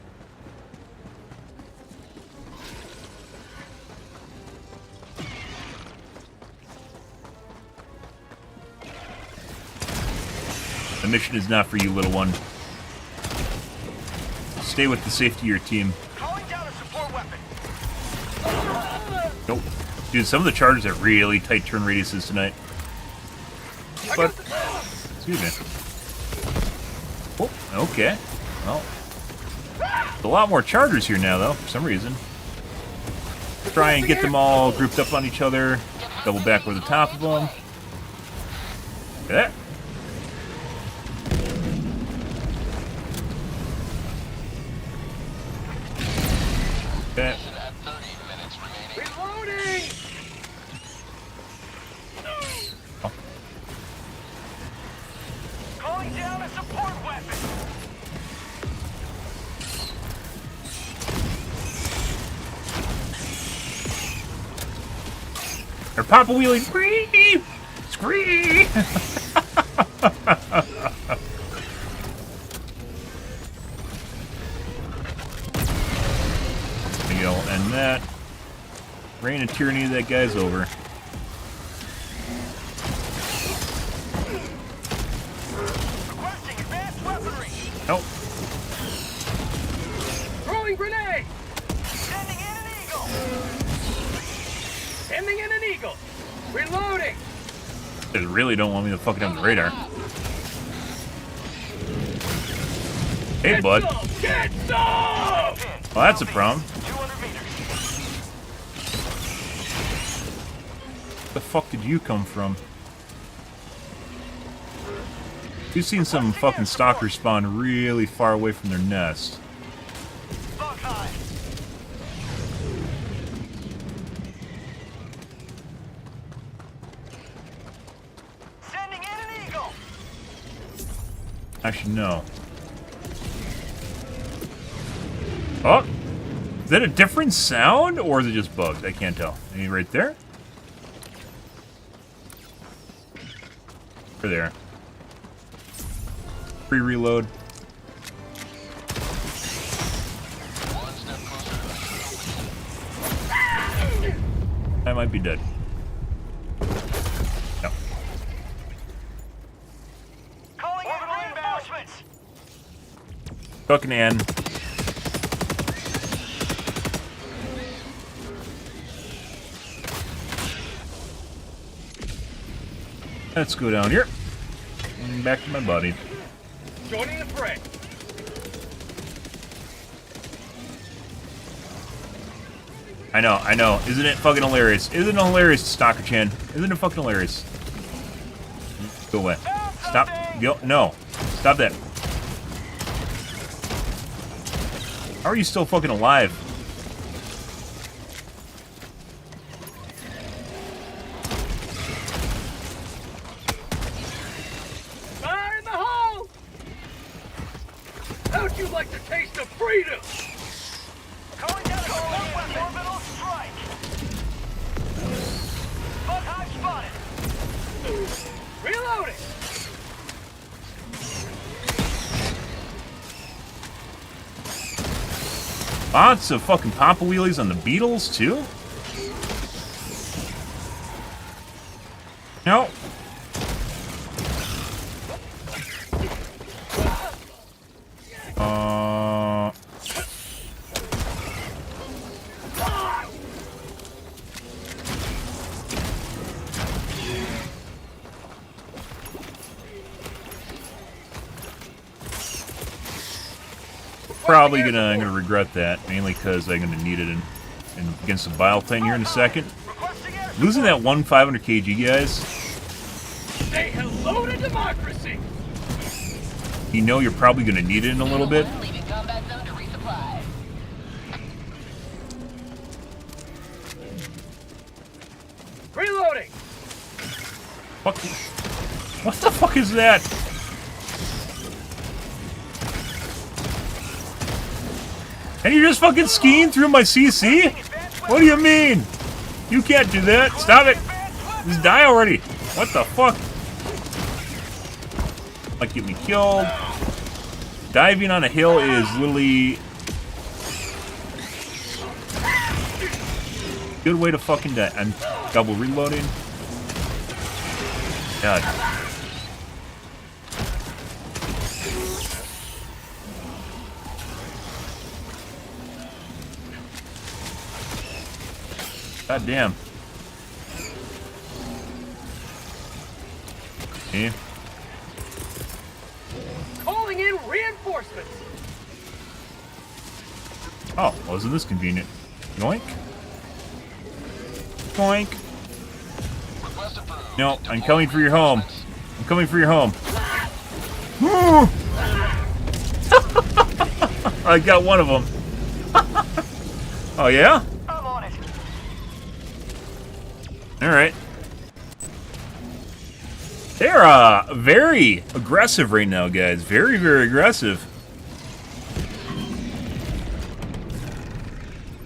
The mission is not for you, little one. Stay with the safety of your team. Calling down a support weapon. Nope. Dude, some of the charges have really tight turn radiuses tonight. But, excuse me. Oh, okay. Well, there's a lot more chargers here now, though, for some reason. Try and get them all grouped up on each other. Double back over the top of them. Look at that. Okay. Reloading! Calling down a support weapon. They're Papa Wheelie. Scream! Scream! There you go, and that. Reign of tyranny, that guy's over. Requesting advanced weaponry. Nope. Sending in an eagle. Reloading. They really don't want me to fucking have the radar. Hey, bud. Get some! Well, that's a problem. 200 meters. Where the fuck did you come from? We've seen some fucking stalkers spawn really far away from their nest. Buck high. Sending in an eagle. Actually, no. Oh! Is that a different sound, or is it just bugs? I can't tell. Any right there? Or there. Pre-reload. I might be dead. No. Calling in reinforcements. Fucking Ann. Let's go down here. And back to my buddy. Joining the fray. I know. Isn't it fucking hilarious? Isn't it hilarious, Stalker-chan? Isn't it fucking hilarious? Go away. Stop. Go. No. Stop that. How are you still fucking alive? Fire in the hole! How'd you like the taste of freedom? Calling down a weapon. Orbital strike. Buck high spotted. Reloading! Lots of fucking Papa Wheelies on the Beatles, too? No. Probably I'm gonna regret that, mainly because I'm gonna need it in against the Bile thing here in a second. Losing that one 500 kg, guys. Say hello to democracy. You know you're probably gonna need it in a little bit. Leaving combat zone to resupply. Reloading. What the fuck is that? And you're just fucking skiing through my CC? What do you mean? You can't do that. Stop it. Just die already. What the fuck? Like, get me killed. Diving on a hill is literally good way to fucking die. I'm double reloading. God. God damn. Okay. Calling in reinforcements. Oh, wasn't this convenient? Yoink. Yoink. No, I'm coming for your home. I'm coming for your home. I got one of them. Oh, yeah? I'm on it. Alright. They're, very aggressive right now, guys. Very, very aggressive.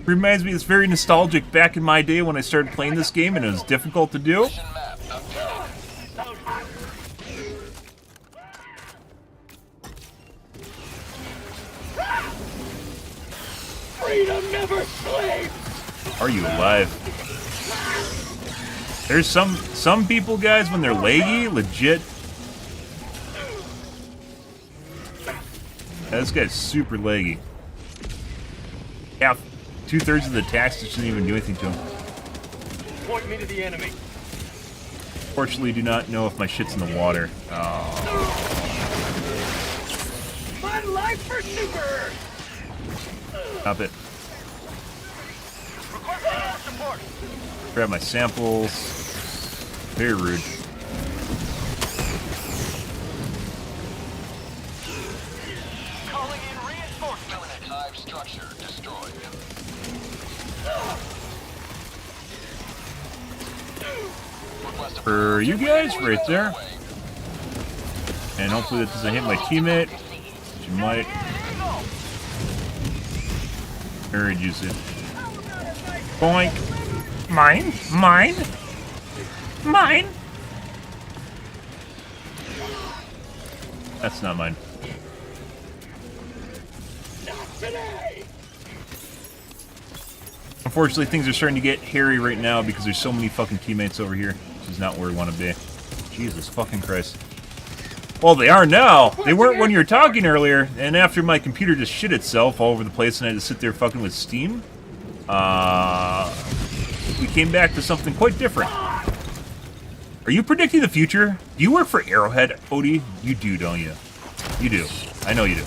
Reminds me, it's very nostalgic back in my day when I started playing this game and it was difficult to do. Freedom never sleeps. Are you alive? There's some people, guys, when they're laggy, legit. Yeah, this guy's super laggy. Half, 2/3 of the attacks just didn't even do anything to him. point me to the enemy. Fortunately, do not know if my shit's in the water. Oh. My life for super! Stop it. Requesting support. Grab my samples. Very rude. Calling in reinforcements. Hive structure destroyed. For you guys, right there. And hopefully that doesn't hit my teammate. Which it might. Very juicy. Boink. Mine? Mine? Mine? That's not mine. Unfortunately, things are starting to get hairy right now because there's so many fucking teammates over here, which is not where we want to be. Jesus fucking Christ. Well, they are now. They weren't when you were talking earlier, and after my computer just shit itself all over the place and I had to sit there fucking with Steam, we came back to something quite different. Are you predicting the future? Do you work for Arrowhead, Odie? You do, don't you? You do. I know you do.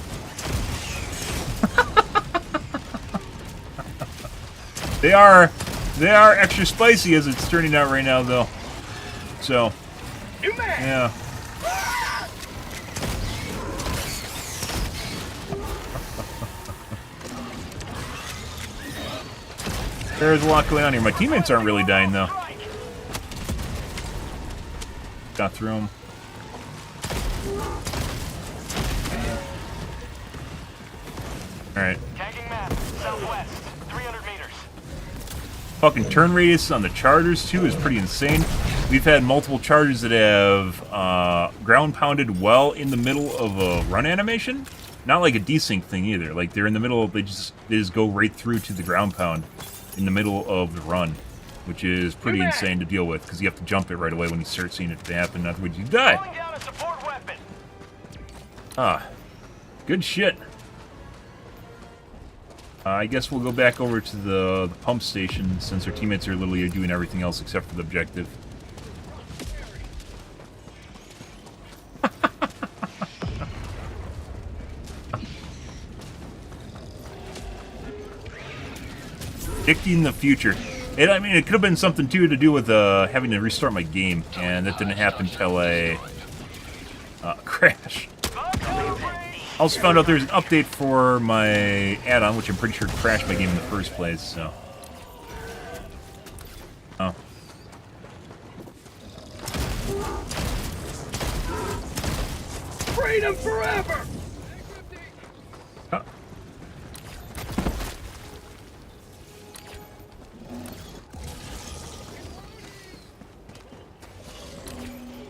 They are extra spicy as it's turning out right now, though. So, yeah. There's a lot going on here. My teammates aren't really dying, though. Got through them. Alright. Tagging map. Southwest. 300 meters. Fucking turn radius on the chargers, too, is pretty insane. We've had multiple chargers that have ground pounded well in the middle of a run animation. Not like a desync thing, either. Like, they're in the middle of... They just go right through to the ground pound in the middle of the run, which is pretty insane to deal with, because you have to jump it right away when you start seeing it happen, otherwise you die. Calling down a support weapon. Ah, good shit. I guess we'll go back over to the pump station, since our teammates are literally doing everything else except for the objective. Predicting the future. I mean, it could have been something, too, to do with having to restart my game, and that didn't happen until a crash. Also found out there's an update for my add-on, which I'm pretty sure crashed my game in the first place, so... Oh. Freedom forever! Oh.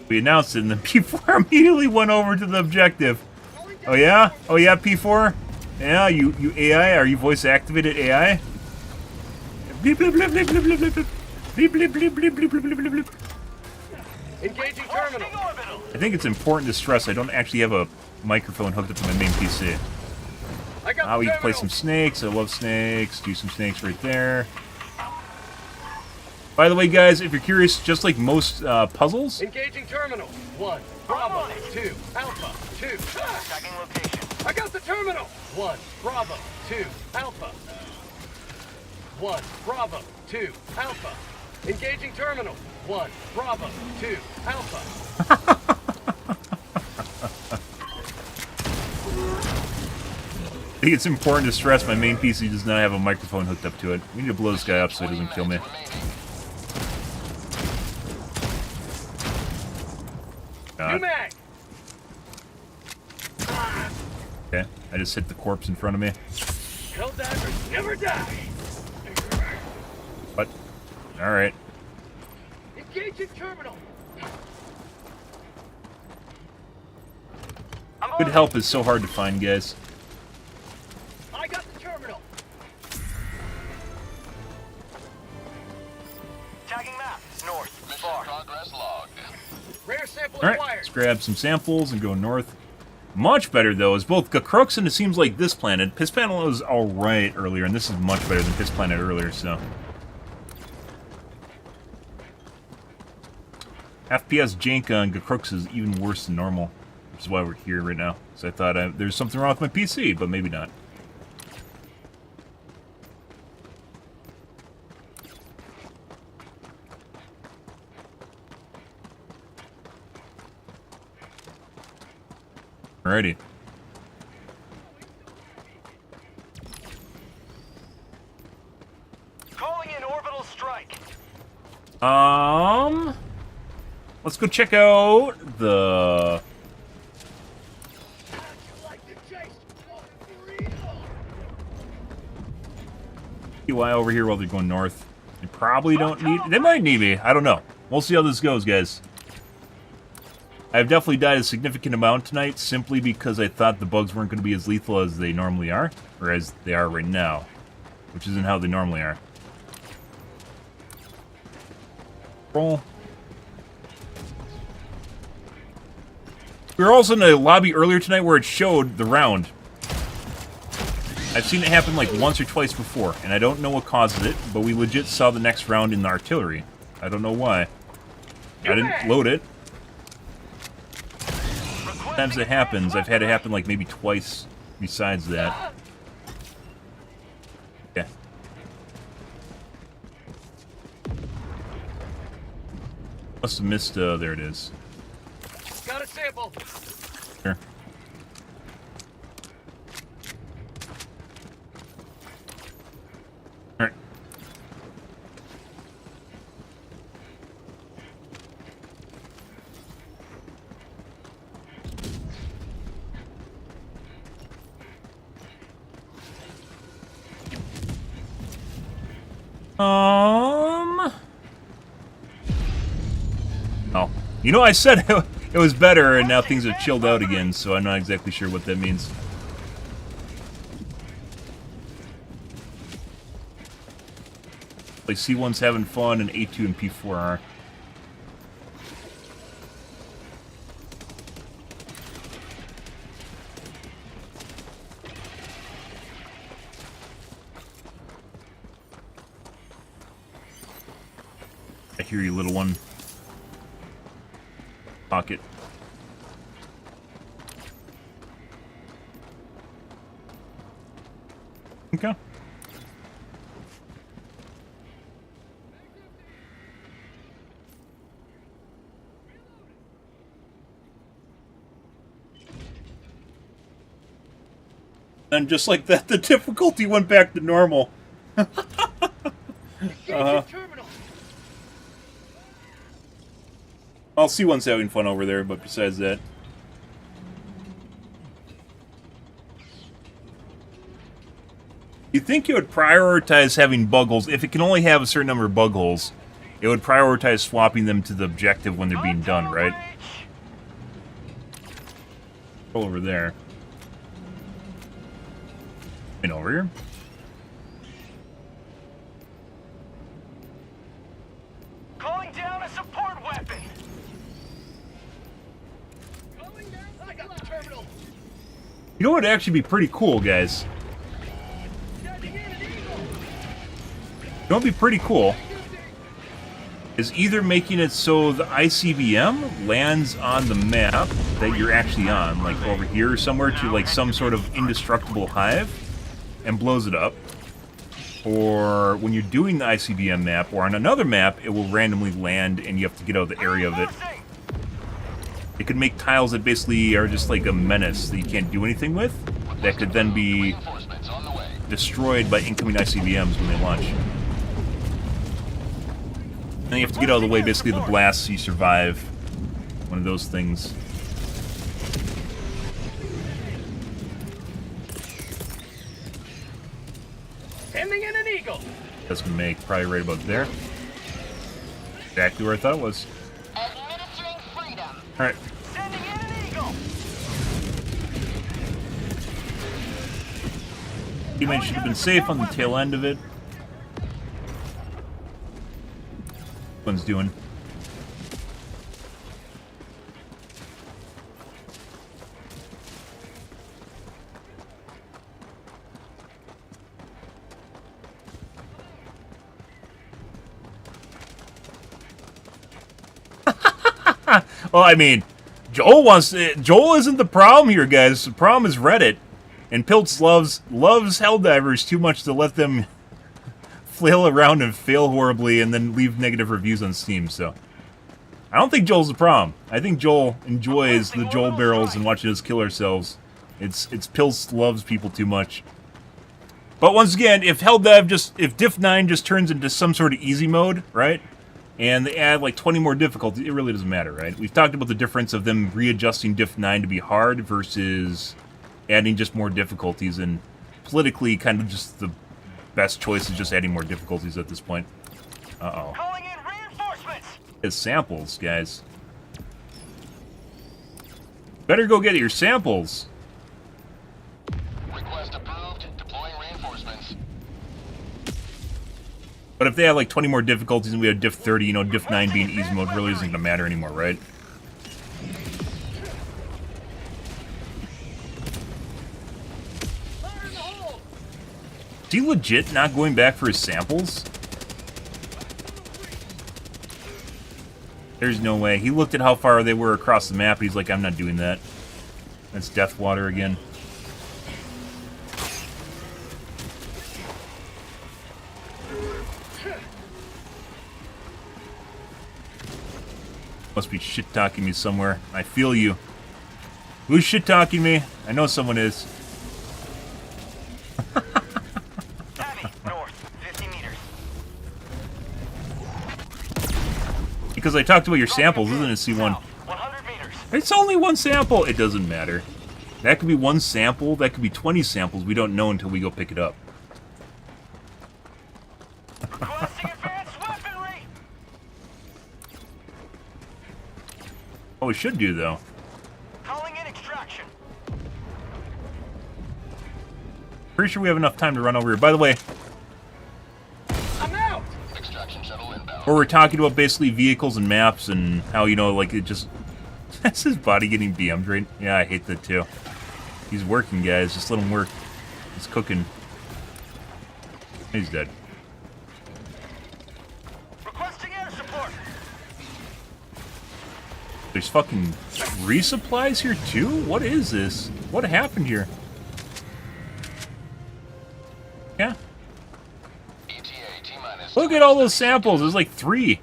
We announced it, and then P4 immediately went over to the objective. Oh yeah? Oh yeah, P4? Yeah, you AI? Are you voice activated AI? Bleep bleep bleep bleep bleep bleep bleep bleep bleep bleep bleep bleep bleep bleep bleep bleep. Engaging terminal. I think it's important to stress I don't actually have a microphone hooked up to my main PC. I We can play some snakes. I love snakes. Do some snakes right there. By the way, guys, if you're curious, just like most puzzles... Engaging terminal. 1, Bravo, 2, Alpha, 2. Tagging location. I got the terminal. 1, Bravo, 2, Alpha. 1, Bravo, 2, Alpha. Engaging terminal. 1, Bravo, 2, Alpha. I think it's important to stress my main PC does not have a microphone hooked up to it. We need to blow this guy up so he doesn't kill me. Okay, I just hit the corpse in front of me. Helldivers never die. What? Alright. Engaging terminal. Good help is so hard to find, guys. I got the terminal. Tagging map. North. Mission Far. progress logged. Rare sample Alright, acquired. let's grab some samples and go north. Much better, though, is both Crux and it seems like this planet. Piss Planet was alright earlier, and this is much better than Piss Planet earlier, so... FPS jank on Crooks is even worse than normal, which is why we're here right now. So I thought there's something wrong with my PC, but maybe not. Alrighty. Calling in orbital strike. Let's go check out the... UI over here while they're going north. They probably don't need... They might need me. I don't know. We'll see how this goes, guys. I've definitely died a significant amount tonight simply because I thought the bugs weren't going to be as lethal as they normally are. Or as they are right now. Which isn't how they normally are. Roll. We were also in a lobby earlier tonight where it showed the round. I've seen it happen like once or twice before, and I don't know what causes it, but we legit saw the next round in the artillery. I don't know why. I didn't load it. Sometimes it happens. I've had it happen like maybe twice besides that. Yeah. Must have missed, there it is. Got a sample. Here. Alright. Oh. You know, I said it was better, and now things have chilled out again, so I'm not exactly sure what that means. Like, C1's having fun, and A2 and P4 are. I hear you, little one. Pocket. Okay. And just like that, the difficulty went back to normal. I'll see one's having fun over there, but besides that... You'd think it would prioritize having bug holes. If it can only have a certain number of bug holes, it would prioritize swapping them to the objective when they're being done, right? Go over there. And over here. Calling down a support weapon. Calling down. I got the terminal. You know what would actually be pretty cool, guys? You know what would be pretty cool? Is either making it so the ICBM lands on the map that you're actually on, like over here somewhere to like some sort of indestructible hive, and blows it up. Or when you're doing the ICBM map, or on another map, it will randomly land and you have to get out of the area of it. It could make tiles that basically are just like a menace that you can't do anything with, that could then be destroyed by incoming ICBMs when they launch. And you have to get out of the way, basically the blasts, so you survive one of those things. Sending in an eagle. That's gonna make probably right about there. Exactly where I thought it was. Administering freedom. Alright. Sending in an eagle. Teammate should have been safe on the tail end of it. One's doing. Well, I mean, Joel isn't the problem here, guys. The problem is Reddit. And Piltz loves Helldivers too much to let them flail around and fail horribly and then leave negative reviews on Steam, so... I don't think Joel's the problem. I think Joel enjoys the Joel barrels and watching us kill ourselves. It's Piltz loves people too much. But once again, if Diff 9 just turns into some sort of easy mode, right? And they add like 20 more difficulties, it really doesn't matter, right? We've talked about the difference of them readjusting Diff 9 to be hard versus adding just more difficulties, and politically kind of just the best choice is just adding more difficulties at this point. Uh-oh. Calling in reinforcements. It's samples, guys. Better go get your samples. Request approved. Deploying reinforcements. But if they have like 20 more difficulties and we have Diff 30, you know, Diff 9 being easy mode really isn't going to matter anymore, right? Is he legit not going back for his samples? There's no way. He looked at how far they were across the map, and he's like, I'm not doing that. That's Death Water again. Must be shit-talking me somewhere. I feel you. Who's shit-talking me? I know someone is. Heavy, north, 50 meters. Because I talked about your samples, isn't it, C1? 100 meters. It's only one sample. It doesn't matter. That could be one sample. That could be 20 samples. We don't know until we go pick it up. Requesting advanced weaponry. Oh, we should do, though. Calling in extraction. Pretty sure we have enough time to run over here. By the way, I'm out. Extraction shuttle inbound. where we're talking about basically vehicles and maps and how, you know, like, it just... That's his body getting BM'd right? Yeah, I hate that, too. He's working, guys. Just let him work. He's cooking. He's dead. Requesting air support. There's fucking resupplies here, too? What is this? What happened here? Yeah. ETA T-minus. Look at all those samples. There's like 3.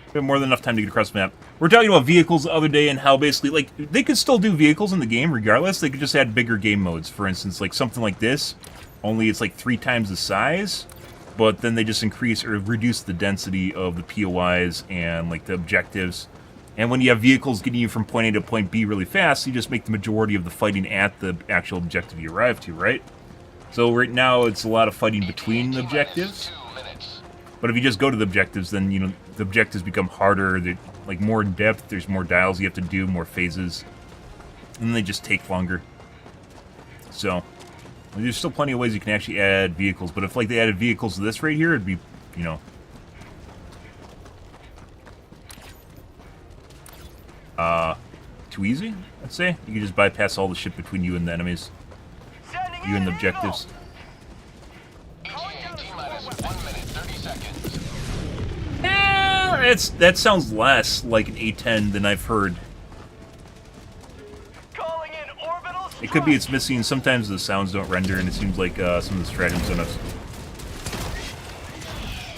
We have more than enough time to get across the map. We're talking about vehicles the other day and how basically, like, they could still do vehicles in the game regardless. They could just add bigger game modes. For instance, like something like this. Only it's like 3 times the size. But then they just increase or reduce the density of the POIs and, like, the objectives. And when you have vehicles getting you from point A to point B really fast, you just make the majority of the fighting at the actual objective you arrive to, right? So right now, it's a lot of fighting between the objectives. 2 minutes. But if you just go to the objectives, then, you know, the objectives become harder. They're, like, more in depth. There's more dials you have to do, more phases. And they just take longer. So, there's still plenty of ways you can actually add vehicles. But if, like, they added vehicles to this right here, it'd be, you know... too easy, I'd say. You can just bypass all the shit between you and the enemies. You and the objectives. ETA T-minus 1 minute, 30 seconds. That sounds less like an A10 than I've heard. Calling in orbital. It could be it's missing. Sometimes the sounds don't render, and it seems like some of the stratagems don't have.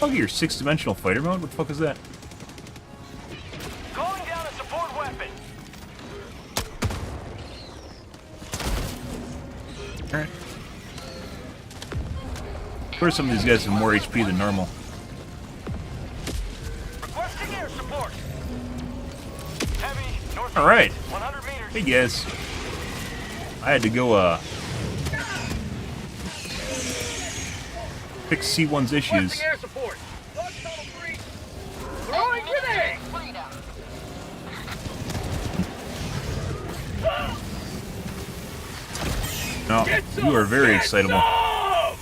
Oh, your 6-dimensional fighter mode? What the fuck is that? Calling down a support weapon. Alright. What are some of these guys with more HP than normal? Requesting air support. Heavy, north. Alright. 100 meters. Hey guys. I had to go, fix C1's issues. Requesting air support. Dog tunnel 3. Throwing grenade. No, you are very excitable. ETA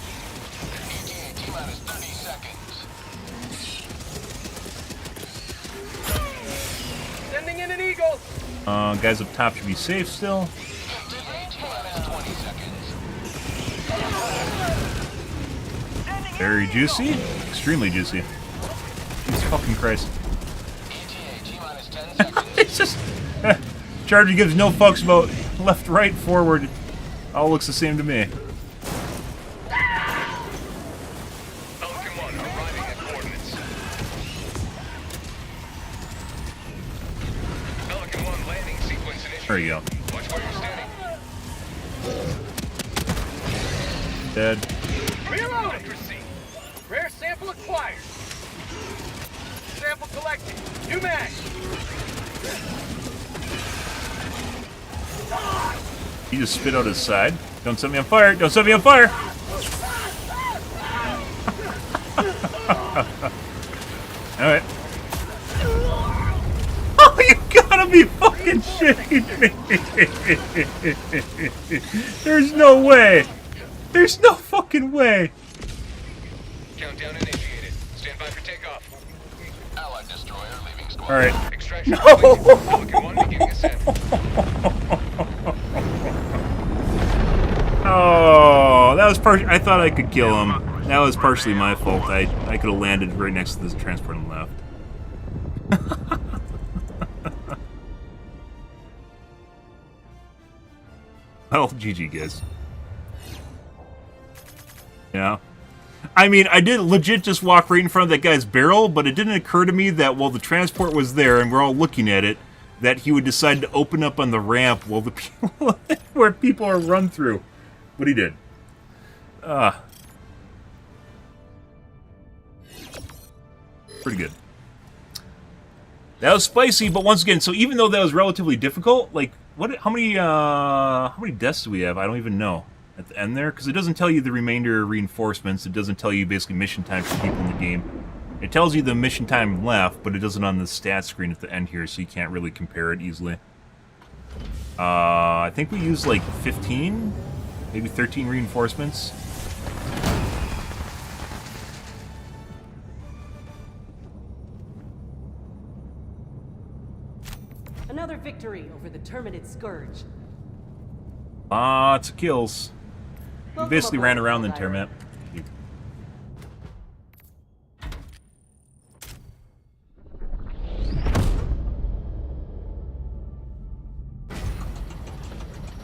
T-minus 30 seconds. Sending in an eagle. Guys up top should be safe still. ETA T-minus 20 seconds. Very juicy. Extremely juicy. Jesus fucking Christ. ETA T-minus 10 It's just Charger gives no fucks about left, right, forward. All looks the same to me. Pelican 1 arriving at coordinates. Pelican 1 landing sequence initiated. There you go. Watch where you're standing. Dead. Reloading! Rare sample acquired. Sample collected. New mag. He just spit out his side. Don't set me on fire! Don't set me on fire! Alright. Oh, you gotta be fucking shitting me! There's no way! There's no fucking way! Countdown initiated. Stand by for takeoff. Allied destroyer leaving squad. Alright. Extraction completed. Pelican 1 beginning ascent. Oh, that was I thought I could kill him. That was partially my fault. I could have landed right next to this transport and left. Well, GG, guys. Yeah. I mean, I did legit just walk right in front of that guy's barrel, but it didn't occur to me that while the transport was there and we're all looking at it, that he would decide to open up on the ramp while the people where people are run through. But he did. Pretty good. That was spicy, but once again, so even though that was relatively difficult, like, how many deaths do we have? I don't even know at the end there, because it doesn't tell you the remainder reinforcements. It doesn't tell you basically mission time for people in the game. It tells you the mission time left, but it doesn't on the stat screen at the end here, so you can't really compare it easily. I think we used like 15, maybe 13 reinforcements. Another victory over the Terminid Scourge. Lots of kills. We basically ran around the Terminid.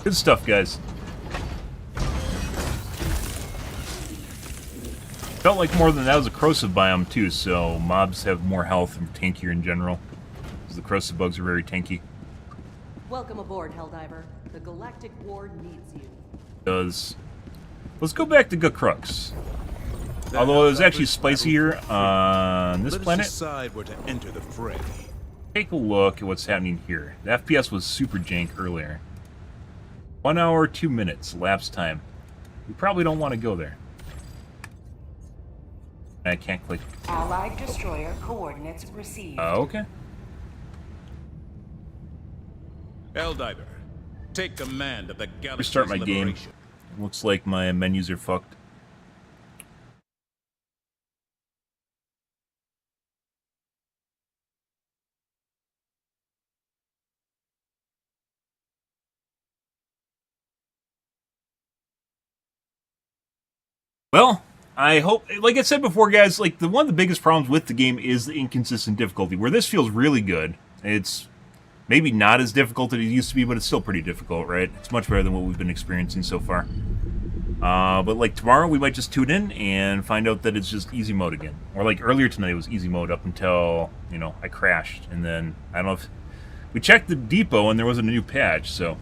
Good stuff, guys. Felt like more than that was a corrosive biome too, so mobs have more health and tankier in general. Because the corrosive bugs are very tanky. Welcome aboard, Helldiver. The Galactic War needs you. Does. Let's go back to Crux. Although it was actually spicier on this planet. Decide where to enter the fray. Take a look at what's happening here. The FPS was super jank earlier. 1 hour, 2 minutes, lapse time. We probably don't want to go there. I can't click. Allied destroyer coordinates received. Okay. Helldiver, take command of the galaxy's Restart my game. liberation. Looks like my menus are fucked. Well, I hope, like I said before, guys, like one of the biggest problems with the game is the inconsistent difficulty, where this feels really good. It's maybe not as difficult as it used to be, but it's still pretty difficult, right? It's much better than what we've been experiencing so far. But like tomorrow, we might just tune in and find out that it's just easy mode again. Or like earlier tonight, it was easy mode up until, you know, I crashed. And then, I don't know if... We checked the depot and there wasn't a new patch, so...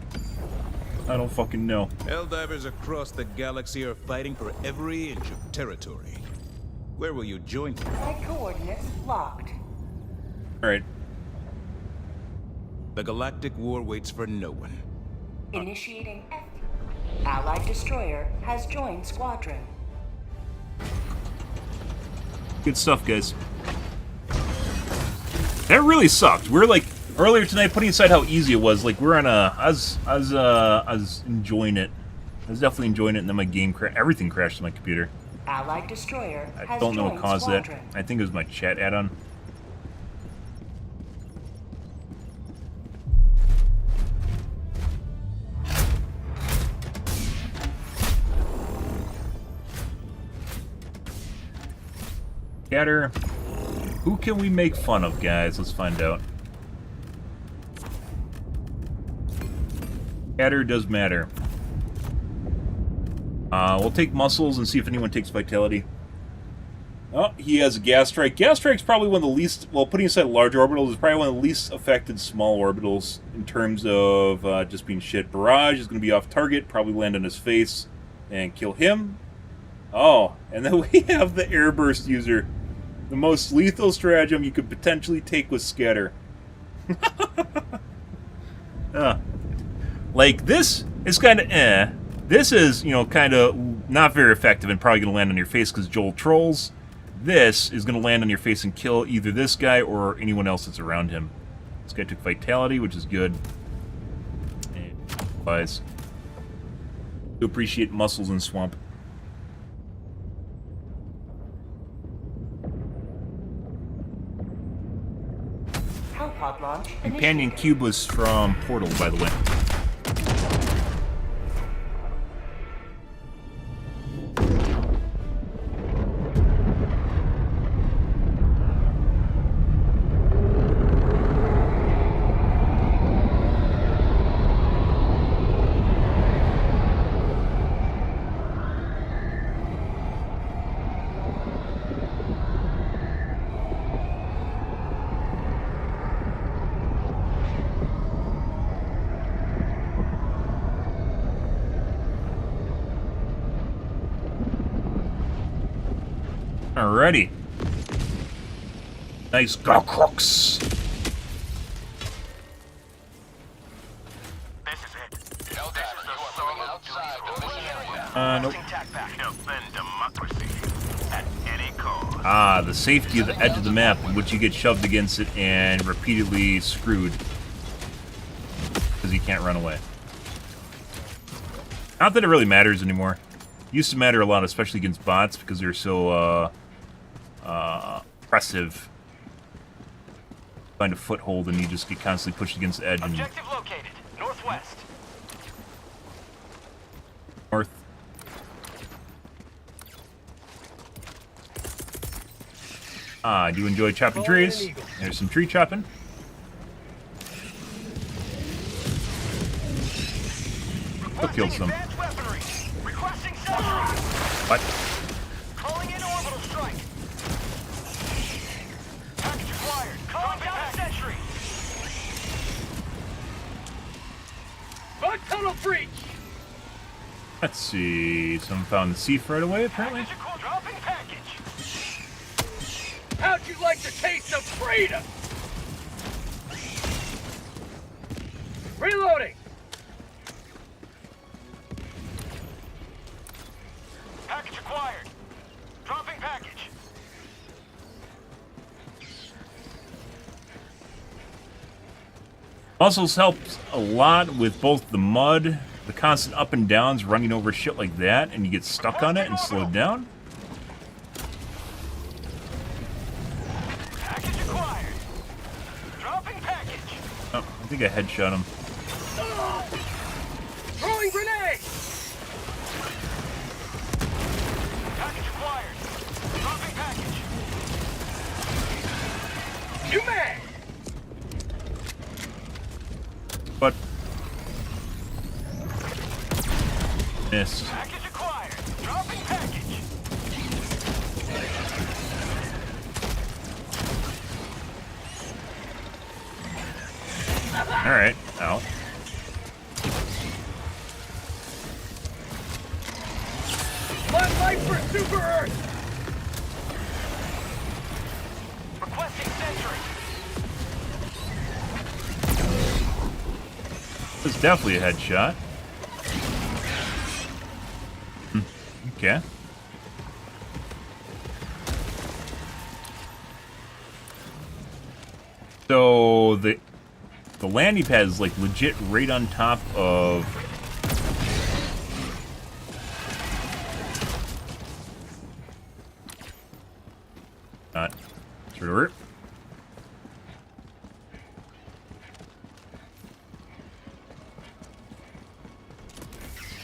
I don't fucking know. Helldivers across the galaxy are fighting for every inch of territory. Where will you join them? Allied coordinates locked. Alright. The Galactic War waits for no one. Initiating F. Allied destroyer has joined squadron. Good stuff, guys. That really sucked. We're like... Earlier tonight, putting aside how easy it was, like we're on a, I was enjoying it. I was definitely enjoying it, and then my game everything crashed on my computer. Allied destroyer has I don't know what caused squadron. that. I think it was my chat add-on. Scatter. Who can we make fun of, guys? Let's find out. Scatter does matter. We'll take muscles and see if anyone takes vitality. Oh, he has a gas strike. Gas strike's probably one of the least, well, putting aside large orbitals, is probably one of the least affected small orbitals in terms of just being shit. Barrage is going to be off target, probably land on his face and kill him. Oh, and then we have the airburst user. The most lethal stratagem you could potentially take with scatter. Like, this is kind of This is, you know, kind of not very effective and probably going to land on your face because Joel trolls. This is going to land on your face and kill either this guy or anyone else that's around him. This guy took vitality, which is good. And otherwise, you appreciate muscles in swamp. Hellpod launch. Companion cube was from Portal, by the way. Alrighty. Nice crooks. This is it. Helldiver, you are moving outside the mission area. Nope. Defend democracy at any cost. Ah, the safety of the edge of the map in which you get shoved against it and repeatedly screwed. Because you can't run away. Not that it really matters anymore. Used to matter a lot, especially against bots, because they're so, oppressive. Find a foothold and you just get constantly pushed against the edge and... Objective located. Northwest. North. Ah, I do enjoy chopping trees. There's some tree chopping. Who killed some? What? Calling in orbital strike. Package acquired. Calling down sentry. Bug tunnel breach. Let's see. Someone found the Seaf right away, apparently. Dropping package. How'd you like the taste of freedom? Reloading. Package acquired. Dropping package. Muscles helps a lot with both the mud, the constant up and downs, running over shit like that, and you get stuck on it and slowed down. Package acquired. Dropping package. Oh, I think I headshot him. Throwing grenade. Package acquired. Dropping package. New mag. But... missed. Package acquired. Dropping package. Alright, ow. One life for Super Earth. Requesting sentry. It's definitely a headshot. Okay. So the landing pad is like legit right on top of not sure.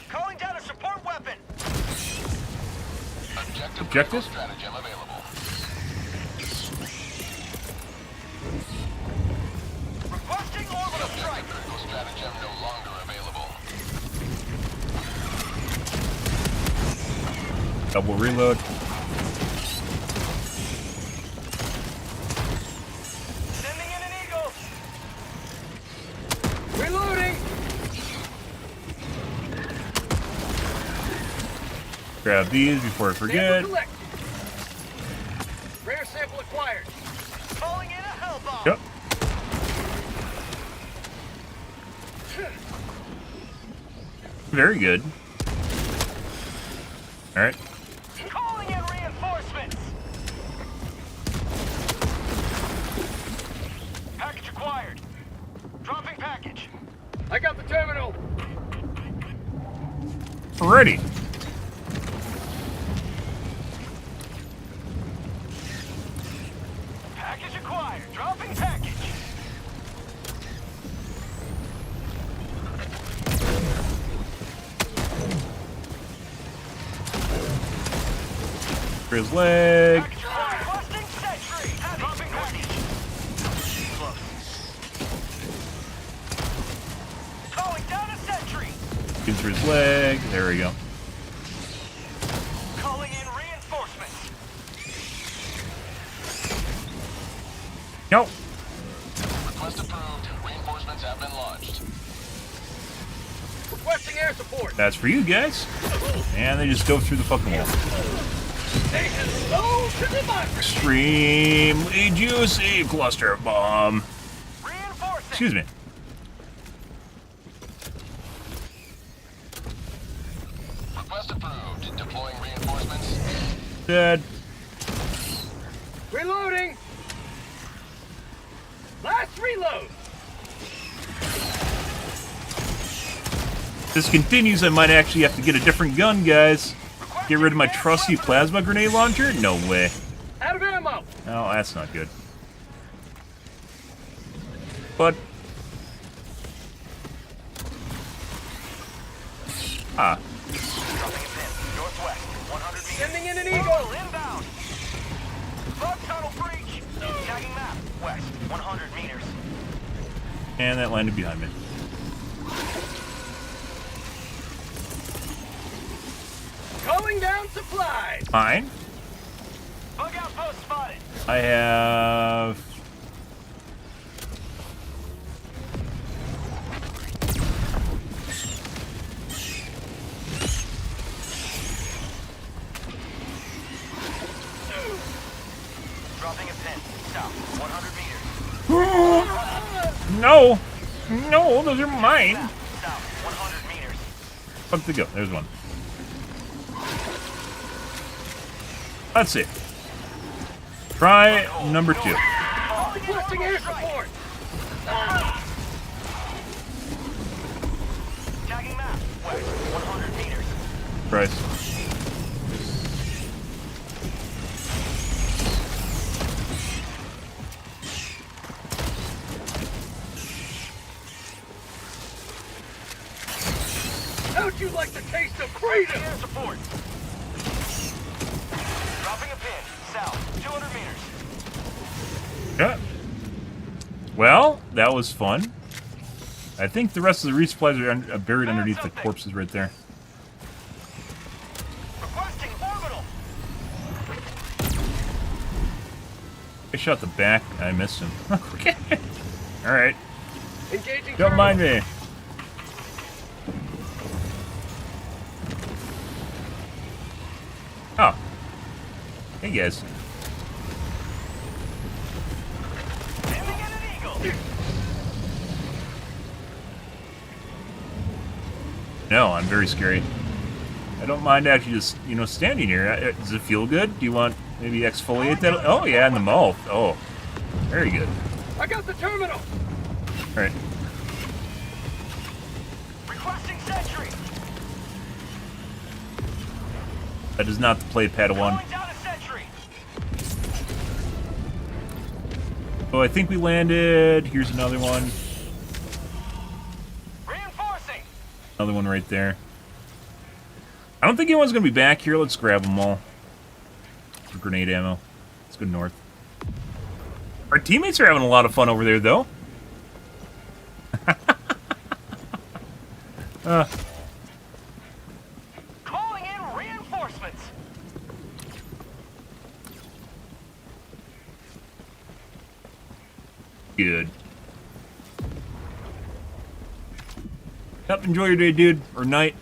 Calling down a support weapon. Objective? Stratagem available. Requesting orbital strike. Critical stratagem no longer available. Double reload. Sending in an eagle. Reloading. Grab these before I forget. Sample collect. Rare sample acquired. Calling in a hell bomb. Yep. Very good. Alright. Calling in reinforcements. Package acquired. Dropping package. I got the terminal. Ready. Package acquired. Dropping package. For his leg. Package acquired. Requesting sentry. Dropping package. Close. Calling down a sentry. Gives for his leg. There we go. Calling in reinforcements. Nope. Request approved. Reinforcements have been launched. Requesting air support. That's for you guys. And they just dove through the fucking wall. Say hello to democracy. Extremely juicy cluster bomb. Reinforcing. Excuse me. Request approved. Deploying reinforcements. Dead. Reloading. Last reload. If this continues, I might actually have to get a different gun, guys. Get rid of my trusty plasma grenade launcher? No way. Out of ammo. Oh, that's not good. But... Ah. Dropping a pin. Northwest. 100 meters. Sending in an eagle. Inbound. Bug tunnel breach. Tagging map. West. 100 meters. And that landed behind me. Calling down supplies. Fine. Bug outpost spotted. I have... Dropping a pin. South. 100 meters. No! No, those are mine! South. 100 meters. Fuck to go. There's one. Let's see. Try number 2. Requesting air support. Tagging map. West. 100 meters. Price. How'd you like the taste of freedom? Air support. Dropping a pin. South. 200 meters. Yeah. Well, that was fun. I think the rest of the resupplies are buried underneath the corpses right there. Requesting orbital. I shot the back. I missed him. Okay. Alright. Engaging. Don't mind me. Oh. Hey, guys. Sending in an eagle. No, I'm very scary. I don't mind actually just, standing here. Does it feel good? Do you want maybe exfoliate that? Oh, yeah, in the mouth. Oh, very good. I got the terminal. All right. Requesting sentry. That is not the play Padawan. Calling down a sentry. So I think we landed. Here's another one. Reinforcing. Another one right there. I don't think anyone's going to be back here. Let's grab them all. For grenade ammo. Let's go north. Our teammates are having a lot of fun over there, though. Calling in reinforcements. Good. Yep, enjoy your day, dude. Or night.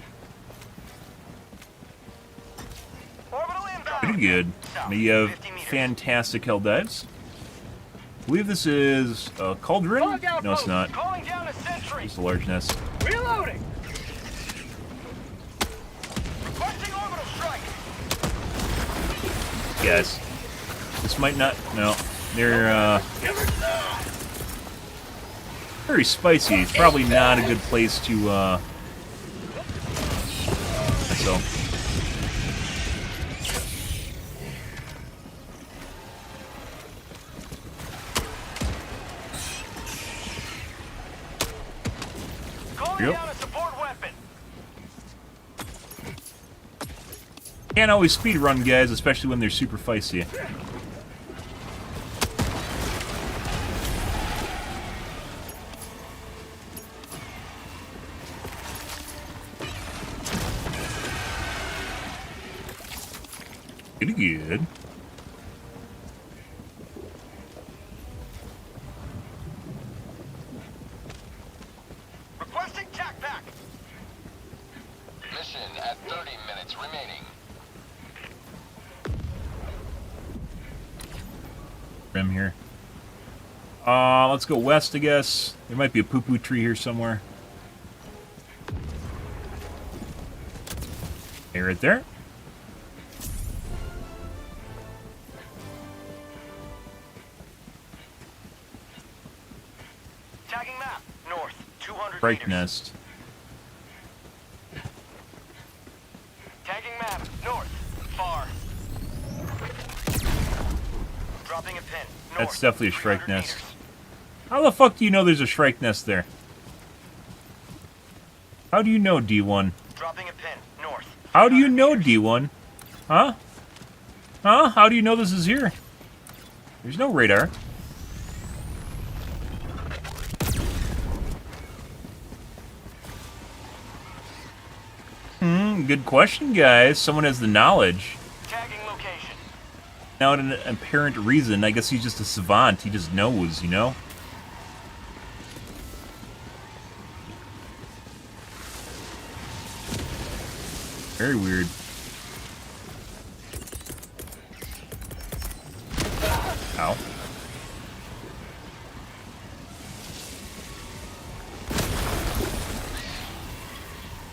Orbital inbound. Pretty good. You have fantastic hell dives. I believe this is a cauldron? No, it's not. Calling down a sentry. It's a large nest. Reloading! Requesting orbital strike. Guys. This might not... No. They're, very spicy. It's probably not a good place to, so... Calling Yep. down a support weapon. Can't always speed run, guys, especially when they're super feisty. Pretty good. Requesting tac pack. Mission at 30 minutes remaining. Rim here. Let's go west, I guess. There might be a poo-poo tree here somewhere. Hey, right there. Tagging map. North. 200 Break meters. nest. Tagging map. North. Far. Dropping a pin. North. That's definitely a Shrike 300 nest. meters. How the fuck do you know there's a Shrike nest there? How do you know, D1? Dropping a pin. North. How do you know, D1? Huh? Huh? How do you know this is here? There's no radar. Good question, guys. Someone has the knowledge. Tagging location. Now, an apparent reason, I guess he's just a savant. He just knows, you know? Very weird. Ow.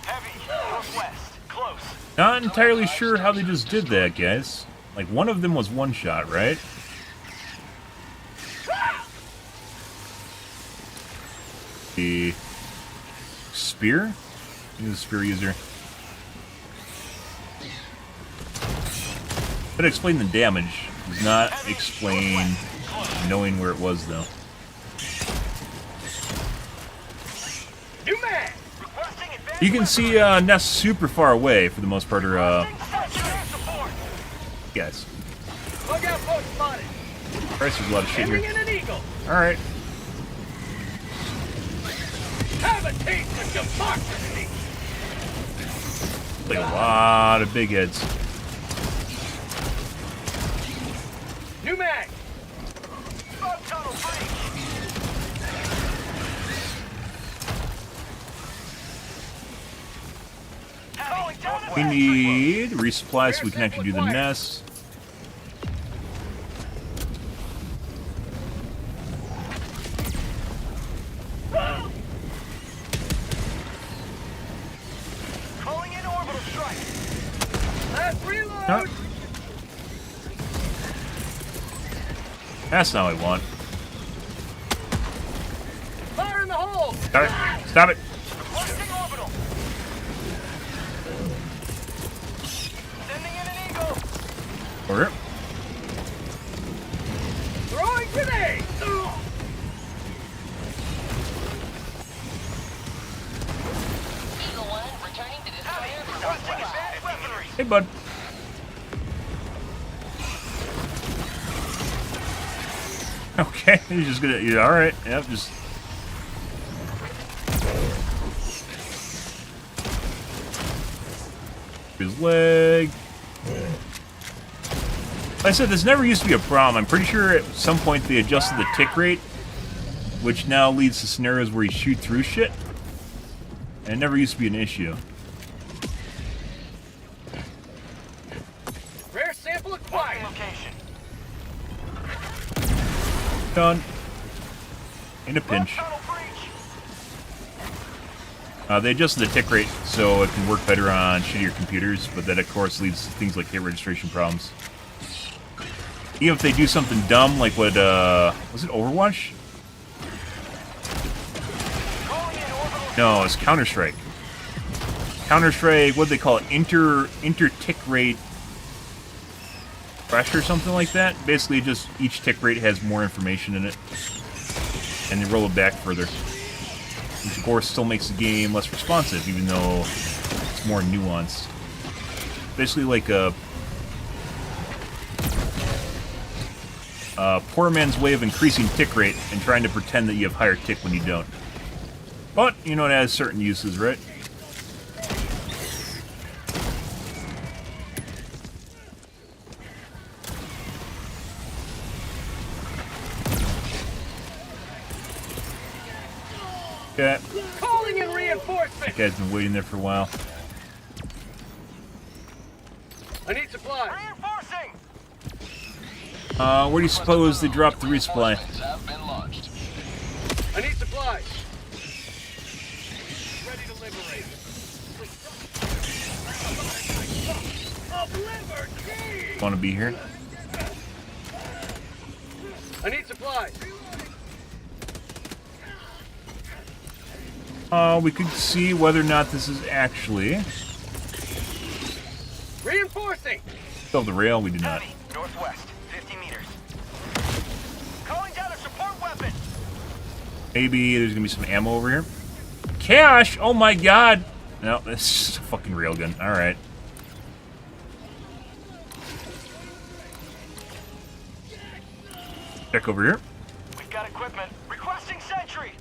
Heavy. Northwest. Close. Not entirely sure how they just did that, guys. Like, one of them was one shot, right? The spear? He's a spear user. Could explain the damage. Does not explain knowing where it was, though. New man! Requesting advanced You can see nests super far away for the most part, or support. guys. Bug out post spotted. Christ, there's a lot of shit Aiming here. in an eagle. Alright. Have a taste of democracy. Like a lot of big heads. New mag. Bug tunnel breach. Calling down a We need resupply so we can actually do the nest. calling in orbital strike. Last reload. Huh? That's not what I want. Fire in the hole. Stop it. Stop it. Requesting orbital. Sending in an eagle. Over here. Throwing grenade. Eagle 1 returning to destroyer for Requesting advanced weaponry. Hey, bud. Okay, he's just gonna. Yeah, all right. Yep, just. His leg. Like I said, this never used to be a problem. I'm pretty sure at some point they adjusted the tick rate which now leads to scenarios where you shoot through shit. And it never used to be an issue. Rare sample acquired. Location. Done. In a pinch. They adjusted the tick rate so it can work better on shittier computers, but that of course leads to things like hit registration problems. Even if they do something dumb like what, was it Overwatch? No, it's Counter-Strike. Counter-Strike, what do they call it? Inter-tick rate crash or something like that. Basically, just each tick rate has more information in it. And they roll it back further. Which, of course, still makes the game less responsive, even though it's more nuanced. Basically like a poor man's way of increasing tick rate and trying to pretend that you have higher tick when you don't. But, you know, it has certain uses, right? Okay. Calling in reinforcements. That guy's been waiting there for a while. I need supplies. Reinforcing. Where do you suppose they dropped the resupply? Have been launched. I need supplies. Ready to liberate. Want to be here? I need supplies. We could see whether or not this is actually... Reinforcing. Still the rail, we do not. Northwest, 50 meters. Calling down a support weapon. Maybe there's gonna be some ammo over here. Cash! Oh my god! No, that's just a fucking railgun. Alright. Check over here. We've got equipment. Requesting sentry.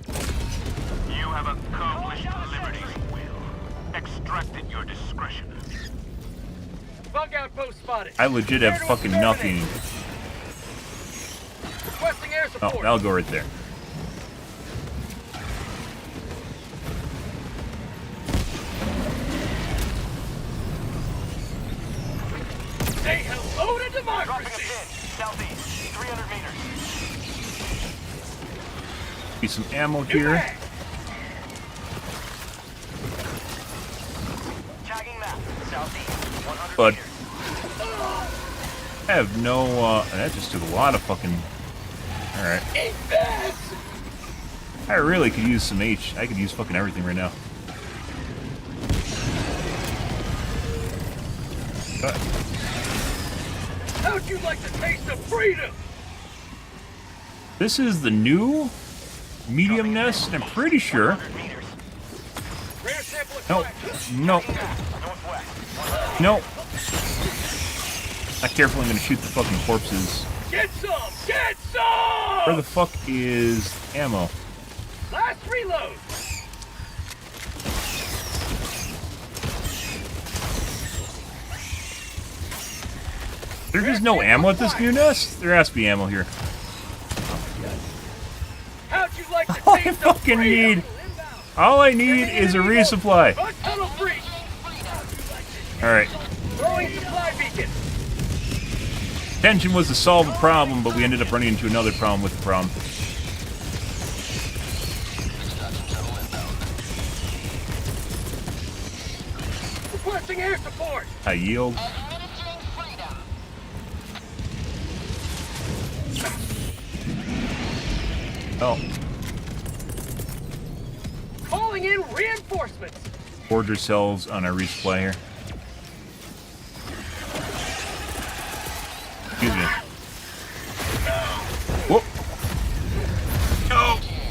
You have accomplished liberty's will. Extract at your discretion. Bug outpost spotted. I legit have Prepare to fucking exterminate. nothing. Requesting air Oh, support. that'll go right there. Say hello to Dropping a democracy. pin. Southeast, 300 meters. Be some ammo here. Tagging map. Southeast, 100 But meters. I have no, that just took a lot of fucking... Alright. I really could use some H. I could use fucking everything right now. How'd you like the taste of freedom? This is the new medium nest, and I'm pretty sure... 100 meters. Rare sample No, acquired. no, Northwest. no. Not careful, I'm gonna shoot the fucking corpses. Get some! Get some! Where the fuck is ammo? Last reload. There's just no ammo at this new nest? There has to be ammo here. How'd you like the All I taste of fucking freedom? need... All I need is a resupply. Bug tunnel breach. Alright. Throwing supply beacon. Intention was to solve a problem, but we ended up running into another problem with the problem. Requesting air support. I yield. Oh, Calling in reinforcements. gorge ourselves on our resupply here. Excuse me. Whoop.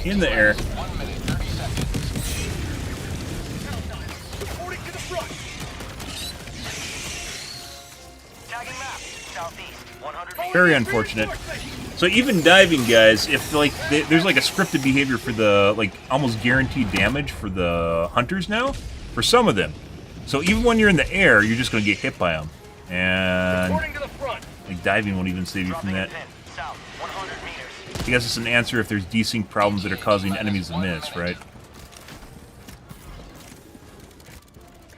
In the air. 1 minute, 30 seconds. Reporting to the front. Tagging map. Southeast, 100 meters. Very unfortunate. So even diving guys, if like there's like a scripted behavior for the like almost guaranteed damage for the hunters now, for some of them. So even when you're in the air, you're just gonna get hit by them, and Reporting to the front. like diving won't even save you from Dropping a that. pin. South, 100 meters. I guess it's an answer if there's desync problems that are causing enemies to miss, right?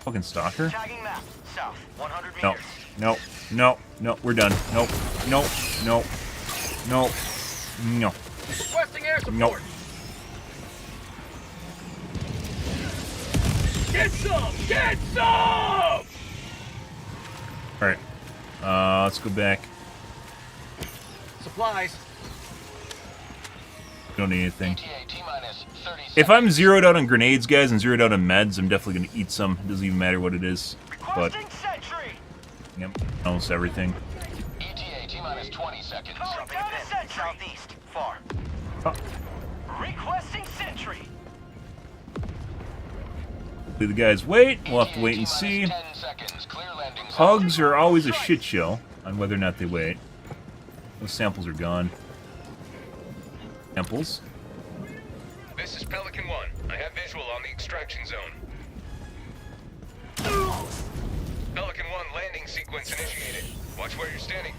Fucking stalker? Tagging map. South. 100 No. meters. No. No. No. We're done. Nope. Nope. Nope. Nope. No. Requesting air support. Nope. Get some! Get some! Alright. Let's go back. Supplies. Don't need anything. ETA T-minus 30 If I'm zeroed out on grenades, guys, and zeroed out on meds, I'm definitely going to eat some. It doesn't even matter what it is. But, Requesting sentry. yep, almost everything. ETA T-minus 20 seconds. Calling down a sentry. Southeast. Far. Oh. Requesting sentry. Do the guys wait? We'll have to wait and see. 10 seconds. Clear landing. Hugs are always a shit show on whether or not they wait. Those samples are gone. Samples. This is Pelican 1. I have visual on the extraction zone. Pelican 1 landing sequence initiated. Watch where you're standing.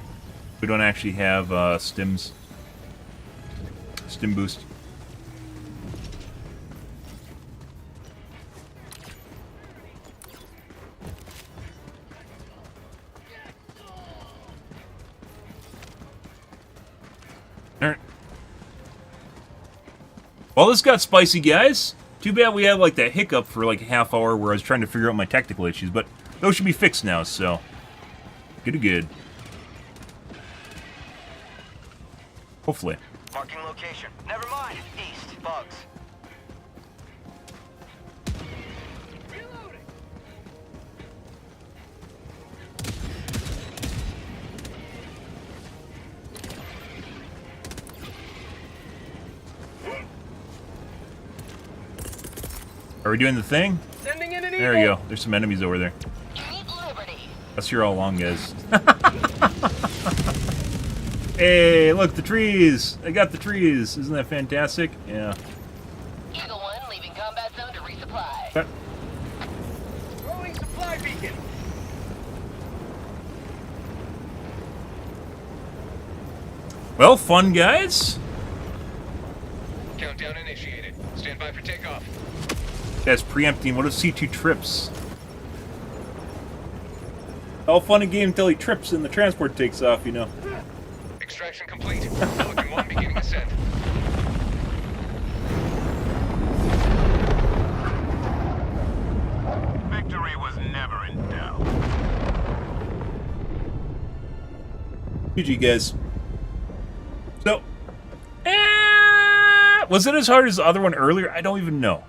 We don't actually have stims. Stim boost. Alright. Well, this got spicy, guys. Too bad we had like that hiccup for like a half hour where I was trying to figure out my technical issues, but those should be fixed now, so good. Hopefully. Marking location. Never mind. East. Bugs. Reloading. Are we doing the thing? Sending in an There we eagle. go. There's some enemies over there. Keep liberty. That's here all along, guys. Hey, look, the trees! I got the trees. Isn't that fantastic? Yeah. Eagle 1 leaving combat zone to resupply. Okay. Throwing supply beacon. Well, fun, guys. Countdown initiated. Stand by for takeoff. That's preempting. What are C2 trips? All fun and game until he trips and the transport takes off, you know. Extraction complete. Pelican 1 beginning ascent. Victory was never in doubt. GG, guys. So, was it as hard as the other one earlier? I don't even know.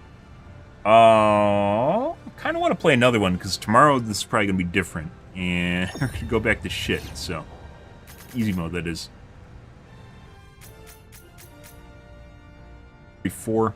Kind of want to play another one because tomorrow this is probably gonna be different, and we're gonna go back to shit. So, easy mode that is. Before.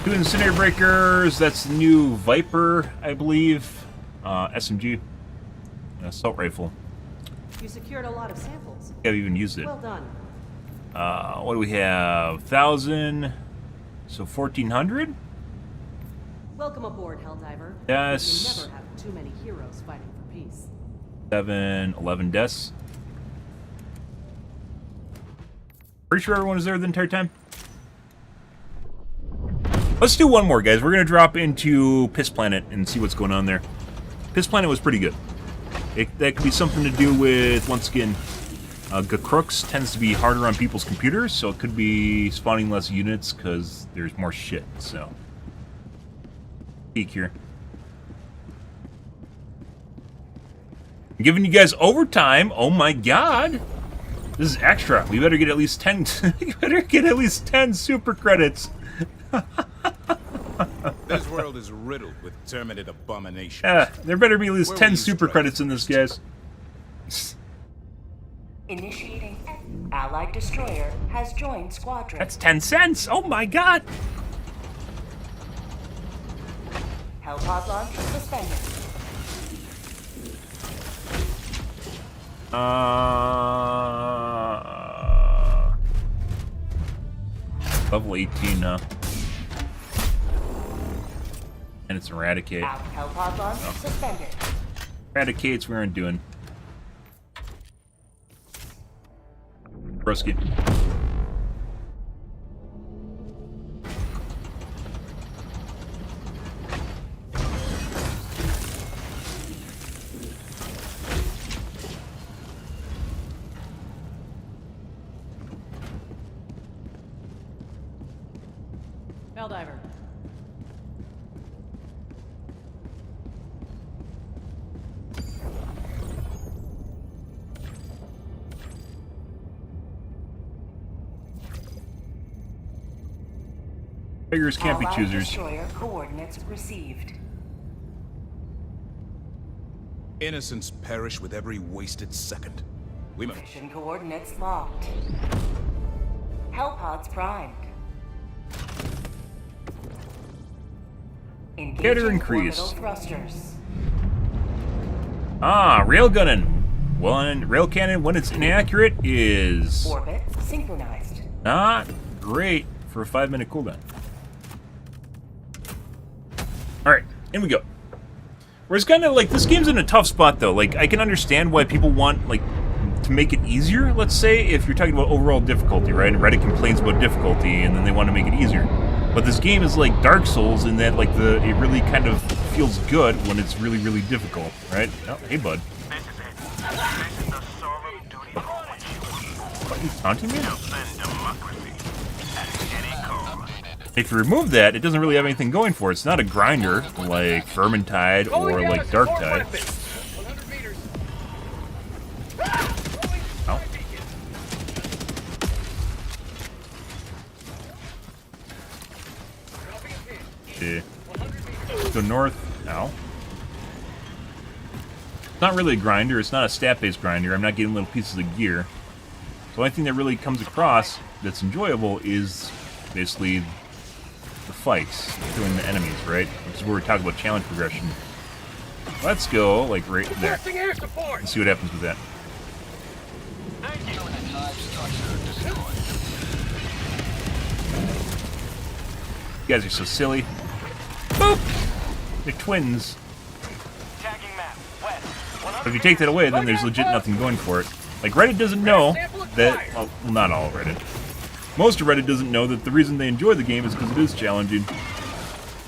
Two incinerator breakers. That's the new Viper, I believe. SMG. Assault rifle. You secured a lot of samples. I've even used it. Well done. What do we have? 1,000. So 1,400? Welcome aboard, Helldiver. Yes. You never have too many heroes fighting for peace. 7, 11 deaths. Pretty sure everyone was there the entire time. Let's do one more, guys. We're going to drop into Piss Planet and see what's going on there. Piss Planet was pretty good. That could be something to do with, once again, Crooks tends to be harder on people's computers, so it could be spawning less units because there's more shit, so. Peek here. I'm giving you guys overtime. Oh my god. This is extra. We better get at least 10 we better get at least 10 super credits. This world is riddled with terminate abominations. There better be at least Where 10 will you super strike credits in this, guys. Initiating. Allied destroyer has joined squadron. That's 10 cents! Oh my god! Hellpod launch suspended. Level 18, huh? And it's Eradicate. Hellpod launch suspended. Eradicate's we aren't doing. Broski. Helldiver. Beggars can't be Allied choosers. Destroyer coordinates received. Innocents perish with every wasted second. We must. Mission coordinates locked. Hellpods primed. Getter Engaging increase. orbital thrusters. Railgunning. Well, and rail cannon, when it's inaccurate, is Orbit synchronized. not great for a 5-minute cooldown. Alright, in we go. Whereas kind of like, this game's in a tough spot though. Like, I can understand why people want, like, to make it easier, let's say, if you're talking about overall difficulty, right? And Reddit complains about difficulty, and then they want to make it easier. But this game is like Dark Souls in that, like, it really kind of feels good when it's really, really difficult, right? Oh, hey, bud. This is it. This is the solemn duty for which you What, you taunting me? defend democracy at any cost. If you remove that, it doesn't really have anything going for it. It's not a grinder like Vermintide or like Darktide. 100 meters. Oh. Yeah. Go north. Ow. It's not really a grinder. It's not a stat-based grinder. I'm not getting little pieces of gear. The only thing that really comes across that's enjoyable is basically the fights, killing the enemies, right? Which is where we're talking about challenge progression. Let's go, like, right there. Requesting air support. Let's see what happens with that. You guys are so silly. Boop! They're twins. Tagging map. West. But if you take that away, then there's legit nothing going for it. Like, Reddit doesn't know that... Well, not all of Reddit. Most of Reddit doesn't know that the reason they enjoy the game is because it is challenging.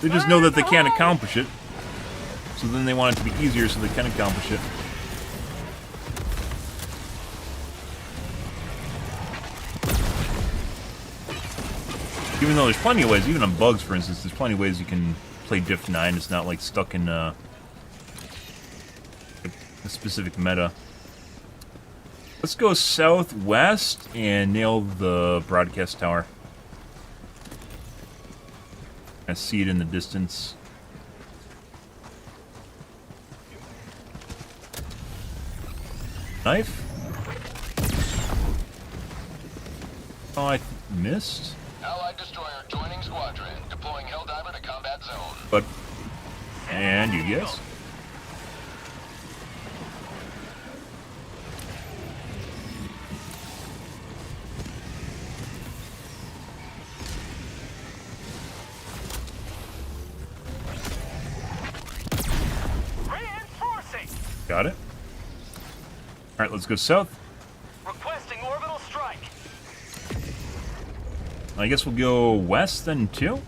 They just know that they can't accomplish it. So then they want it to be easier so they can accomplish it. Even though there's plenty of ways, even on bugs, for instance, there's plenty of ways you can play Diff 9. It's not, like, stuck in a specific meta. Let's go southwest and nail the broadcast tower. I see it in the distance. Knife? Oh, I missed? Allied destroyer joining squadron, deploying Helldiver to combat zone. But, and you guess? Reinforcing. Got it. Alright, let's go south. Requesting orbital strike. I guess we'll go west then, too?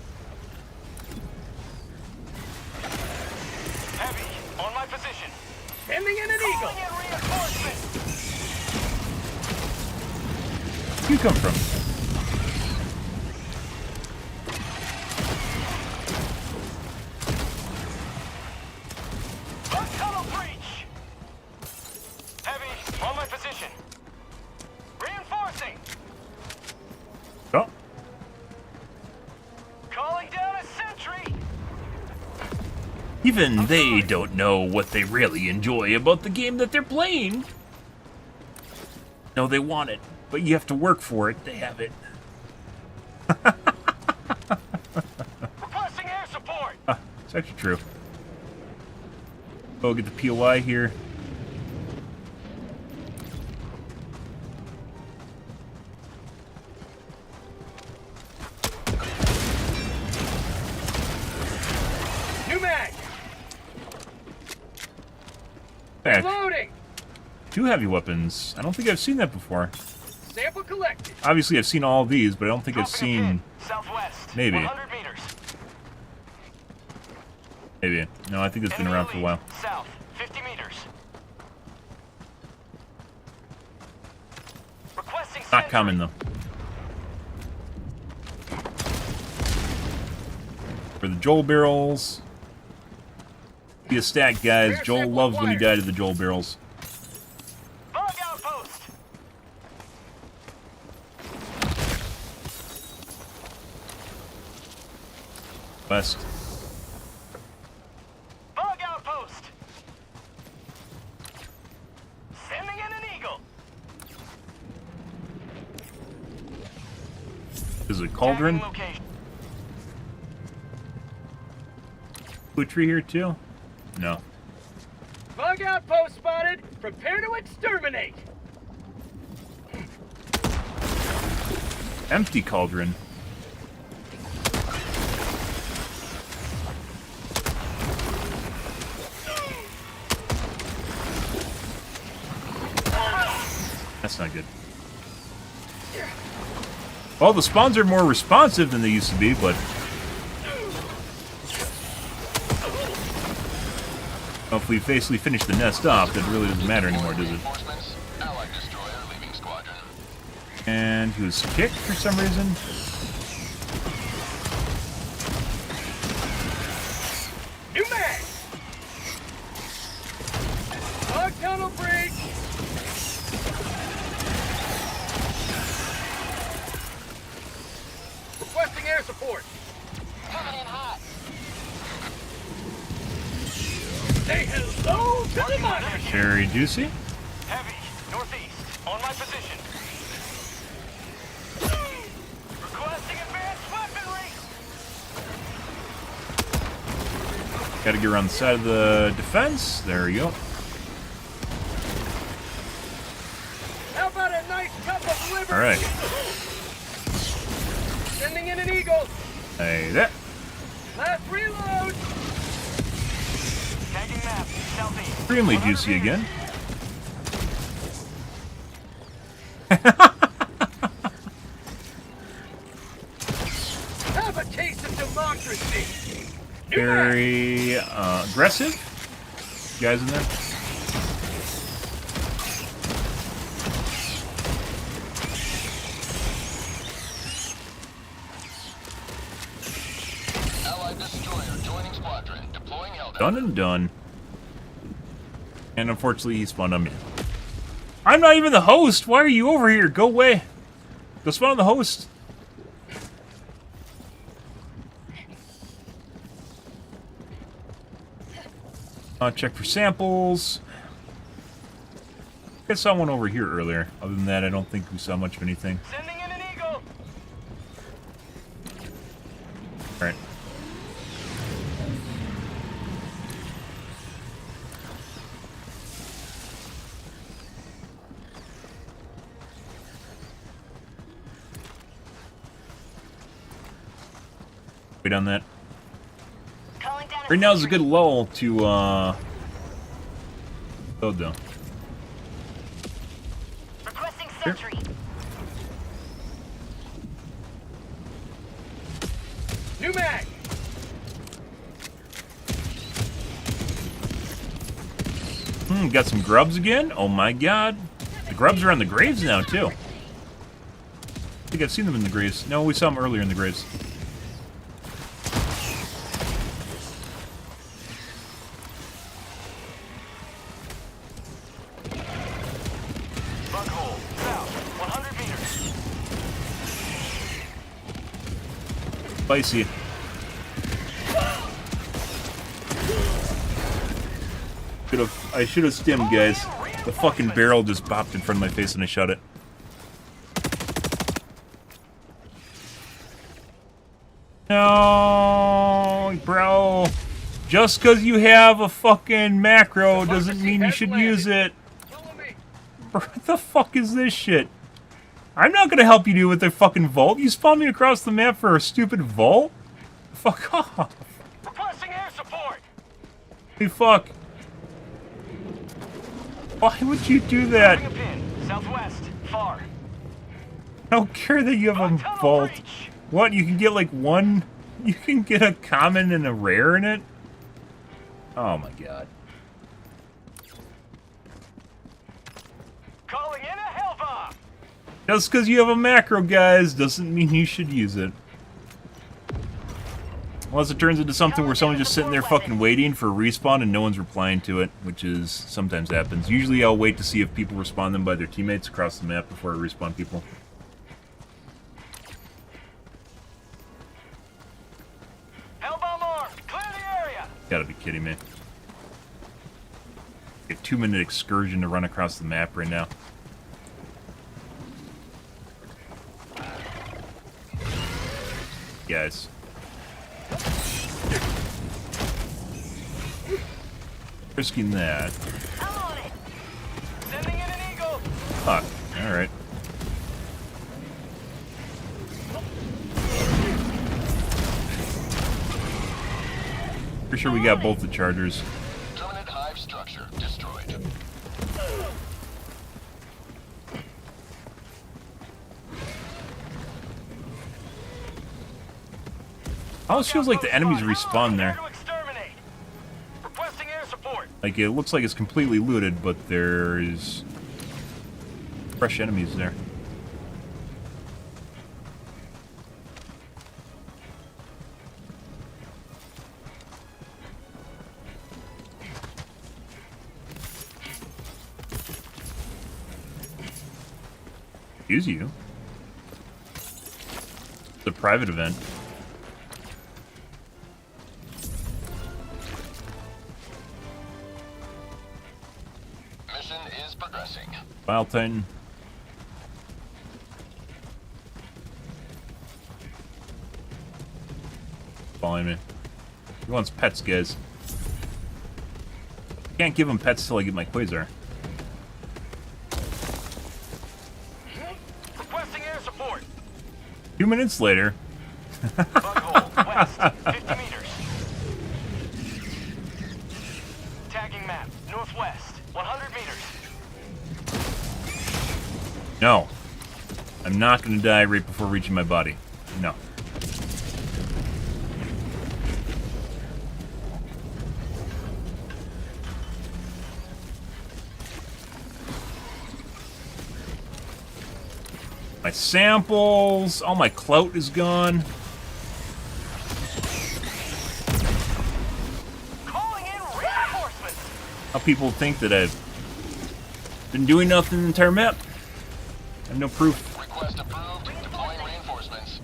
Heavy. On my position. Sending in an eagle. Calling in reinforcements. Where you come from? Tunnel breach. Heavy. On my position. Reinforcing. Oh. Calling down a sentry. Even they don't know what they really enjoy about the game that they're playing. No, they want it, but you have to work for it to have it. Requesting air support. It's actually true. Go get the POI here. New mag. Back. Loading. 2 heavy weapons. I don't think I've seen that before. Sample collected. Obviously, I've seen all of these, but I don't think I've Dropping a seen... pin. Southwest. Maybe. 100 meters. Maybe. No, I think it's been Enemy around for a while. lead. South. 50 meters. Requesting Not sentry. common, though. For the Joel barrels. Be a stack, guys. Joel loves when you die to the Joel barrels. Bug outpost. West. Bug outpost. Sending in an eagle. Is it Cauldron? Tagging location. Blue tree here, too? No. Bug outpost spotted. Prepare to exterminate. Empty Cauldron. That's not good. Well, the spawns are more responsive than they used to be, but... Well, if we basically finish the nest off, that really doesn't matter anymore, does it? Reinforcements. Allied destroyer leaving squadron. And he was kicked for some reason. New mag. Bug tunnel breach. Requesting air support. Coming in hot. Say hello to the monster. Very juicy. Heavy. Northeast. On my position. Requesting advanced weaponry. Gotta get around the side of the defense. There we go. How about a nice cup of liver? Alright. Sending in an eagle. Hey, that. Last reload. Tagging map. Southeast. Extremely juicy again. Have a taste of democracy. New mag. Very aggressive. You guys in there? Allied destroyer joining squadron. Deploying Helldivers. Done and done. And unfortunately, he spawned on me. I'm not even the host. Why are you over here? Go away. Go spawn on the host. Check for samples. I saw one over here earlier. Other than that, I don't think we saw much of anything. Sending in an eagle. Alright. Wait on that. Calling down a Right now is a sentry. good lull to, load though. Requesting sentry. New mag. Got some grubs again? Oh my god. The grubs are on the graves now, too. I think I've seen them in the graves. No, we saw them earlier in the graves. Bug hole. South. 100 meters. Spicy. I should have stimmed, guys. The fucking barrel just bopped in front of my face and I shut it. No, bro. Just because you have a fucking macro doesn't mean you should use it. Bro, what the fuck is this shit? I'm not gonna help you do with the fucking vault. You spawned me across the map for a stupid vault? Fuck off. Requesting air support. Hey, fuck. Why would you do that? Moving a pin. Southwest. Far. I don't care that you have a vault. What, you can get like one... You can get a common and a rare in it? Oh my god. Calling in a hell bomb. Just because you have a macro, guys, doesn't mean you should use it. Unless it turns into something where someone's just sitting there fucking waiting for a respawn and no one's replying to it, which is sometimes happens. Usually I'll wait to see if people respond them by their teammates across the map before I respawn people. Hellbomb armed. Clear the area. Gotta be kidding me. A 2-minute excursion to run across the map right now. Guys. Risking that. I'm on it. Sending in an eagle. Fuck. Alright. Pretty sure we got both the chargers. Permanent hive structure destroyed. Almost feels like the enemies respawn there. Requesting air support. Like, it looks like it's completely looted, but there's fresh enemies there. Excuse you. It's a private event. Mission is progressing. File Titan. Following me. He wants pets, guys. Can't give him pets till I get my Quasar. Requesting air support. 2 minutes later. Bughole, west, 50 meters. Tagging map, northwest, 100 meters. No. I'm not going to die right before reaching my body. No. My samples, all my clout is gone. Calling in reinforcements. How people think that I've been doing nothing the entire map. I have no proof. Request approved. Deploying reinforcements.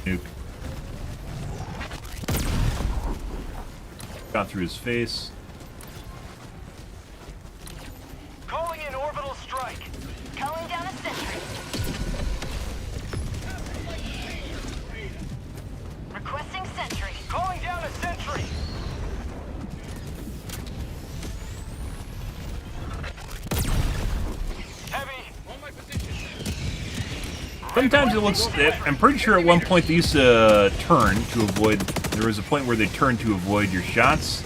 Nuke. Got through his face. Calling in orbital strike. Calling down a sentry. Requesting sentry. Calling down a sentry. Heavy. On my position. Sometimes it looks... I'm pretty sure at one point they used to turn to avoid... There was a point where they turned to avoid your shots.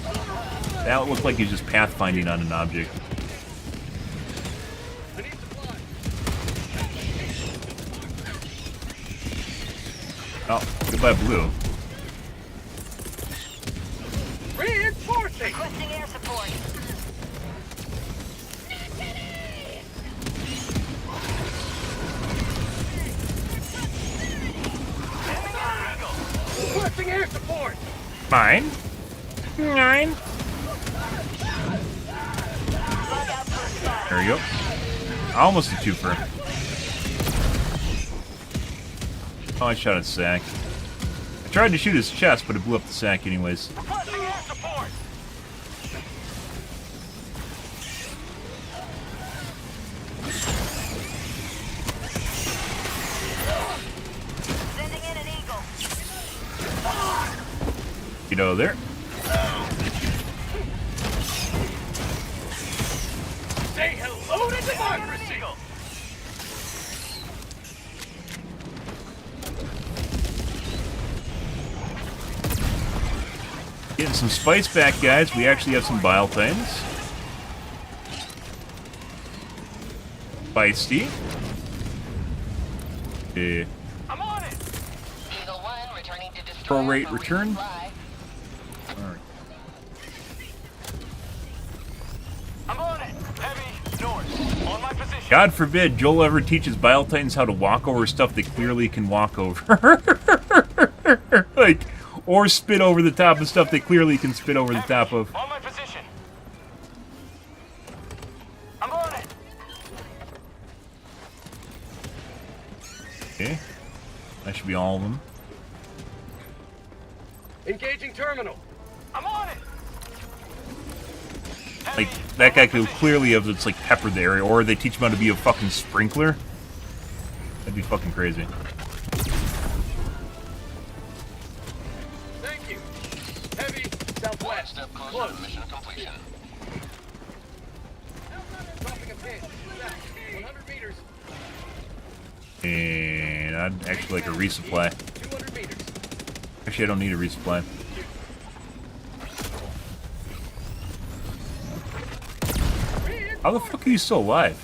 That looked like he was just pathfinding on an object. Oh, goodbye blue. Reinforcing. Requesting air support. Requesting air support. Mine. Nine. There you go. Almost a twofer. Oh, I shot his sack. I tried to shoot his chest, but it blew up the sack anyways. Requesting air support. Sending in an eagle. You know, there. Say hello to democracy! Getting some spice back, guys. We actually have some bile titans. Feisty. I'm on it. Eagle 1 returning to destroy. Pro rate return. Alright. I'm on it. Heavy north. On my position. God forbid Joel ever teaches bile titans how to walk over stuff they clearly can walk over. Like, or spit over the top of stuff they clearly can spit over the top of. On my position. I'm on it. Okay. That should be all of them. Engaging terminal. I'm on it. Like, that guy could clearly have just, like, peppered the area, or they teach him how to be a fucking sprinkler. That'd be fucking crazy. Thank you. Heavy, southwest. Step closer Close. to mission completion. Dropping a pin. South. 100 meters. And I'd actually like a resupply. 200 meters. Actually, I don't need a resupply. How the fuck are you still alive?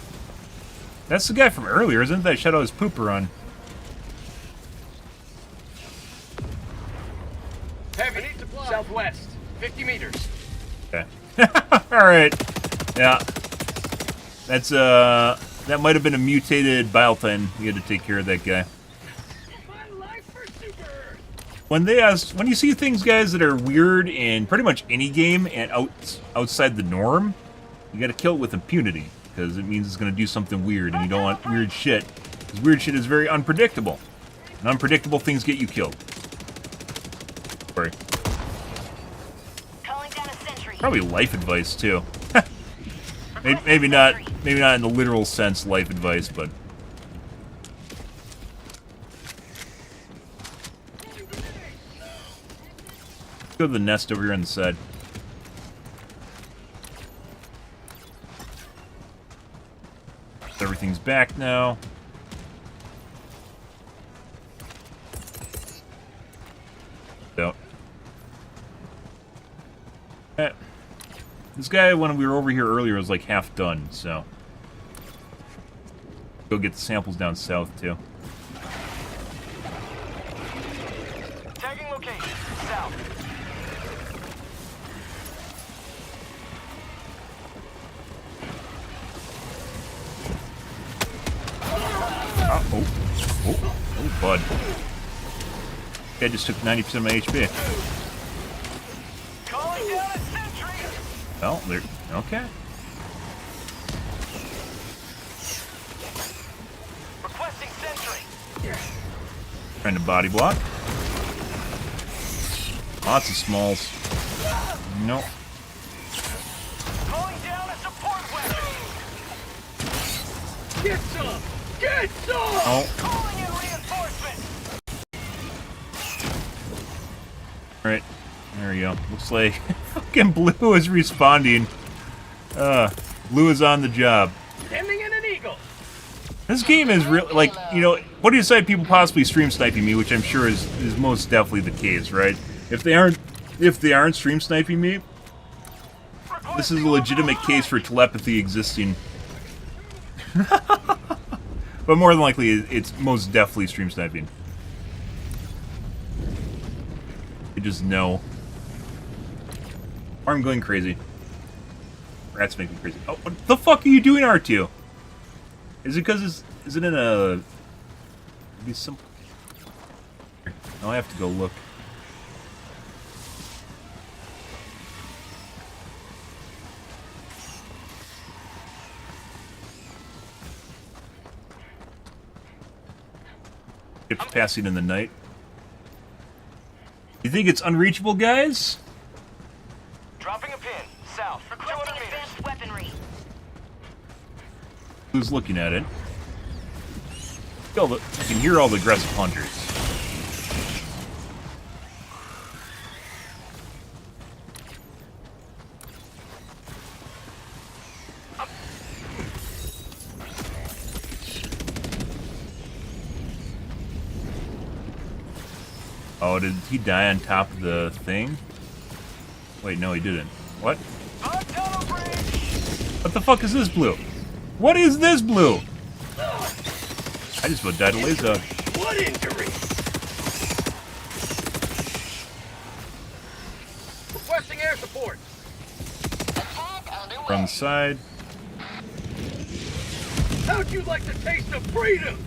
That's the guy from earlier, isn't it? That shut out his pooper on. Heavy, southwest. 50 meters. Okay. Alright. Yeah. That's, that might have been a mutated bile titan. We had to take care of that guy. When you see things, guys, that are weird in pretty much any game and outside the norm, you gotta kill it with impunity, because it means it's gonna do something weird, and you don't want weird shit, because weird shit is very unpredictable. And unpredictable things get you killed. Sorry. Calling down a sentry. Probably life advice, too. maybe not in the literal sense life advice, but... Go to the nest over here on the side. Everything's back now. So. This guy, when we were over here earlier, was like half done, so. Go get the samples down south, too. Tagging location. South. Oh, bud. Guy just took 90% of my HP. Calling down a sentry. Well, there. Okay. Requesting sentry. Trying to body block. Lots of smalls. Nope. Calling down a support weapon. Get some! Get some! Oh. Calling in reinforcement. Alright. There we go. Looks like fucking Blue is responding. Blue is on the job. Sending in an eagle. This game is real, like, you know, what do you say people possibly stream sniping me, which I'm sure is most definitely the case, right? If they aren't stream sniping me, this is a legitimate case for telepathy existing. But more than likely, it's most definitely stream sniping. You just know. Or I'm going crazy. Rats make me crazy. Oh, what the fuck are you doing, R2? Is it because is it in a... Maybe some... Now I have to go look. Ships passing in the night. You think it's unreachable, guys? Dropping a pin. South. 200 Requesting meters. advanced weaponry. Who's looking at it? You can hear all the aggressive hunters. Oh, did he die on top of the thing? Wait, no, he didn't. What? What the fuck is this blue? What is this blue? I just about died of laser. What injury? Requesting air support. From the side. How'd you like the taste of freedom?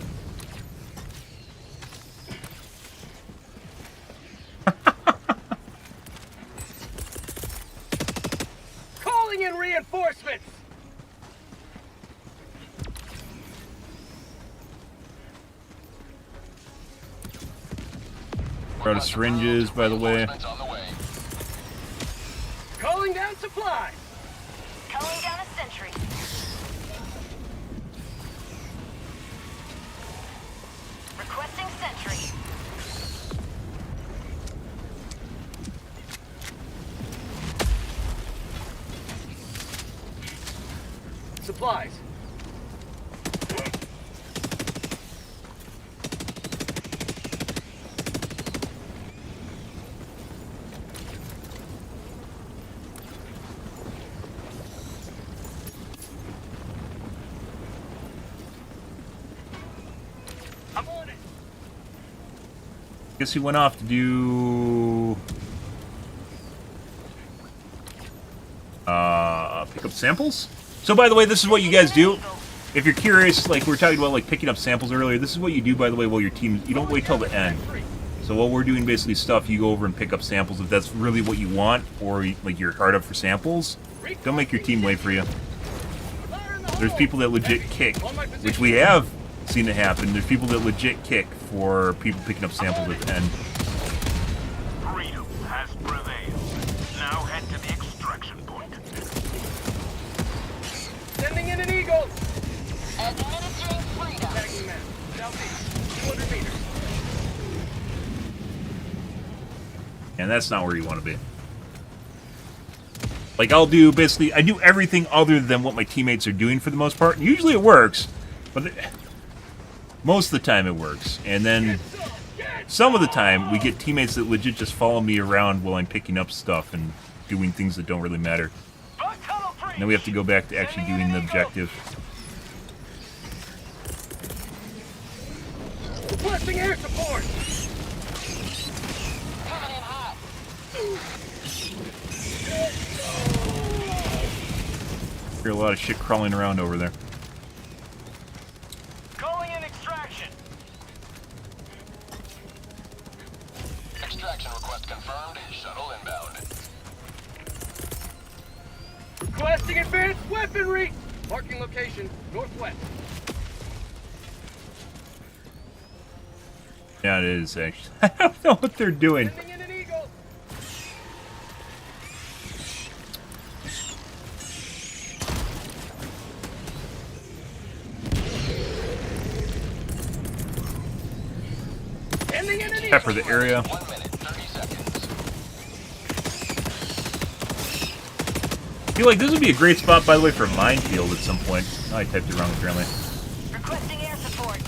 Calling in reinforcements. Out of syringes, by the way. Calling down supplies. Calling down a sentry. Requesting sentry. Supplies. I'm on it. Guess he went off to do... pick up samples? So, by the way, this is what you guys do. If you're curious, like we were talking about, like picking up samples earlier, this is what you do, by the way, while your team... You don't wait till the end. So while we're doing basically stuff, you go over and pick up samples if that's really what you want, or like you're hard up for samples. Don't make your team wait for you. There's people that legit kick, which we have seen it happen. There's people that legit kick for people picking up samples at the end. Freedom has prevailed. Now head to the extraction point. Sending in an eagle. Administering freedom. Tagging map. Southeast. 200 meters. And that's not where you want to be. Like, I do everything other than what my teammates are doing for the most part. And usually it works, but most of the time it works. And then some of the time we get teammates that legit just follow me around while I'm picking up stuff and doing things that don't really matter. And then we have to go back to actually doing the objective. Requesting air support. Coming in hot. Hear a lot of shit crawling around over there. Calling in extraction. Extraction request confirmed. Shuttle inbound. Requesting advanced weaponry. Marking location northwest. Yeah, it is actually. I don't know what they're doing. Sending in an eagle. Sending in an eagle. Pepper the area. 1 minute, 30 seconds. I feel like this would be a great spot, by the way, for a minefield at some point. Oh, I typed it wrong, apparently. Requesting air support.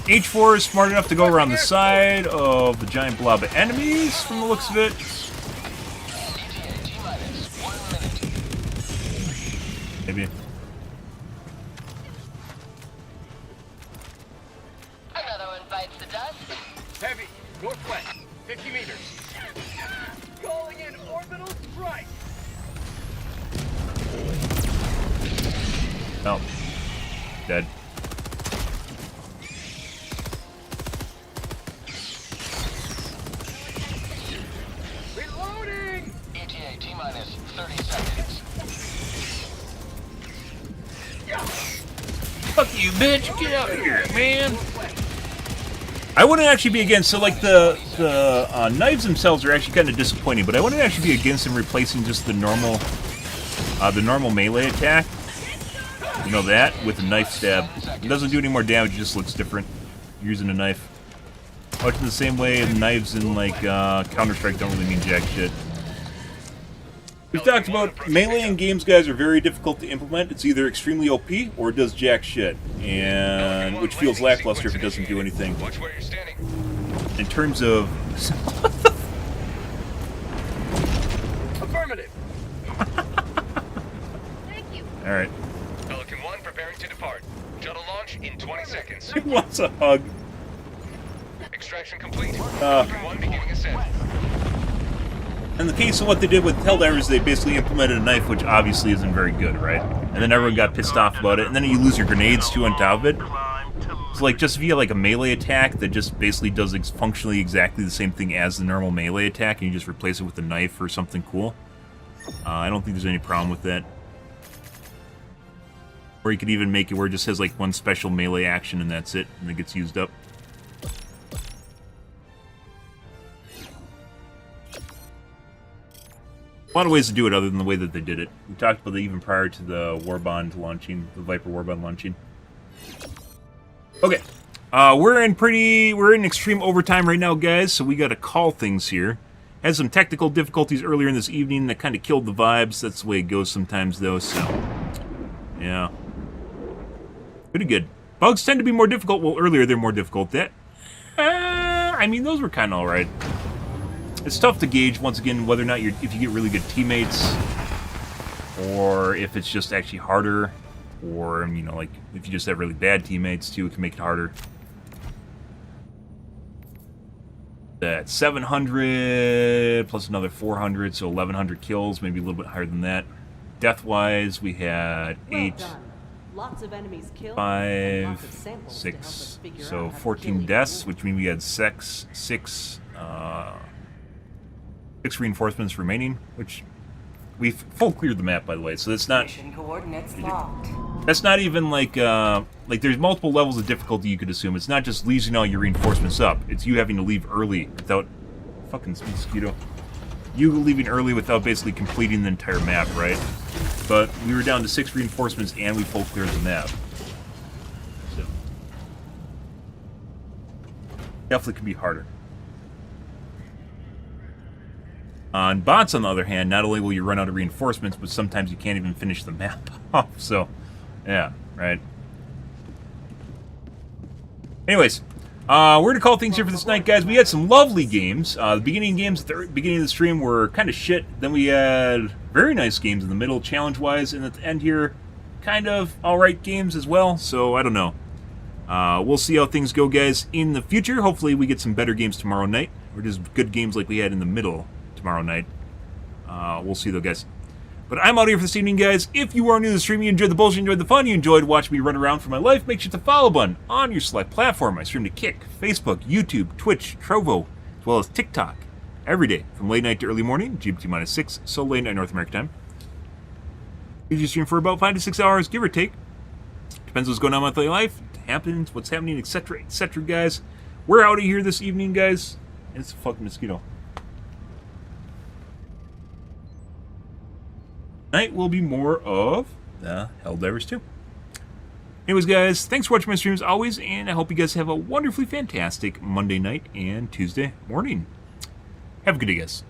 H4 is smart enough to go around the side of the giant blob of enemies, from the looks of it. ETA T-minus 1 minute. Maybe. Another one bites the dust. Heavy northwest. 50 meters. Calling in orbital strike. Oh. Dead. Reloading. bitch! Get out of here, man! I wouldn't actually be against, so like the knives themselves are actually kind of disappointing, but I wouldn't actually be against them replacing just the normal melee attack. You know that, with a knife stab. It doesn't do any more damage, it just looks different using a knife. Much in the same way knives in like Counter-Strike don't really mean jack shit. We've talked about melee in games, guys, are very difficult to implement. It's either extremely OP or it does jack shit, and which feels lackluster if it doesn't do anything. In terms of Affirmative. Thank you. all right, Pelican 1 preparing to depart. Shuttle launch in 20 seconds. he wants a hug. Extraction complete. Pelican 1 beginning ascent. In the case of what they did with Helldivers, they basically implemented a knife, which obviously isn't very good, right? And then everyone got pissed off about it, and then you lose your grenades too on top of it. So like, just if you have like a melee attack that just basically does functionally exactly the same thing as the normal melee attack, and you just replace it with a knife or something cool, I don't think there's any problem with that. Or you could even make it where it just has like one special melee action and that's it, and it gets used up. A lot of ways to do it other than the way that they did it. We talked about it even prior to the Warbond launching, the Viper Warbond launching. Okay, we're in extreme overtime right now, guys, so we got to call things here. Had some technical difficulties earlier in this evening that kind of killed the vibes. That's the way it goes sometimes, though, so yeah. Pretty good. Bugs tend to be more difficult. Well, earlier they're more difficult. I mean, those were kind of alright. It's tough to gauge, once again, whether or not if you get really good teammates, or if it's just actually harder, or, you know, like, if you just have really bad teammates, too, it can make it harder. That's 700, plus another 400, so 1,100 kills, maybe a little bit higher than that. Death-wise, we had 8, Lots of enemies killed, 5, 6, so 14 deaths, which means we had 6 reinforcements remaining, which we've full cleared the map, by the way, so that's not Mission coordinates locked. that's not even like there's multiple levels of difficulty you could assume. It's not just losing all your reinforcements up, it's you having to leave early without fucking mosquito, you leaving early without basically completing the entire map, right? But we were down to 6 reinforcements and we full cleared the map, so definitely can be harder. On bots, on the other hand, not only will you run out of reinforcements, but sometimes you can't even finish the map off. So, yeah, right. Anyways, we're going to call things here for this night, guys. We had some lovely games. The beginning games at the beginning of the stream were kind of shit. Then we had very nice games in the middle, challenge-wise. And at the end here, kind of alright games as well. So, I don't know. We'll see how things go, guys, in the future. Hopefully we get some better games tomorrow night. Or just good games like we had in the middle tomorrow night. We'll see though, guys. But I'm out here for this evening, guys. If you are new to the stream, you enjoyed the bullshit, you enjoyed the fun, you enjoyed watching me run around for my life, make sure to follow button on your select platform. I stream to Kick, Facebook, YouTube, Twitch, Trovo, as well as TikTok every day from late night to early morning, GMT-6, so late night North American time. Usually stream for about 5 to 6 hours, give or take. Depends what's going on with my life, happens, what's happening, etc., etc., guys. We're out of here this evening, guys. It's a fucking mosquito. Tonight will be more of the Helldivers 2. Anyways, guys, thanks for watching my streams always, and I hope you guys have a wonderfully fantastic Monday night and Tuesday morning. Have a good day, guys.